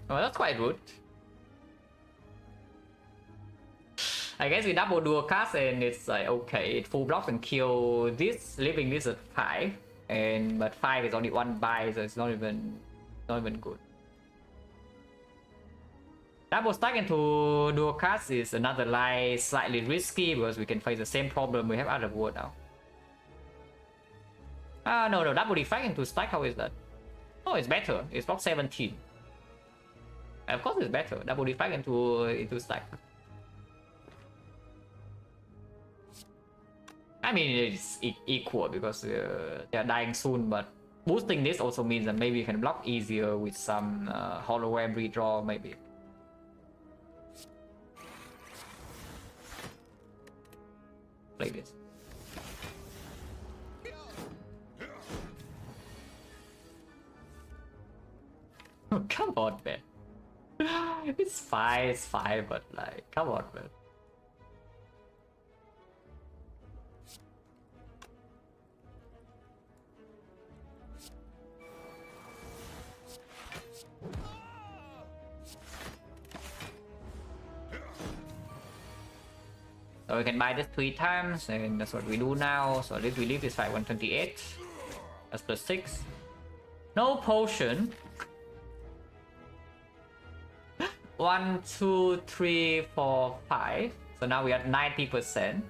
Oh, that's quite rude. I guess we double dual cast and it's like okay, it full blocks and kill this, leaving this at 5, and but 5 is only 1 buy, so it's not even good. Double stack into dual cast is another lie, slightly risky because we can face the same problem we have out of war now. Ah no, double defect into stack, how is that? Oh, it's better. It's block 17. Of course it's better. Double defect into stack. I mean, it's equal because they're dying soon, but boosting this also means that maybe you can block easier with some hologram redraw, maybe. Play this. Oh, come on, man. It's fine, but like, come on, man. So we can buy this 3 times, and that's what we do now. So at least we leave this fight 128. That's plus 6. No potion. 1, 2, 3, 4, 5. So now we are at 90%.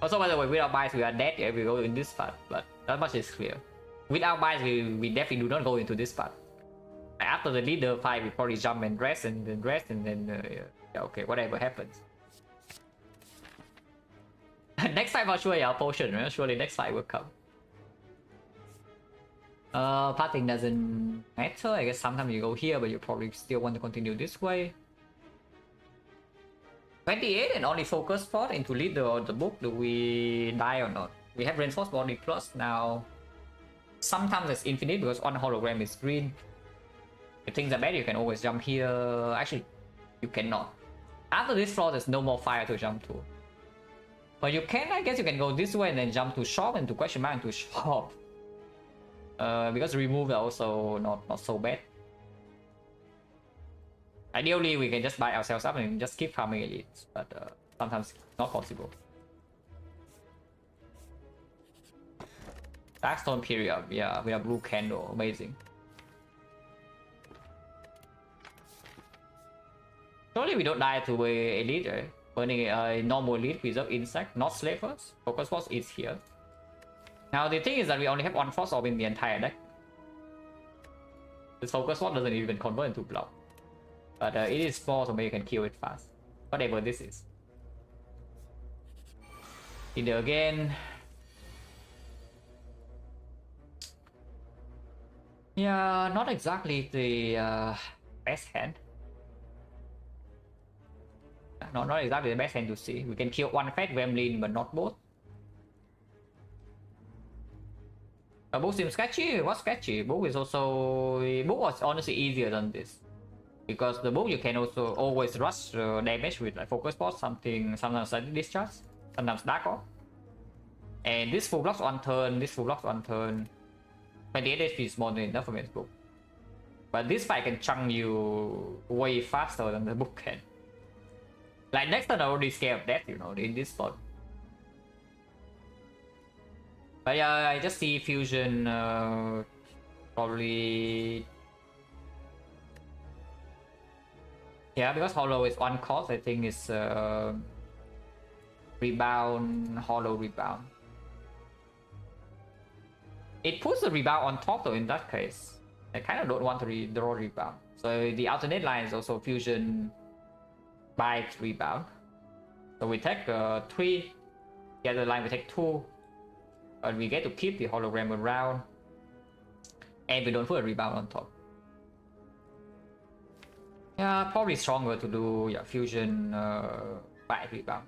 Also, by the way, without buys we are dead if we go in this part, but that much is clear. Without buys we definitely do not go into this part. After the leader fight, we probably jump and rest and then yeah, okay, whatever happens. Next fight for sure, yeah, potion, right? Surely next fight will come. Parting doesn't matter. I guess sometimes you go here, but you probably still want to continue this way. 28 and only focus spot into leader or the book. Do we die or not? We have reinforced body plus now. Sometimes it's infinite because one hologram is green. If things are bad, you can always jump here. Actually, you cannot. After this floor, there's no more fire to jump to. But you can, I guess you can go this way and then jump to shop and to question mark and to shop. Because remove are also not so bad. Ideally, we can just buy ourselves up and just keep farming elites, but sometimes not possible. Darkstone period, yeah, we have blue candle, amazing. Surely we don't die to a elite, right? Burning a normal elite, preserve insect, not slavers. Focus force is here. Now the thing is that we only have 1 force orb in the entire deck. This focus force doesn't even convert into block. But it is small, so maybe you can kill it fast. Whatever this is. Either again. Yeah, not exactly the best hand. No, not exactly the best hand to see. We can kill 1 fat Gremlin, but not both. Book seems sketchy. What's sketchy? Book is also... Book was honestly easier than this. Because the book you can also always rush damage with like focus force, sometimes like discharge, sometimes dark off. And this full blocks 1 turn, this full blocks 1 turn. 28 HP is more than enough for this book. But this fight can chunk you way faster than the book can. Like next turn I'm already scared of death, you know, in this spot. But yeah, I just see fusion probably... Yeah, because hollow is 1 cost, I think it's rebound, hollow rebound. It puts the rebound on top though in that case. I kind of don't want to draw rebound. So the alternate line is also fusion by rebound. So we take 3, the other line we take 2. But we get to keep the hologram around. And we don't put a rebound on top. Yeah, probably stronger to do fusion by rebound.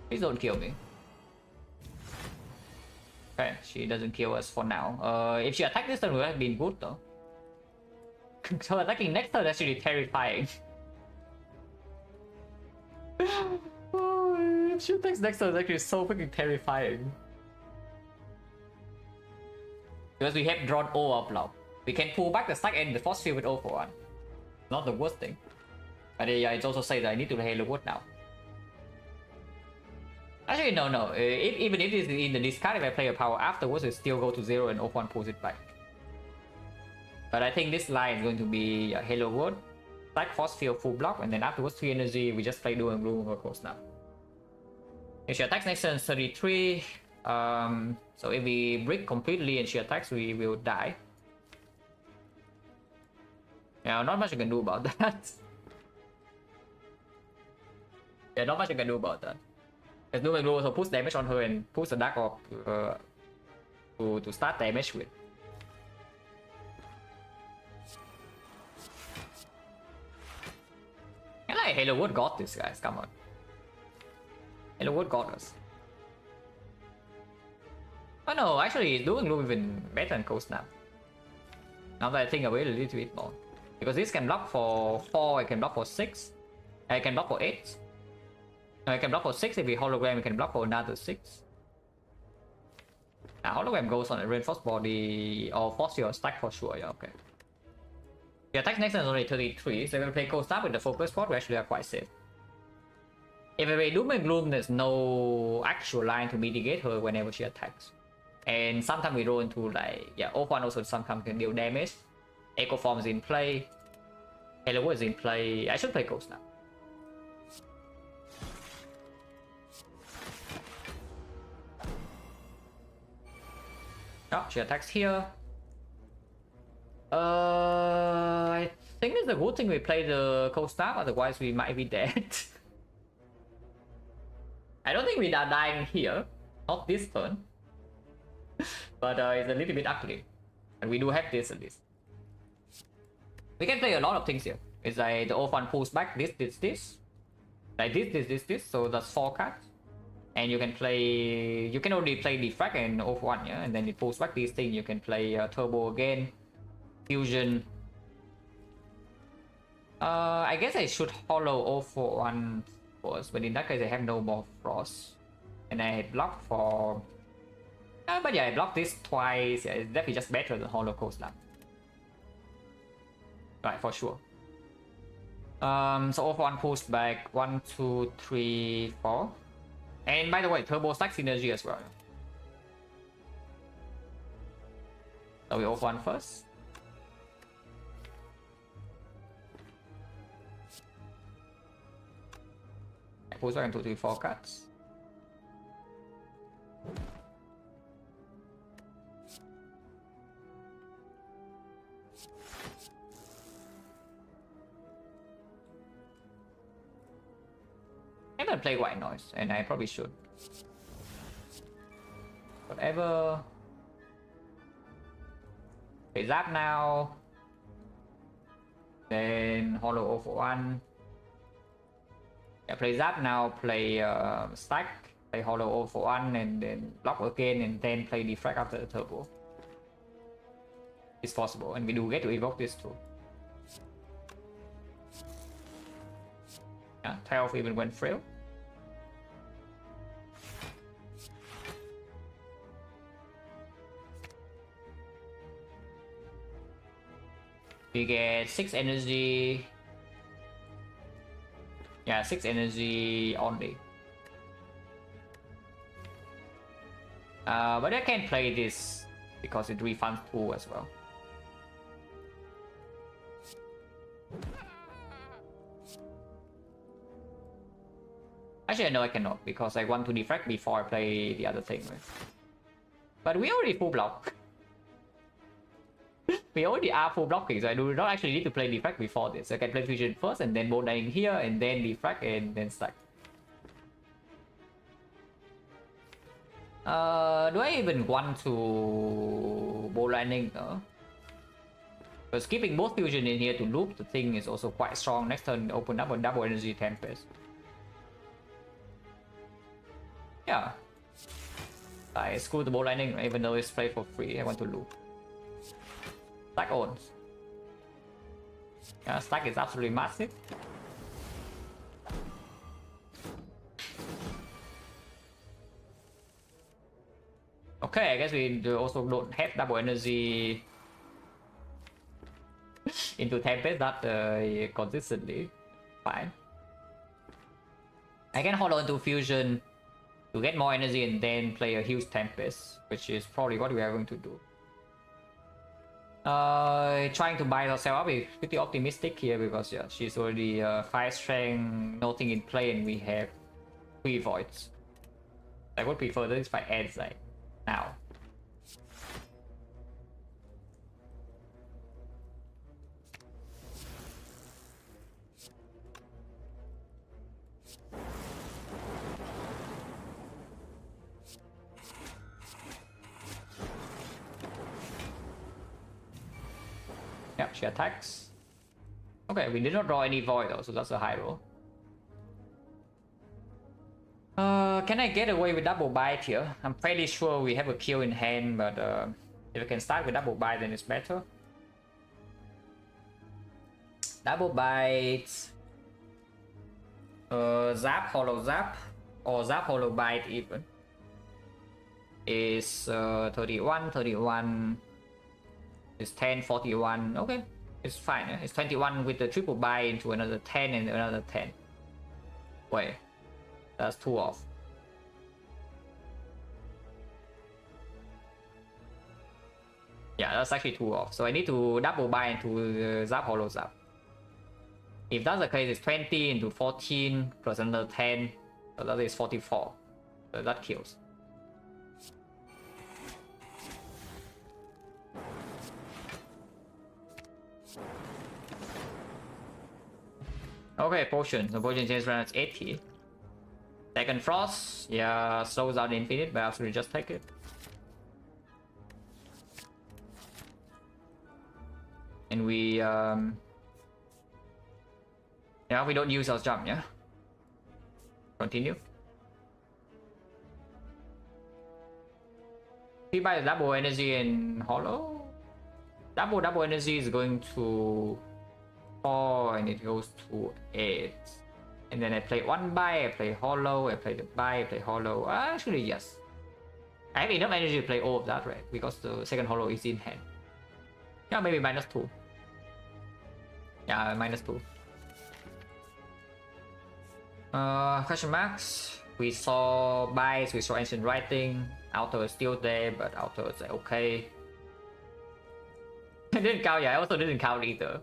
Please don't kill me. Okay, she doesn't kill us for now. If she attacked this turn, would have been good though. So attacking next turn is actually terrifying. Oh, if she attacks next turn is actually so freaking terrifying. Because we have drawn O up now. We can pull back the stack and the force field with O for 1. Not the worst thing. But yeah, it also says that I need to Halo Wood now. Actually, no. Even if it's in the discard, if I play a power afterwards, it still go to 0 and O1 pulls it back. But I think this line is going to be Halo Wood, stack force field full block, and then afterwards 3 energy, we just play Doom and Gloom over course now. If she attacks next turn 33, so if we brick completely and she attacks, we will die. Yeah, not much I can do about that. Yeah, not much I can do about that. Because Doom and Gloom also puts damage on her and puts the Dark Orb to start damage with. And like Halo Wood got this, guys, come on. Halo Wood got us. Oh no, actually Doom and Gloom even better than Cold Snap. Now that I think about it a little bit more. Because this can block for 4, it can block for 6. I can block for 8. No, I can block for 6 if we hologram, we can block for another 6. Now hologram goes on a reinforced body or force your stack for sure, yeah, okay. The attack next turn is only 33, so if we play Cold Snap with the focus spot, we actually are quite safe. If we play Doom and Gloom, there's no actual line to mitigate her whenever she attacks. And sometimes we roll into like, yeah, O1 also sometimes can deal damage. Echo Form is in play. Halo Wood is in play. I should play Cold Snap. Oh, she attacks here. I think it's a good thing we play the Cold Snap, otherwise we might be dead. I don't think we are dying here. Not this turn. But it's a little bit ugly. And we do have this at least. We can play a lot of things here. It's like the O1 pulls back this. Like this. So that's 4 cards. And you can play... You can only play Defect and O1, yeah? And then it pulls back these things. You can play Turbo again. Fusion. I guess I should hollow O41 first. But in that case I have no more Frost. And I block for... but yeah, I blocked this twice. Yeah, it's definitely just better than hollow Cold Snap. Right, for sure. So O1 pulls back 1, 2, 3, 4. And by the way, Turbo stack synergy as well. So we O1 first. I pulls back 1, 2, 3, 4 cards. I'm gonna play White Noise, and I probably should. Whatever. Play Zap now. Then Hollow O for 1. Yeah, play Zap now, play Stack, play Hollow O for 1, and then block again, and then play Defect after the Turbo. It's possible, and we do get to evoke this too. Yeah, 12 even went frail. We get 6 energy. Yeah, 6 energy only. But I can play this because it refunds 2 as well. Actually, no, I cannot because I want to defect before I play the other thing. But we already full block. We already are full blocking, so I do not actually need to play defect before this. I can play fusion first and then bowl dying here and then defect and then stack. Do I even want to bowl landing? No. Because keeping both fusion in here to loop the thing is also quite strong. Next turn open up a double energy Tempest. Yeah. I screw the bow lightning, even though it's played for free. I want to loot. Stack owns. Yeah, stack is absolutely massive. Okay, I guess we also don't have double energy into Tempest that consistently. Fine. I can hold on to Fusion to get more energy and then play a huge Tempest, which is probably what we are going to do. Trying to buy herself up is pretty optimistic here because yeah, she's already 5 strength, nothing in play, and we have 3 voids. I would prefer this by ends like now. Yep, she attacks. Okay, we did not draw any void though, so that's a high roll. Can I get away with double bite here? I'm pretty sure we have a kill in hand, but if we can start with double bite, then it's better. Double bite. Zap, hollow zap, or zap, hollow bite even. Is 31, 31. It's 10, 41. Okay, it's fine. It's 21 with the triple buy into another 10 and another 10. Wait, that's 2 off. Yeah, that's actually 2 off. So I need to double buy into Zap Hollow Zap. If that's the case, it's 20 into 14 plus another 10. So that is 44. So that kills. Okay, potion. The potion change runs 80. Second frost. Yeah, slows down infinite, but absolutely just take it. And we yeah, we don't use our jump, yeah. Continue. We buy double energy and hollow. Double energy is going to 4 and it goes to 8. And then I play 1 buy, I play hollow, I play the buy, I play hollow. Actually, yes. I have enough energy to play all of that, right? Because the second hollow is in hand. Yeah, maybe -2. Yeah, -2. Question marks. We saw buys, we saw ancient writing. Auto is still there, but auto is okay. I didn't count, yeah, I also didn't count either.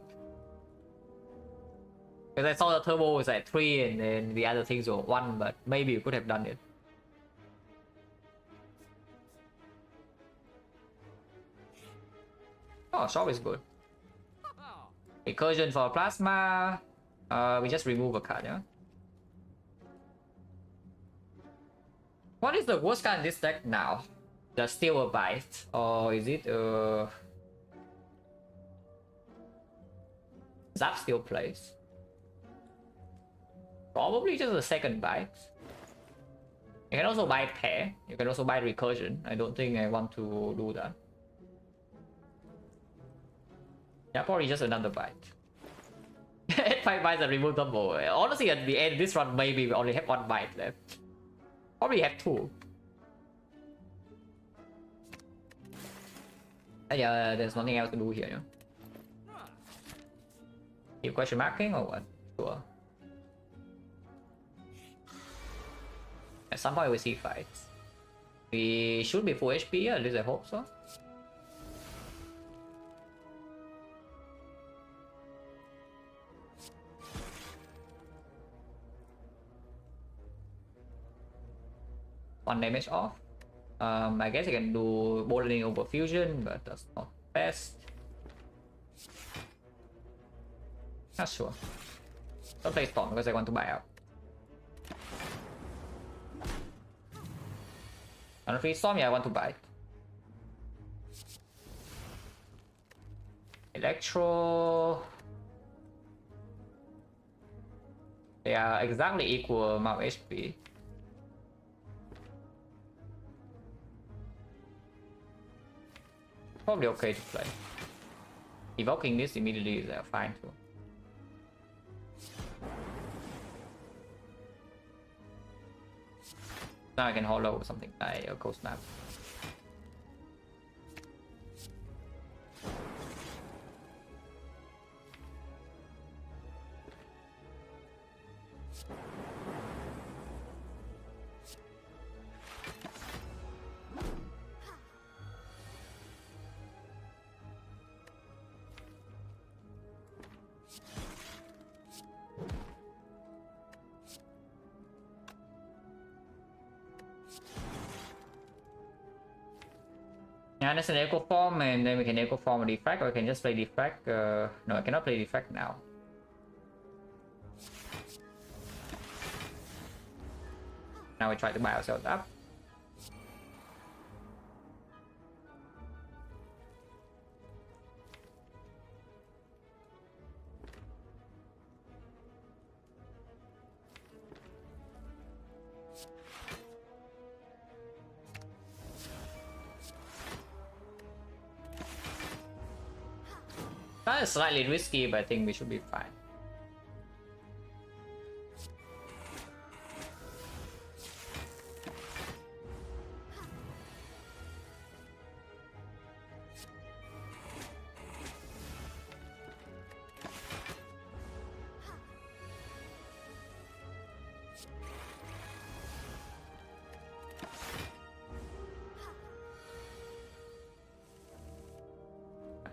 Because I saw the turbo was at 3 and then the other things were 1, but maybe you could have done it. Oh, shop is good. Recursion for plasma. We just remove a card, yeah? What is the worst card in this deck now? The Steal a Bite? Or is it Zap still plays? Probably just a second bite. You can also buy pair. You can also buy recursion. I don't think I want to do that. Yeah, probably just another bite. 5 bites and remove double. Honestly, at the end, this run maybe we only have 1 bite left. Probably have 2. Yeah, there's nothing else to do here. Yeah? Keep question marking or what? Sure. At some point we see fights. We should be full HP, at least I hope so. One damage off. I guess I can do bowling over fusion, but that's not best. Not sure. Don't play storm because I want to buy out. On a free storm, yeah, I want to buy. Electro. They are exactly equal amount of HP. Probably okay to play. Evoking this immediately is fine too. Now I can hollow something like a Ghost Snap. Yeah, that's an echo form, and then we can echo form a defect, or I can just play defect. No, I cannot play defect now. Now we try to buy ourselves up. That is slightly risky, but I think we should be fine.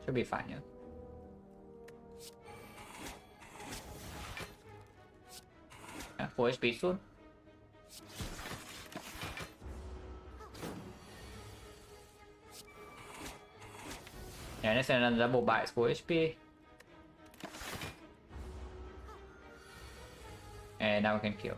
Should be fine, yeah. Yeah, 4 HP soon. Yeah, next another double bites 4 HP. And now we can kill.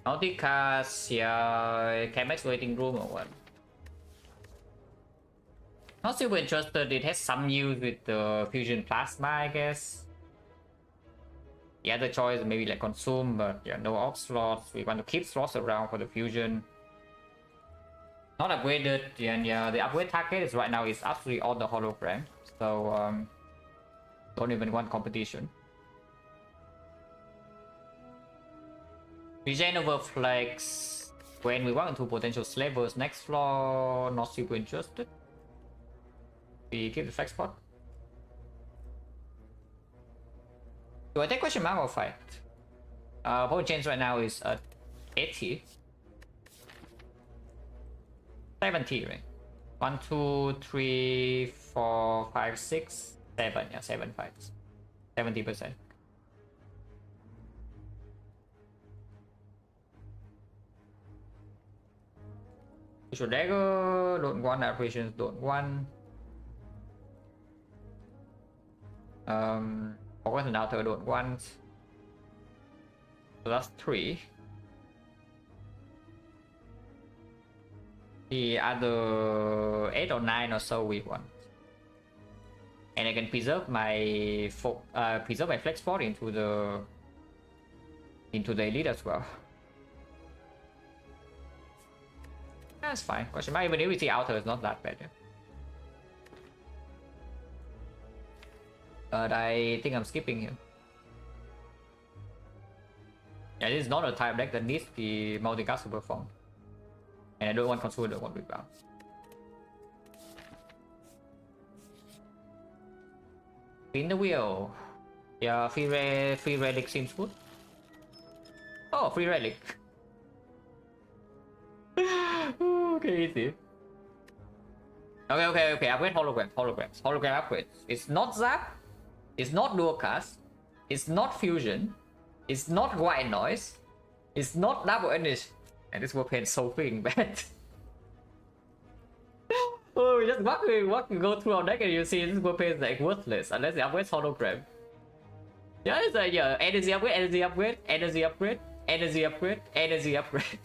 Multicast, yeah, Chemex waiting room or what? Not super interested, it has some use with the fusion plasma, I guess. The other choice maybe like consume, but yeah, no off slots. We want to keep slots around for the fusion. Not upgraded, and yeah, the upgrade target is right now is absolutely all the hologram. So don't even want competition. Regen over flex when we walk into potential slavers next floor, not super interested. We keep the flex spot. Do I take question mark or fight? Point change right now is at 80. 70, right? 1, 2, 3, 4, 5, 6, 7. Yeah, 7 fights. 70%. Visual dagger, don't want operations, don't want. Focus on outer, don't want. So that's 3. The other 8 or 9 or so we want. And I can preserve my flex spot into the elite as well. That's fine. Question mark, even if we see outer, is not that bad. Yeah. But I think I'm skipping here. Yeah, this is not a type deck that needs the multicast to perform. And I don't want consumer, don't want rebound. Spin the wheel. Yeah, free relic seems good. Oh, free relic. Okay, easy. Okay. Upgrade hologram upgrade. It's not zap. It's not dual cast. It's not fusion. It's not white noise. It's not double energy. And this will pain so freaking bad. Oh, we just walk go through our deck and you see this will pain is like worthless unless the upgrade hologram. Yeah, it's like yeah, energy upgrade, energy upgrade, energy upgrade, energy upgrade, energy upgrade.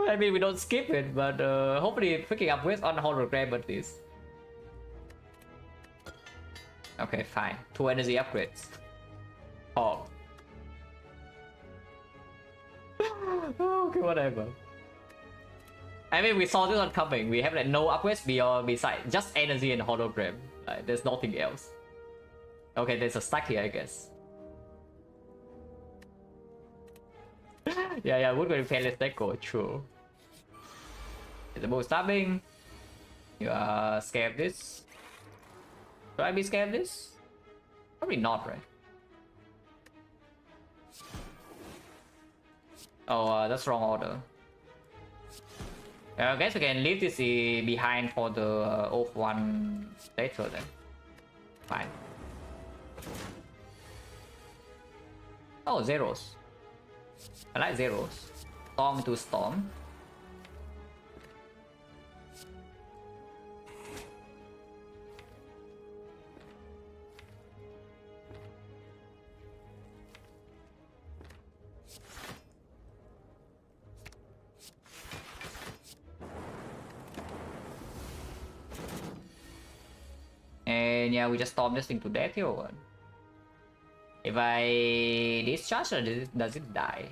I mean, we don't skip it, but hopefully picking up with on hologram at least. Okay, fine. 2 energy upgrades. Oh. Okay, whatever. I mean, we saw this one coming. We have like no upgrades besides just energy and hologram. Like, there's nothing else. Okay, there's a stack here, I guess. Yeah, wood going painless deco, true. The bow stabbing. You are scared of this. Should I be scared of this? Probably not, right? Oh, that's wrong order. I guess we can leave this behind for the off one later then. Fine. Oh, zeros. I like zeros. Storm to storm. And yeah, we just storm this thing to death here. If I discharge, or does it die?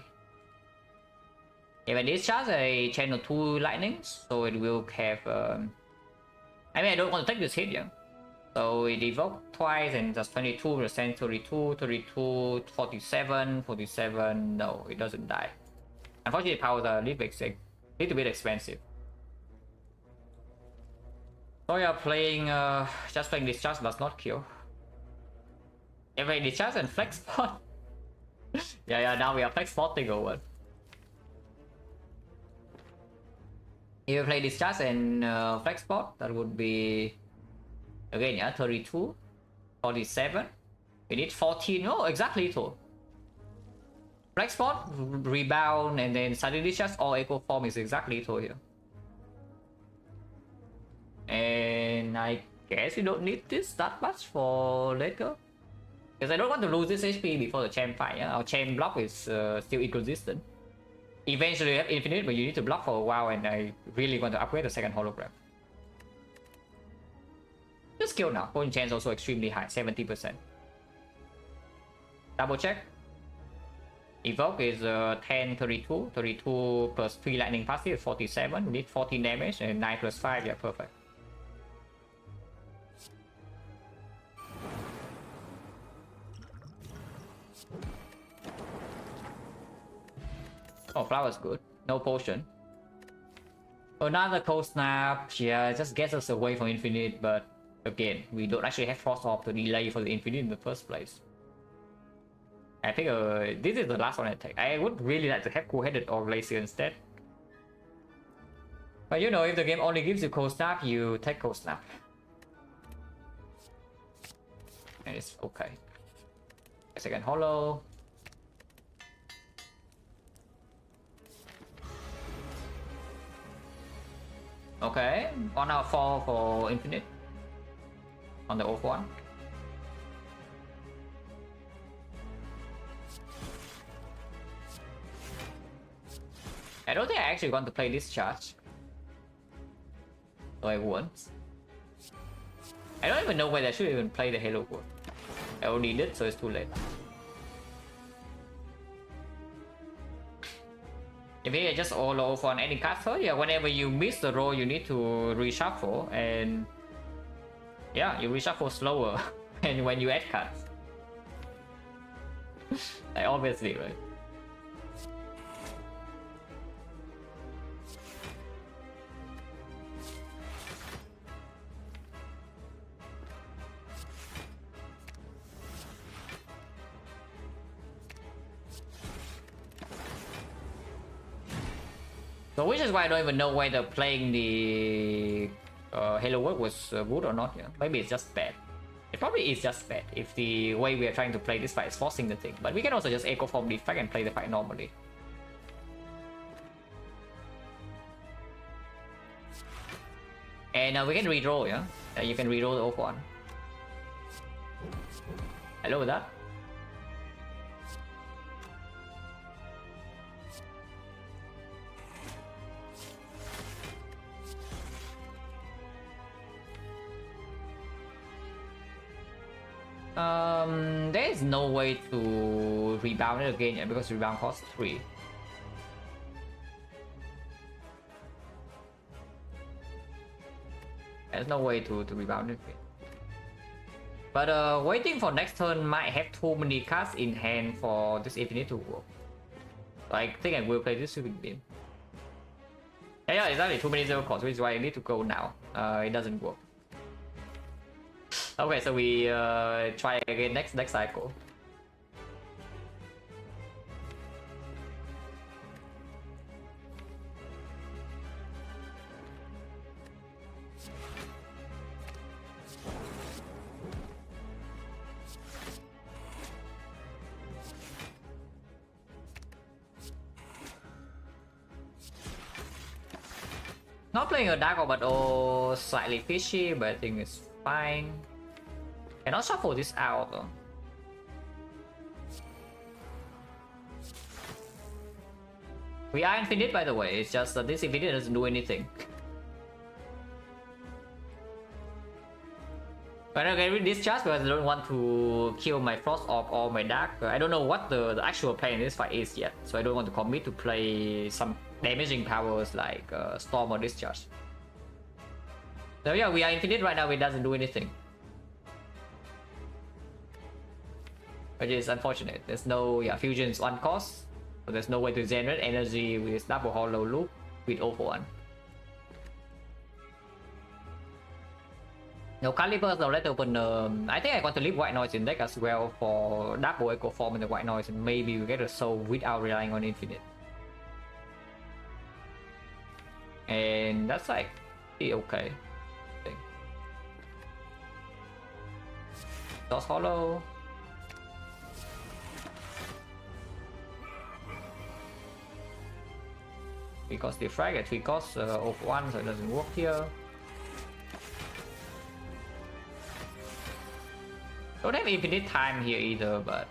If I discharge, I channel 2 lightnings, so it will have. I mean, I don't want to take this hit, yeah. So it evoke twice and just 22%, 32, 32, 47, 47. No, it doesn't die. Unfortunately, powers are a little bit expensive. So yeah, playing just playing discharge does not kill. If I discharge and flex spot. yeah, now we are flex spotting over. If you play discharge and flex spot, that would be again, yeah, 32, 47. We need 14. Oh, exactly lethal. Flex spot, rebound, and then sudden discharge or echo form is exactly lethal here. And I guess you don't need this that much for later. Because I don't want to lose this HP before the champ fight. Yeah? Our champ block is still inconsistent. Eventually you have infinite, but you need to block for a while, and I really want to upgrade the second hologram. The skill now, point chance also extremely high, 70%. Double check. Evoke is 10, 32. 32 plus 3 lightning passive is 47. We need 14 damage, and 9 plus 5, yeah, perfect. Oh, flower's good. No potion. Another cold snap. Yeah, just gets us away from infinite, but again, we don't actually have frost orb to delay for the infinite in the first place. I think this is the last one I take. I would really like to have cool-headed or lazy instead. But you know, if the game only gives you cold snap, you take cold snap. And it's okay. A second hollow. Okay, 1 out of 4 for infinite on the off one. I don't think I actually want to play this charge. So I won't. I don't even know whether I should even play the Halo Word. I already did, so it's too late. If you just all over on any castle, yeah, whenever you miss the roll, you need to reshuffle, and yeah, you reshuffle slower and when you add cards. Like, obviously, right? So which is why I don't even know whether playing the Halo Work was good or not. Yeah, maybe it's just bad. It probably is just bad if the way we are trying to play this fight is forcing the thing. But we can also just echo form Defect and play the fight normally. And we can reroll, yeah? You can reroll the off one. Hello with that. There is no way to rebound it again yet because rebound costs 3. There's no way to rebound it again. But waiting for next turn might have too many cards in hand for this infinite to work. So I think I will play this sweeping beam. Yeah, exactly, too many zero costs, which is why I need to go now. It doesn't work. Okay, so we try again next cycle. Not playing a Dark Orb, slightly fishy, but I think it's fine. Cannot shuffle this out though. We are infinite, by the way. It's just that this infinite doesn't do anything. But I'm gonna discharge because I don't want to kill my Frost Orb or my Dark. I don't know what the actual plan in this fight is yet, so I don't want to commit to play some damaging powers like Storm or Discharge. So yeah, we are infinite right now. It doesn't do anything, which is unfortunate. There's no fusions on cost, so there's no way to generate energy with double hollow loop with 0 No Calibers or Red Opener. I think I want to leave White Noise in deck as well for double Echo Form in the White Noise, and maybe we get a soul without relying on infinite. And that's like okay. I think. Toss Hollow. Because the frag at 3 costs of 1, so it doesn't work here. Don't have infinite time here either, but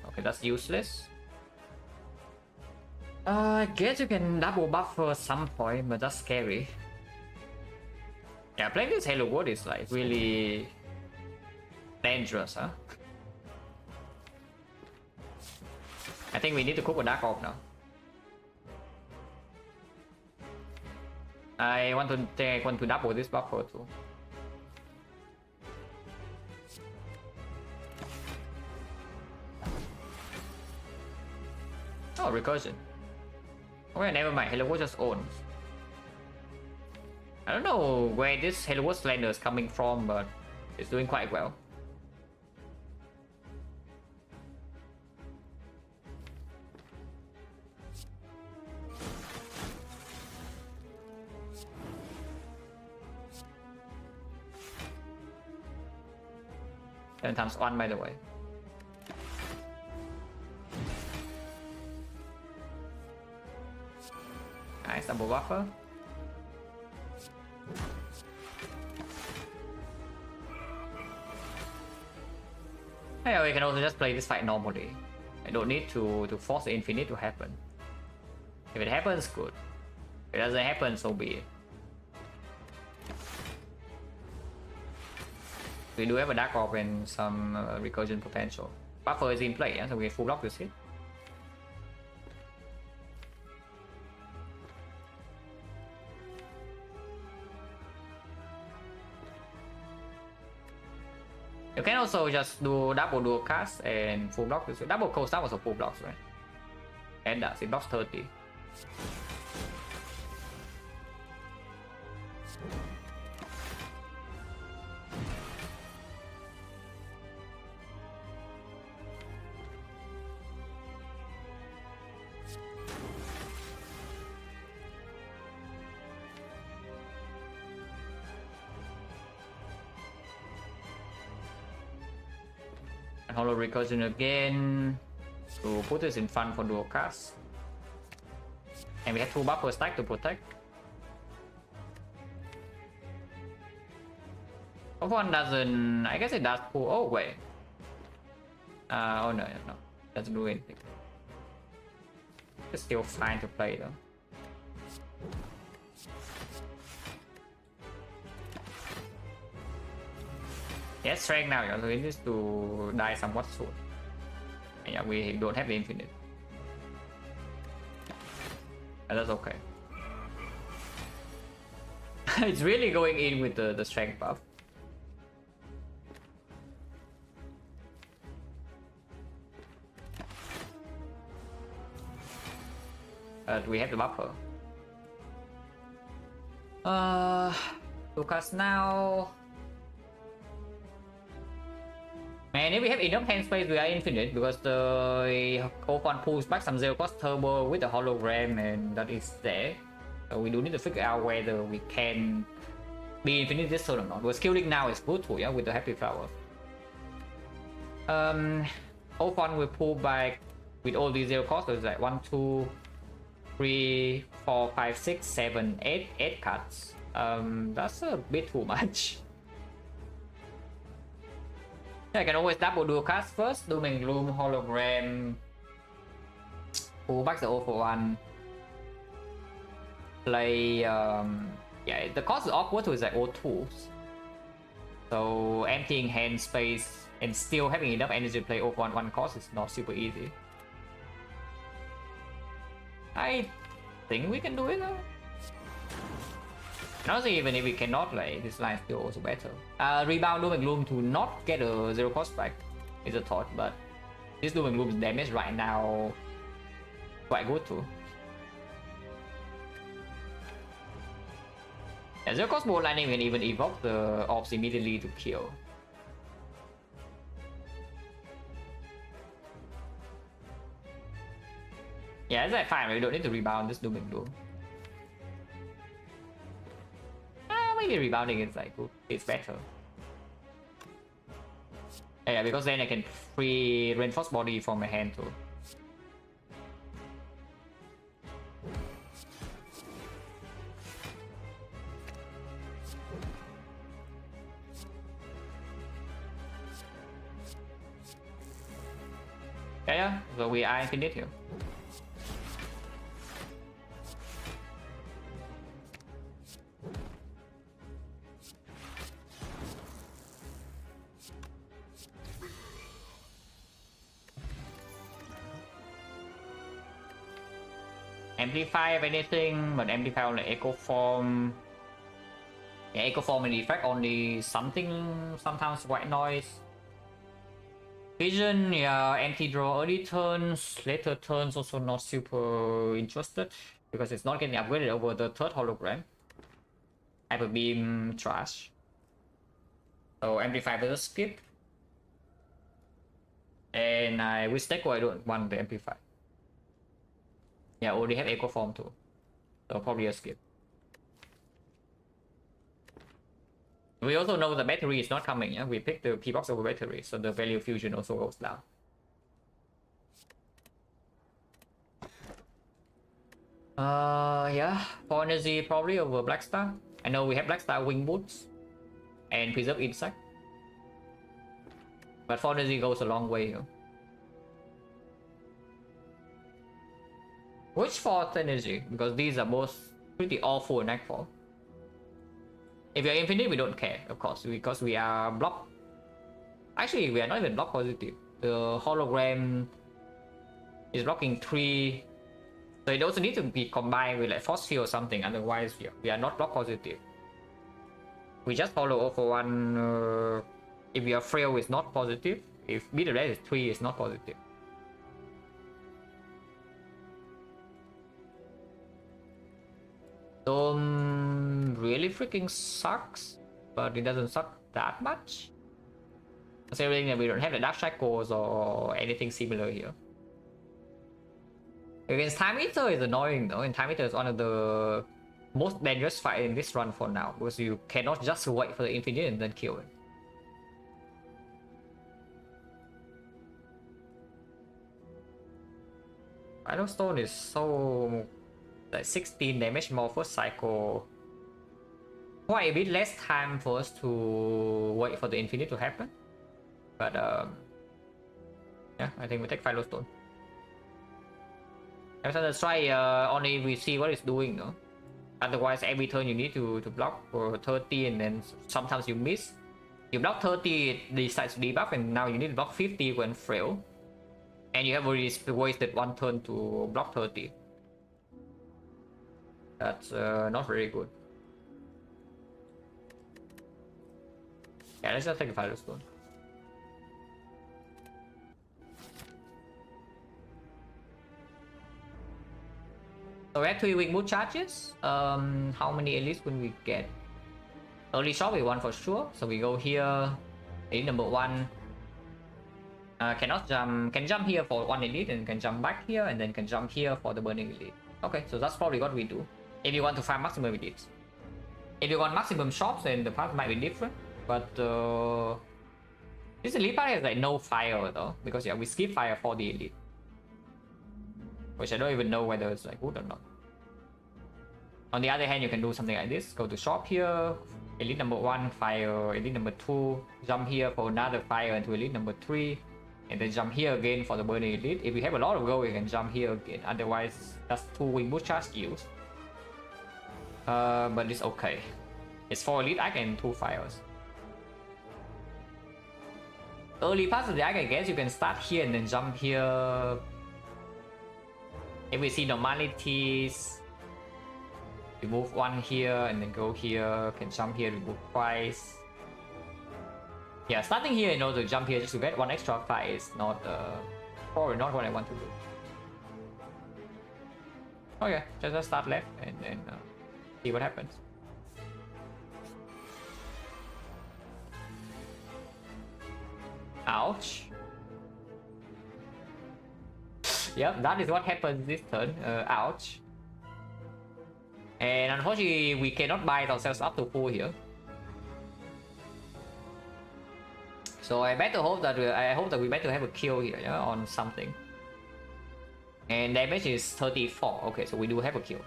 okay, that's useless. I guess you can double buffer some point, but that's scary. Yeah, playing this Halo World is like really dangerous, huh? I think we need to cook a Dark Orb now. I want to double this buffer too. Oh, recursion. Okay, never mind. Halo World just owns. I don't know where this Halo World Slender is coming from, but it's doing quite well. Ten times 1, by the way. Nice double buffer. Yeah, we can also just play this fight normally. I don't need to force the infinite to happen. If it happens, good. If it doesn't happen, so be it. We do have a Dark Orb and some recursion potential. Buffer is in play, yeah? So we can full block this hit. You can also just do double dual cast and full block this. Double cold start also full blocks, right? And that's it, blocks 30. Hollow recursion again to put this in front for dual cast, and we have 2 buffer stack to protect. One doesn't. I guess it does pull. Oh wait. Oh no, doesn't do anything. It's still fine to play though. Yes, strength now, so he needs to die somewhat soon. And yeah, we don't have the infinite. And that's okay. It's really going in with the strength buff. We have the buffer. Lucas now. Man, if we have enough hand space, we are infinite because the open pulls back some zero cost turbo with the hologram, and that is there. So we do need to figure out whether we can be infinite this turn or not. But skilling now is good too, yeah, with the happy flower. Open will pull back with all these zero costs. So it's like 1, 2, 3, 4, 5, 6, 7, 8, 8 cards. That's a bit too much. I can always double dual cast first. Doom and Gloom, hologram. Pull back the 0 for 1. Play. Yeah, the cost is awkward to is like O2. So emptying hand space and still having enough energy to play 0 for 1 cost is not super easy. I think we can do it. And also, even if we cannot, like, this line is still also better. Rebound Doom and Gloom to not get a zero cost back is a thought, but this Doom and Gloom's damage right now quite good too. Yeah, zero cost board lining can even evoke the orbs immediately to kill. Yeah, it's like fine, we don't need to rebound this Doom and Gloom. Maybe rebounding is like good. It's better. Yeah, because then I can free reinforce body from my hand too. Yeah, so we are infinite here. Amplify if anything, but amplify only echo form. Yeah, echo form and Defect only something, sometimes white noise. Vision, yeah, anti-draw early turns, later turns also not super interested because it's not getting upgraded over the third hologram. Hyper beam, trash. So amplify versus skip. And I wish deck I don't want the amplify. Yeah, already have echo form too. So probably a skip. We also know the battery is not coming, yeah? We picked the P-box over battery, so the value of fusion also goes down. Yeah, for energy probably over Black Star. I know we have Black Star wing boots and preserve insect. But for energy goes a long way here. Which fourth energy? Because these are both pretty awful in Nightfall. If you're infinite, we don't care, of course, because we are block. Actually, we are not even block positive. The hologram is blocking 3. So it also needs to be combined with like force field or something, otherwise we are not block positive. We just follow 0 for 1. If your frail is not positive, if be the red is 3 is not positive. Really freaking sucks, but it doesn't suck that much. Considering that we don't have the dark cycles or anything similar here. Against Time Eater is annoying though, and Time Eater is one of the most dangerous fight in this run for now, because you cannot just wait for the infinite and then kill it. Final Stone is so like 16 damage more first cycle. Quite a bit less time for us to wait for the infinite to happen. But yeah, I think we take Final Stone. Let's try only if we see what it's doing though. Otherwise every turn you need to block for 30 and then sometimes you miss. You block 30, it decides to debuff, and now you need to block 50 when frail. And you have already wasted 1 turn to block 30. That's not very good. Yeah, let's just take a Fire Stone. So we have 3 weak mood charges. How many elites will we get? Early shot we want for sure. So we go here. Elite number 1. Cannot jump. Can jump here for 1 elite and can jump back here and then can jump here for the burning elite. Okay, so that's probably what we do. If you want to find maximum elites. If you want maximum shops, then the path might be different. But this elite path has like no fire though, because yeah, we skip fire for the elite. Which I don't even know whether it's like good or not. On the other hand, you can do something like this. Go to shop here, elite number 1, fire elite number 2, jump here for another fire into elite number 3, and then jump here again for the burning elite. If you have a lot of gold, you can jump here again. Otherwise, that's 2 wing boost charge skills. But it's okay. It's 4 elite icon and 2 fires. Early parts of the icon, I guess you can start here and then jump here. If we see normalities, remove 1 here and then go here, can jump here, remove twice. Yeah, starting here in order to jump here just to get 1 extra fire is not, probably not what I want to do. Okay, just start left and then see what happens. Ouch. Yep, that is what happens this turn. Ouch. And unfortunately, we cannot buy ourselves up to full here. So I better hope that we better have a kill here, yeah, on something. And damage is 34. Okay, so we do have a kill.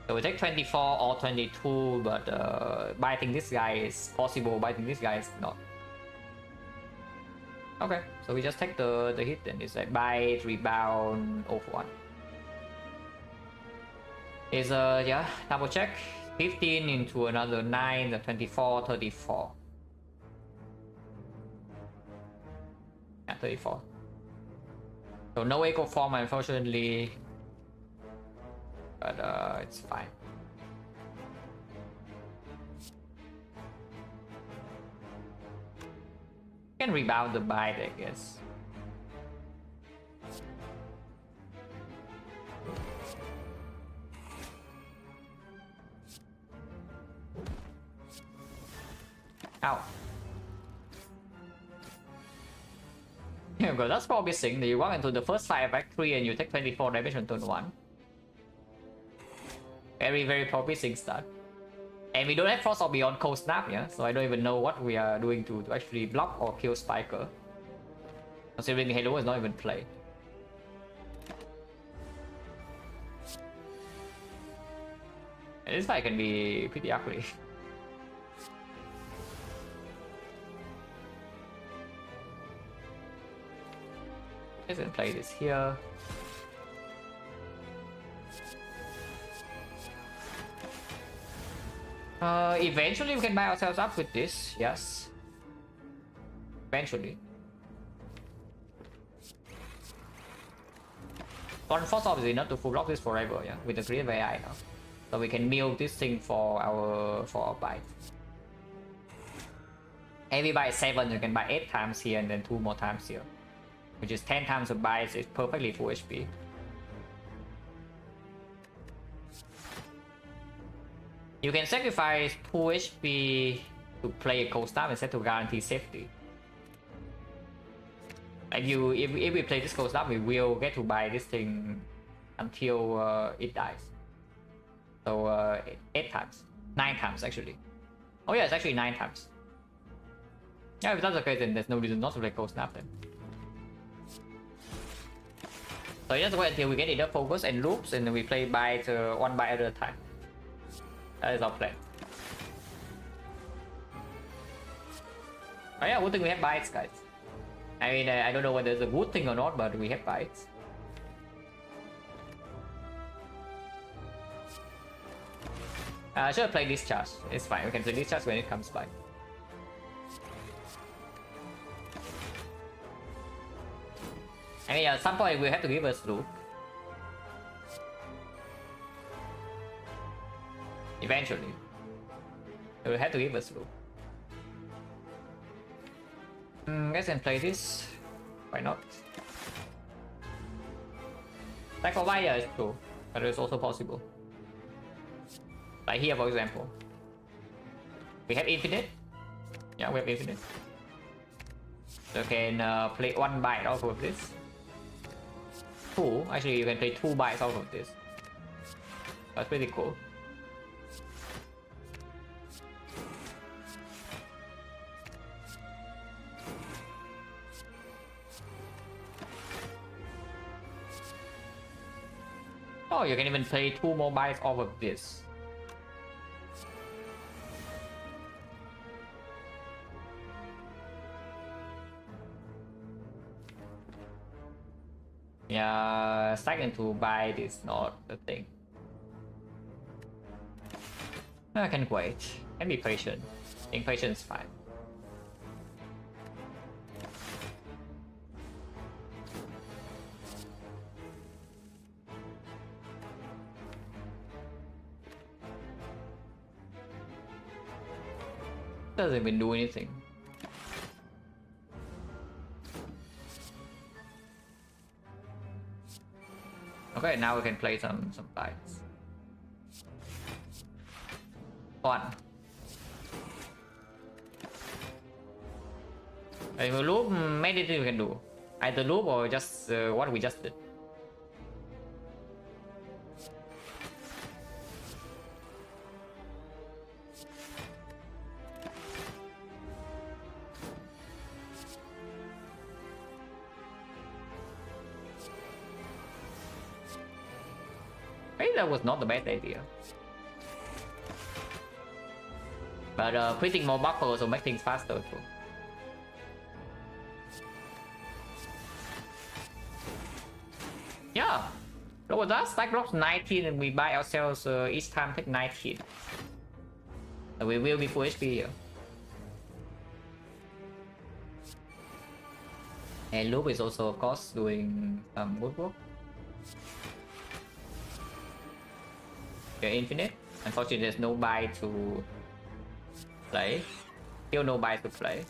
So we take 24 or 22, but biting this guy is possible. Biting this guy is not. Okay, so we just take the hit and it's like bite, rebound, off 1. Is yeah, double check. 15 into another 9, the 24, 34. Yeah, 34. So no echo form, unfortunately. But it's fine. Can rebound the bite, I guess. Ow. Yeah, because that's promising that you walk into the first fire factory and you take 24 damage on turn 1. Very, very promising start. And we don't have Frost or Beyond Cold Snap, yeah? So I don't even know what we are doing to actually block or kill Spiker. Considering Halo is not even played. And this fight can be pretty ugly. Let's play this here. Eventually we can buy ourselves up with this, yes. Eventually. One force is enough to full block this forever, yeah, with the creative AI now. So we can milk this thing for our bite. And we buy 7, you can buy 8 times here and then 2 more times here. Which is 10 times the bites, it's perfectly full HP. You can sacrifice 2 HP to play a cold snap instead to guarantee safety. Like if we play this cold snap, we will get to buy this thing until it dies. So 8 times, 9 times actually. Oh yeah, it's actually 9 times. Yeah, if that's the case, then there's no reason not to play cold snap then. So just wait until we get enough focus and loops, and then we play bite 1 bite at a time. That is our plan. Oh yeah, good thing we have bites, guys. I mean, I don't know whether it's a good thing or not, but we have bites. I should have played Discharge. It's fine, we can play Discharge when it comes by. Okay, at some point we have to give us loop. Eventually. We will have to give us loop. Guys can play this. Why not? Like for Maya is true, but it's also possible. Like here, for example. We have infinite. Yeah, we have infinite. So you can play 1 byte off of this. 2. Actually, you can play 2 bytes off of this. That's pretty cool. Oh, you can even play 2 more bytes off of this. Yeah, second to byte is not the thing. I can wait. Can be patient. Being patient is fine. Doesn't even do anything. Okay, now we can play some bytes. 1. If you loop, many things you can do. Either loop or just what we just did. Maybe that was not the best idea. But putting more buffers will make things faster too. Yeah. Look at that, stack drops 19 and we buy ourselves each time take 19. And we will be full HP here. And loop is also of course doing some good work. Okay, infinite. Unfortunately there's no buy to play. Still no buy to play.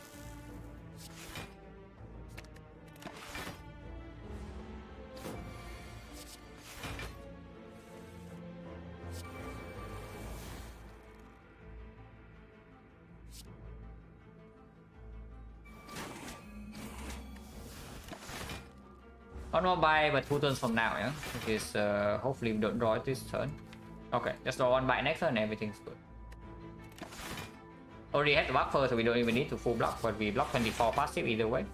One more buy, but 2 turns from now, yeah? Because hopefully we don't draw it this turn. Okay, just draw 1 buy next turn and everything's good. Already have the buffer, so we don't even need to full block, but we block 24 passive either way.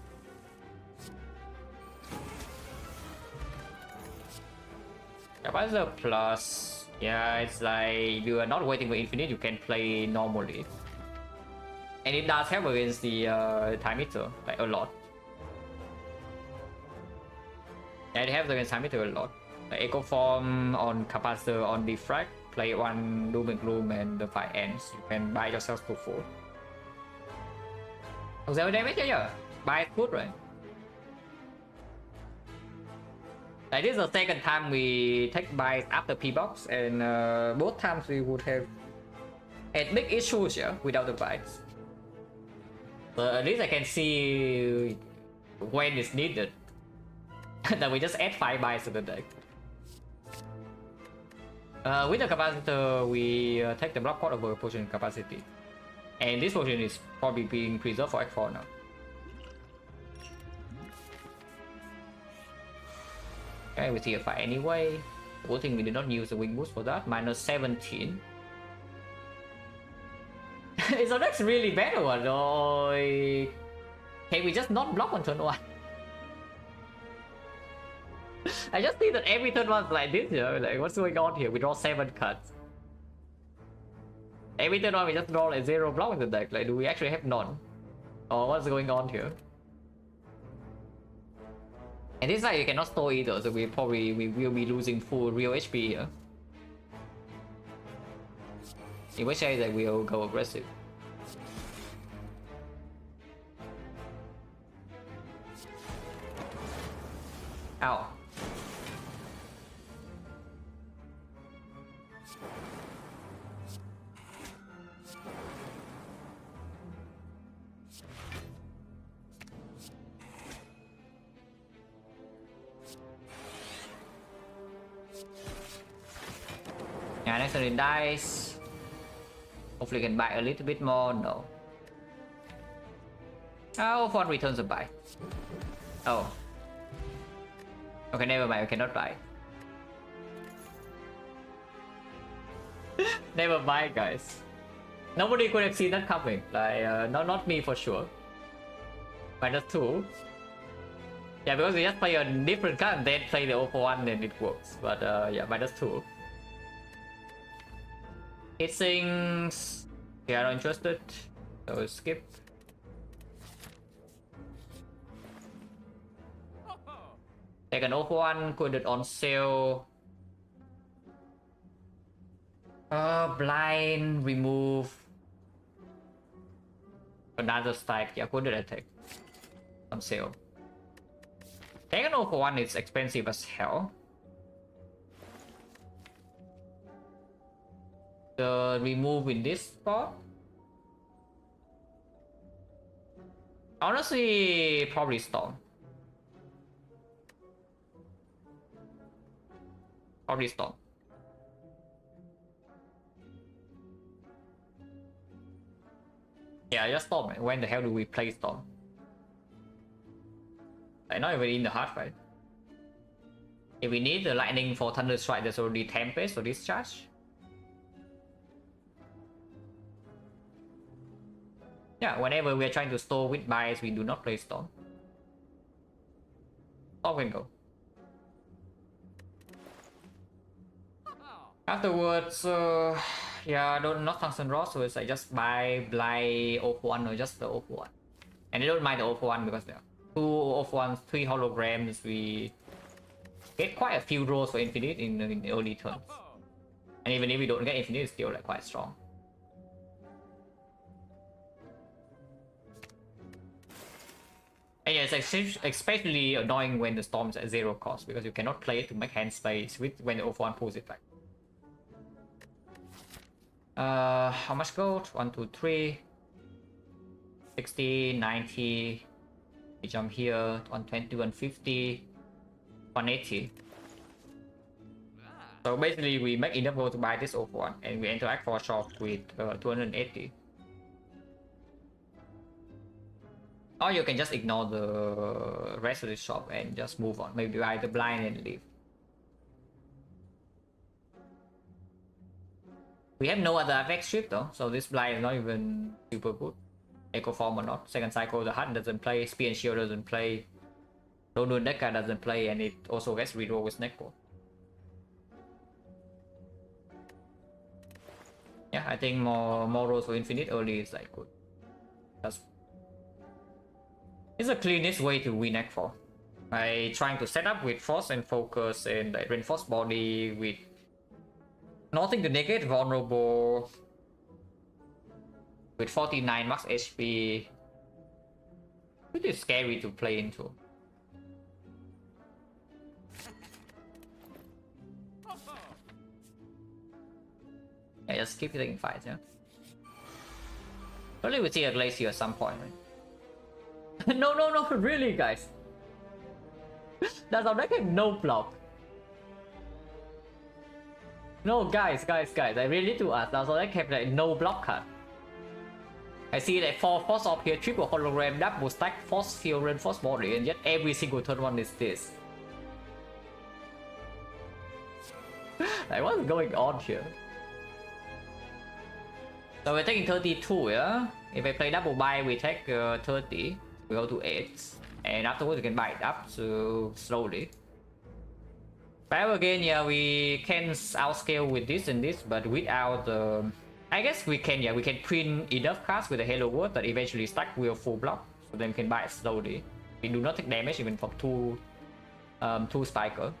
Capacitor plus, yeah, it's like you are not waiting for infinite, you can play normally. And it does help against the time meter, like a lot. Yeah, it helps against time meter a lot. Like Echo Form on Capacitor on Defect, play 1 Doom and Gloom and the fight ends. You can buy yourself to full. 0 damage yeah. Buy it good, right? Like this is the second time we take buys after P-box, and both times we would have had big issues yeah, without the buys. But at least I can see when it's needed. That we just add 5 buys to the deck. With the capacitor, we take the block pot over potion capacity. And this potion is probably being preserved for X4 now. Okay, we see a fight anyway. Good thing we did not use the wing boost for that. Minus 17. Is our next really better one, or can we just not block on turn 1? I just think that every turn was like this, you know, like what's going on here? We draw 7 cards. Every turn on we just draw like 0 block in the deck. Like, do we actually have none? Or what's going on here? And this side you cannot store either, so we will be losing full real HP here. In which case that we'll go aggressive. Ow. Yeah, next turn it dies. Hopefully can buy a little bit more. No. Oh, one returns a buy. Oh. Okay, never mind. We cannot buy. Never mind, guys. Nobody could have seen that coming. Like, not me for sure. -2. Yeah, because we just play a different card and then play the 0-1 and it works. But yeah, -2. It sings. We are not interested. So skip. Take an 0-1, put it on sale. Blind, remove. Another strike. Yeah, put it attack. On sale. Take an 0-1 is expensive as hell. The remove in this spot. Honestly, probably Storm. Probably Storm. Yeah, just Storm. When the hell do we play Storm? I'm not even in the heart fight. If we need the lightning for Thunder Strike, there's already Tempest or Discharge. Yeah, whenever we are trying to store with buys, we do not play Storm. Storm can go. Afterwards, yeah, not Tungsten Rod, so it's like just buy Blind 0-1 or just the 0-1. And I don't mind the 0-1 because there are 2 0-1s, 3 holograms. We get quite a few rolls for Infinite in the early turns. And even if we don't get Infinite, it's still like quite strong. And yeah, it's especially annoying when the Storm's at 0 cost because you cannot play it to make hand space with when the 0-1 pulls it back. How much gold? 1, 2, 3. 60, 90. We jump here. 120, 150. 180. So basically we make enough gold to buy this 0-1 and we interact for a shop with 280. Or you can just ignore the rest of the shop and just move on. Maybe buy the blind and leave. We have no other effect strip though, so this blind is not even super good. Echo Form or not. Second cycle, the HUD doesn't play, Spear and Shield doesn't play, Lone Deca doesn't play, and it also gets reroll with Neko. Yeah, I think more rolls for Infinite early is like good. It's the cleanest way to win X4. By trying to set up with Force and Focus and like Reinforce Body with nothing to negate Vulnerable with 49 max HP. Pretty scary to play into. Yeah, just keep taking fights, yeah. Probably we'll see a Glacier at some point, right? No, really, guys. That's our deck have no block. No, guys, I really need to ask. That's our deck have like no block card. I see like 4 Force Orb here, triple hologram, double stack, Force Field, Reinforce Body, and yet every single turn one is this. Like, what's going on here? So we're taking 32, yeah? If I play double buy, we take 30. We go to 8. And afterwards we can buy it up so slowly. But again, yeah, we can outscale with this and this, but without the... I guess we can, yeah, we can print enough cards with the Halo Word that eventually stack with a full block. So then we can buy it slowly. We do not take damage even from two Spiker.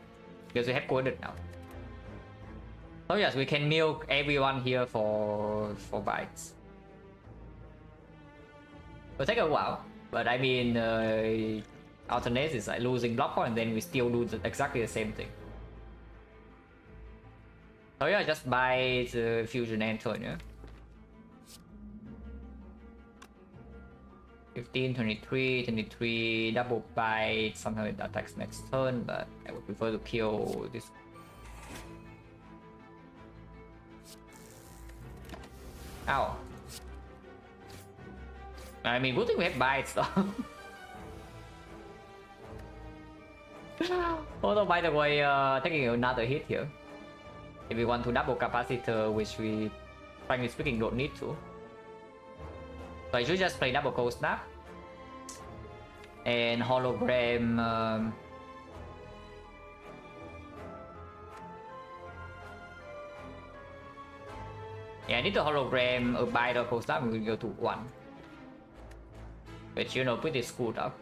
Because we have coded now. So yes, we can milk everyone here for bites. It'll take a while, but I mean, Alternate is like losing block point and then we still do exactly the same thing. So yeah, just buy the fusion and turn, yeah. 15, 23, 23, double bite, sometimes it attacks next turn, but I would prefer to kill this. Ow. I mean, good thing we have bites though. Although, by the way, taking another hit here. If we want to double capacitor, which we, frankly speaking, don't need to. So I should just play double cold snap. And hologram. Yeah, I need to hologram a bite or cold snap, and we go to 1. Which, you know, pretty screwed up.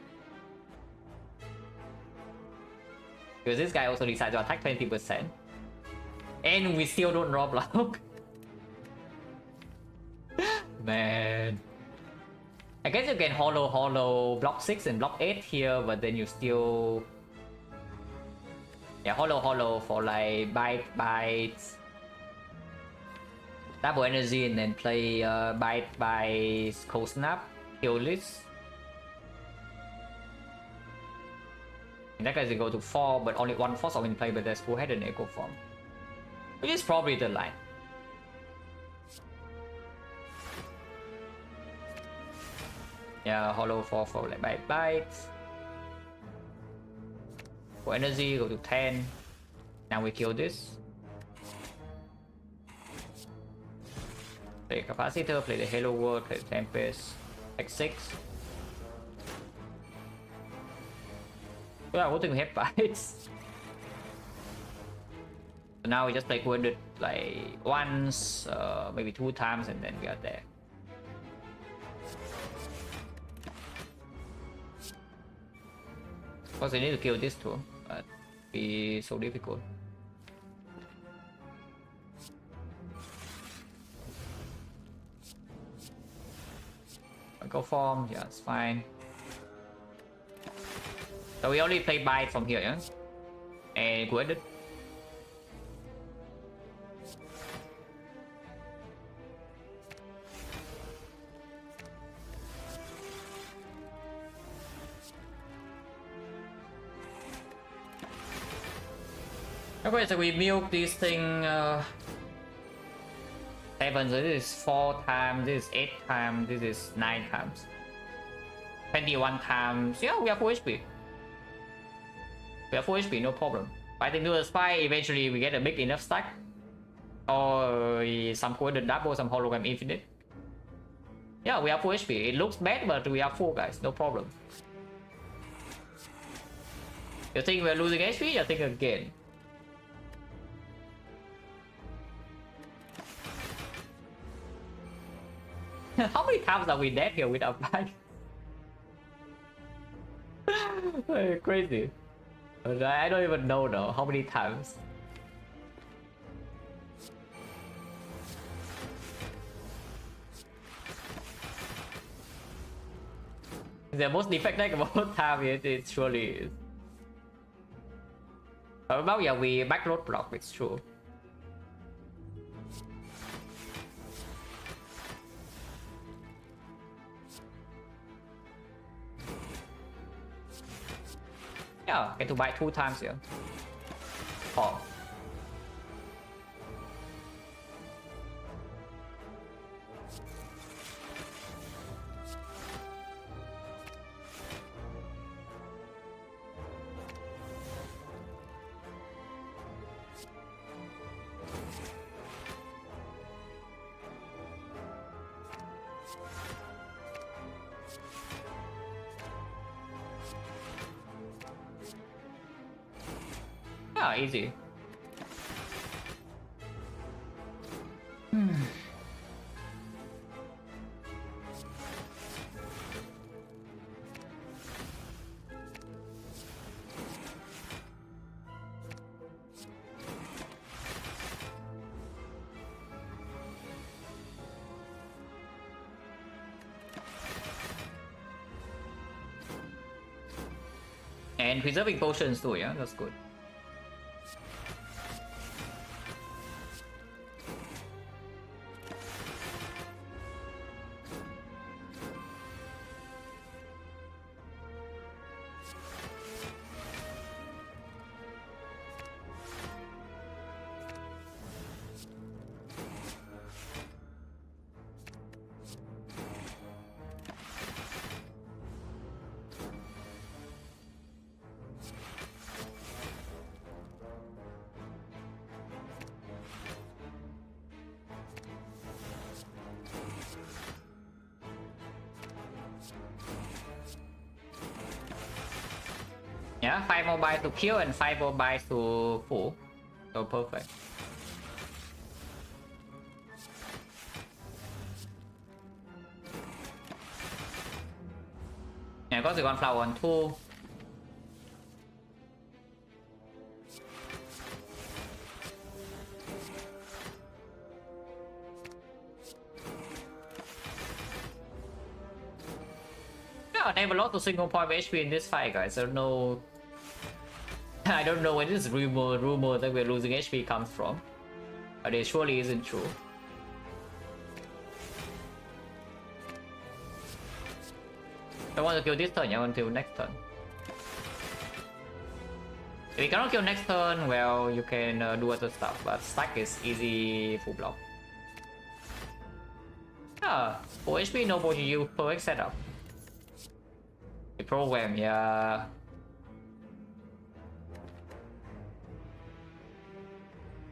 Because this guy also decides to attack 20%. And we still don't draw block. Man. I guess you can hollow block 6 and block 8 here, but then you still... Yeah, hollow for like bites. Double energy and then play bite by cold snap, kill this. In that case, you go to 4, but only 1 force in play, but there's full head and echo form. Which is probably the line. Yeah, hollow for like bites. For energy, go to 10. Now we kill this. Play capacitor, play the Halo World, play the Tempest, X6. Yeah, good thing we have bites. So now we just play Wounded like once, maybe 2 times, and then we are there. Of course, we need to kill this too, but it'd be so difficult. Go form, yeah, it's fine. So we only play bite from here, yeah? And good. Okay, so we milk this thing 7, so this is 4 times, this is 8 times, this is 9 times. 21 times, yeah, we are full HP. We are full HP, no problem. Fighting to the spy, eventually we get a big enough stack. Or some coordinate double, some hologram infinite. Yeah, we are full HP. It looks bad, but we are full, guys, no problem. You think we're losing HP? You think again. How many times are we dead here with our bike? Crazy. I don't even know though, how many times. The most defect deck of all time, it surely is. About yeah, we backload block, it's true. Yeah, get to buy 2 times here. Oh. Yeah, easy. And preserving potions too, yeah, that's good. Yeah, 5 more buys to kill and 5 more buys to full. So perfect. Yeah, got the one flower on 2. Yeah, I never lost a single point of HP in this fight, guys. I don't know. I don't know where this rumor that we're losing HP comes from. But it surely isn't true. I want to kill this turn, yeah, until next turn. If you cannot kill next turn, well, you can do other stuff, but stack is easy full block. Yeah, 4 HP, no potion you, perfect setup. The program, yeah.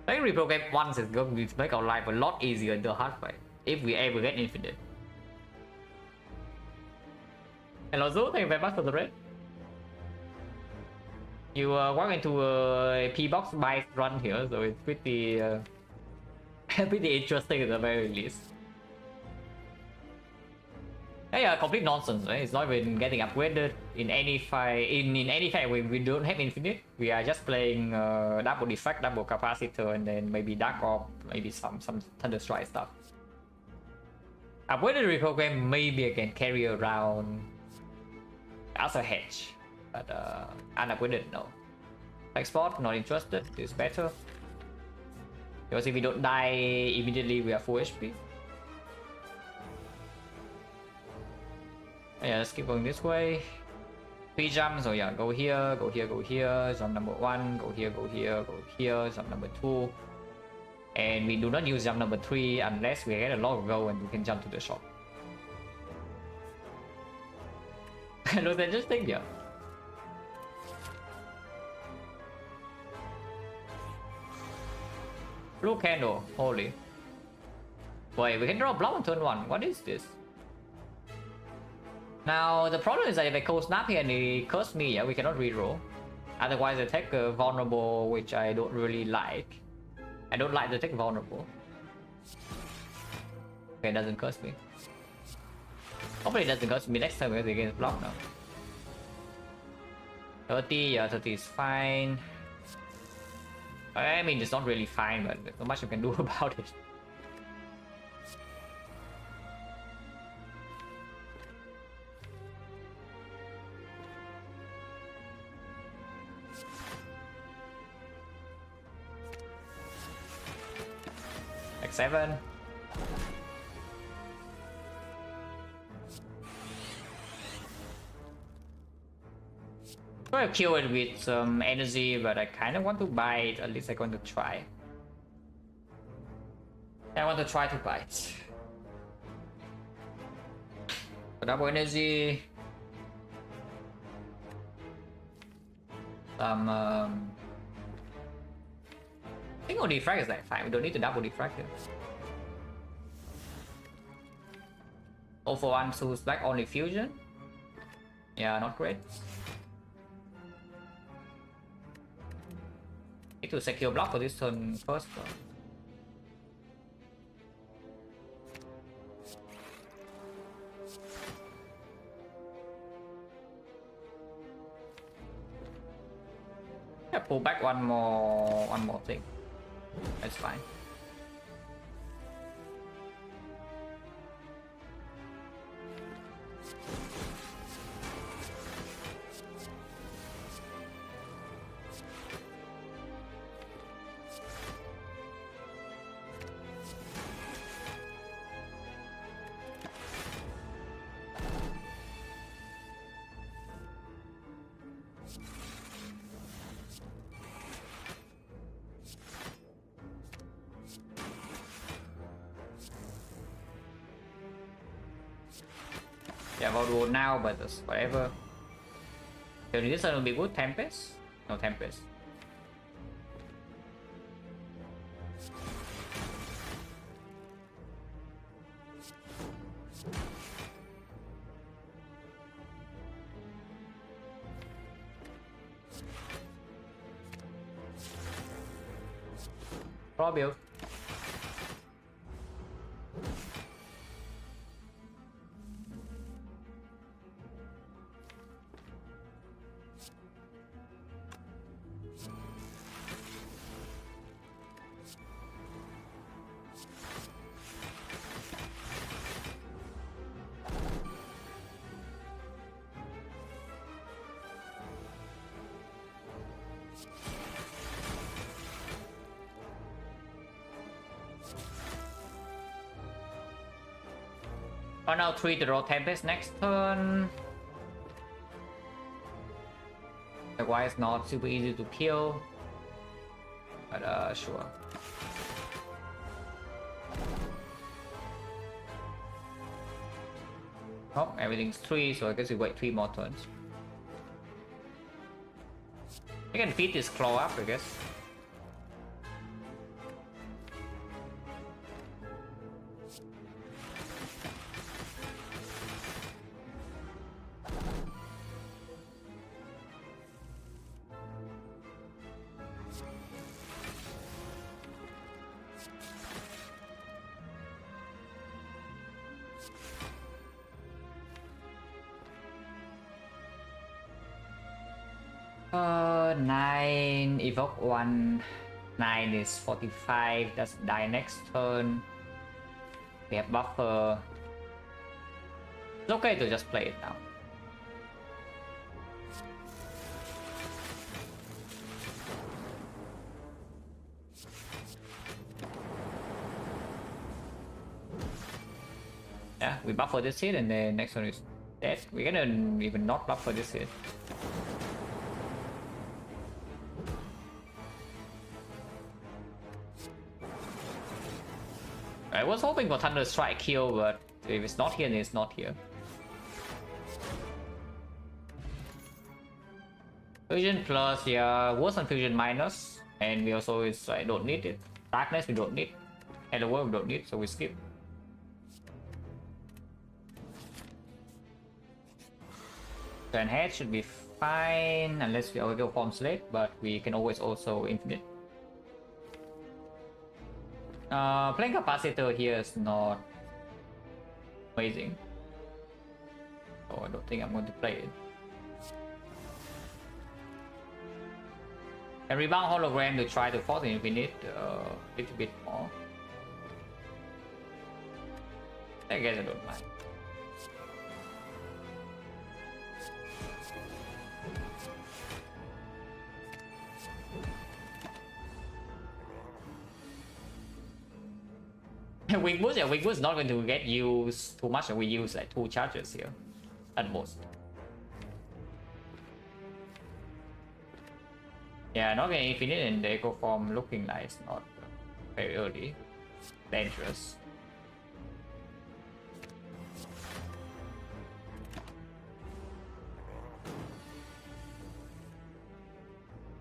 I think reprogram once is going to make our life a lot easier in the hard fight, if we ever get infinite. Hello Zoo, thank you very much for the raid. You walk into a P-box buy run here, so it's pretty pretty interesting at the very least. Yeah, complete nonsense, right? It's not even getting upgraded in any fight. In any fight, we don't have infinite. We are just playing double defect, double capacitor, and then maybe dark orb, maybe some thunder strike stuff. Upgraded reprogram, maybe I can carry around as a hedge, but unupgraded, no. Export, not interested. It's better because if we don't die immediately, we are full HP. Yeah, let's keep going this way. 3 jumps, so yeah, go here, go here, go here. Jump number 1, go here, go here, go here. Jump number 2. And we do not use jump number 3 unless we get a lot of gold and we can jump to the shop. Looks interesting, yeah. Blue candle, holy. Wait, we can draw block on turn 1. What is this? Now, the problem is that if I cold snap here and he curse me, yeah, we cannot reroll. Otherwise, I take vulnerable, which I don't really like. I don't like to take vulnerable. Okay, it doesn't curse me. Hopefully it doesn't curse me next time because it gets blocked now. 30, yeah, 30 is fine. I mean, it's not really fine, but there's not much you can do about it. X7. I'm gonna kill it with some energy, but I kind of want to buy it. At least I'm going to try. I want to try to buy it. Double energy. Some I think only defrag is like fine. We don't need to double defrag here. 0 for 1 Zeus Black only fusion. Yeah, not great. Need to secure block for this turn first though. Yeah, pull back one more thing. That's fine. Yeah, about roll now, but that's whatever. So this one will be good. Tempest? No Tempest. Pro build. Oh no, 3 to draw Tempest next turn. Otherwise, not super easy to kill. But sure. Oh, everything's 3, so I guess we wait 3 more turns. I can feed this claw up, I guess. Nine, evoke 1. 9 is 45, that's die next turn. We have buffer. It's okay to just play it now. Yeah, we buffer this hit and the next one is dead. We're gonna even not buffer this hit. I was hoping for Thunder Strike kill, but if it's not here, then it's not here. Fusion plus, yeah, worse than Fusion minus, and we also is I don't need it. Darkness we don't need, Hello World we don't need, so we skip. Turn head should be fine unless we overkill form slate, but we can always also infinite. Playing capacitor here is not amazing, so I don't think I'm going to play it. And rebound hologram to try to force infinite a little bit more. I guess I don't mind. Weak boost, yeah, weak boost is not going to get used too much, and we use like 2 charges here at most. Yeah, not getting infinite and the echo form looking like it's not very early. Dangerous.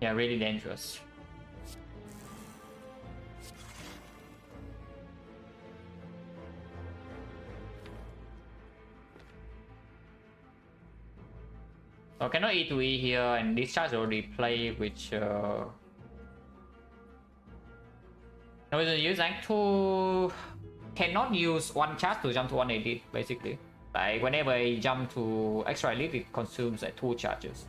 Yeah, really dangerous. So cannot E2E here, and this charge already play, which no reason to use rank 2. Cannot use 1 charge to jump to 1 elite, basically. Like whenever I jump to extra elite, it consumes like 2 charges.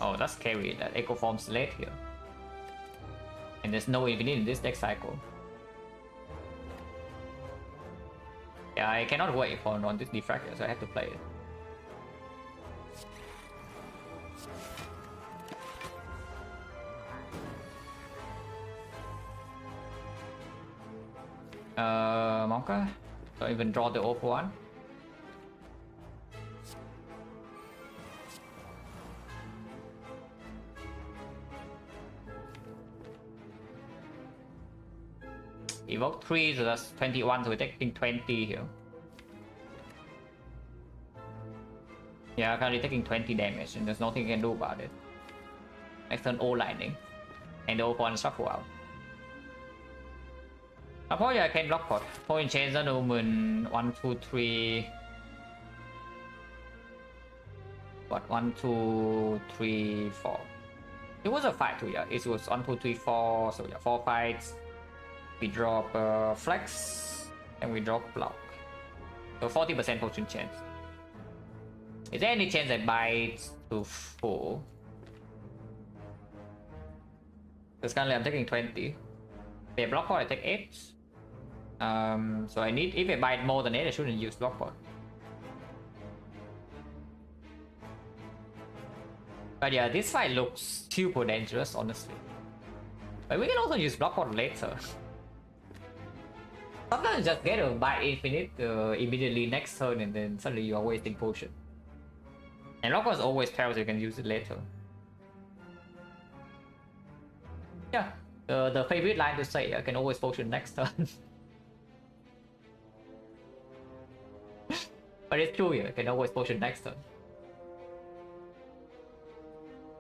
Oh, that's scary, that echo forms late here. And there's no infinite in this deck cycle. Yeah, I cannot wait for on this diffractor, so I have to play it. Monka. Don't even draw the off one. Evoke 3, so that's 21, so we're taking 20 here. Yeah, currently taking 20 damage, and there's nothing you can do about it. Next turn, O Lightning. And the O1 shuffle out. Probably I can block pot. Point change the movement 1, 2, 3. What? 1, 2, 3, 4. It was a fight too, yeah. It was 1, 2, 3, 4. So yeah, 4 fights. We drop flex and we drop block. So 40% potion chance. Is there any chance that bites to full? Because currently I'm taking 20. If I block pot, I take 8. So I need, if I bite more than 8, I shouldn't use block pot. But yeah, this fight looks super dangerous, honestly. But we can also use block pot later. Sometimes just get a bite infinite immediately next turn and then suddenly you are wasting potion. And block pot always tells you can use it later. Yeah, the favorite line to say, I can always potion next turn. But it's true, yeah, I can always potion next turn.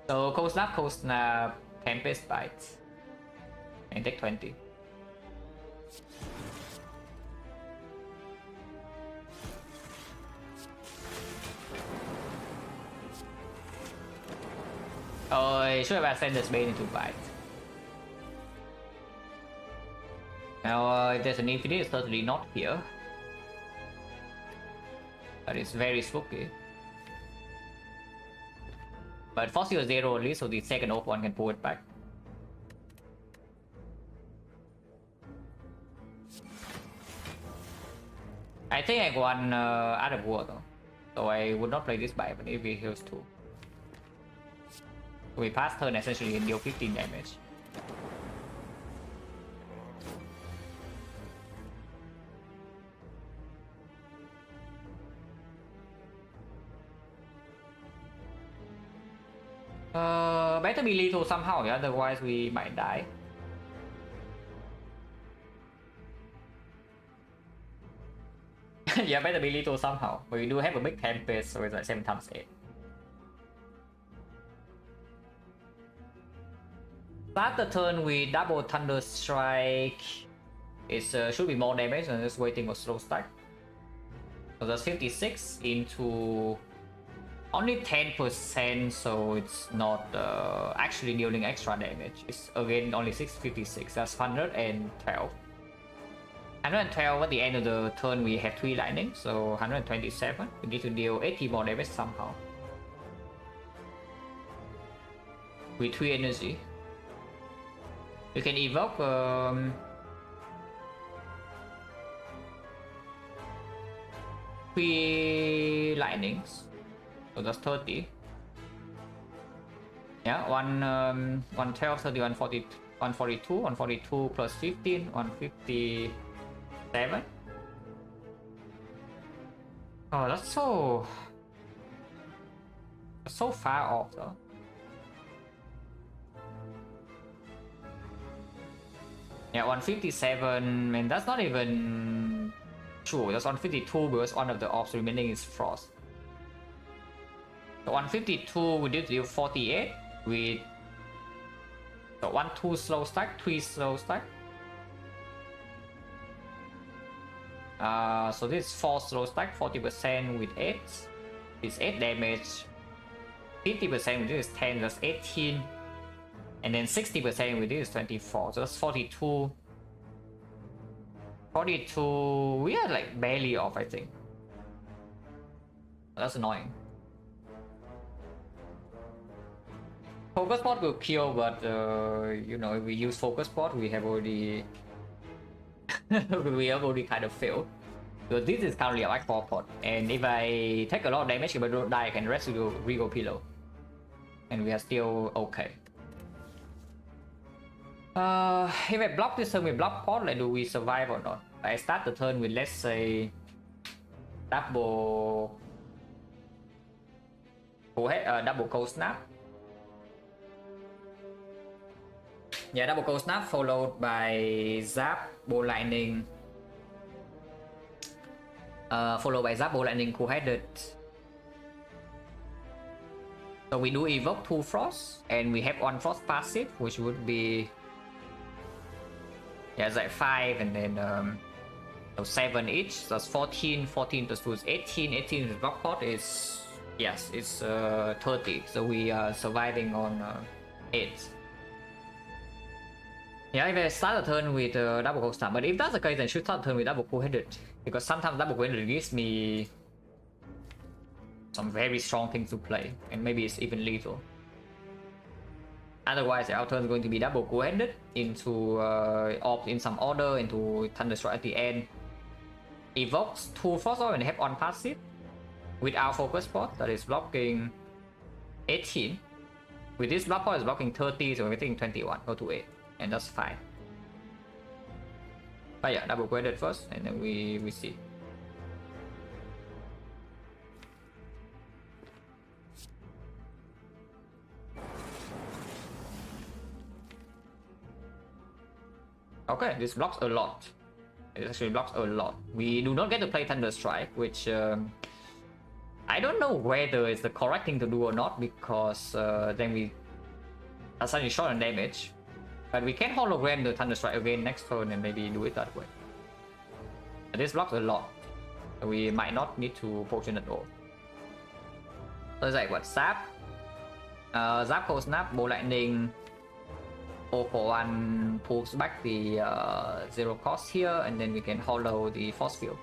So Cold Snap, Tempest Bites. And take 20. Oh, I should have ascended this Bane into Bite. Now, if there's an infinite, it's certainly not here. But it's very spooky. But Fossil is 0 only, so the second off one can pull it back. I think I won out of war though. So I would not play this by even if he heals 2. We pass turn essentially and deal 15 damage. Better be lethal somehow, yeah? Otherwise we might die. Yeah, better be lethal somehow. But we do have a big Tempest, so it's like 7 times 8. Start the turn with double Thunder Strike. It should be more damage than just waiting for slow stack. So that's 56 into only 10%, so it's not actually dealing extra damage. It's again only 656. That's 112. 112 at the end of the turn we have 3 lightning, so 127. We need to deal 80 more damage somehow. With 3 energy. You can evoke 3 lightnings. So that's 30. Yeah, 112, 30, 142, 142 plus 15, 157. Oh, that's so far off though. Yeah, 157, and that's not even true. That's 152 because one of the ops remaining is Frost. So 152 we did deal 48 with so 1, 2 slow stack, 3 slow stack. So this is 4 slow stack, 40% with 8. It's 8 damage. 50% with this is 10, that's 18. And then 60% with this is 24, so that's 42. 42, we are like barely off, I think. That's annoying. Focus pot will kill, but you know, if we use focus pot, we have already kind of failed. So this is currently a like 4 pot, and if I take a lot of damage, if I don't die, I can rescue Regal Pillow, and we are still okay. If I block this turn with block pot, like, do we survive or not? I start the turn with, let's say, double Cold Snap. Yeah, double cold snap followed by zap, bow lightning. Followed by zap, bow lightning, cool-headed. So we do evoke 2 frost, and we have 1 frost passive, which would be, yeah, it's like 5, and then so 7 each. So that's 14. 14 plus 2 is 18. 18 with block pot is, yes, it's 30. So we are surviving on 8. Yeah, if I start the turn with double cold snap, but if that's the case, then I should start the turn with double cool-headed, because sometimes double cool-headed gives me some very strong things to play, and maybe it's even lethal. Otherwise, our turn is going to be double cool-headed into opt in some order into Thunderstrike at the end. Evokes 2 force and have 1 passive with our focus spot that is blocking 18. With this block pot is blocking 30, so we're getting 21, go to 8, and that's fine. But yeah, double cool-headed first, and then we see. Okay, this blocks a lot. It actually blocks a lot. We do not get to play Thunderstrike, which I don't know whether it's the correct thing to do or not, because then we are suddenly short on damage. But we can hologram the Thunderstrike again next turn and maybe do it that way. But this blocks a lot. So we might not need to potion at all. So it's like what? Zap? Zap, cold snap, bow lightning. 0 pulls back the 0 cost here, and then we can hollow the force field.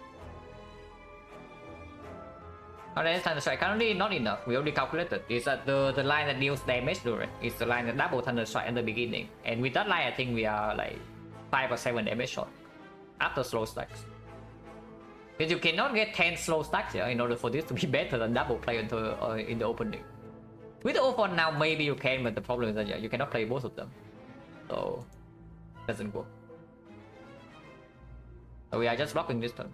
Now then, Thunderstrike currently not enough. We already calculated. It's that the line that deals damage to it. It's the line that double Thunderstrike at the beginning. And with that line, I think we are like 5 or 7 damage short after slow stacks. Because you cannot get 10 slow stacks here in order for this to be better than double play into, in the opening. With the 0 now, maybe you can, but the problem is that yeah, you cannot play both of them. So it doesn't work. So we are just blocking this turn.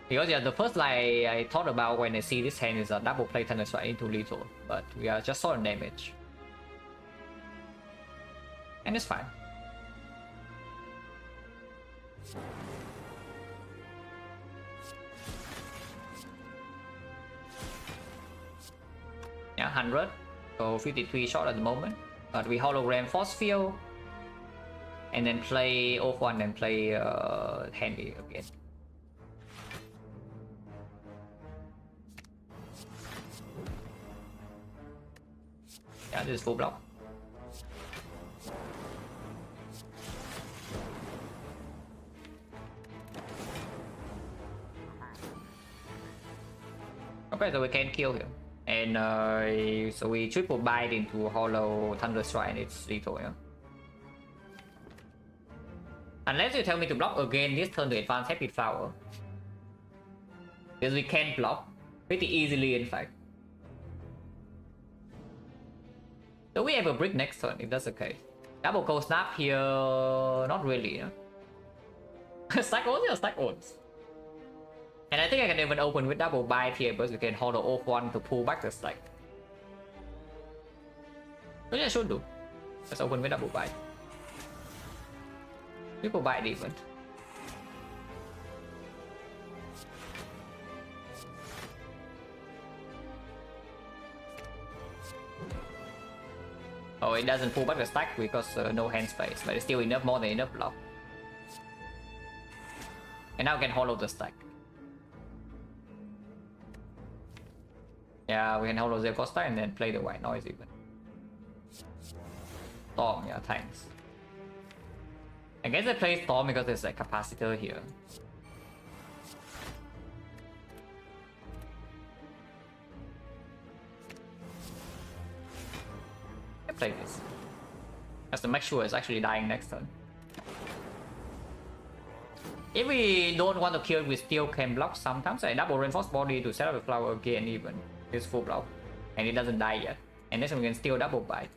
Because yeah, the first line I thought about when I see this hand is a double play Thunderstrike into lethal, but we are just short on damage. And it's fine. Yeah, 100. So 53 shot at the moment, but we hologram force field and then play off 1 and play handy again. Yeah, this is full block. Okay, so we can kill him. And so we triple bite into hollow Thunderstrike and it's lethal, yeah? Unless you tell me to block again this turn to advance Happy Flower. Because we can block pretty easily, in fact. Do we ever brick next turn if that's the case? Double cold snap here, not really, yeah? Stack owns or stack owns? And I think I can even open with double bite here because we can hold the off 1 to pull back the stack. Which I should do. Let's open with double bite. Triple bite even. Oh, it doesn't pull back the stack because no hand space, but it's still enough, more than enough block. And now we can hollow the stack. Yeah, we can hollow the Costa and then play the white noise even. Storm, yeah, thanks. I guess I play Storm because there's a capacitor here. I play this. Just to make sure it's actually dying next turn. If we don't want to kill, we still can block sometimes. I double reinforced body to set up a flower again even. It's full block. And it doesn't die yet. And then we can still double bite.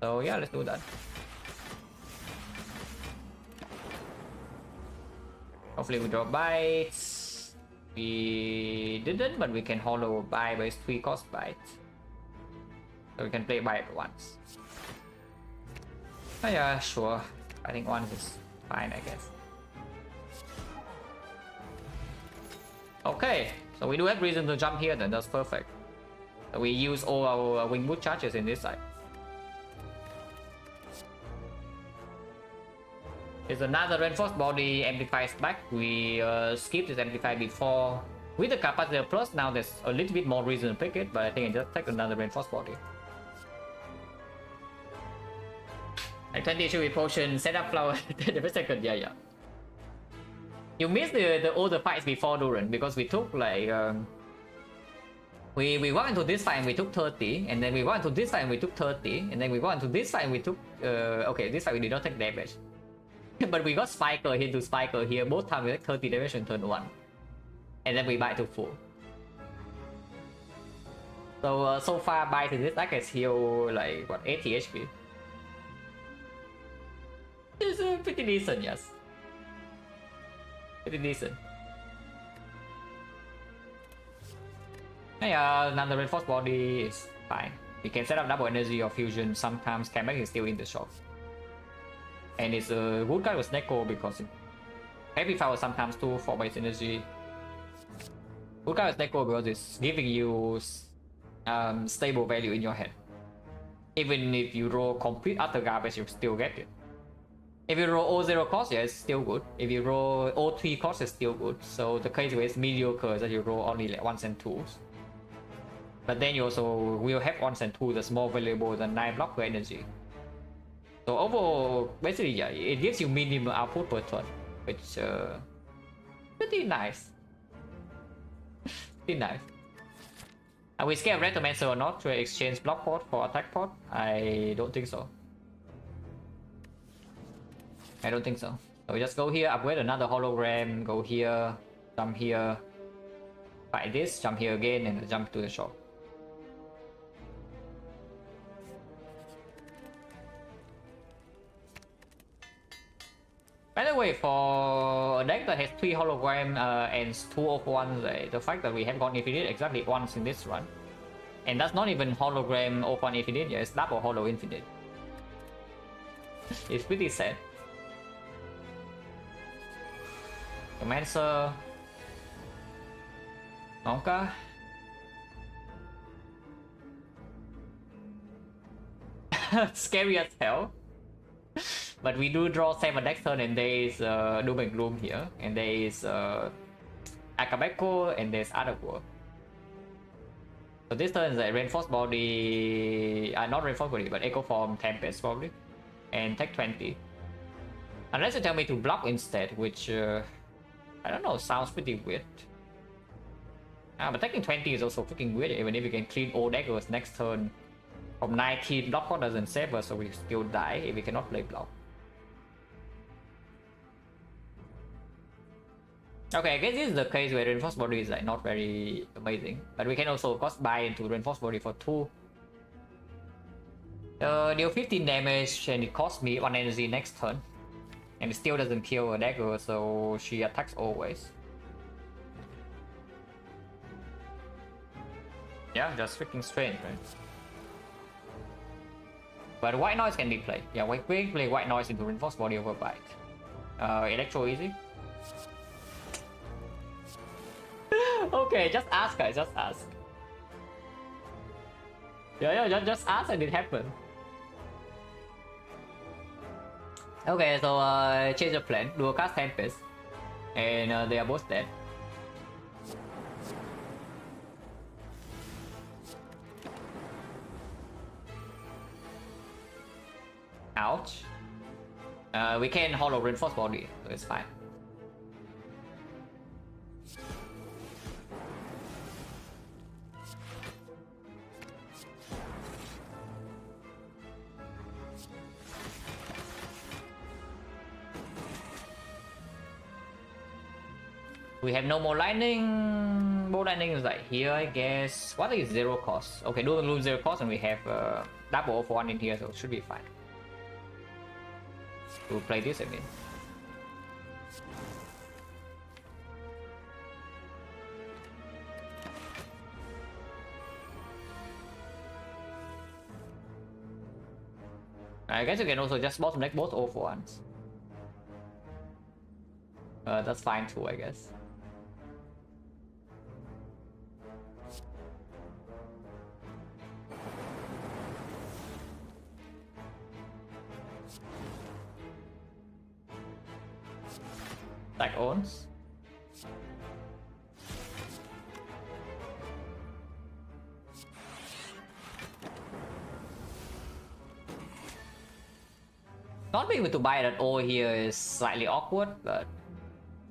So yeah, let's do that. Hopefully we draw bites. We didn't, but we can hollow a bite, but it's 3 cost bite. So we can play buy it once. Oh yeah, sure. I think once is fine, I guess. Okay, so we do have reason to jump here then, that's perfect. So we use all our wing boot charges in this side. There's another reinforced body amplifies back. We skip this amplify before. With the capacitor plus, now there's a little bit more reason to pick it, but I think I just take another reinforced body. Like 20 should be potion, set up flower, every second, yeah. You missed the older fights before Duran because we took like we went into this fight and we took 30, and then we went into this fight and we took 30, and then we went into this fight and we took okay, this fight we did not take damage. But we got Spiker into Spiker here, both times we take 30 damage in turn 1. And then we buy to full. So so far buy to this deck has healed like what 80 HP. It's pretty decent, yes. Pretty decent. Yeah, another reinforced body is fine. You can set up double energy or fusion. Sometimes Kamek is still in the shop. And it's a good card with Neko because heavy power sometimes too for base energy. Good card with Neko because it's giving you stable value in your hand. Even if you roll complete utter garbage, you still get it. If you roll O0 cost, yeah, it's still good. If you roll O3 cost, it's still good. So the case where it's mediocre is that you roll only like 1s and 2s. But then you also will have 1s and 2s that's more valuable than 9 block per energy. So overall, basically, yeah, it gives you minimum output per turn, which pretty nice. Pretty nice. Are we scared of Rectomancer or not to exchange block port for attack port? I don't think so. I don't think so. So we just go here, upgrade another hologram, go here, jump here, fight this, jump here again, and jump to the shop. By the way, for a deck that has 3 hologram and 2 of 1s, the fact that we have got infinite exactly once in this run, and that's not even hologram of 1 infinite, yeah, it's double holo infinite. It's pretty sad. Commancer, Monka. Scary as hell. But we do draw 7 next turn, and there is Doom and Gloom here, and there is Akabeko, and there's Adagor. So this turn is a reinforced body, not reinforced body, but Echo Form Tempest probably, and take 20. Unless you tell me to block instead, which I don't know, sounds pretty weird. But taking 20 is also freaking weird, even if you can clean all daggers next turn. From 19, block port doesn't save us, so we still die if we cannot play block. Okay, I guess this is the case where reinforced body is like not very amazing, but we can also of course buy into reinforced body for 2. Deal 15 damage and it costs me 1 energy next turn, and it still doesn't kill a dagger, so she attacks always. Yeah, just freaking strange, right? But white noise can be played. Yeah, we play white noise into reinforced body over bite. Electro easy. Okay, just ask guys, just ask. Yeah, just ask and it happened. Okay, so change the plan, do a cast Tempest, and they are both dead. Ouch. We can hollow reinforced body, so it's fine. We have no more lightning. More lightning is like here, I guess. What is 0 cost? Okay, do lose 0 cost, and we have double for 1 in here, so it should be fine. We'll play this again. I guess you can also just bottleneck both 0 for once. That's fine too, I guess. Stack owns. Not being able to buy that O here is slightly awkward, but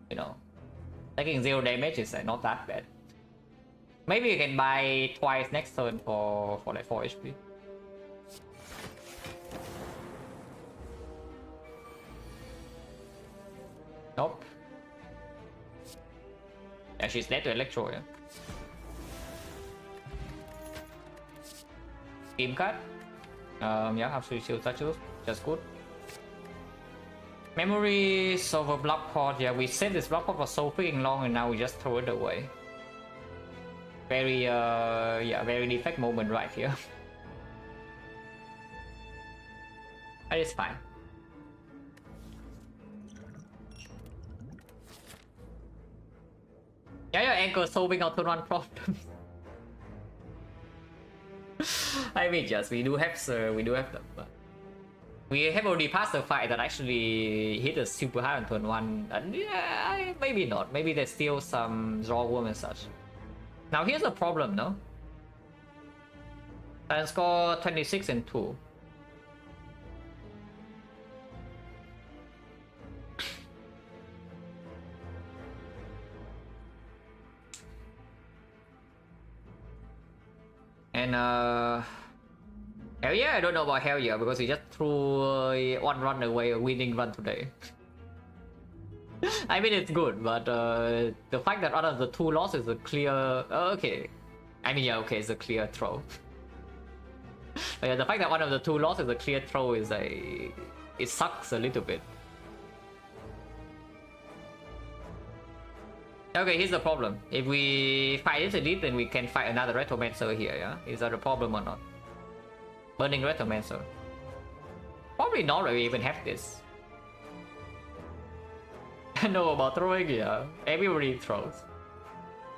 you know, taking 0 damage is not that bad. Maybe you can buy twice next turn for like 4 HP. Nope. Yeah, she's dead to Electro, yeah. Team cut. Yeah, absolutely shield touches. Just good. Memories of a block pod. Yeah, we saved this block pod for so freaking long and now we just throw it away. Very, yeah, very defect moment right here. But it's fine. Yeah, your anchor solving our turn 1 problem. I mean, yes, we do have them, but we have already passed the fight that actually hit us super high on turn 1, and yeah, maybe not. Maybe there's still some draw worm and such. Now here's the problem, no? I score 26 and 2. And hell yeah, I don't know about hell yeah, because he just threw one run away, a winning run today. I mean, it's good, but the fact that out of the 2 losses is a clear... okay. I mean, yeah, okay, it's a clear throw. But yeah, the fact that one of the 2 losses is a clear throw is a... it sucks a little bit. Okay, here's the problem. If we fight this elite, then we can fight another Retromancer here, yeah? Is that a problem or not? Burning Retromancer. Probably not, we even have this. I know about throwing, yeah. Everybody throws.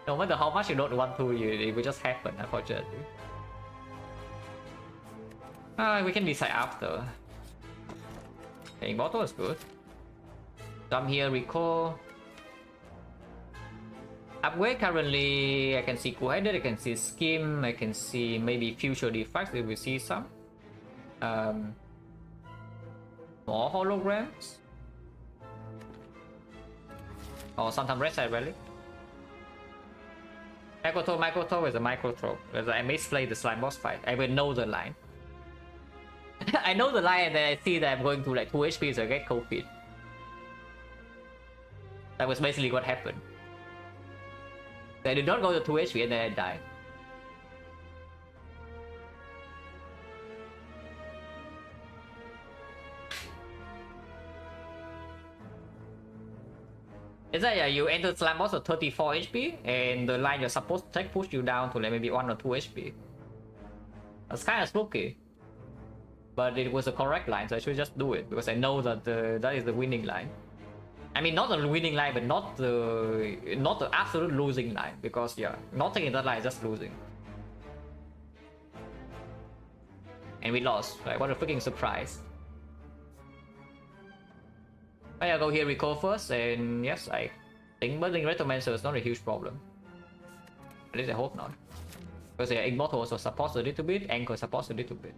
No matter how much you don't want to, it will just happen, unfortunately. We can decide after. Okay, bottle is good. Jump here, recall. Upgrade currently, I can see Cool-Headed, I can see Skim, I can see maybe Future Defects if we see some. More holograms. Or sometimes Red Side Relic. Micro Throw is a Micro Throw. I misplayed the Slime Boss fight. I will know the line. I know the line and then I see that I'm going to like 2 HP so I get cold feet. That was basically what happened. I did not go to 2 HP and then I die. It's like you enter Slime Boss at 34 HP and the line you're supposed to take push you down to like maybe 1 or 2 HP. That's kind of spooky. But it was the correct line, so I should just do it because I know that that is the winning line. I mean, not the winning line, but not the absolute losing line, because yeah, not taking that line is just losing. And we lost. Like, what a freaking surprise. I'll go here, recall first, and yes, I think burning Retromancer is not a huge problem. At least I hope not. Because yeah, Immortal also supports a little bit, Anchor supports a little bit.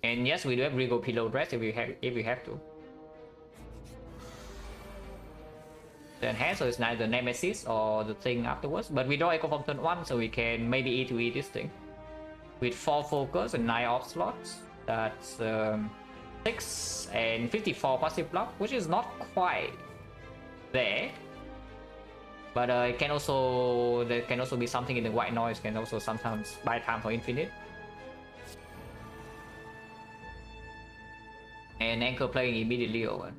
And yes, we do have Regal Pillow Dress if we have to. The Enhancer is neither Nemesis or the thing afterwards, but we draw Echo from turn 1, so we can maybe E2E this thing. With 4 focus and 9 off slots, that's 6 and 54 passive block, which is not quite there. But it can also, there can also be something in the white noise, can also sometimes buy time for infinite. And Anchor playing immediately over.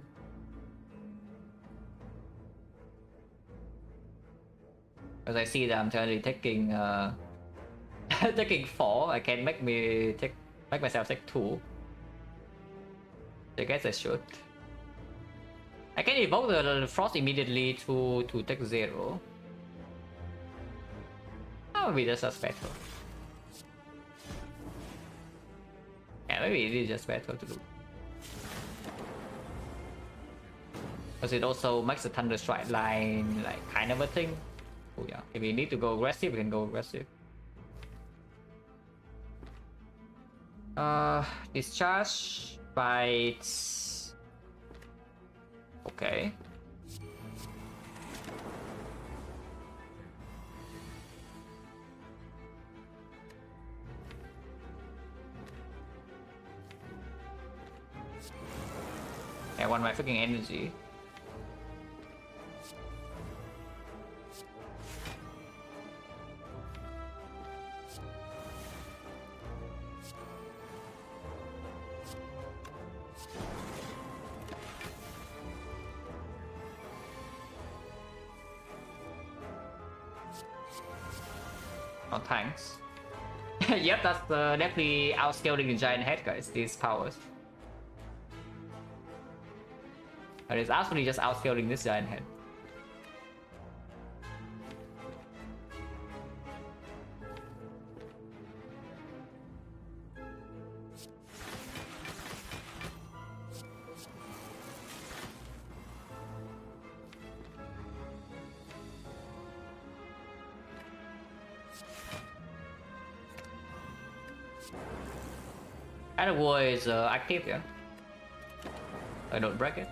As I see that I'm currently taking Taking 4, I can make myself take 2. I guess I should. I can evoke the frost immediately to take 0. Oh, maybe that's just better. Yeah, maybe it is just better to do. Because it also makes the thunder strike line like kind of a thing. Oh yeah, if we need to go aggressive, we can go aggressive. Discharge bites. Okay. I want my freaking energy. No thanks. Yep, that's definitely outscaling the giant head, guys. These powers. But it's actually just outscaling this giant head. And the war is active, yeah. I don't break it.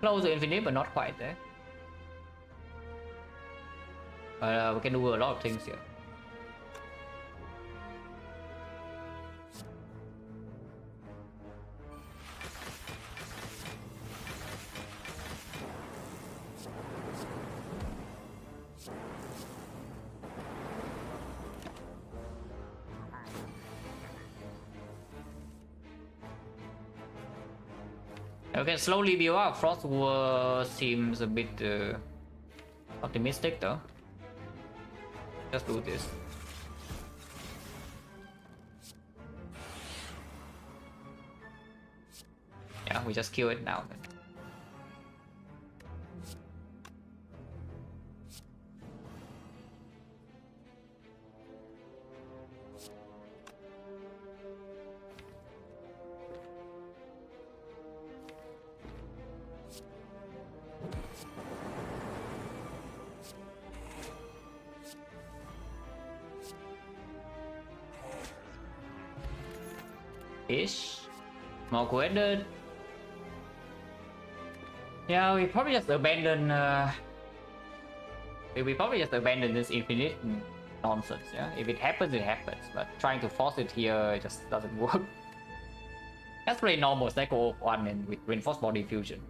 Close to infinite, but not quite there. We can do a lot of things here. Okay, slowly build up. Frost War seems a bit optimistic though. Just do this. Yeah, we just kill it now then. Ish. More coordinated. Yeah, we probably just abandon we probably just abandon this infinite nonsense, yeah? If it happens, it happens. But trying to force it here just doesn't work. That's pretty normal cycle of 1 and with reinforced body fusion.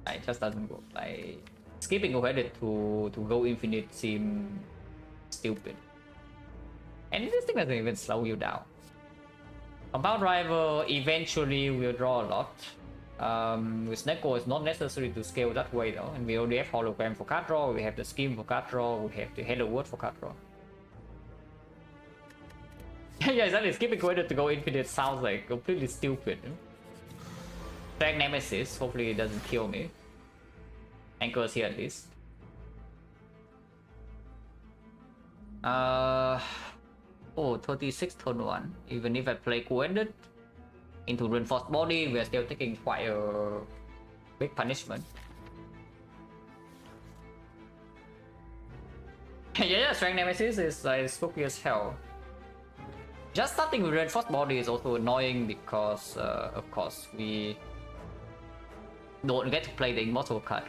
It just doesn't work. Like skipping ahead to go infinite seems stupid. And this thing doesn't even slow you down. Compound Rival eventually will draw a lot. With Snecko, it's not necessary to scale that way though. And we already have Hologram for card draw, we have the Scheme for card draw, we have the Hello World for card draw. Yeah, exactly. Skipping Quader to go infinite sounds like completely stupid. Drag Nemesis, hopefully it doesn't kill me. Anchors here at least. Oh, 36 turn 1. Even if I play Coended into Reinforced Body, we are still taking quite a big punishment. Yeah, Strength Nemesis is spooky as hell. Just starting with Reinforced Body is also annoying because, of course, we don't get to play the Immortal card.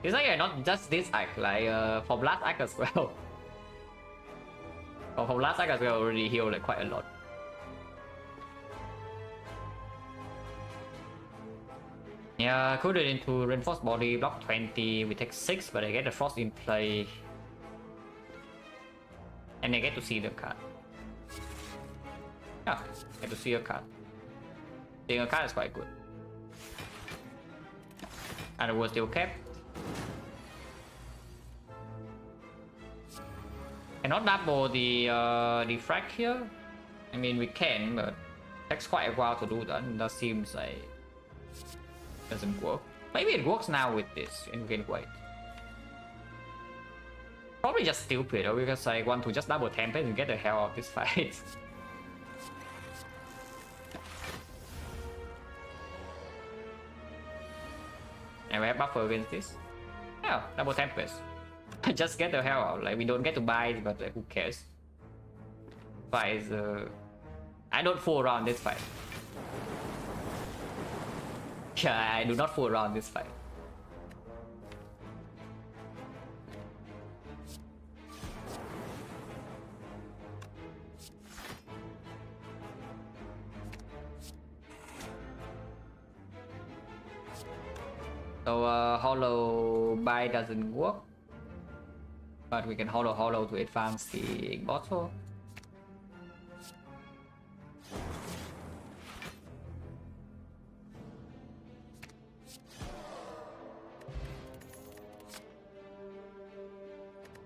It's like not just this act, like from last act as well. From last act as well, already healed like quite a lot. Yeah, could it into Reinforced Body, block 20, we take 6, but I get the Frost in play. And I get to see the card. Yeah, I get to see a card. Seeing a card is quite good. And it was still kept. Cannot double the Defect here. I mean, we can, but it takes quite a while to do that. And that seems like doesn't work. Maybe it works now with this, and we can wait. Probably just stupid, or because I want to just double Tempest and get the hell out of this fight. And we have buffer against this. Yeah, double Tempest. Just get the hell out. Like, we don't get to buy it, but like, who cares? Fight is I don't fool around this fight. Yeah, I do not fool around this fight. So hollow buy doesn't work, but we can hollow to advance the bottle.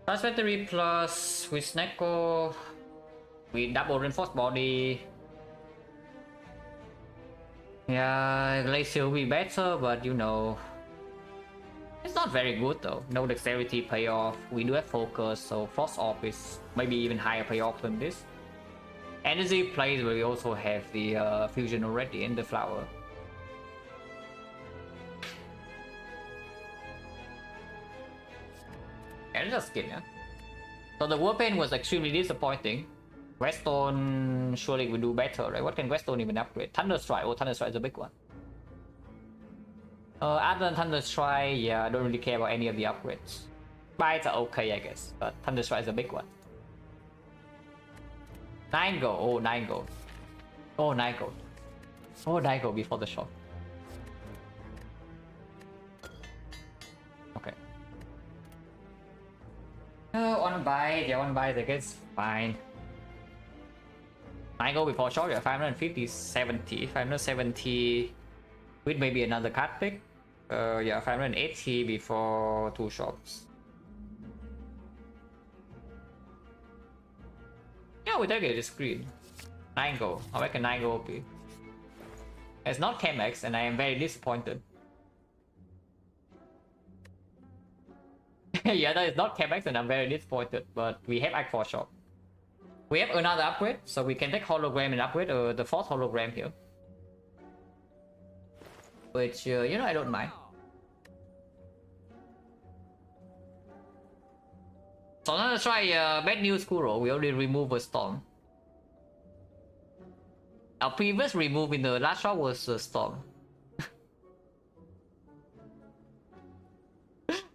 Plus battery plus with Snecko, we double reinforced body. Yeah, Glacier will be better, but you know, it's not very good though. No dexterity payoff. We do have focus, so Frost Orb is maybe even higher payoff than this. Energy plays where we also have the fusion already in the flower. And it's just skin, yeah. So the Warpaint was extremely disappointing. Whetstone surely will do better, right? What can Whetstone even upgrade? Thunderstrike. Oh, Thunderstrike is a big one. Other than Thunderstrike, yeah, I don't really care about any of the upgrades. Bites are okay, I guess, but Thunderstrike is a big one. 9 gold. Oh, 9 gold. Oh, 9 gold. Oh, 9 gold before the shot. Okay. One buy. Yeah, one buy, I guess. Fine. 9 gold before shot. Yeah, 550, 70. 570 with maybe another card pick. Yeah, 580 before 2 shots. Yeah, we take it. It's green. 9 gold. I reckon 9 gold be. It's not Chemex, and I am very disappointed. Yeah, that is not Chemex, and I'm very disappointed. But we have Act 4 shot. We have another upgrade, so we can take hologram and upgrade the 4th hologram here. Which, you know, I don't mind. So now let's try bad news Kuro. We already removed a storm. Our previous remove in the last shot was a storm.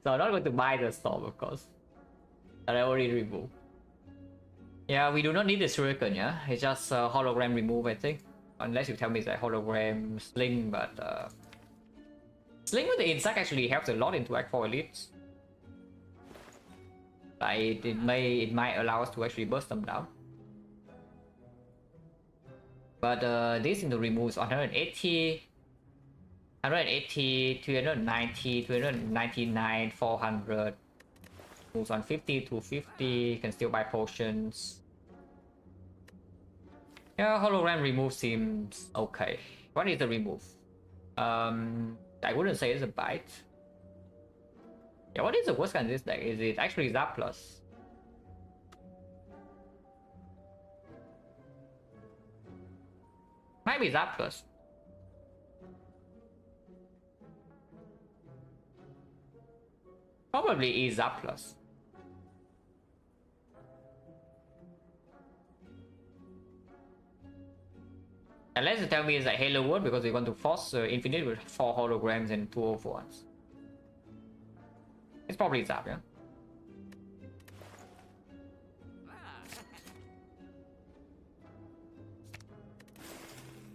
So I'm not going to buy the storm, of course. That I already removed. Yeah, we do not need the shuriken, yeah? It's just hologram remove, I think. Unless you tell me it's a hologram sling, but sling with the insect actually helps a lot into Act 4 elites. Like, it might allow us to actually burst them down. But this into removes 180, 180, 290, 299, 400. Moves on 50, 250, can still buy potions. Yeah, hologram remove seems okay. What is the remove? I wouldn't say it's a bite. Yeah, what is the worst kind of this deck? Is it actually Zap Plus? Might be Zap Plus. Probably is Zap Plus. Unless you tell me it's like Halo World because we want to force Infinite with 4 holograms and 2 overones. It's probably Zap, yeah?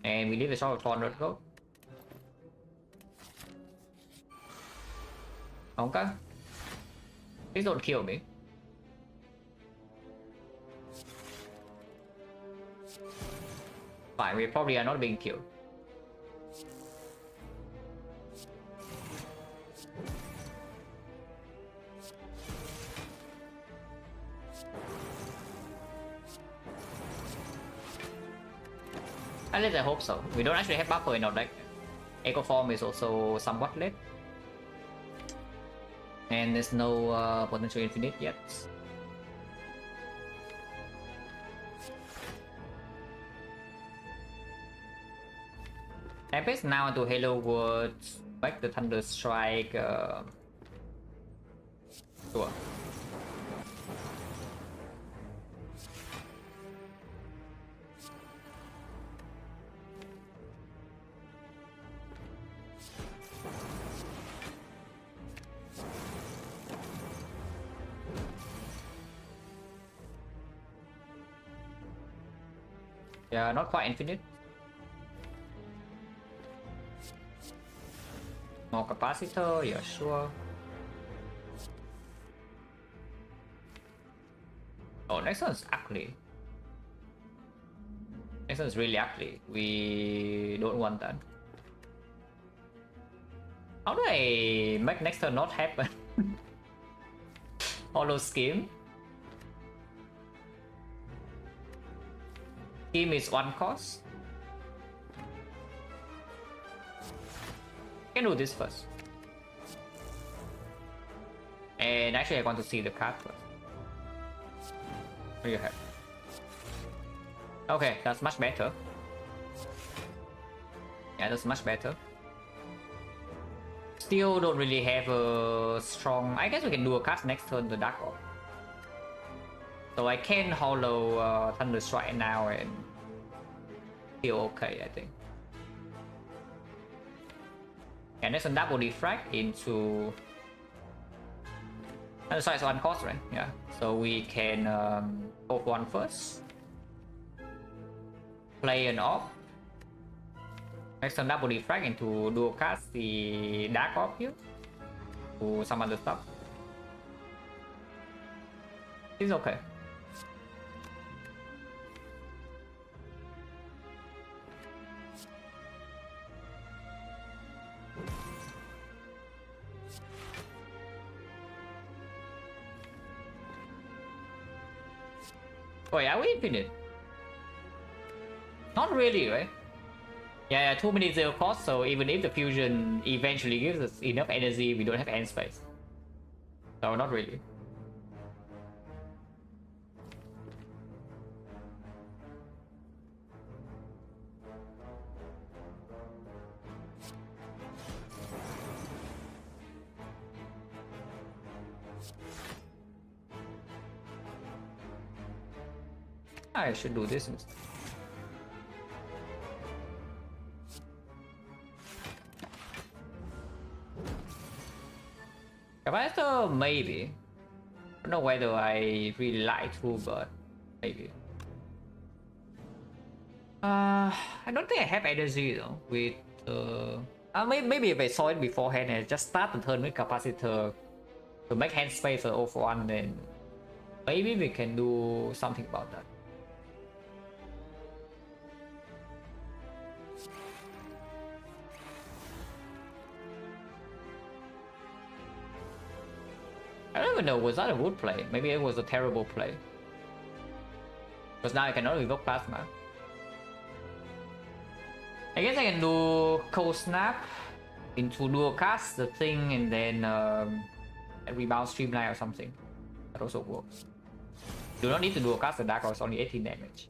And we leave the shot with 400 gold. Okay. Please don't kill me. Fine, we probably are not being killed. At least I hope so. We don't actually have buffer in our deck. Echo Form is also somewhat late. And there's no potential infinite yet. Tempest now into Halo World, back the Thunder Strike. Sure. Yeah, not quite infinite. More capacitor, yeah, sure. Oh, next one's ugly. Next one's really ugly. We don't want that. How do I make next turn not happen? Hollow Scheme. Scheme is 1 cost. I can do this first. And actually I want to see the card first. What do you have? Okay, that's much better. Yeah, that's much better. Still don't really have a strong... I guess we can do a cast next turn, the Dark Orb. So I can hollow Thunder Strike now and feel okay, I think. And there's a double Defect into... Thunder Strike is 1 cost, right? Yeah. So we can hold 1 first. Play an Orb. Next turn double Defect into dual cast the Dark Orb here. To some other stuff. It's okay. Oh yeah, we infinite. Not really, right? Yeah, 2 minutes 0 cost, so even if the fusion eventually gives us enough energy, we don't have end space. So not really. I should do this instead. Capacitor, maybe. I don't know whether I really like to, but maybe. I don't think I have energy though with maybe if I saw it beforehand and just start the turn with capacitor to make hand space for 0 then maybe we can do something about that. I don't even know, was that a good play? Maybe it was a terrible play. Because now I cannot evoke Plasma. I guess I can do Cold Snap into dual cast the thing and then rebound Streamline or something. That also works. Do not need to dual cast the Dark Orb, it's only 18 damage.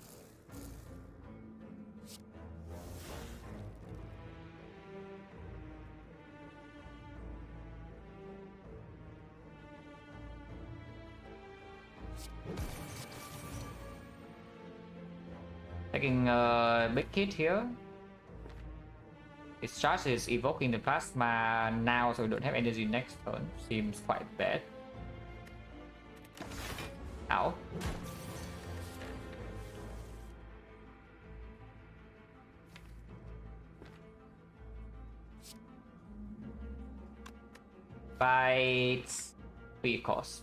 Taking a big hit here. Its charge is evoking the plasma now, so we don't have energy next turn. Seems quite bad. Ow. Bites 3 cost.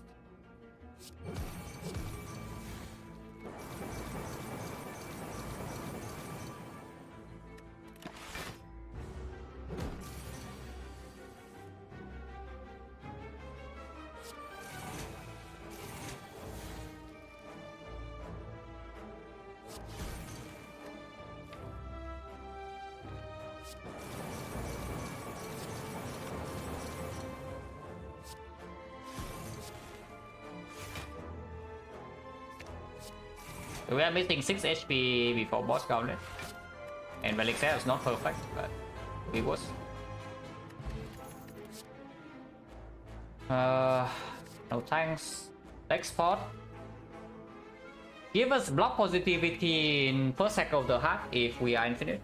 We are missing 6 HP before boss gauntlet. And Elixir is not perfect, but it was. No thanks. Export. Give us block positivity in first cycle of the heart if we are infinite.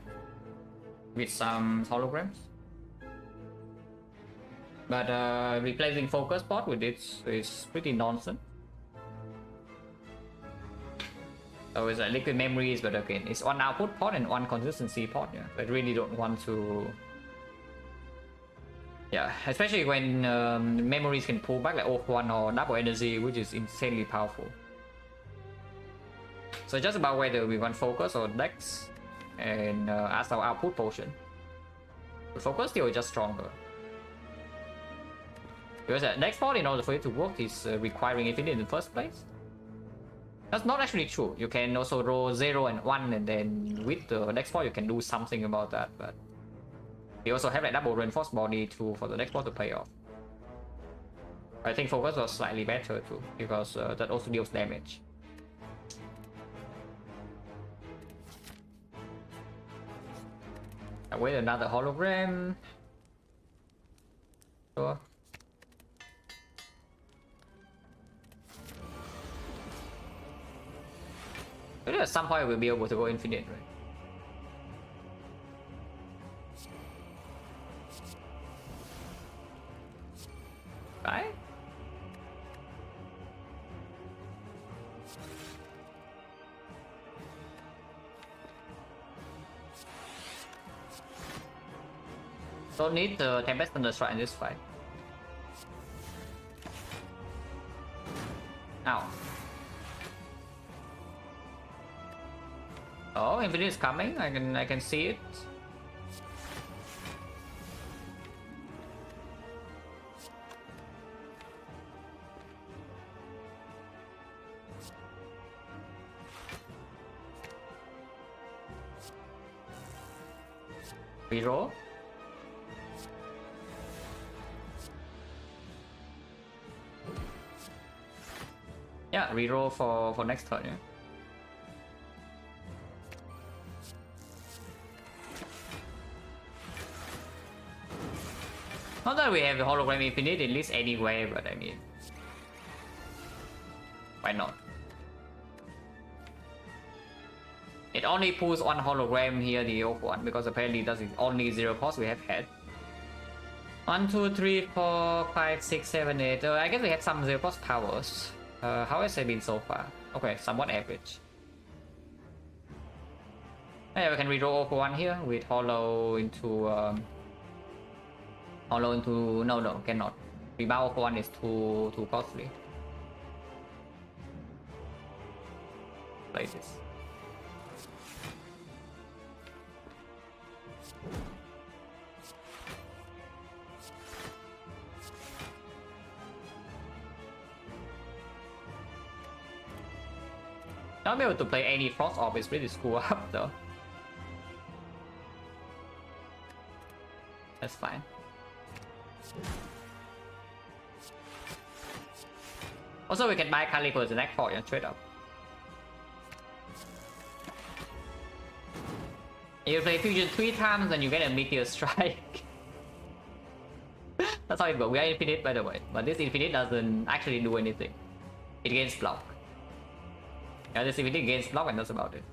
With some holograms. But replacing focus pot with it is pretty nonsense. So it's like liquid memories, but again, it's one output pot and one consistency pot. Yeah, I really don't want to. Yeah, especially when memories can pull back like O1 or double energy, which is insanely powerful. So it's just about whether we want focus or dex, and as our output potion. The focus still is just stronger. Because the next pot, in order for it to work, is requiring infinite in the first place. That's not actually true. You can also roll 0 and 1, and then with the next pot you can do something about that. But we also have like double reinforced body too for the next pot to pay off. I think focus was slightly better too, because that also deals damage. I wait another hologram. Sure. Maybe at some point we'll be able to go infinite, right? Right? Don't need the Tempest Thunderstrike in this fight. Ow. Oh, infinite is coming. I can see it. Reroll. Yeah, reroll for next turn. Yeah. Not that we have the hologram infinite in least anyway, but I mean, why not? It only pulls one hologram here, the oak one, because apparently that is only 0 cost we have had. 1, 2, 3, 4, 5, 6, 7, 8. I guess we had some 0 cost powers. How has it been so far? Okay, somewhat average. Yeah, we can reroll oak one here with hollow into. Hollow into no, cannot. Rebound one is too costly. Play this. Not be able to play any frost orb is really screw up though. That's fine. Also, we can buy Calipers and Act 4 and trade up. You play Fusion 3 times, then you get a Meteor Strike. That's how it goes. We are infinite, by the way, but this infinite doesn't actually do anything. It gains block. Yeah, this infinite gains block, and that's about it.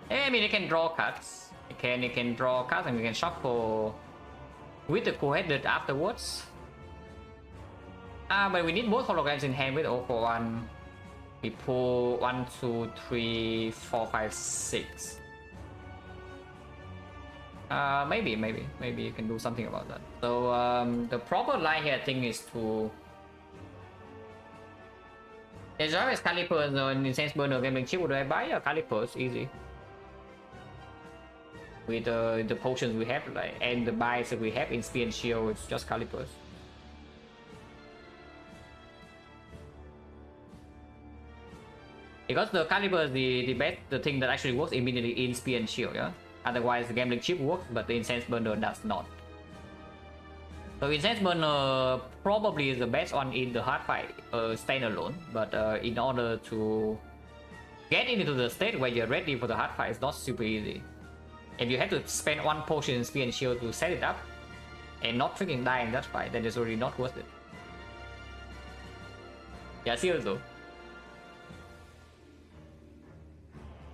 I mean, it can draw cards. It can draw cards, and we can shuffle with the co-headed afterwards. But we need both holograms in hand with 041. We pull 1, 2, 3, 4, 5, 6. Maybe you can do something about that. So the proper line here, I think, is to. There's always Calipers and Insane Burner Gambling Chip. Would I buy a Calipers? Easy. with the potions we have, like, and the buys that we have in spear and shield. It's just calibers. Because the caliber is the thing that actually works immediately in spear and shield, yeah. Otherwise, the gambling chip works, but the incense burner does not. So incense burner probably is the best one in the hard fight standalone, but in order to get into the state where you're ready for the hard fight, it's not super easy. If you have to spend one potion in spear and shield to set it up, and not freaking die in that fight, then it's already not worth it. Yeah, serious though.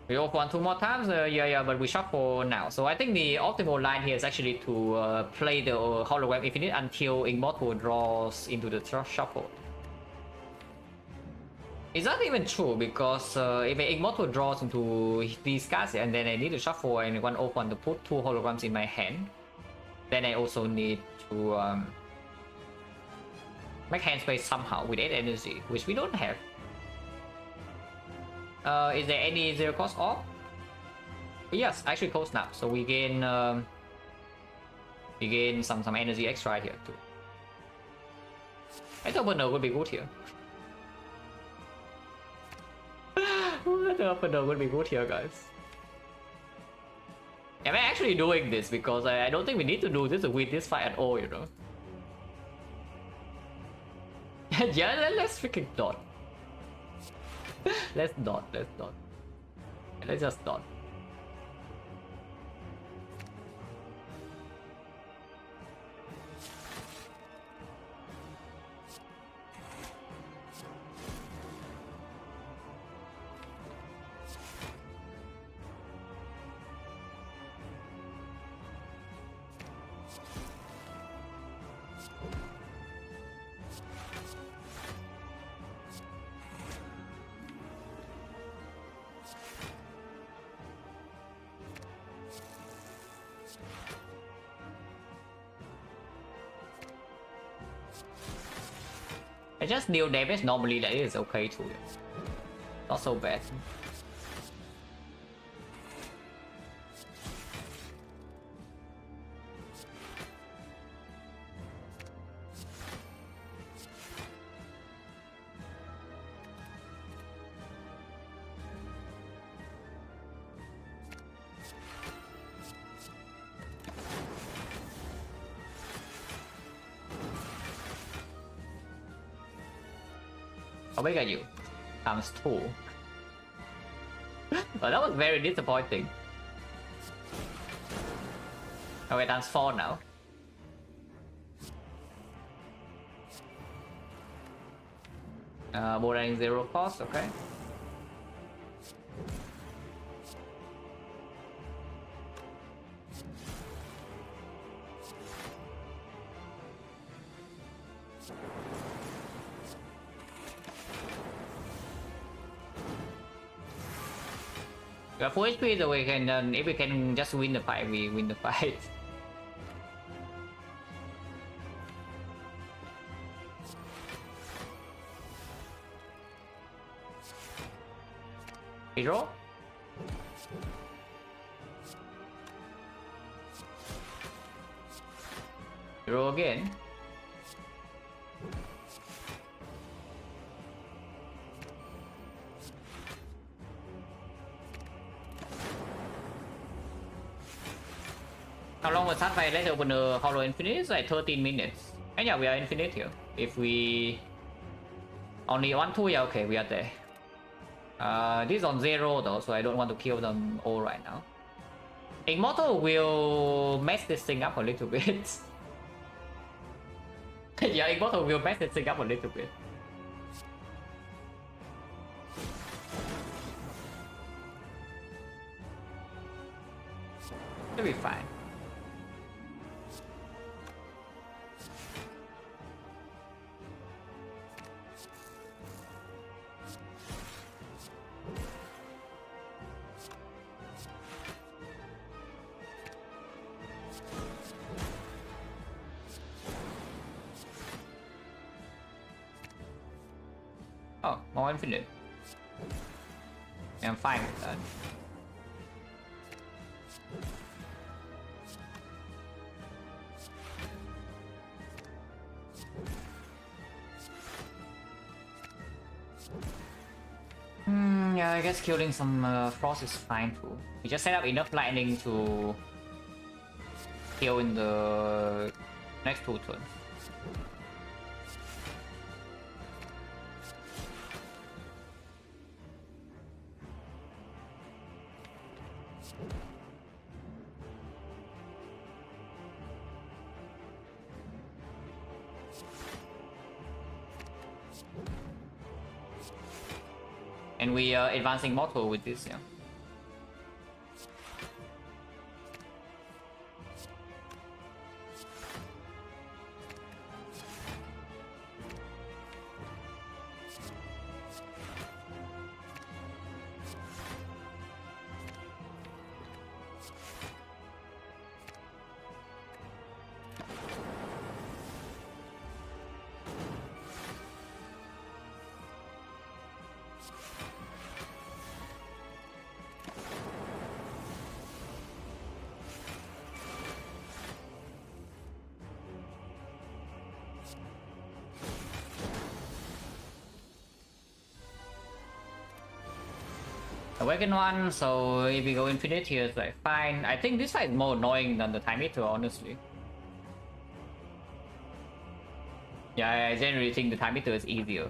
We off 1-2 more times, yeah, but we shuffle now. So I think the optimal line here is actually to play the hologram infinite until Immortal draws into the shuffle. It's not even true, because if Immortal draws into these cards and then I need to shuffle and 1-1 to put 2 holograms in my hand, then I also need to make hand space somehow with 8 energy, which we don't have. Is there any zero cost off? Yes, actually cost now, so we gain some energy extra here too. I thought Burner would be good here. I thought Burner would be good here, guys. Am I actually doing this? Because I don't think we need to do this to win this fight at all, you know. Yeah, let's freaking dot. Let's dot. Let's just dot. I just deal damage normally, that is okay too. Not so bad. How big are you? Times 2. Well, that was very disappointing. Okay, times 4 now. More than 0 cost, okay. We are full HP, so we can, if we can just win the fight, we win the fight. Hero? Hero again? How long was that fight? Let's open the Hollow Infinite. It's like 13 minutes. And yeah, we are infinite here. If we only 1-2, yeah, okay, we are there. This is on 0 though, so I don't want to kill them all right now. Immortal will mess this thing up a little bit. Yeah, Immortal will mess this thing up a little bit. It'll be fine. Oh, more infinite. I'm fine with that. Yeah, I guess killing some frost is fine too. We just set up enough lightning to kill in the next 2 turns. And we are advancing mortal with this, yeah. Awaken 1, so if we go infinite here, it's like fine. I think this fight is more annoying than the time meter, honestly. Yeah, I generally think the time meter is easier.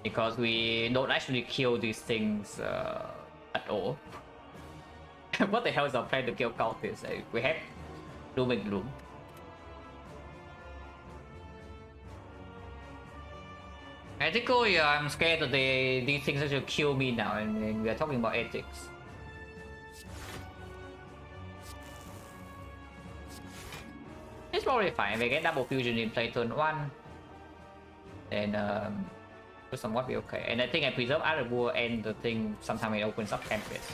Because we don't actually kill these things at all. What the hell is our plan to kill cultists? Like, we have Doom and Gloom. Ethically, I'm scared that these things actually kill me now, and we are talking about ethics. It's probably fine. We get double fusion in play turn 1. Then to somewhat be okay. And I think I preserve Arabur and the thing sometime it opens up Tempest.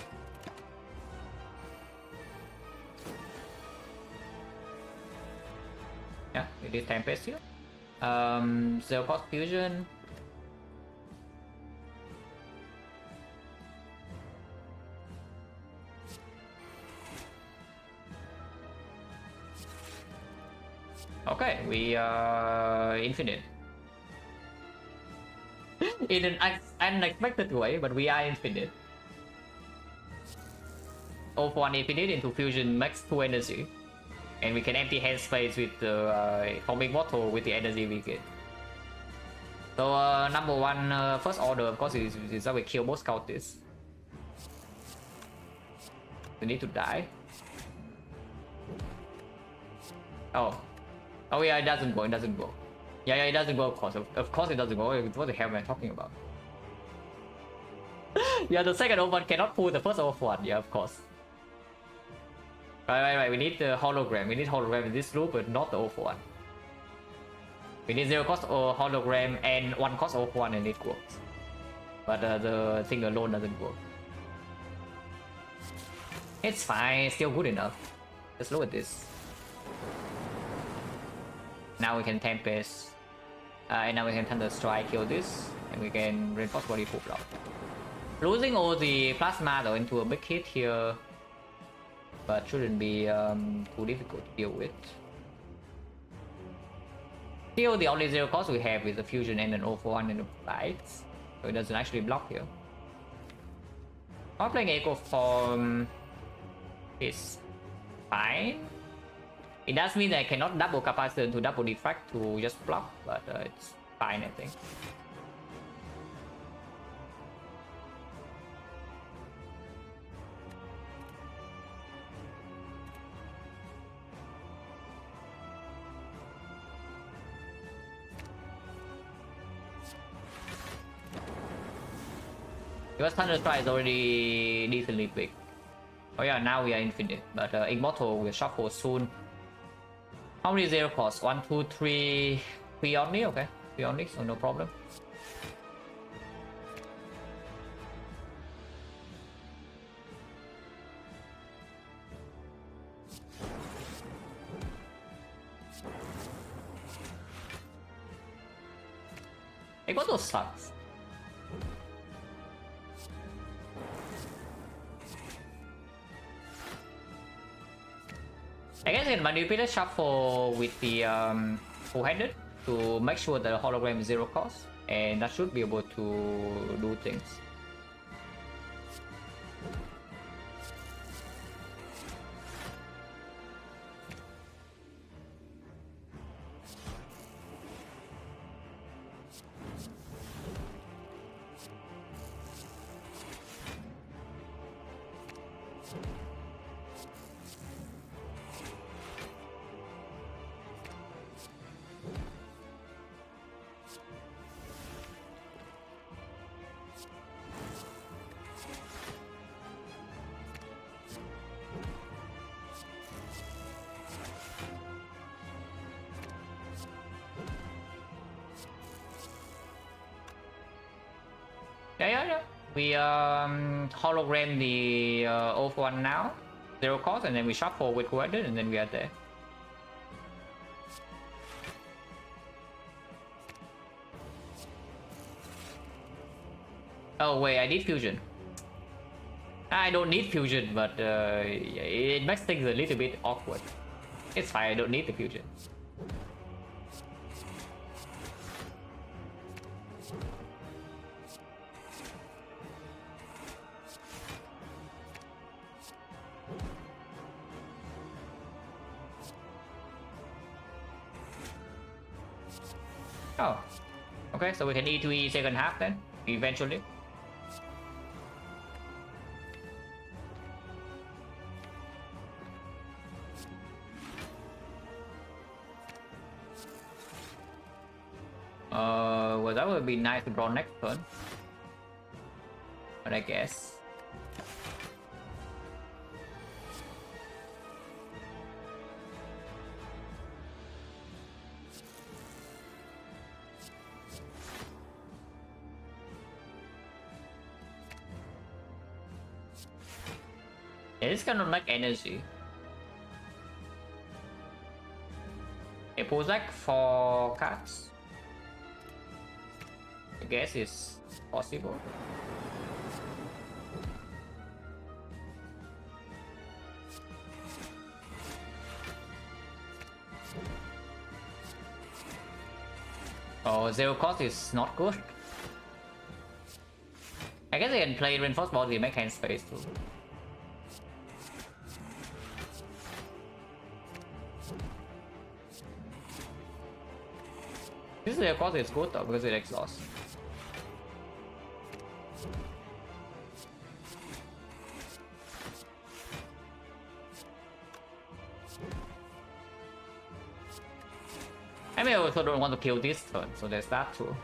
Yeah, we did Tempest here. Zero cost fusion. Okay, we are infinite. In an unexpected way, but we are infinite. 0-1 infinite into fusion max 2 energy. And we can empty hand space with the forming mortal with the energy we get. So number 1 first order of course is that we kill most cultists. We need to die. Oh yeah, it doesn't go, Yeah, it doesn't go, of course it doesn't go. What the hell am I talking about? Yeah, the second one cannot pull the first one, yeah, of course. Right, we need the hologram. We need hologram in this loop, but not the 0-1. We need 0 cost or hologram and 1 cost 0-1 and it works. But the thing alone doesn't work. It's fine, it's still good enough. Let's look at this. Now we can Tempest. And now we can Thunder Strike, kill this. And we can Reinforce Body Poop out. Losing all the Plasma though into a big hit here. But shouldn't be too difficult to deal with. Still, the only 0 cost we have is the Fusion and an 0-1 and the Bites. So it doesn't actually block here. Not playing Echo Form is fine. It does mean that I cannot double Capacitor to double Defect to just block, but it's fine, I think. Because Thunder Strike is already decently big. Oh yeah, now we are infinite, but Immortal will shuffle soon. How many 0 cost? 1, 2, 3, 3 only? Okay, 3 only, so no problem. Immortal sucks. I guess I can manipulate shuffle with the full-handed to make sure that the hologram is 0 cost, and that should be able to do things. Yeah. We hologram the off one now, 0 cost, and then we shuffle with whoever, and then we are there. Oh wait, I need fusion. I don't need fusion, but it makes things a little bit awkward. It's fine, I don't need the fusion. Oh, okay, so we can E2E second half then, eventually. Well, that would be nice to draw next turn, but I guess. Yeah, this cannot make energy. It pulls like 4 cards. I guess it's possible. Oh, 0 cost is not good. I guess I can play reinforced body to make hand space too. This 0 cost is good though because it exhausts. I mean, I also don't want to kill this turn, so there's that too.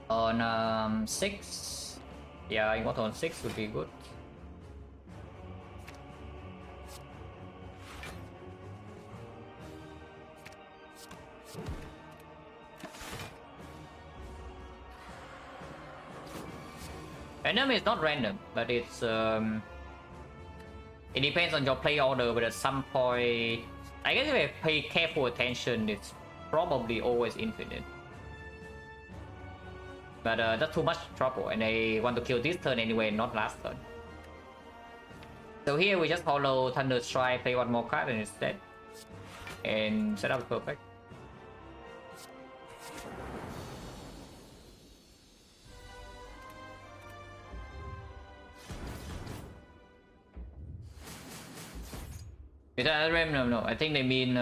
On 6, yeah, I got on 6 would be good. Random is not random, but it's it depends on your play order. But at some point, I guess if I pay careful attention, it's probably always infinite. But that's too much trouble, and I want to kill this turn anyway, not last turn. So here we just follow Thunder Strike, play 1 more card and it's dead. And setup is perfect. Is that a rem? No. I think they mean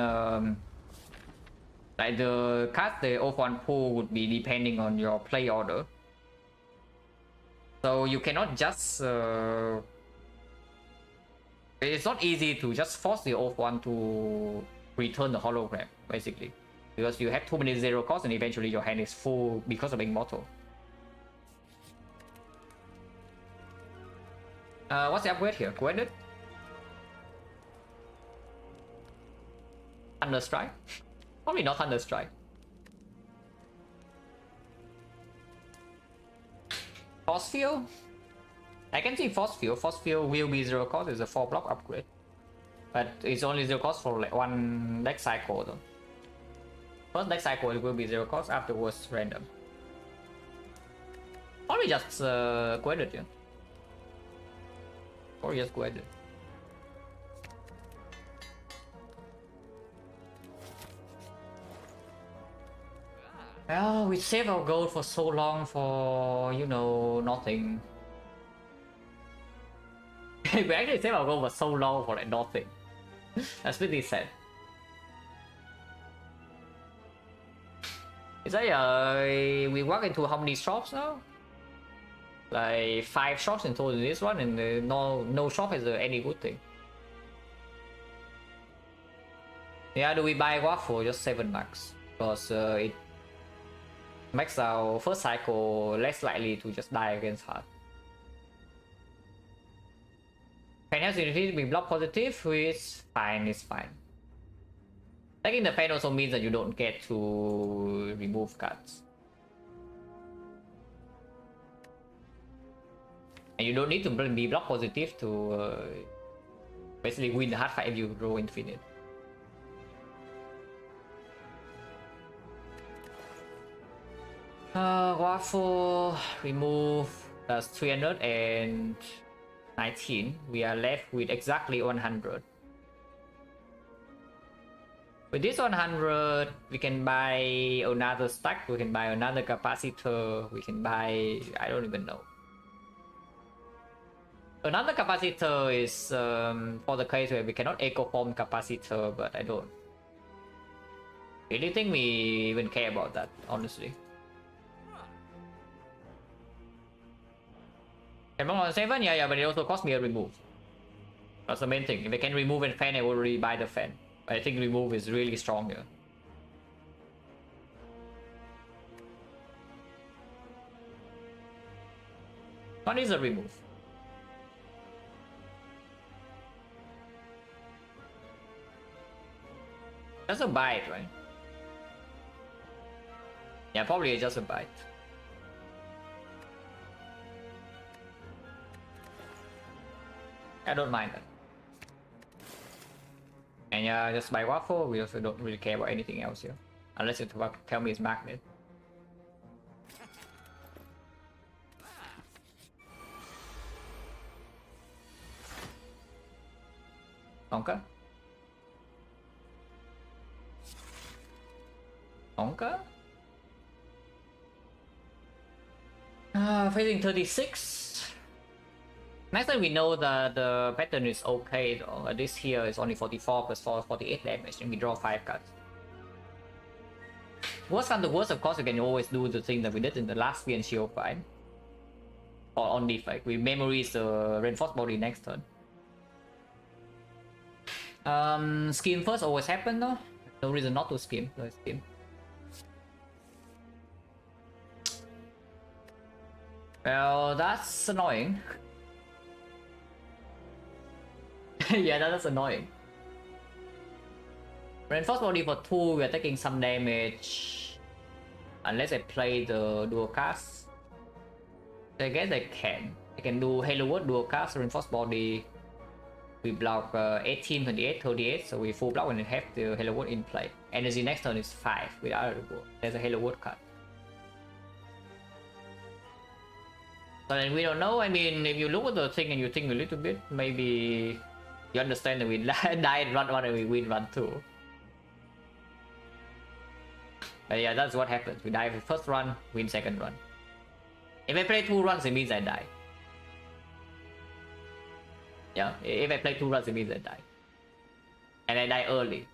like the cards the off-one pool would be depending on your play order. So you cannot just it's not easy to just force the off-one to return the hologram, basically. Because you have too many 0 costs and eventually your hand is full because of Immortal. What's the upgrade here? Granted? Thunder Strike? Probably not Thunder Strike. Force Field? I can see Force Field. Force Field will be 0 cost, it's a 4 block upgrade. But it's only 0 cost for like 1 deck cycle though. First deck cycle it will be 0 cost, afterwards random. Probably just go ahead, yeah. Or just go ahead. Well, we save our gold for so long for, you know, nothing. We actually save our gold for so long for like nothing. That's pretty sad. Is that we walk into how many shops now? Like 5 shops in total in this one, and no shop has any good thing. Yeah, do we buy waffle? Just 7 bucks because it makes our first cycle less likely to just die against hard. Fan has unity to be block positive, which fine, it's fine. Taking the fan also means that you don't get to remove cards. And you don't need to be block positive to basically win the hard fight if you draw infinite. Waffle remove, that's 319. We are left with exactly 100. With this 100, we can buy another stack, we can buy another capacitor, we can buy, I don't even know. Another capacitor is for the case where we cannot echo form capacitor, but I don't really think we even care about that, honestly. On 7, yeah, but it also cost me a remove. That's the main thing. If I can remove and fan, I will already buy the fan. But I think remove is really strong here. What is a remove? Just a bite, right? Yeah, probably just a bite. I don't mind that. And yeah, just buy waffle. We also don't really care about anything else here. Unless you tell me it's magnet. Onka? Onka? Facing 36. Next time we know that the pattern is okay though. This here is only 44 plus 4, 48 damage, and we draw 5 cards. Worst come to worst, of course, we can always do the thing that we did in the last Fiend Shield fight. Or on Defect. We memories the reinforced body next turn. Scheme first always happen though. No reason not to scheme. Let's scheme. Well, that's annoying. Yeah, that's annoying. Reinforced body for 2, we are taking some damage. Unless I play the dual cast. So I guess I can. I can do Halo Word, dual cast, reinforced body. We block 18, 28, 38, so we full block when we have the Halo Word in play. Energy next turn is 5 without a dual. There's a Halo Word card. So then we don't know. I mean, if you look at the thing and you think a little bit, maybe you understand that we die in run 1 and we win run 2. But yeah, that's what happens. We die for first run, win second run. If I play 2 runs, it means I die. Yeah, if I play 2 runs, it means I die. And I die early.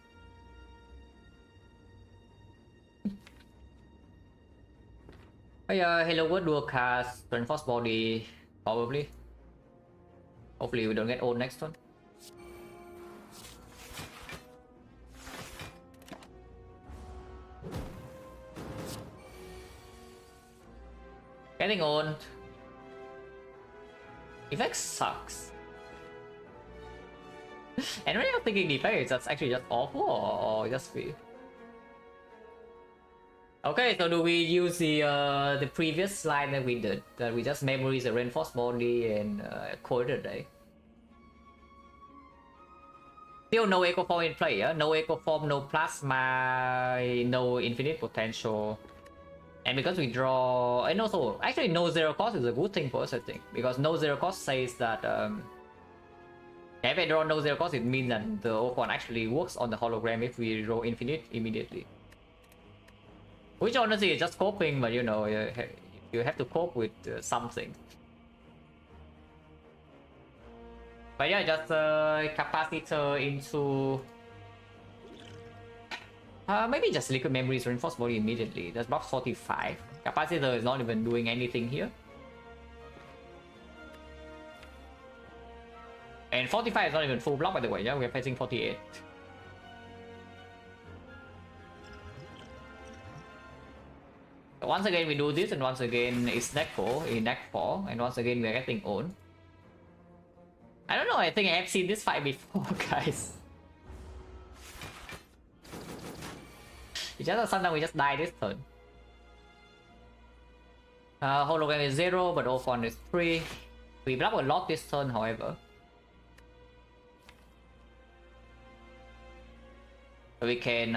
Oh yeah, Halo Word, dual cast, reinforced body, probably. Hopefully we don't get old next turn. Getting owned. Defect sucks. And when you're thinking Defect, that's actually just awful or just free. Okay, so do we use the previous slide that we did? That we just memories a reinforced body and quarter day. Still no eco form in play, yeah? No eco form, no plasma, no infinite potential. And because we draw, and also actually no zero cost is a good thing for us, I think, because no zero cost says that if I draw no zero cost, it means that the O1 actually works on the hologram if we draw infinite immediately. Which honestly is just coping, but you know, you have to cope with something. But yeah, just capacitor into maybe just liquid memories reinforced body immediately. That's block 45. Capacitor is not even doing anything here. And 45 is not even full block, by the way. Yeah, we're facing 48. Once again we do this, and once again it's neck 4 in neck 4, and once again we're getting owned. I don't know, I think I have seen this fight before, guys. It's just that sometimes we just die this turn. Hologram is 0, but O1 is 3. We block a lot this turn, however. So we can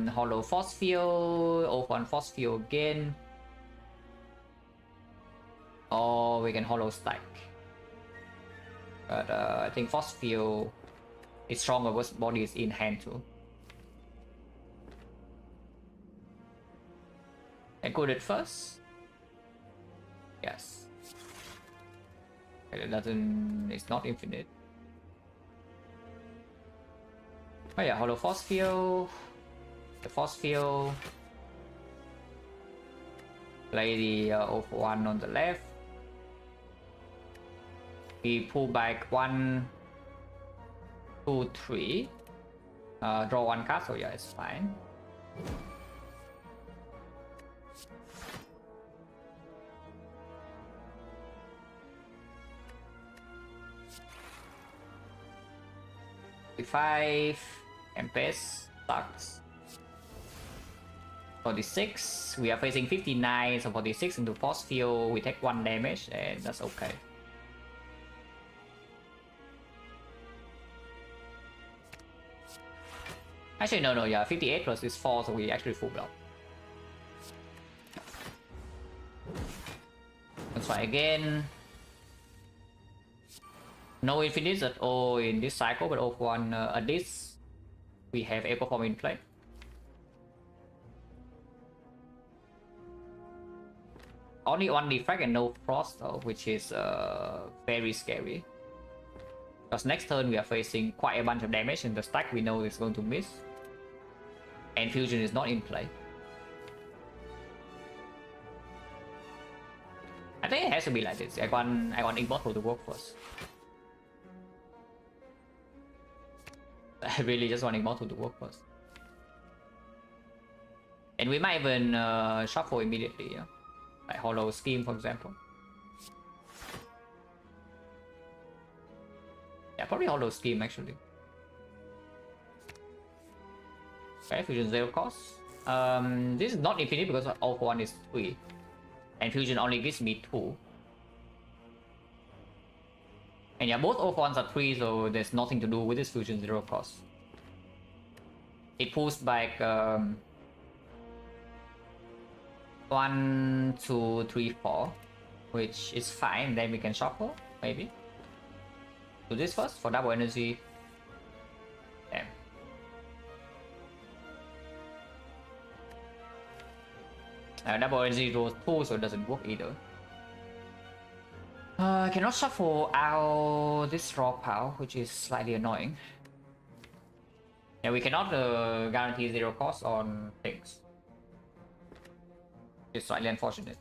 holo force field, O1 force field again. Or we can holo stack. But I think force field is stronger because body is in hand too. Encode it first. Yes. It doesn't. It's not infinite. Oh yeah, holo force field. The force field. Play the O1 on the left. We pull back 1, 2, 3. Draw 1 card, so yeah, it's fine. Tempest sucks. 46. We are facing 59, so 46 into force field. We take 1 damage, and that's okay. Actually, no, yeah, 58 plus is 4, so we actually full block. Let's try again. No infinites at all in this cycle, but O1 at least we have eco form in play. Only 1 defect and no frost though, which is very scary. Because next turn we are facing quite a bunch of damage in the stack we know is going to miss. And fusion is not in play. I think it has to be like this. I want Immortal to work first. I really just want Immortal to work first. And we might even shuffle immediately, yeah? Like Hollow Scheme, for example. Yeah, probably Hollow Scheme, actually. Okay, Fusion 0 cost. This is not infinite because all for 1 is 3. And Fusion only gives me 2. And yeah, both all for 1s are 3, so there's nothing to do with this Fusion 0 cost. It pulls back 1, 2, 3, 4, which is fine. Then we can shuffle, maybe. Do this first for double energy. Damn. Double energy rolls 2, so it doesn't work either. I cannot shuffle out this raw power, which is slightly annoying. Yeah, we cannot guarantee 0 cost on things. It's slightly unfortunate.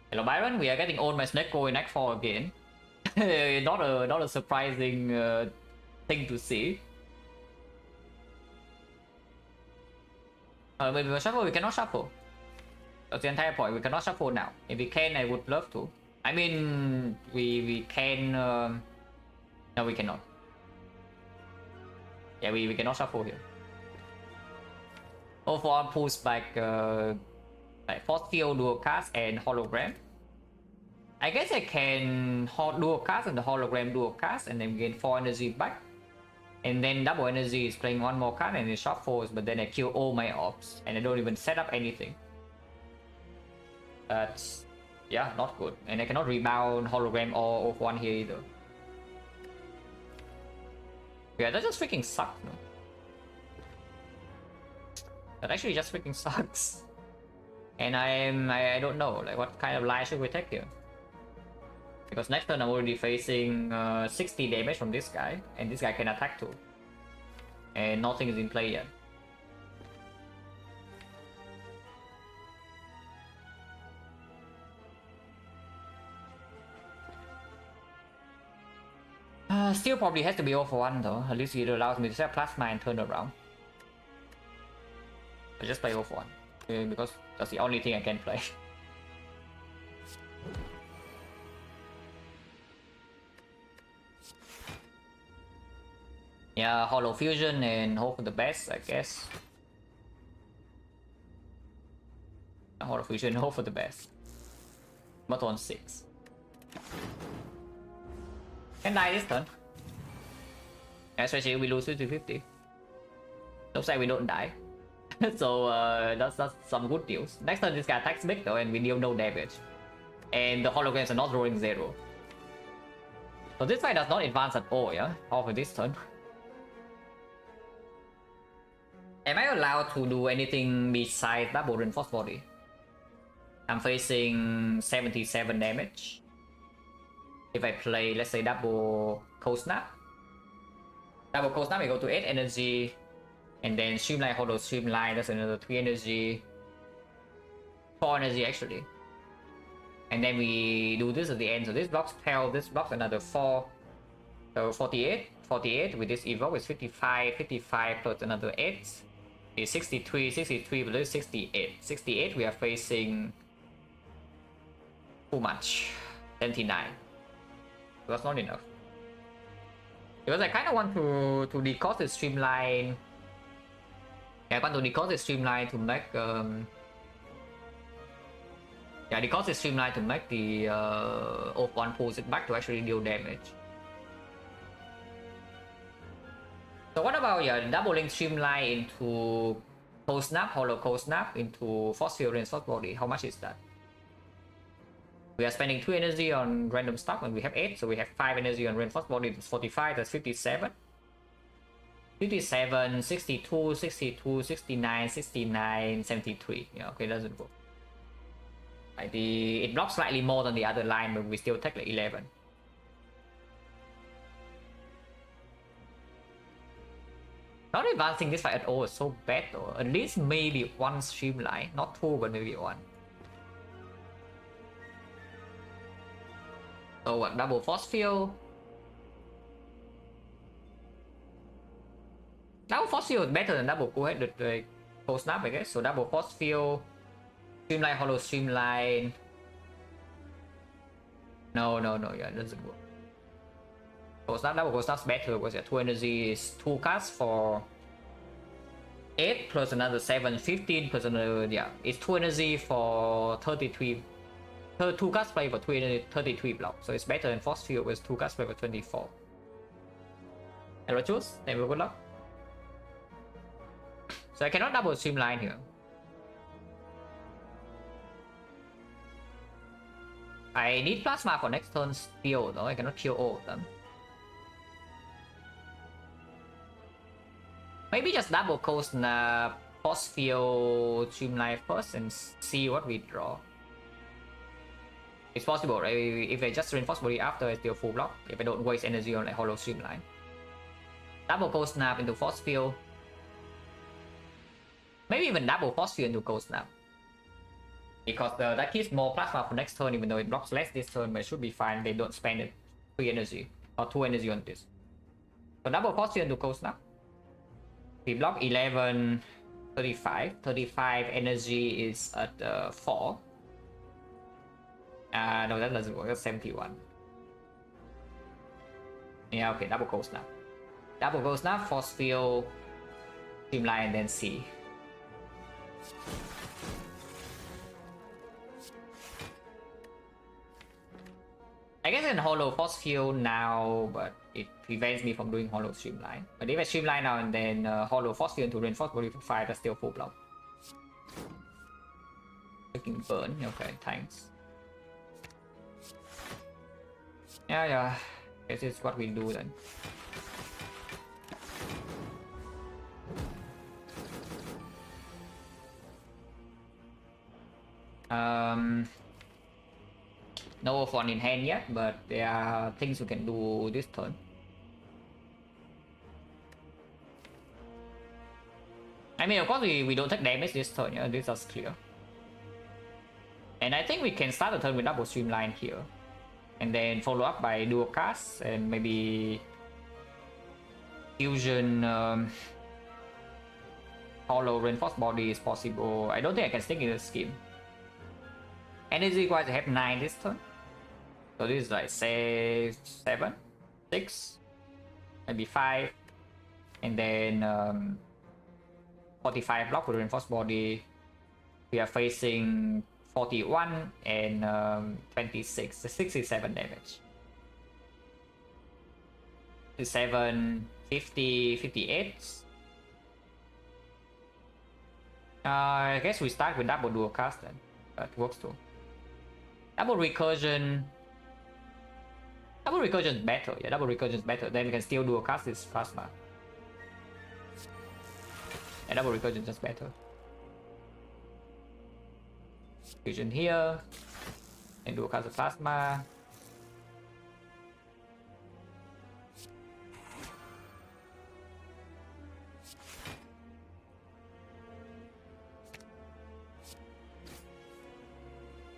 Hello Byron, we are getting owned by Snecko in Act 4 again. not a surprising thing to see. Maybe we shuffle, we cannot shuffle. That's the entire point, we cannot shuffle now. If we can, I would love to. I mean, we can... no, we cannot. Yeah, we cannot shuffle here. Overall pulls back like force field, dual cast, and hologram. I guess I can dual cast and the hologram dual cast and then gain 4 energy back. And then double energy is playing one more card and it short force, but then I kill all my orbs and I don't even set up anything. That's, yeah, not good. And I cannot rebound hologram or of one here either. Yeah, that just freaking sucks, no? That actually just freaking sucks. And I don't know, like what kind of line should we take here? Because next turn I'm already facing 60 damage from this guy, and this guy can attack too. And nothing is in play yet. Still probably has to be 0-for-1 though, at least it allows me to set plasma and turn around. I just play 0-for-1, because that's the only thing I can play. Yeah, Hollow Fusion and hope for the best, I guess. Hollow Fusion, hope for the best. But on 6. Can die this turn. Especially if we lose 50-50. Looks like we don't die. So that's some good news. Next turn this guy attacks big though and we deal no damage. And the holograms are not rolling 0. So this fight does not advance at all, yeah? Over this turn. Am I allowed to do anything besides double reinforced body? I'm facing 77 damage. If I play, let's say, double cold snap. Double cold snap, we go to 8 energy. And then streamline, hollow streamline, that's another 3 energy. 4 energy actually. And then we do this at the end. So this blocks 12, this blocks another 4. So 48. 48 with this evoke is 55. 55 plus another 8. Is 63, 63 plus 68. 68 we are facing too much. 79. That's not enough. Because I kind of want to decode the streamline. Yeah, I want to decode the streamline to make yeah, decode the streamline to make the Off-1 pulls it back to actually deal damage. So what about doubling streamline into cold snap, hollow cold snap into force field and force body? How much is that? We are spending 2 energy on random stuff and we have 8, so we have 5 energy on reinforced body. That's 45, that's 57. 57, 62, 62, 69, 69, 73. Yeah, okay, doesn't work. Like it blocks slightly more than the other line, but we still take like 11. Not advancing this fight at all is so bad though. At least maybe 1 streamline, not 2, but maybe 1. So what, double force field? Double force field is better than double cold-headed cold snap, I guess. So double force field, streamline, hollow streamline. No, yeah, it doesn't work. Cold snap, double cold snap's better because 2 energy is 2 casts for 8 plus another 7, 15 plus another, yeah, it's 2 energy for 33. 2 casts play for 33 blocks, so it's better than force field with 2 casts play for 24. And choose, then we'll good luck. So I cannot double streamline here. I need plasma for next turn still though, I cannot kill all of them. Maybe just double cold snap, force field, streamline first and see what we draw. It's possible, right? If I just reinforce body after, I still full block. If I don't waste energy on like hollow streamline. Double cold snap into force field. Maybe even double force field into cold snap. Because that gives more plasma for next turn, even though it blocks less this turn, but it should be fine. They don't spend it 3 energy or 2 energy on this. So double force field into cold snap. We block 11, 35. 35 energy is at 4. No, that doesn't work. That's 71. Yeah, okay, double cold snap. Double cold snap, force field, streamline, and then C. I guess in Hollow Force Field now, but it prevents me from doing Hollow Streamline. But if I Streamline now and then Hollow Force Field to Reinforce Body for 5, that's still full block. Freaking burn, okay, thanks. Yeah, this is what we do then. No fun in hand yet, but there are things we can do this turn. I mean, of course, we don't take damage this turn, yeah, this is clear. And I think we can start the turn with double Streamline here. And then follow up by dual cast and maybe fusion Hollow Reinforced Body is possible. I don't think I can stick in the scheme. Energy wise, I have 9 this turn. So this is like say 7, 6, maybe 5. And then 45 block with Reinforced Body. We are facing 41 and 26, 67 damage. 57, 50, 58. I guess we start with double dual cast then. That works too. Double recursion. Double recursion is better. Yeah, double recursion is better. Then we can still dual cast this plasma. Yeah, double recursion is just better. Fusion here. And dual cast the plasma.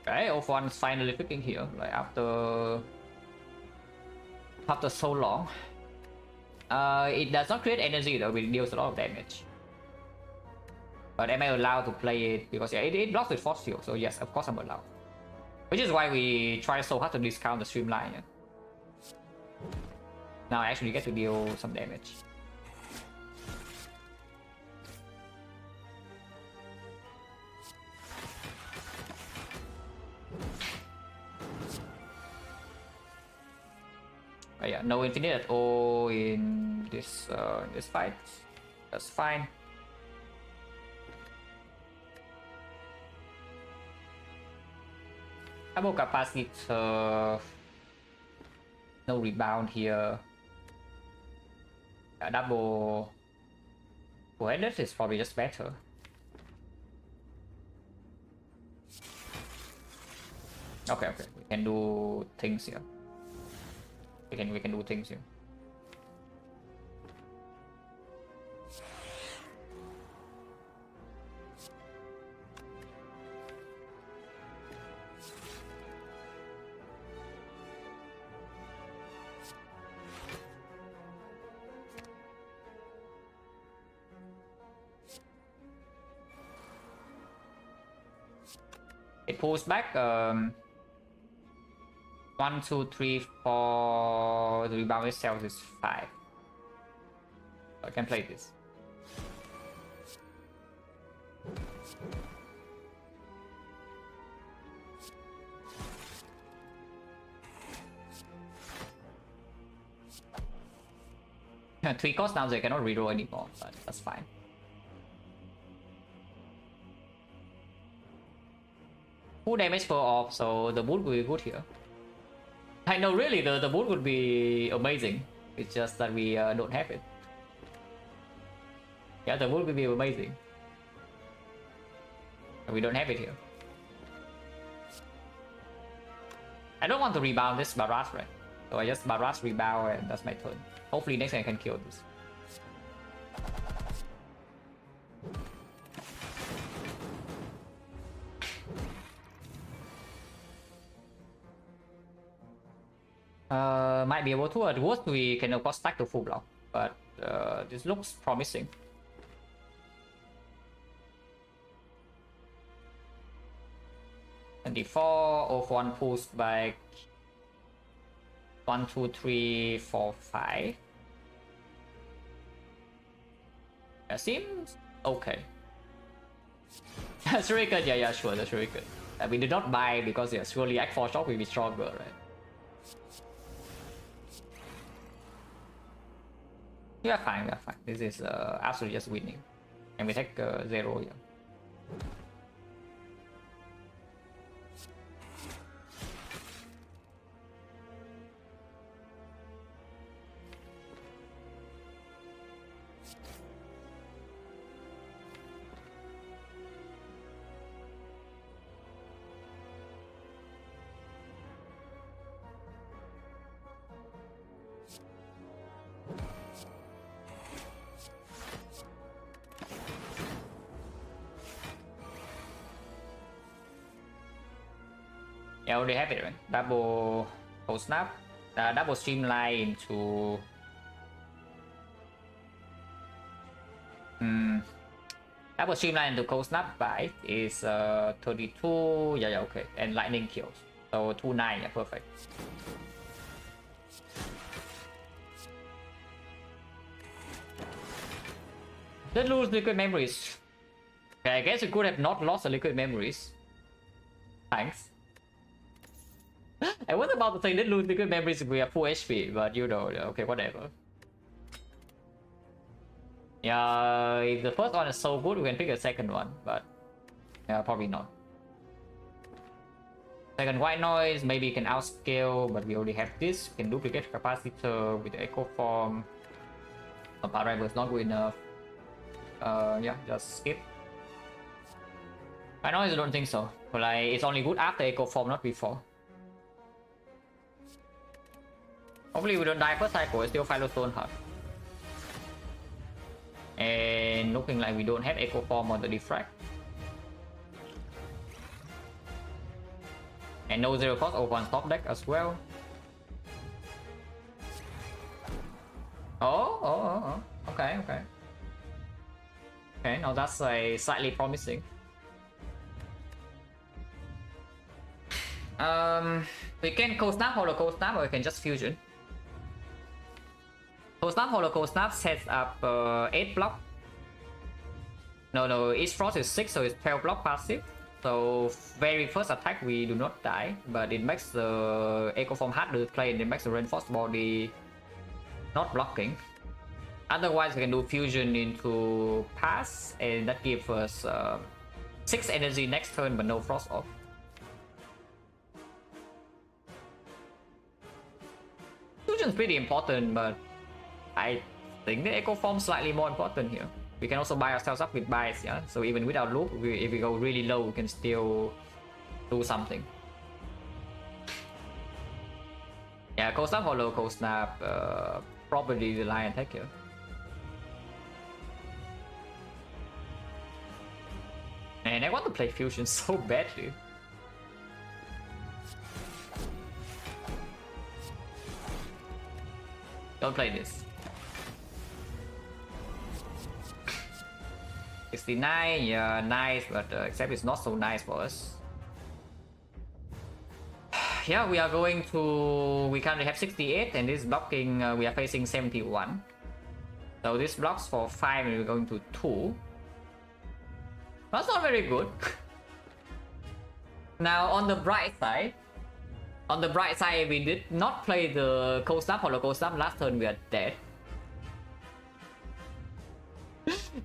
Okay, O1 is finally picking here, like after so long. It does not create energy though, it deals a lot of damage. But am I allowed to play it? Because yeah, it blocks with Force Field, so yes, of course I'm allowed. Which is why we try so hard to discount the Streamline. Yeah? Now I actually get to deal some damage. But yeah, no infinite at all in this fight. That's fine. Double capacitor. No rebound here. Double. Well, this is probably just better. Okay, we can do things here. We can do things here. It pulls back 1, 2, 3, 4. The rebound itself is 5. So I can play this. Three costs now, so I cannot reroll anymore, but that's fine. Full damage per off, so the boot will be good here. I know, really, the boot would be amazing. It's just that we don't have it. Yeah, the boot will be amazing. We don't have it here. I don't want to rebound this Barrage, right? So I just Barrage rebound and that's my turn. Hopefully next time I can kill this. Might be able to. At worst, we can of course stack to full block, but this looks promising. And the 4 of 1 pulls back 1, 2, 3, 4, 5. That seems okay. Shuriken, yeah, sure, the Shuriken. We did not buy because yeah, surely X4 Shock will be stronger, right? We are fine, we are fine. This is absolutely just winning. And we take 0 here. Yeah, I already have it, right? Double Cold Snap, double Streamline into double Streamline into Cold Snap bite is 32. Yeah, okay, and Lightning kills. So 2-9, yeah, perfect. Didn't lose liquid memories. Okay, I guess we could have not lost the liquid memories. Thanks. I was about to say didn't lose liquid memories if we are full HP, but you know, okay, whatever. Yeah, if the first one is so good, we can pick a second one, but yeah, probably not. Second white noise, maybe you can outscale, but we already have this. We can duplicate capacitor with the echo form. Power driver is not good enough. Yeah, just skip. White noise, I don't think so. But like, it's only good after echo form, not before. Hopefully we don't die first cycle, it's still Philostone Heart. And looking like we don't have echo form on the Defect. And no zero cost over on top deck as well. Oh, okay. Okay, now that's slightly promising. We can Cold Snap, Hollow Cold Snap, or we can just fusion. Cold Snap, Hollow Cold Snap sets up 8 block. No, each frost is 6, so it's 12 block passive. So very first attack we do not die, but it makes the Echo Form harder to play and it makes the reinforced body not blocking. Otherwise we can do fusion into pass and that gives us 6 energy next turn but no frost off. Fusion is pretty important, but I think the Echo Form is slightly more important here. We can also buy ourselves up with buys, yeah? So even without loop, if we go really low, we can still do something. Yeah, Cold Snap, Hollow Cold Snap, probably the Lion attack here. And I want to play Fusion so badly. Don't play this. 69, yeah, nice, but except it's not so nice for us. Yeah, we are going to... We currently have 68 and this blocking, we are facing 71. So this blocks for 5 and we're going to 2. That's not very good. Now on the bright side, we did not play the Cold Snap, Hollow Cold Snap. Last turn we are dead.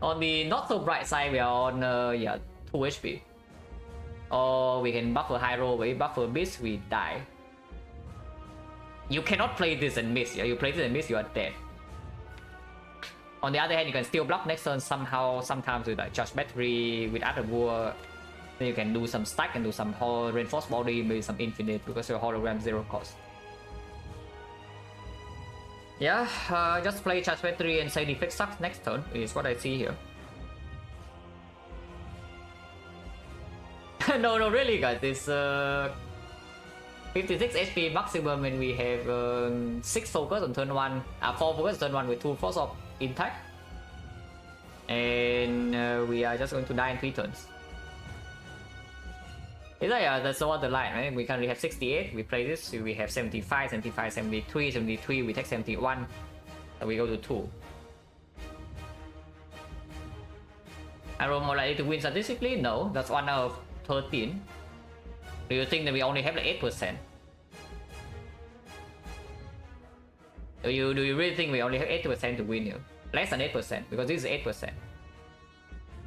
On the not so bright side, we are on 2 HP. Or we can buffer high roll, but if buffer miss, we die. You cannot play this and miss. Yeah, you play this and miss, you are dead. On the other hand, you can still block next turn somehow. Sometimes with like Charge Battery, with Other War. Then you can do some stack and do some reinforced body, maybe some infinite because your hologram 0 cost. Yeah, just play Charge Battery and say Defect sucks next turn is what I see here. No, really guys, it's 56 HP maximum and we have 6 focus on turn 1, 4 focus on turn 1 with 2 force of intact. And we are just going to die in 3 turns. Yeah, that's all the line, right? We currently have 68, we play this, we have 75, 75, 73, 73, we take 71, and we go to 2. Are we more likely to win statistically? No, that's 1 out of 13. Do you think that we only have like 8%? Do you really think we only have 8% to win here? Less than 8%, because this is 8%.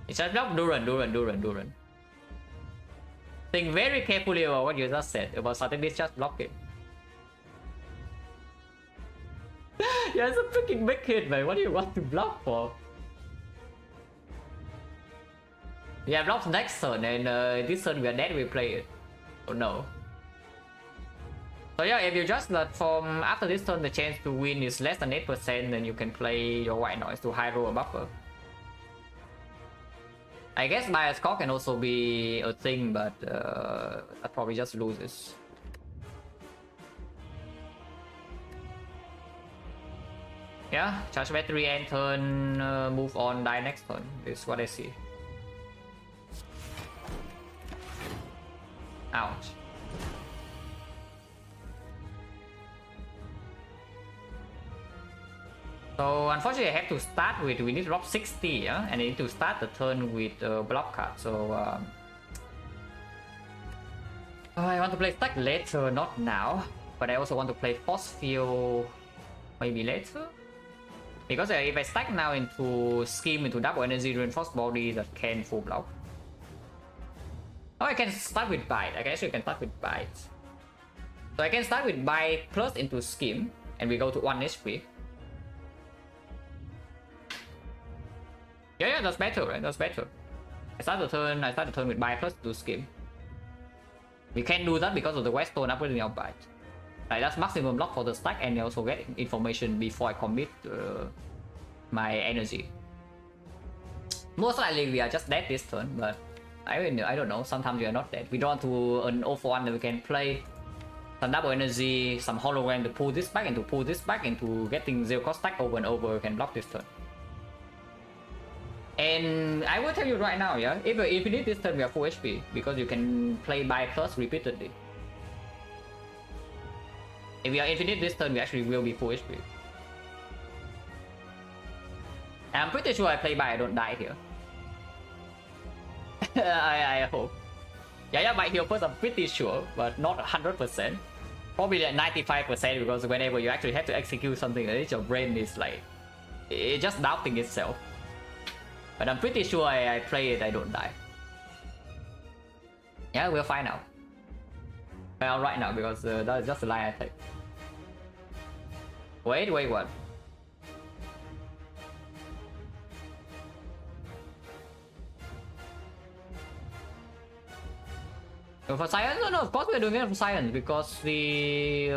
It's just block Duran. Think very carefully about what you just said about starting this just blocking. Yeah, it's a freaking big hit, man. What do you want to block for? Yeah, blocks next turn, and this turn we are dead, we play it. Oh no. So yeah, if you just that from after this turn the chance to win is less than 8%, then you can play your white noise to high roll a buffer. I guess bias cock can also be a thing, but that probably just loses. Yeah, charge battery end turn, move on, die next turn. This is what I see. Ouch. So unfortunately I have to start with, we need to drop 60, yeah? And I need to start the turn with block card, so I want to play stack later, not now. But I also want to play force field maybe later. Because if I stack now into scheme, into double energy reinforced body that can full block. Oh, I can start with bite. I actually can start with bite. So I can start with bite plus into scheme, and we go to 1 HP. Yeah, that's better, right? That's better. I start the turn with bite plus to scheme. We can do that because of the West Stone upgrading our bite. Like that's maximum block for the stack, and I also get information before I commit my energy. Most likely we are just dead this turn, but I don't know. Sometimes we are not dead. We draw to an 0 for 1 that we can play some double energy, some hologram to pull this back, and to pull this back into getting 0 cost stack over and over. We can block this turn. And I will tell you right now, yeah, if you need this turn, we are full HP because you can play by plus repeatedly. If we are infinite this turn, we actually will be full HP. And I'm pretty sure I play by I don't die here. I hope. Yeah, by heal first, I'm pretty sure, but not 100%. Probably like 95% because whenever you actually have to execute something, your brain is like, it's just doubting itself. But I'm pretty sure I play it, I don't die. Yeah, we'll find out. Well, right now, because that's just the line I take. Wait, what? For silence? No, of course we're doing it for silence because the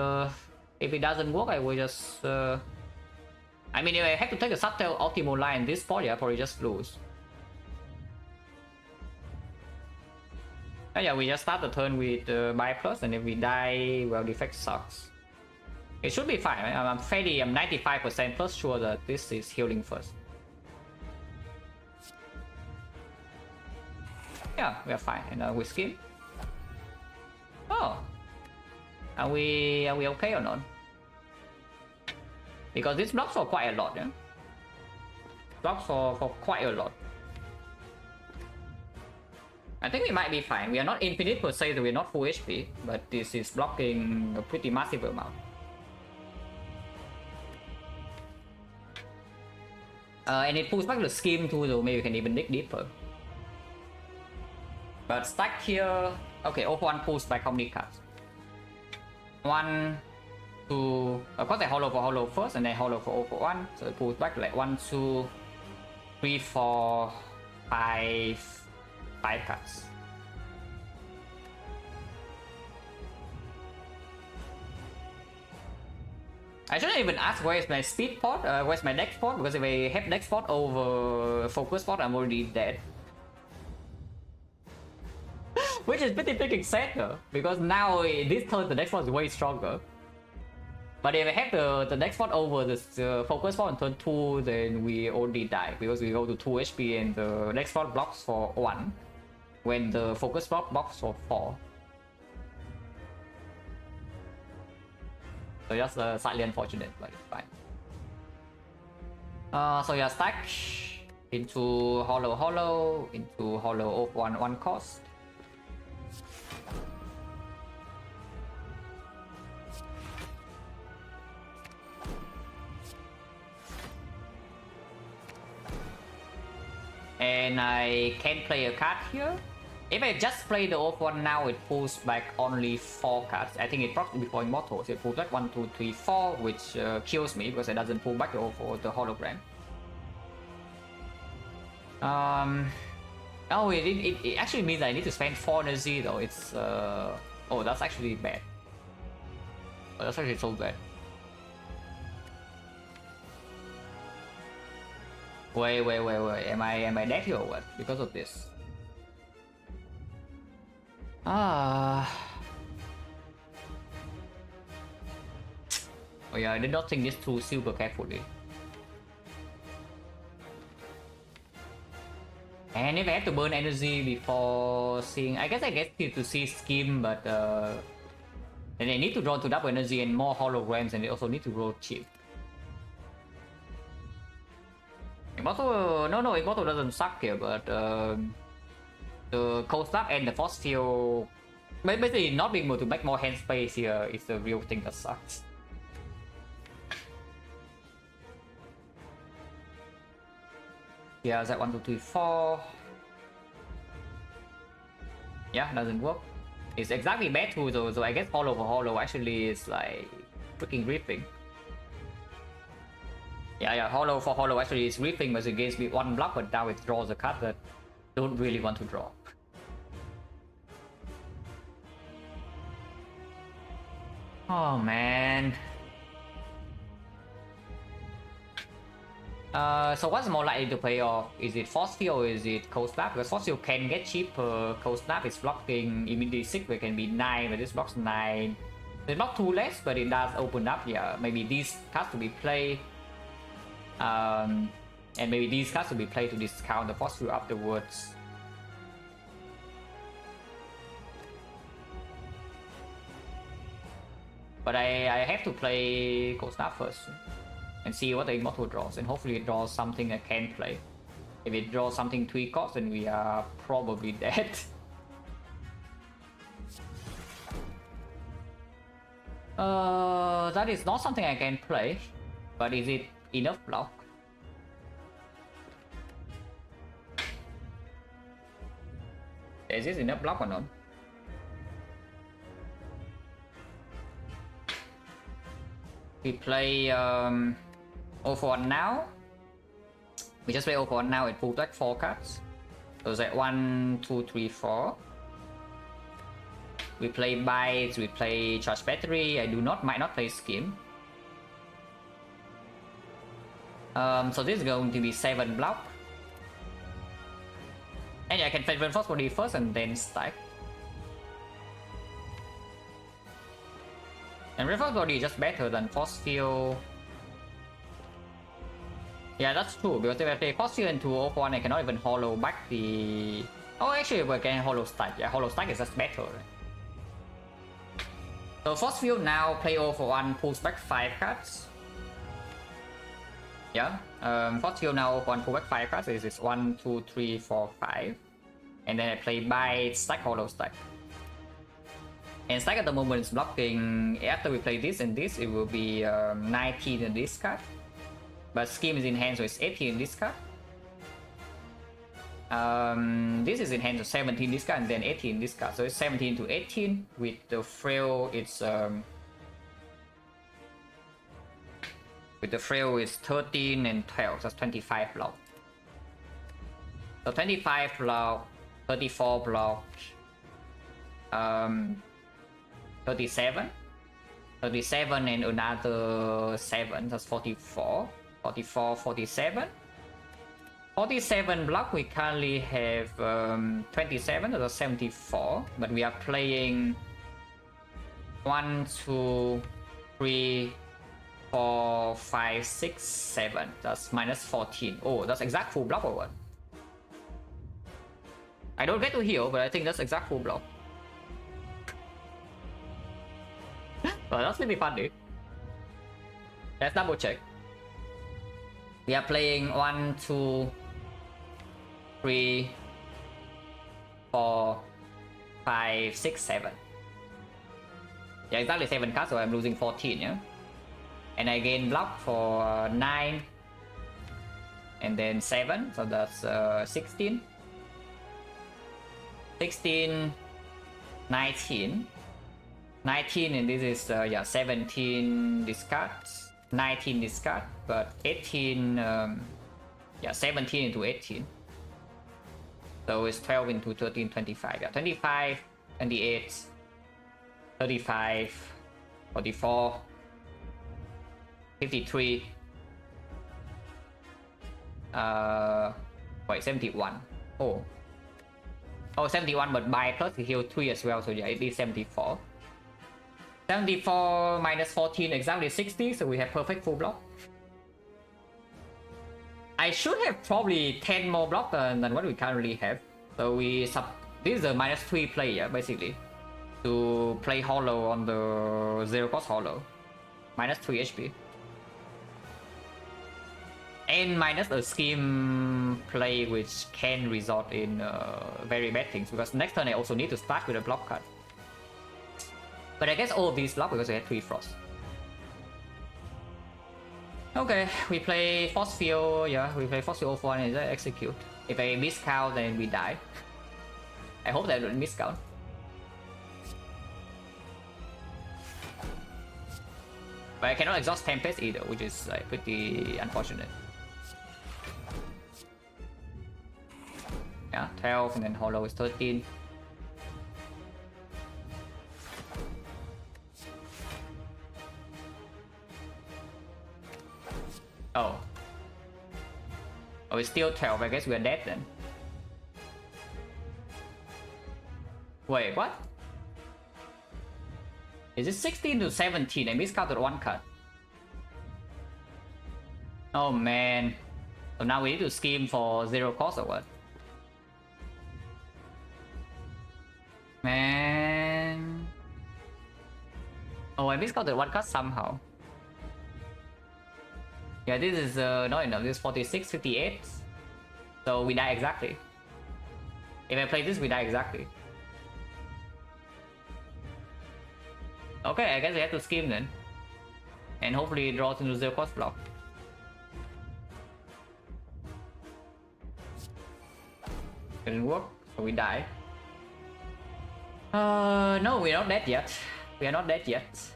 if it doesn't work, I will just I mean, if I have to take a subtle optimal line this spot, yeah, I'll probably just lose. Oh, yeah, we just start the turn with buy plus, and if we die, well, defect sucks. It should be fine, right? I'm 95% plus sure that this is healing first. Yeah, we are fine, and we skim. Oh, are we okay or not? Because this blocks for quite a lot, yeah. Blocks for quite a lot. I think we might be fine. We are not infinite per se, so we're not full HP, but this is blocking a pretty massive amount. And it pulls back the scheme too, so maybe we can even dig deeper. But stack here, okay, 0-1 pulls back how many cards? 1, 2, of course I hollow for hollow first, and then hollow for 0-1, so it pulls back like 1, 2, 3, 4, 5 cards. I shouldn't even ask where is my speed pot, where's my deck spot, because if I have deck spot over focus spot, I'm already dead. Which is pretty freaking sad though, because now this turn the deck spot is way stronger. But if I have the deck spot over this focus spot on turn 2, then we already die, because we go to 2 HP and the deck spot blocks for 1, when the focus spot blocks for 4. So just slightly unfortunate, but it's fine. So yeah, stack Into hollow, into hollow of one cost. And I can play a card here. If I just play the off one now, it pulls back only 4 cards. I think it probably before Immortals, it pulls back 1, 2, 3, 4, which kills me because it doesn't pull back the off or the hologram. Oh, it actually means I need to spend 4 energy though. It's oh, that's actually bad. Oh, that's actually so bad. Wait. Am I dead here or what? Because of this. Oh yeah, I did not think this through super carefully. And if I have to burn energy before seeing, I guess to see Scheme, but then I need to draw to double energy and more holograms, and they also need to roll cheap. Immortal, no, Immortal doesn't suck here, but the Cold Snap and the Force Field, basically not being able to make more hand space here is the real thing that sucks. Yeah, is that 1, 2, 3, 4? Yeah, doesn't work. It's exactly bad too though, so I guess hollow for hollow actually is like freaking ripping. Yeah, hollow for hollow actually is ripping, but it gives me 1 block, but now it draws a card that don't really want to draw. Oh man. So what's more likely to pay off? Is it Force Field or is it Cold Snap? Because Force Field can get cheaper. Cold Snap is blocking immediately 6, but it can be 9, but this blocks 9. It's not 2 less, but it does open up. Yeah, maybe these cards to be played. And maybe these cards to be played to discount the Force Field afterwards. But I have to play Cold Snap first and see what the Immortal draws, and hopefully it draws something I can play. If it draws something 3 costs, then we are probably dead. That is not something I can play, but is it enough block? Is this enough block or not? We play 0 for 1 now. We just play 0 for 1 now, it pulls back 4 cards. So it's like 1, 2, 3, 4. We play Bites, we play Charge Battery. I might not play Scheme. So this is going to be 7 block. And yeah, I can play Reinforce Body first and then stack. And Reinforce Body is just better than Force Field. Yeah, that's true, because if I play Force Field into 0 for 1, I cannot even hollow back the... Oh, actually, we can hollow stack. Yeah, hollow stack is just better. Right? So Force Field now play 0 for 1, pulls back 5 cards. Yeah, Force Field now 0 for 1, pull back 5 cards. This is 1, 2, 3, 4, 5. And then I play Bite, stack, hollow stack. And stack at the moment is blocking. After we play this and this, it will be 19 in this card. But Scheme is in hand, so it's 18 in this card. This is in hand, so 17 this card, and then 18 this card. So it's 17 to 18. With the Frail, it's with the Frail, it's 13 and 12. That's 25 block. So 25 block, 34 block, 37 and another 7, that's 44, 47 block. We currently have 27, that's 74, but we are playing 1, 2, 3, 4, 5, 6, 7, that's minus 14. Oh, that's exact full block or what? I don't get to heal, but I think that's exact full block. Well, that's really funny. Let's double check. We are playing 1, 2, 3, 4, 5, 6, 7. Yeah, exactly 7 cards, so I'm losing 14, yeah? And I gain block for 9. And then 7, so that's 16. 16, 19. 19, and this is, yeah, 17 discards. 19 discard, but 18, yeah, 17 into 18. So it's 12 into 13, 25. Yeah, 25, 28, 35, 44, 53. Wait, 71. Oh. Oh, 71, but by plus heal 3 as well, so yeah, it is 74. 74 minus 14, exactly 60, so we have perfect full block. I should have probably 10 more block than what we currently have. So this is a minus 3 player basically to play hollow on the 0 cost hollow. Minus 3 HP. And minus a scheme play which can result in very bad things, because next turn I also need to start with a block card. But I guess all of these block because I had 3 frost. Okay, we play Force Field, yeah, we play Force Field 01 and execute. If I miscount, then we die. I hope that I don't miscount. But I cannot exhaust Tempest either, which is like pretty unfortunate. Yeah, 12 and then Hollow is 13. Oh. Oh, it's still 12. I guess we're dead then. Wait, what? Is it 16 to 17? I miscounted 1 card. Oh man. So now we need to scheme for 0 cost or what? Man. Oh, I miscounted 1 card somehow. Yeah, this is not enough. This is 46, 58. So we die exactly. If I play this, we die exactly. Okay, I guess we have to scheme then. And hopefully it draws into 0 cost block. Didn't work, so we die. No, we're not dead yet. We are not dead yet.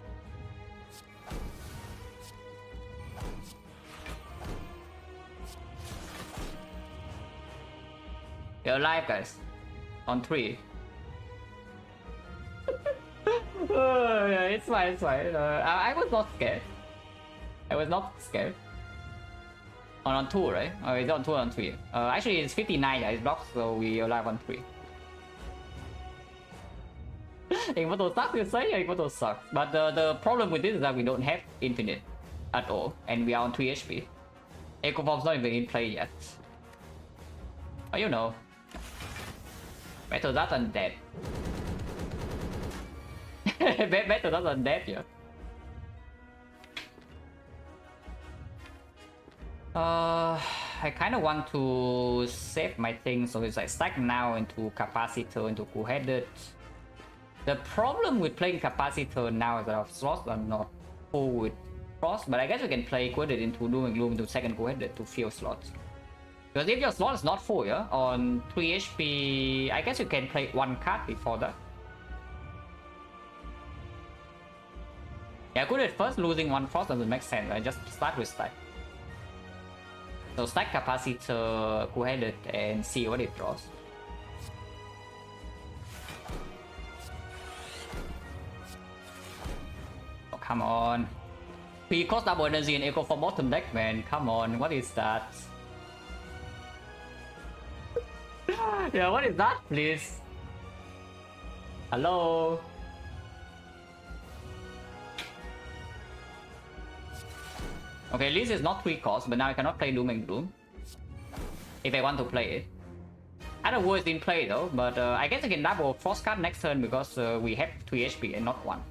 You're alive, guys. On 3. Yeah, it's fine, it's fine. I was not scared. I was not scared. On 2, right? Oh, it's on 2 on 3. Actually, it's 59, yeah, it's blocked, so we alive on 3. Immortal sucks, you say? Yeah, Immortal sucks. But the problem with this is that we don't have infinite at all, and we are on 3 HP. Echo Form's not even in play yet. But you know. Better that than dead. Better that than dead, yeah. I kind of want to save my things, so it's like stack now into capacitor, into cool-headed. The problem with playing capacitor now is that our slots are not full with frost, but I guess we can play cool-headed into doom and gloom into second cool-headed to fill slots. Because if your slot is not full, yeah, on 3 HP, I guess you can play 1 card before that. Yeah, good at first, losing 1 frost doesn't make sense. I just start with stack. So stack capacitor, cool-headed, and see what it draws. Oh, come on. 3 cost double energy and echo for bottom deck, man. Come on, what is that? Yeah, what is that, please? Hello? Okay, at least it's not 3 costs, but now I cannot play Doom and Gloom. If I want to play it. Other words in play though, but I guess I can double Frost card next turn because we have 3 HP and not 1.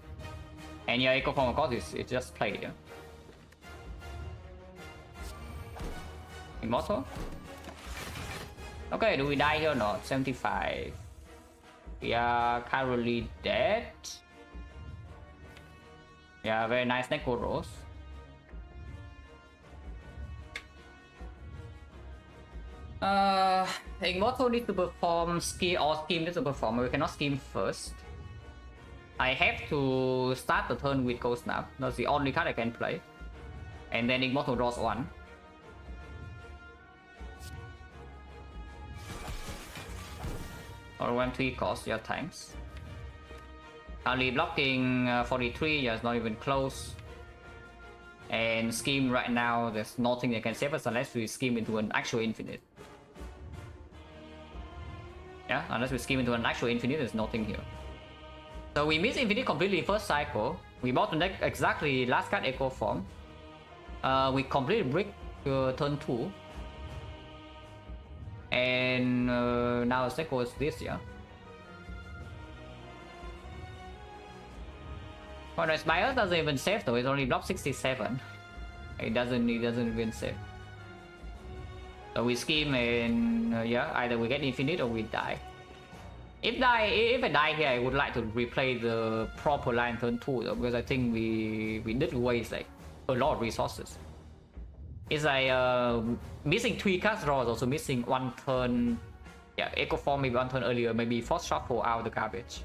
And yeah, Echo Form of course it's just played, yeah. Immortal? Okay, do we die here or not? 75. We are currently dead. Yeah, very nice Neko Rose. Immortal needs to perform scheme, or scheme needs to perform. We cannot scheme first. I have to start the turn with Cold Snap. That's the only card I can play. And then Immortal draws 1. Or 1-3 cost, yeah, thanks. Currently blocking 43, yeah, it's not even close. And scheme right now, there's nothing that can save us unless we scheme into an actual infinite. Yeah, unless we scheme into an actual infinite, there's nothing here. So we miss infinite completely first cycle. We bought the deck exactly last card echo form. We completely break turn 2. And now the echo is this, yeah. Alright, Bios doesn't even save though, it's only block 67. It doesn't even save. So we scheme and yeah, either we get infinite or we die. If I die here, I would like to replay the proper line turn 2 though, because I think we did waste like a lot of resources. It's like missing 3 card draws, also missing 1 turn. Yeah, echo form maybe 1 turn earlier, maybe force shuffle out the garbage.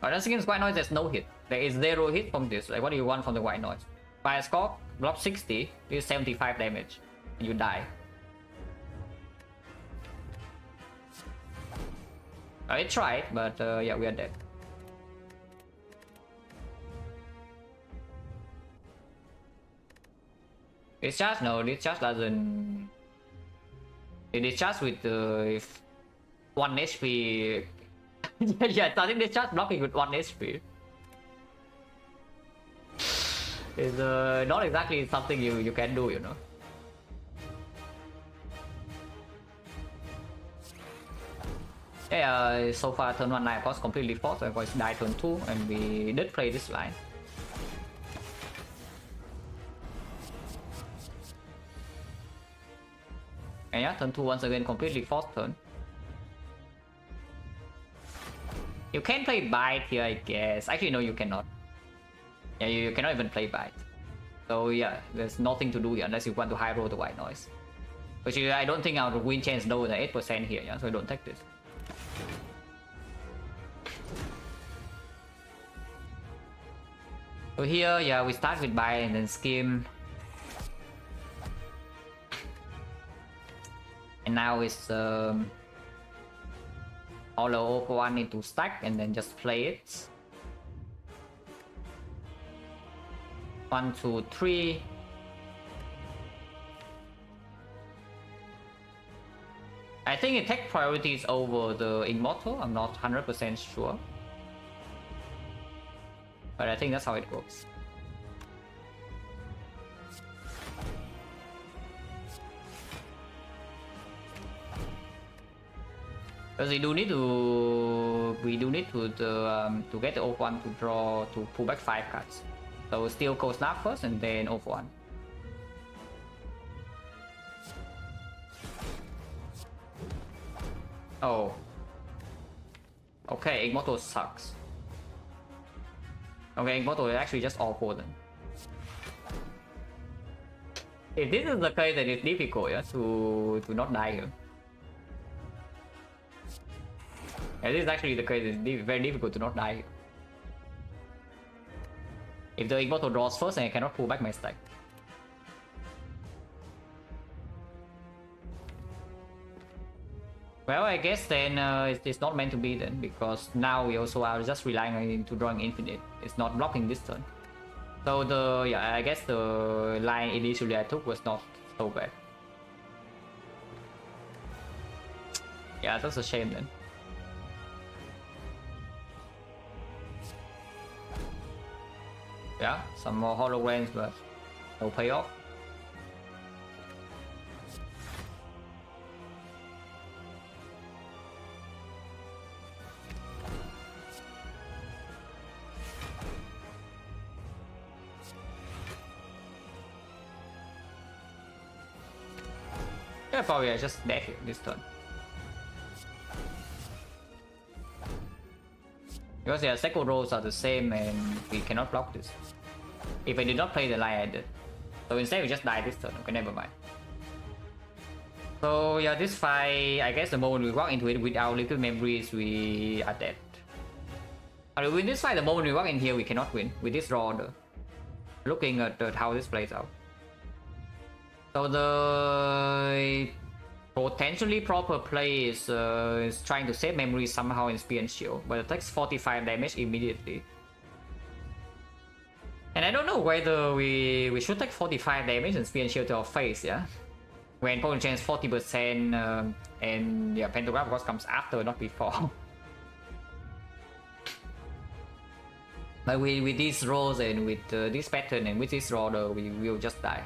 But once again, white noise, there's no hit. There is 0 hit from this. Like, what do you want from the white noise? Fire score, block 60, is 75 damage, and you die. I tried, but yeah, we are dead. Discharge? No, discharge doesn't. It discharge with if 1 HP. Yeah, starting discharge blocking with 1 HP. It's not exactly something you can do, you know. Yeah, so far turn 1 9 was completely forced, and was die turn 2, and we did play this line. And yeah, turn 2 once again completely forced turn. You can play bite here, I guess. Actually, no, you cannot. Yeah, you cannot even play bite. So yeah, there's nothing to do here unless you want to high roll the white noise. Which I don't think our win chance lower than 8% here, yeah, so I don't take this. So here, yeah, we start with bite and then skim. And now it's hollow 1 into stack and then just play it. 1, 2, 3. I think it takes priorities over the Immortal. I'm not 100% sure. But I think that's how it goes. Because we do need to get the off 1 to draw, to pull back 5 cards. So still Cold Snap first and then off 1. Oh. Okay, Immortal sucks. Okay, Immortal is actually just all 4 then. If this is the case, then it's difficult, yeah, to not die here. Yeah, this is actually the case, it's very difficult to not die here. If the Immortal draws first and I cannot pull back my stack. Well, I guess then it's not meant to be then, because now we also are just relying on into drawing infinite. It's not blocking this turn. So yeah, I guess the line initially I took was not so bad. Yeah, that's a shame then. Yeah, some more holograms, but no payoff. Probably I just dead here this turn. Because their second rolls are the same and we cannot block this. If I did not play the line I did. So instead we just die this turn. Okay, never mind. So yeah, this fight, I guess the moment we walk into it without little memories, we are dead. With this fight, the moment we walk in here, we cannot win with this raw order. Looking at how this plays out. So the potentially proper play is trying to save memory somehow in Spear and Shield, but it takes 45 damage immediately. And I don't know whether we should take 45 damage and Spear and Shield to our face, yeah? When opponent changes 40% and yeah, Pentagram of course comes after, not before. But with these rolls and with this pattern and with this order, we will just die.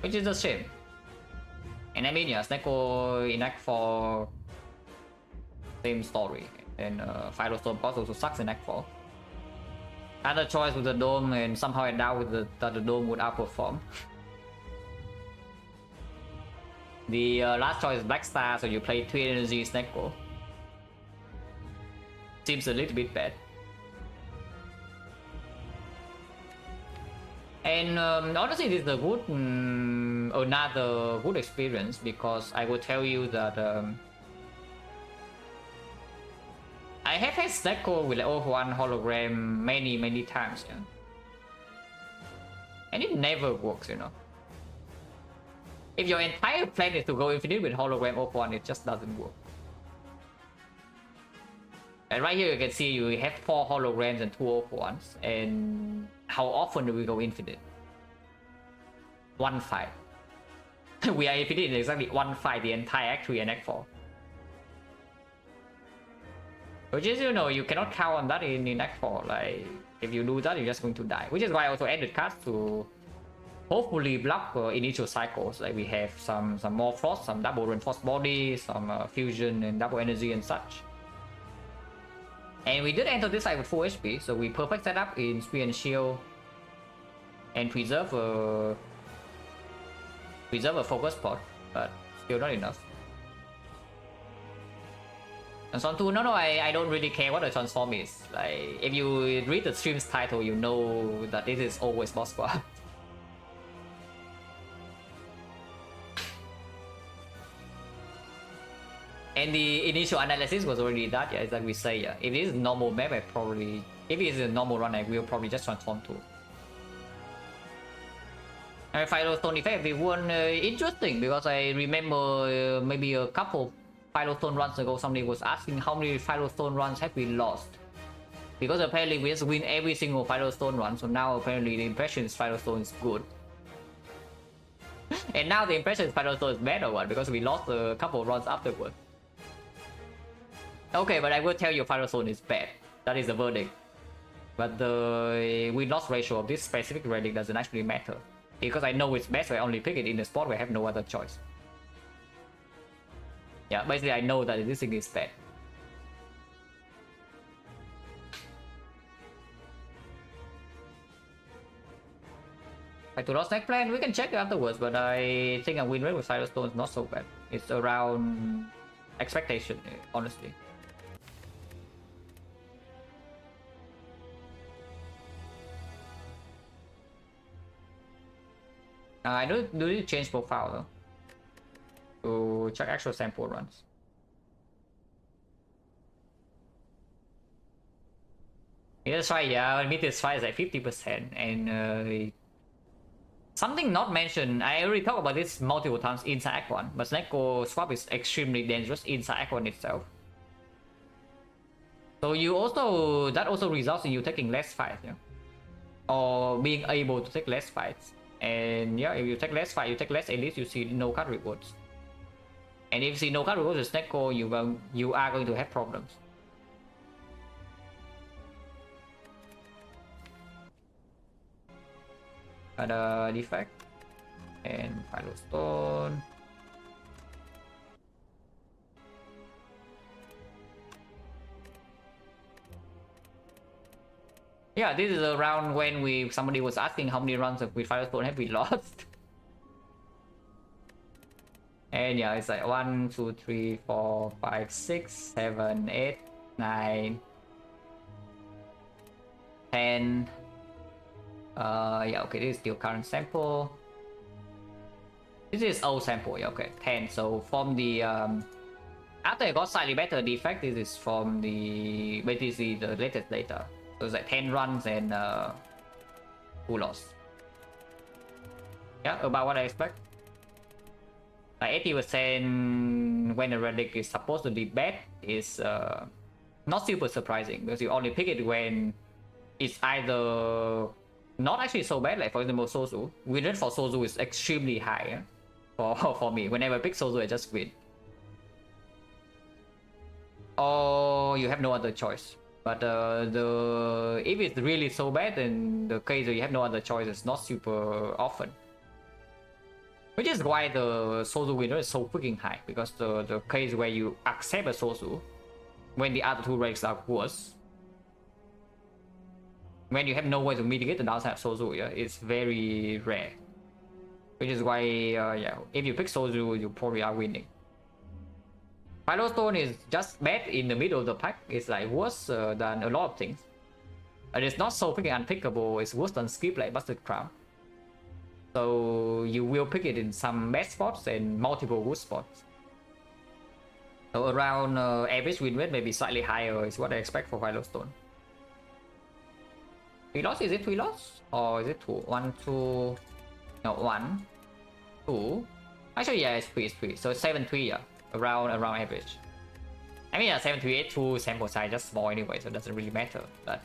Which is a shame. And I mean, yeah, Snecko in Act 4, same story. And Firestone Boss also sucks in Act 4. Other choice with the Dome, and somehow I doubt that the Dome would outperform. The last choice is Black Star, so you play 3 energy Snecko. Seems a little bit bad. And honestly, this is a good, another good experience, because I will tell you that I have had Snecko with like one hologram many times, yeah. And it never works, you know. If your entire plan is to go infinite with hologram of one, it just doesn't work. And right here you can see you have 4 holograms and 2 of ones, and how often do we go infinite? 1 fight. We are infinite in exactly 1 fight the entire Act 3 and Act 4. Which is, you know, you cannot count on that in Act 4. Like, if you do that, you're just going to die. Which is why I also added cards to hopefully block initial cycles. Like, we have some more frost, some double reinforced body, some fusion and double energy and such. And we did enter this side with full HP, so we perfect setup in Spear and Shield and preserve a focus pot, but still not enough. And Transform 2, no, I don't really care what a transform is. Like, if you read the stream's title, you know that this is always boss squad. And the initial analysis was already that, yeah, it's like we say, yeah. If it is a normal map, I probably... If it is a normal run, I will probably just transform 2. And Firestone effect, we won interesting, because I remember maybe a couple Firestone runs ago, somebody was asking how many Firestone runs have we lost. Because apparently we just win every single Firestone run, so now apparently the impression is Firestone is good. And now the impression is Firestone is better one, because we lost a couple runs afterward. Okay, but I will tell you Firestone is bad. That is the verdict. But the win-loss ratio of this specific relic doesn't actually matter. Because I know it's best, so I only pick it in the spot where I have no other choice. Yeah, basically I know that this thing is bad. To lost next plan, we can check it afterwards, but I think a win rate with Firestone is not so bad. It's around expectation, honestly. I do need to change profile though, to check actual sample runs. That's why, yeah, I mean this fight is like 50%, and something not mentioned, I already talked about this multiple times inside Act 1, but Snecko swap is extremely dangerous inside Act 1 itself. So you also, that also results in you taking less fights, yeah? Or being able to take less fights. And yeah, if you take less fight, you take less elites, you see no card rewards. And if you see no card rewards with Snecko, you are going to have problems. Ada Defect and Firestone. Yeah, this is around when somebody was asking how many runs with Firestone have we lost. hand, yeah, it's like 1, 2, 3, 4, 5, 6, 7, 8, 9, 10. Yeah, okay, this is still current sample. This is old sample, yeah, okay, 10. So from the after I got slightly better defect, this is from the basically the latest data. So it's like 10 runs and 2 loss. Yeah, about what I expect. Like 80% when the relic is supposed to be bad is not super surprising, because you only pick it when it's either not actually so bad. Like for example, Sozu. Win rate for Sozu is extremely high. For me, whenever I pick Sozu, I just win. Or you have no other choice. But if it's really so bad, then the case where you have no other choice is not super often. Which is why the Sozu winner is so freaking high, because the case where you accept a Sozu when the other two ranks are worse, when you have no way to mitigate the downside of Sozu, yeah, it's very rare. Which is why, yeah, if you pick Sozu, you probably are winning. Stone is just bad in the middle of the pack. It's like worse than a lot of things. And it's not so freaking unpickable. It's worse than Skip like Busted Crown. So you will pick it in some bad spots and multiple good spots. So around average win rate, maybe slightly higher is what I expect for Stone. 3 loss? Is it 3 loss? Or is it 2? 1, 2... No, 1, 2... Actually, yeah, it's 3, it's 3. So 7, 3, yeah. Around average. I mean, yeah, 7, 3, 8, 2 sample size, just small anyway, so it doesn't really matter. But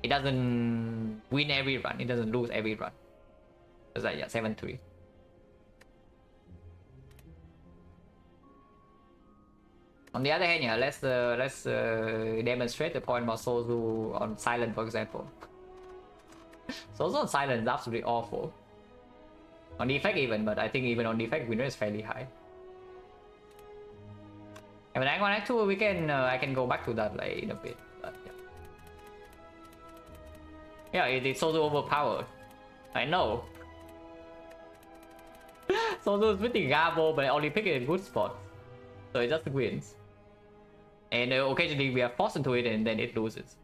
it doesn't win every run. It doesn't lose every run. It's like, yeah, 7, 3. On the other hand, yeah, let's demonstrate the point about Sozu on Silent, for example. Sozu on Silent is absolutely awful. On Defect even, but I think even on Defect, winner is fairly high. And when I go Act 2, we can I can go back to that like in a bit. But yeah, it's Sozu overpowered. I know. Sozu is pretty garbage, but I only pick it in good spots, so it just wins. And occasionally we are forced into it, and then it loses.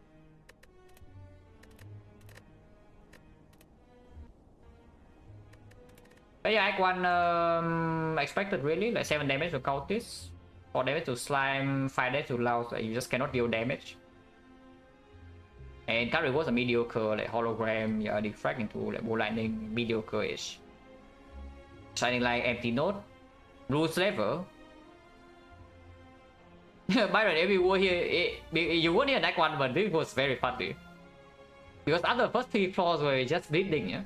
But yeah, Act 1 expected really, like 7 damage to count this. 4 damage to Slime, 5 damage to Loud, like you just cannot deal damage. And card rewards are mediocre, like Hologram, yeah, Defect into like Bull Lightning, mediocre-ish. Shining Light, Empty Note, Rules Level. Byron, if you were here, you weren't here in Act 1, but this was very funny. Because after the first 3 floors were just bleeding, yeah?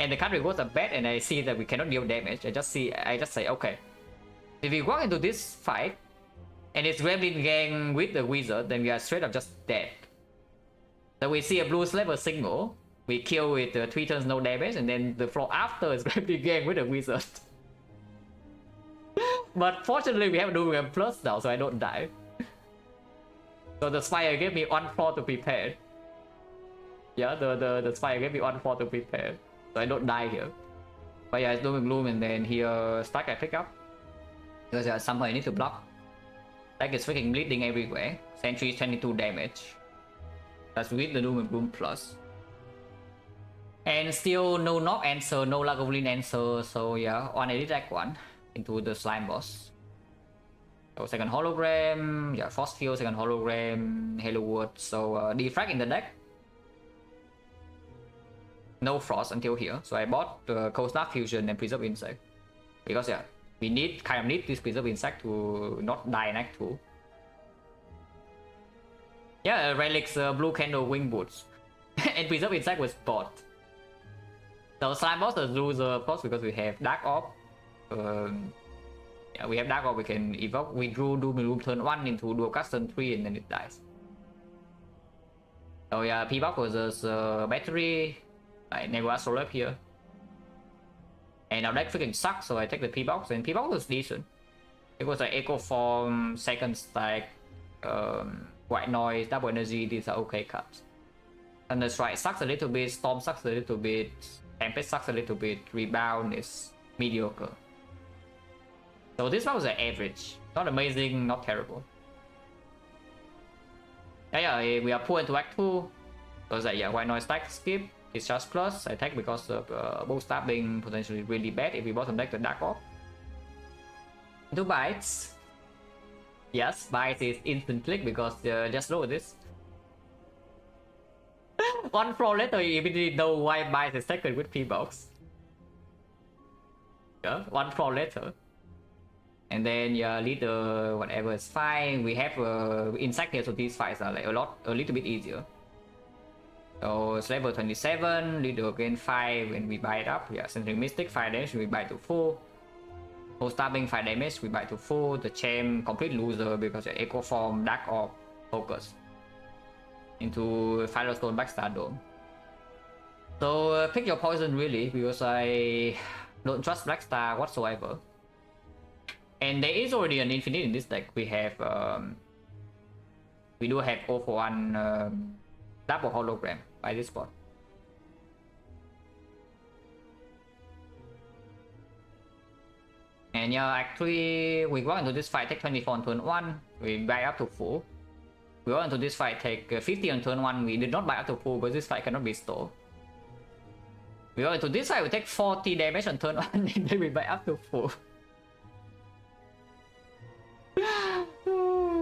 And the card rewards are bad, and I see that we cannot deal damage. I just say, okay. If we walk into this fight, and it's Gremlin Gang with the Wizard, then we are straight up just dead. So we see a blue level signal, we kill with 3 turns no damage, and then the floor after is Gremlin Gang with the Wizard. But fortunately we have Doom Plus now, so I don't die. So the Spire gave me 1 floor to prepare. Yeah, the Spire gave me 1 floor to prepare, so I don't die here. But yeah, it's Doom and Gloom, and then here Stack I pick up. Because somehow I need to block. Like it's freaking bleeding everywhere. Sentry 22 damage. That's with the Doom and Gloom Plus. And still no knock answer, no Lagavulin answer. So yeah, 180 Act 1 into the Slime Boss. So second Hologram, yeah, Force Field, second Hologram, Halo Wood. So Defect in the deck. No Frost until here. So I bought the Cold Snap Fusion and Preserve Insect. Because yeah, we kind of need this Preserve Insect to not die in Act 2. Yeah, Relic's Blue Candle Wing Boots. And Preserve Insect was bought. So Slime Boss is loser, of course, because we have Dark Orb. Yeah, we have Dark Orb, we can evoke. We drew Doom and Gloom turn 1 into Dual Cast turn 3, and then it dies. So yeah, P-Box versus Battery. I never asked Solar up here. And our deck freaking sucks, so I take the P-Box, and P-Box was decent. It was like Echo Form, Second Stack, White Noise, Double Energy, these are okay cards. And the Strike sucks a little bit, Storm sucks a little bit, Tempest sucks a little bit, Rebound is mediocre. So this one was an average. Not amazing, not terrible. Yeah, we are poor into Act 2. Because yeah, why not stack skip? Discharge plus attack because of bow stab being potentially really bad if we bottom deck the Dark Orb. 2 bites. Yes, bites is instant click because just lower this. One floor later, you immediately know why bites is taken with P-Box. Yeah, one floor later. And then yeah, leader, whatever is fine. We have insect here, so these fights are like a little bit easier. So it's level 27, leader again 5 when we buy it up. Yeah, Centering Mystic 5 damage, we buy to full. Post stabbing 5 damage, we buy to full. The champ complete loser because your Echo Form, Dark Orb, Focus into Firestone Backstar Dome. So pick your poison really, because I don't trust Blackstar whatsoever. And there is already an infinite in this deck. We have we do have 0 for 1 double hologram by this spot. And yeah, actually we go into this fight, take 24 on turn 1, we buy up to full. We go into this fight, take 50 on turn 1, we did not buy up to full, but this fight cannot be stalled. We go into this fight, we take 40 damage on turn 1, and then we buy up to full.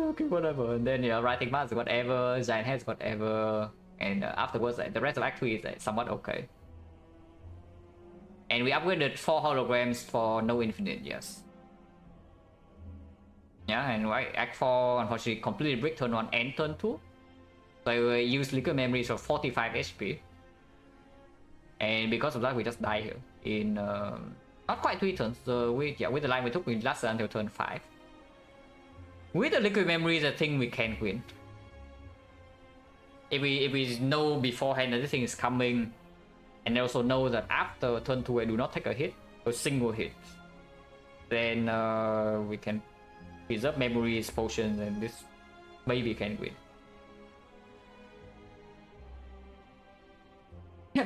Okay, whatever. And then yeah, Writing Mask, whatever, Giant Heads, whatever. And afterwards, like, the rest of Act 3 is like, somewhat okay. And we upgraded 4 holograms for no infinite, yes. Yeah, and Act 4 unfortunately completely brick turn 1 and turn 2. So we use Liquor Memories for 45 HP. And because of that, we just die here. In not quite 3 turns. So with the line we took, we lasted until turn 5. With the Liquid Memories, I think we can win. If we know beforehand that this thing is coming, and also know that after turn 2 I do not take a hit, a single hit, then we can preserve memories, potions, and this maybe can win.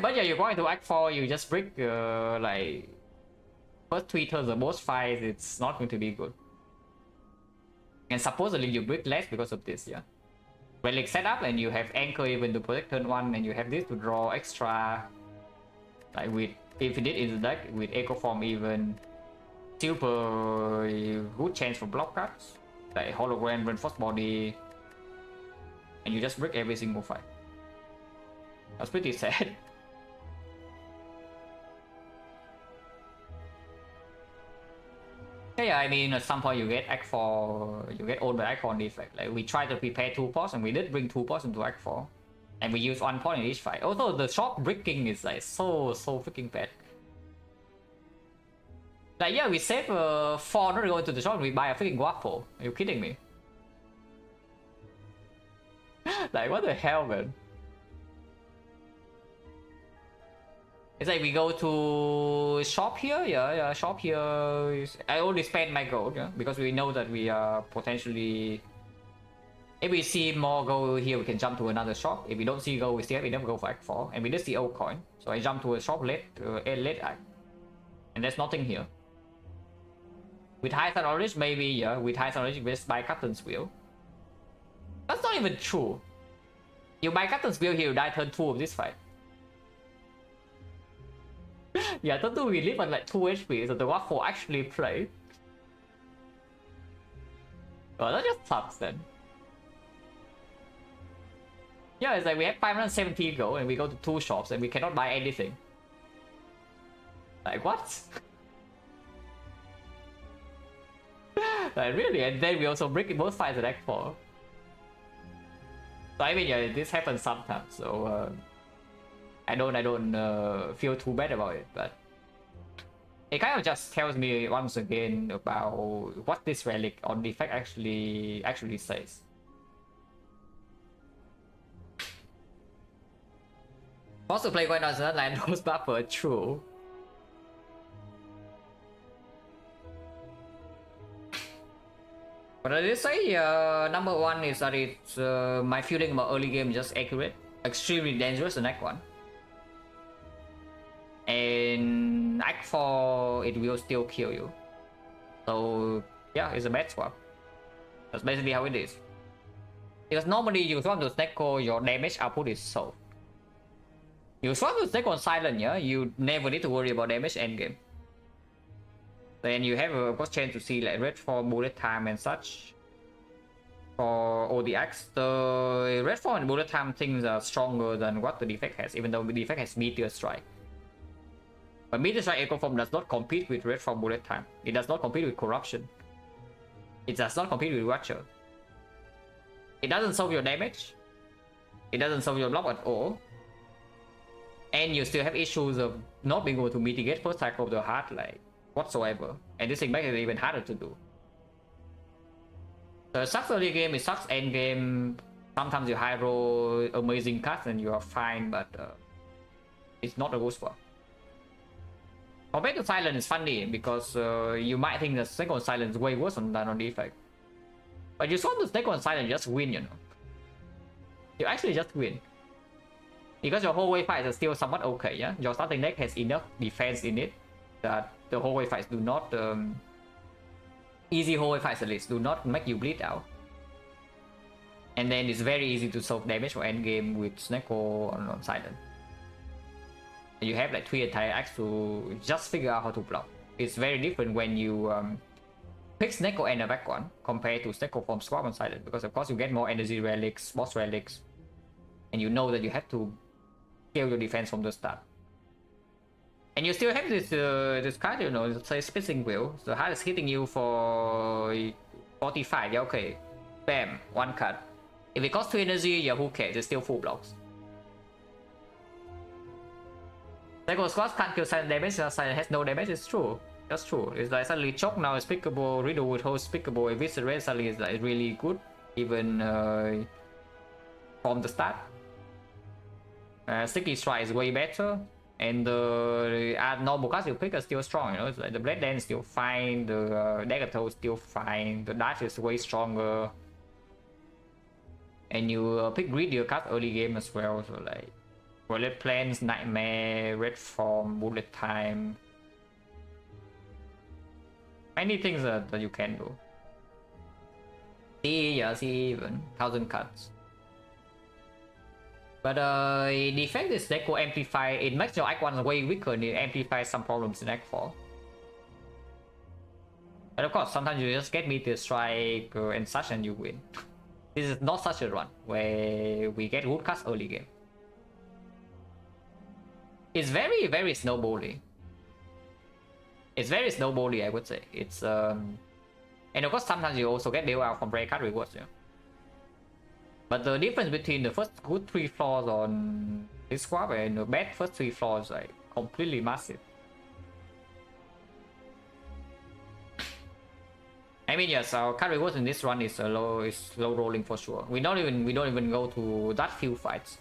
But yeah, you're going to Act 4, you just break like first 3 turns of both fights, it's not going to be good. And supposedly you break less because of this, yeah. Relic setup, and you have Anchor even to protect turn 1, and you have this to draw extra. Like with Infinite in the deck, with Echo Form even. Super good chance for block cards. Like Hologram, Reinforced Body. And you just break every single fight. That's pretty sad. Yeah, I mean, at some point you get Act 4, you get owned by Act 4 Defect. Like, we tried to prepare 2 pots, and we did bring 2 pots into Act 4. And we used 1 pot in each fight. Also, the shop bricking is like so freaking bad. Like, yeah, we save 400 to go into the shop and we buy a freaking Guapo. Are you kidding me? Like, what the hell, man? It's like we go to shop here, yeah, shop here. I only spend my gold, yeah, because we know that we are potentially. If we see more gold here, we can jump to another shop. If we don't see gold, we never go for Act 4, and we just see old coin. So I jump to a shop late Act, and there's nothing here. With high side knowledge, maybe yeah. With high side knowledge, we just buy Captain's Wheel. That's not even true. You buy Captain's Wheel here, you die turn 2 of this fight. Yeah, turn 2 we live on like 2 HP, so the Waffle actually play. Well, that just sucks then. Yeah, it's like we have 570 gold and we go to 2 shops and we cannot buy anything. Like, what? Like, really? And then we also break both fights at Act 4. So I mean, yeah, this happens sometimes, so I don't feel too bad about it, but it kind of just tells me once again about what this relic on Defect actually says. Wants to play quite nice land rose buffer, true. But I did say number 1 is that it's my feeling about early game just accurate, extremely dangerous in Act 1. And Act 4 it will still kill you. So yeah, it's a bad swap. That's basically how it is. Because normally you swap to Snecko, your damage output is so. You swap to Snecko on Silent, yeah, you never need to worry about damage endgame. Then you have a cost chance to see like red for bullet time and such. For ODX, the red for and bullet time things are stronger than what the Defect has, even though the Defect has Meteor Strike. But Meteor Strike Echo Form does not compete with red for bullet time. It does not compete with Corruption. It does not compete with Watcher. It doesn't solve your damage. It doesn't solve your block at all. And you still have issues of not being able to mitigate first cycle of the heart like whatsoever. And this thing makes it even harder to do. So it sucks early game, it sucks end game. Sometimes you high roll amazing cards and you are fine, but it's not a good spot. Compared to Silent is funny because you might think the Snecko on Silent is way worse than on Defect. But you saw the Snecko on Silent just win, you know. You actually just win. Because your whole wave fight is still somewhat okay, yeah? Your starting deck has enough defense in it that the whole wave fights do not... easy whole wave fights at least do not make you bleed out. And then it's very easy to solve damage for endgame with Snecko on Silent. You have like 3 entire acts to just figure out how to block. It's very different when you pick Snecko and a back one compared to Snecko from swap on Silent, because of course you get more energy relics, boss relics, and you know that you have to scale your defense from the start. And you still have this card, you know, say Spitting Wheel. The heart is hitting you for 45, yeah, okay. Bam, one card. If it costs 2 energy, yeah, who cares? It's still full blocks. Snecko squads can't kill silent damage, silent has no damage, it's true. That's true. It's like suddenly Choke now is pickable, Riddle with Host pickable, Eviscerate suddenly is like really good, even from the start. Sticky Strike is way better, and the normal cards you pick are still strong, you know, it's like the Blade Dance is still fine, the Dagger Toe is still fine, the Dash is way stronger. And you pick greedier cards early game as well, so like Violet Plans, Nightmare, Red Form, Bullet Time. Many things that you can do. See even 1000 cards. But Defect is Snecko amplify, it makes your Act 1 way weaker and it amplifies some problems in Act 4. But of course, sometimes you just get Meteor Strike and such and you win. This is not such a run where we get good cards early game. It's very, very snowbally. It's very snowbally, I would say. It's and of course sometimes you also get deal out from rare card rewards, yeah. But the difference between the first good 3 floors on this squad and the bad first 3 floors is like completely massive. I mean, yes, our card rewards in this run is low rolling for sure. We don't even go to that few fights.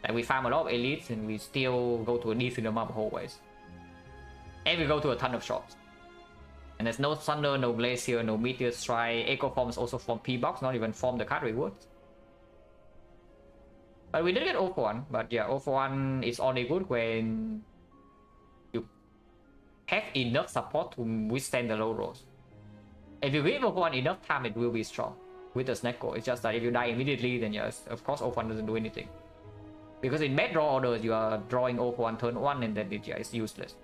Like we farm a lot of elites and we still go to a decent amount of hallways. And we go to a ton of shops. And there's no Thunder, no Glacier, no Meteor Strike. Echo Forms also from P-Box, not even from the card rewards. But we did get 0 for 1, but yeah, 0 for 1 is only good when you have enough support to withstand the low rolls. If you give 0 for 1 enough time, it will be strong with the Snecko. It's just that if you die immediately, then yes, of course 0 for 1 doesn't do anything. Because in bad draw orders, you are drawing 0 for 1 turn 1 and then it's useless.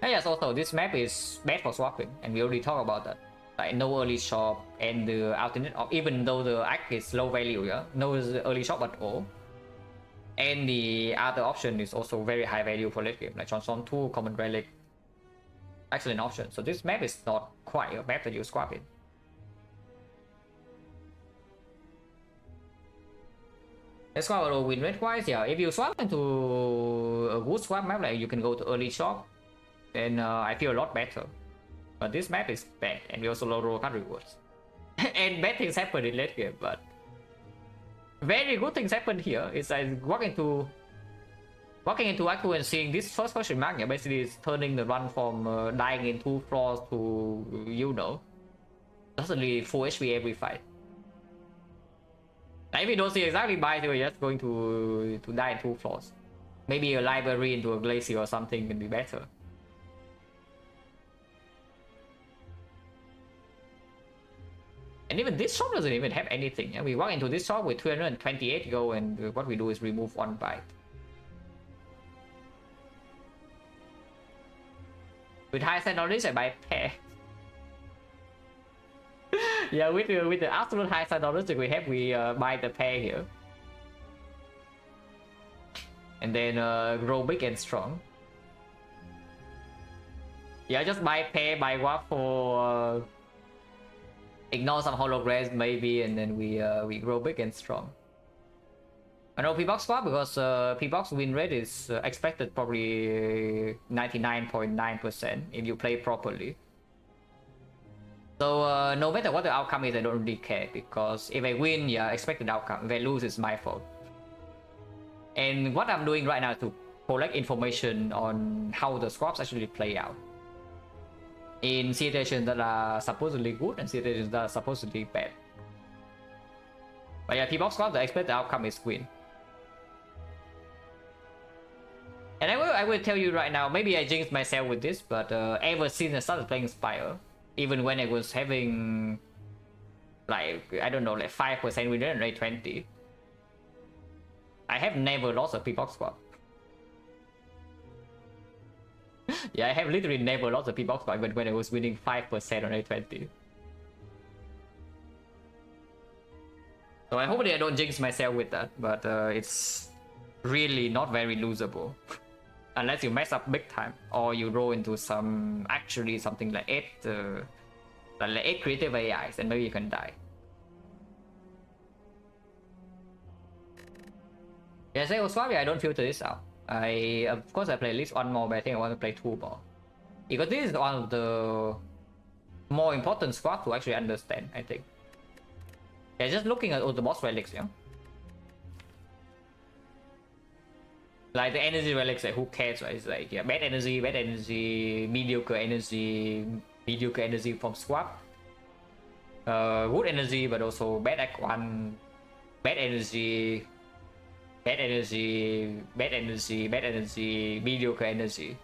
And yes, also this map is bad for swapping, and we already talked about that. Like no early shop and the alternate of, even though the act is low value, yeah, no early shop at all. And the other option is also very high value for late game, like Transform 2, Common Relic. Excellent option. So this map is not quite a map that you swap in. Let's swap a win rate wise, yeah. If you swap into a good swap map, like you can go to early shop, then I feel a lot better. But this map is bad, and we also low roll card rewards. And bad things happen in late game, but very good things happen here. It's like walking into Act 2 and seeing this first question mark, yeah, basically is turning the run from dying in 2 floors to, you know, suddenly full HP every fight. Like if you don't see exactly buy, you're just going to die in 2 floors. Maybe a library into a glacier or something can be better. And even this shop doesn't even have anything. Yeah? We walk into this shop with 228 gold, and what we do is remove 1 bite. With high side knowledge, I buy pair. Yeah, with the absolute high side knowledge that we have, we buy the pair here. And then grow big and strong. Yeah, just buy pair, buy waffle, ignore some holograms maybe, and then we grow big and strong. I know P-Box squad because P-Box win rate is expected probably 99.9% if you play properly. So no matter what the outcome is, I don't really care, because if I win, yeah, expected outcome. If I lose, it's my fault. And what I'm doing right now is to collect information on how the squads actually play out in situations that are supposedly good and situations that are supposedly bad. But yeah, P-Box squad, the expected outcome is win. And I will tell you right now, maybe I jinxed myself with this, but ever since I started playing Spire, even when I was having, like, I don't know, like 5% win rate 20, I have never lost a P-Box squad. Yeah, I have literally never lost a P-Box squad when I was winning 5% on A20. So I hope that I don't jinx myself with that, but it's really not very losable. Unless you mess up big time, or you roll into some, actually something like 8 creative AIs, and maybe you can die. Yeah, say Oswami, I don't filter this out. Of course I play at least 1 more, but I think I want to play 2 more. Because this is one of the more important squads to actually understand, I think. Yeah, just looking at all the boss relics, yeah. Like the energy relics, like who cares, right? It's like, yeah, bad energy, mediocre energy from swap. Good energy, but also bad act 1, bad energy, mediocre energy.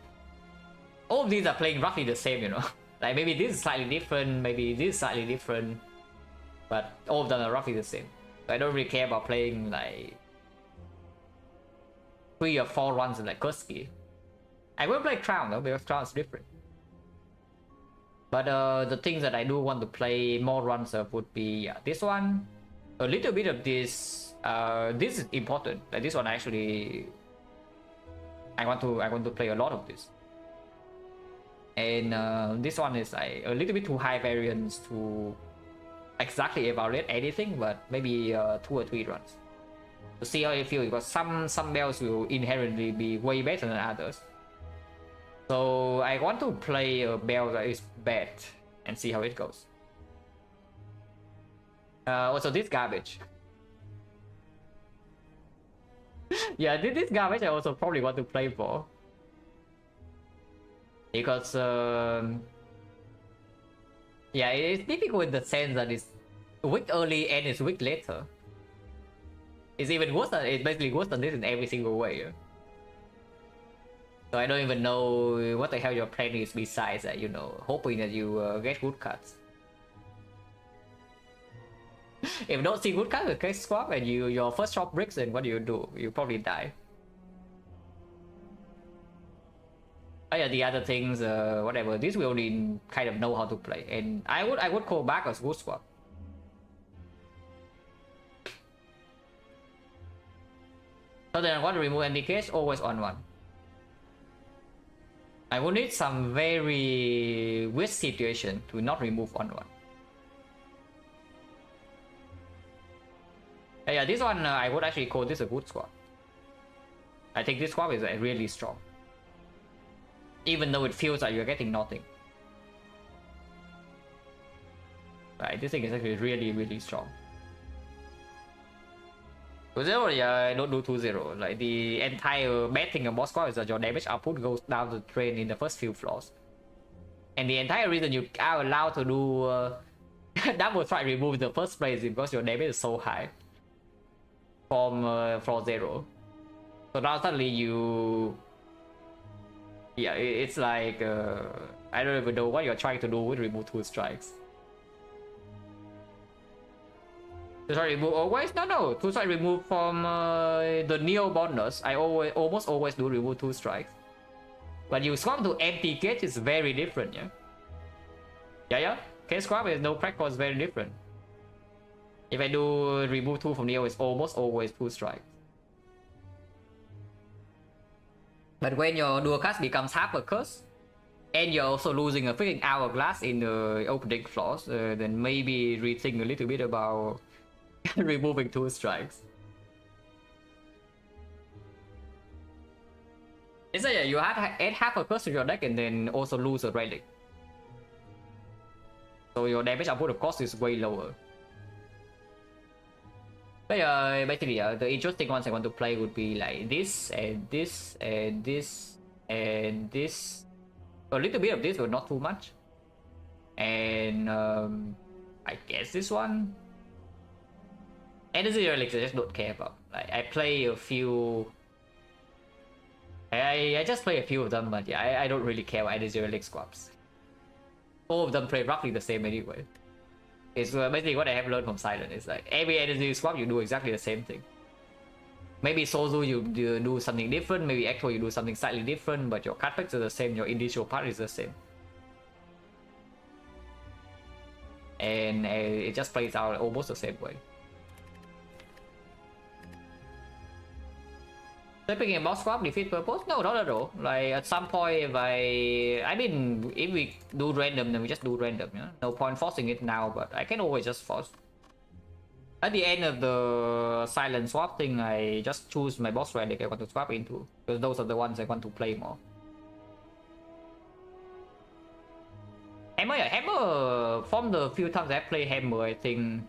All of these are playing roughly the same, you know. Like maybe this is slightly different, maybe this is slightly different, but all of them are roughly the same. So I don't really care about playing like 3 or 4 runs in like Kurski. I will play Crown though, because Crown is different. But the things that I do want to play more runs of would be this one, a little bit of this. This is important. Like this one actually, I want to play a lot of this. And this one is like a little bit too high variance to exactly evaluate anything, but maybe 2 or 3 runs. To see how it feels, because some bells will inherently be way better than others. So I want to play a bell that is bad and see how it goes. Also this garbage. Yeah, this garbage I also probably want to play for. Because yeah, it's difficult in the sense that it's weak early and it's weak later. It's even worse than, it's basically worse than this in every single way. So I don't even know what the hell your plan is besides that, you know, hoping that you get good cards. If you don't see good cards with case swap and your first shop breaks, then what do? You probably die. Oh yeah, the other things, whatever. This we only kind of know how to play, and I would call back as good swap. So then I want to remove empty case, always on 1. I will need some very weird situation to not remove on 1. Yeah, this one I would actually call this a good squad. I think this squad is really strong. Even though it feels like you're getting nothing. Right, this thing is actually really strong. 2-0, yeah, don't do 2-0. Like the entire bad thing about squad is that your damage output goes down the drain in the first few floors. And the entire reason you are allowed to do double strike remove in the first place is because your damage is so high from floor 0. So now suddenly you... Yeah, it's like... I don't even know what you're trying to do with remove 2 strikes. Two strike remove always? No. Two strike remove from the Neo bonus. I almost always do remove two strikes. But you swap to empty cage is very different, yeah? Yeah. Cage swap with no crack is very different. If I do remove two from Neo, it's almost always two strikes. But when your dual cast becomes half a curse, and you're also losing a freaking hourglass in the opening floors, then maybe rethink a little bit about removing two strikes. It's like you add half a curse to your deck and then also lose a relic. So your damage output of cost is way lower. But basically, the interesting ones I want to play would be like this and this and this and this. A little bit of this, but not too much. And I guess this one. Energy relics I just don't care about. Like I play a few. I just play a few of them, but yeah, I don't really care about energy relic swaps. All of them play roughly the same anyway. It's basically what I have learned from Silent. It's like every energy swap you do exactly the same thing. Maybe Sozu you do something different, maybe Echo you do something slightly different, but your card packs are the same, your initial part is the same. And it just plays out almost the same way. Stepping in boss swap defeat purpose? No, not at all. Like at some point, I mean, if we do random, then we just do random. You know? No point forcing it now, but I can always just force. At the end of the silent swap thing, I just choose my boss relic I want to swap into, because those are the ones I want to play more. Hammer, from the few times I play Hammer, I think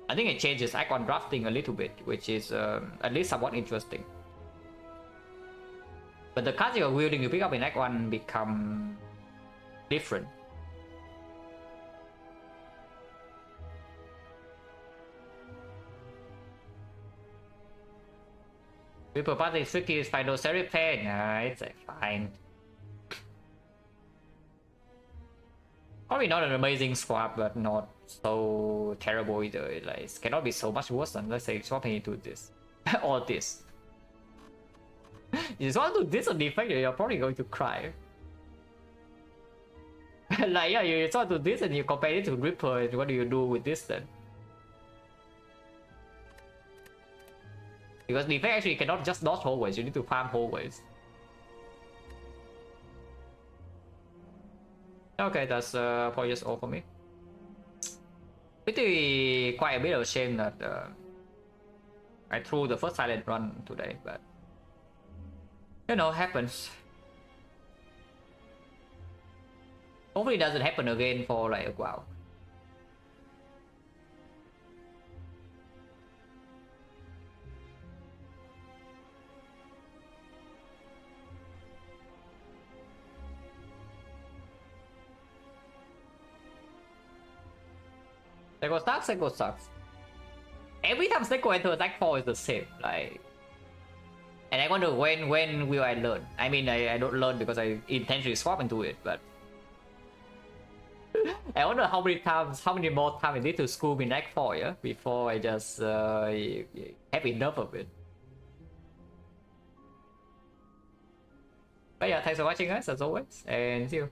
it changes Act 1 drafting a little bit, which is at least somewhat interesting. But the cards you're wielding you pick up in Act 1 become different. People party tricky is final serif pain. It's fine. Probably not an amazing swap, but not so terrible either. It like, cannot be so much worse than, let's say, swapping into this. Or this. You swap to this or Defect, you're probably going to cry. Like, yeah, you swap to this and you compare it to Ripper, and what do you do with this then? Because Defect actually cannot just dodge hallways, you need to farm hallways. Okay, that's probably just all for me. Pretty quite a bit of shame that I threw the first silent run today, but you know, happens. Hopefully it doesn't happen again for like a while. Seiko sucks. Every time Seiko enters Act 4 is the same, like. And I wonder when will I learn? I mean, I don't learn because I intentionally swap into it, but I wonder how many more times I need to school in Act 4, yeah, before I just have enough of it. But yeah, thanks for watching guys, as always, and see you.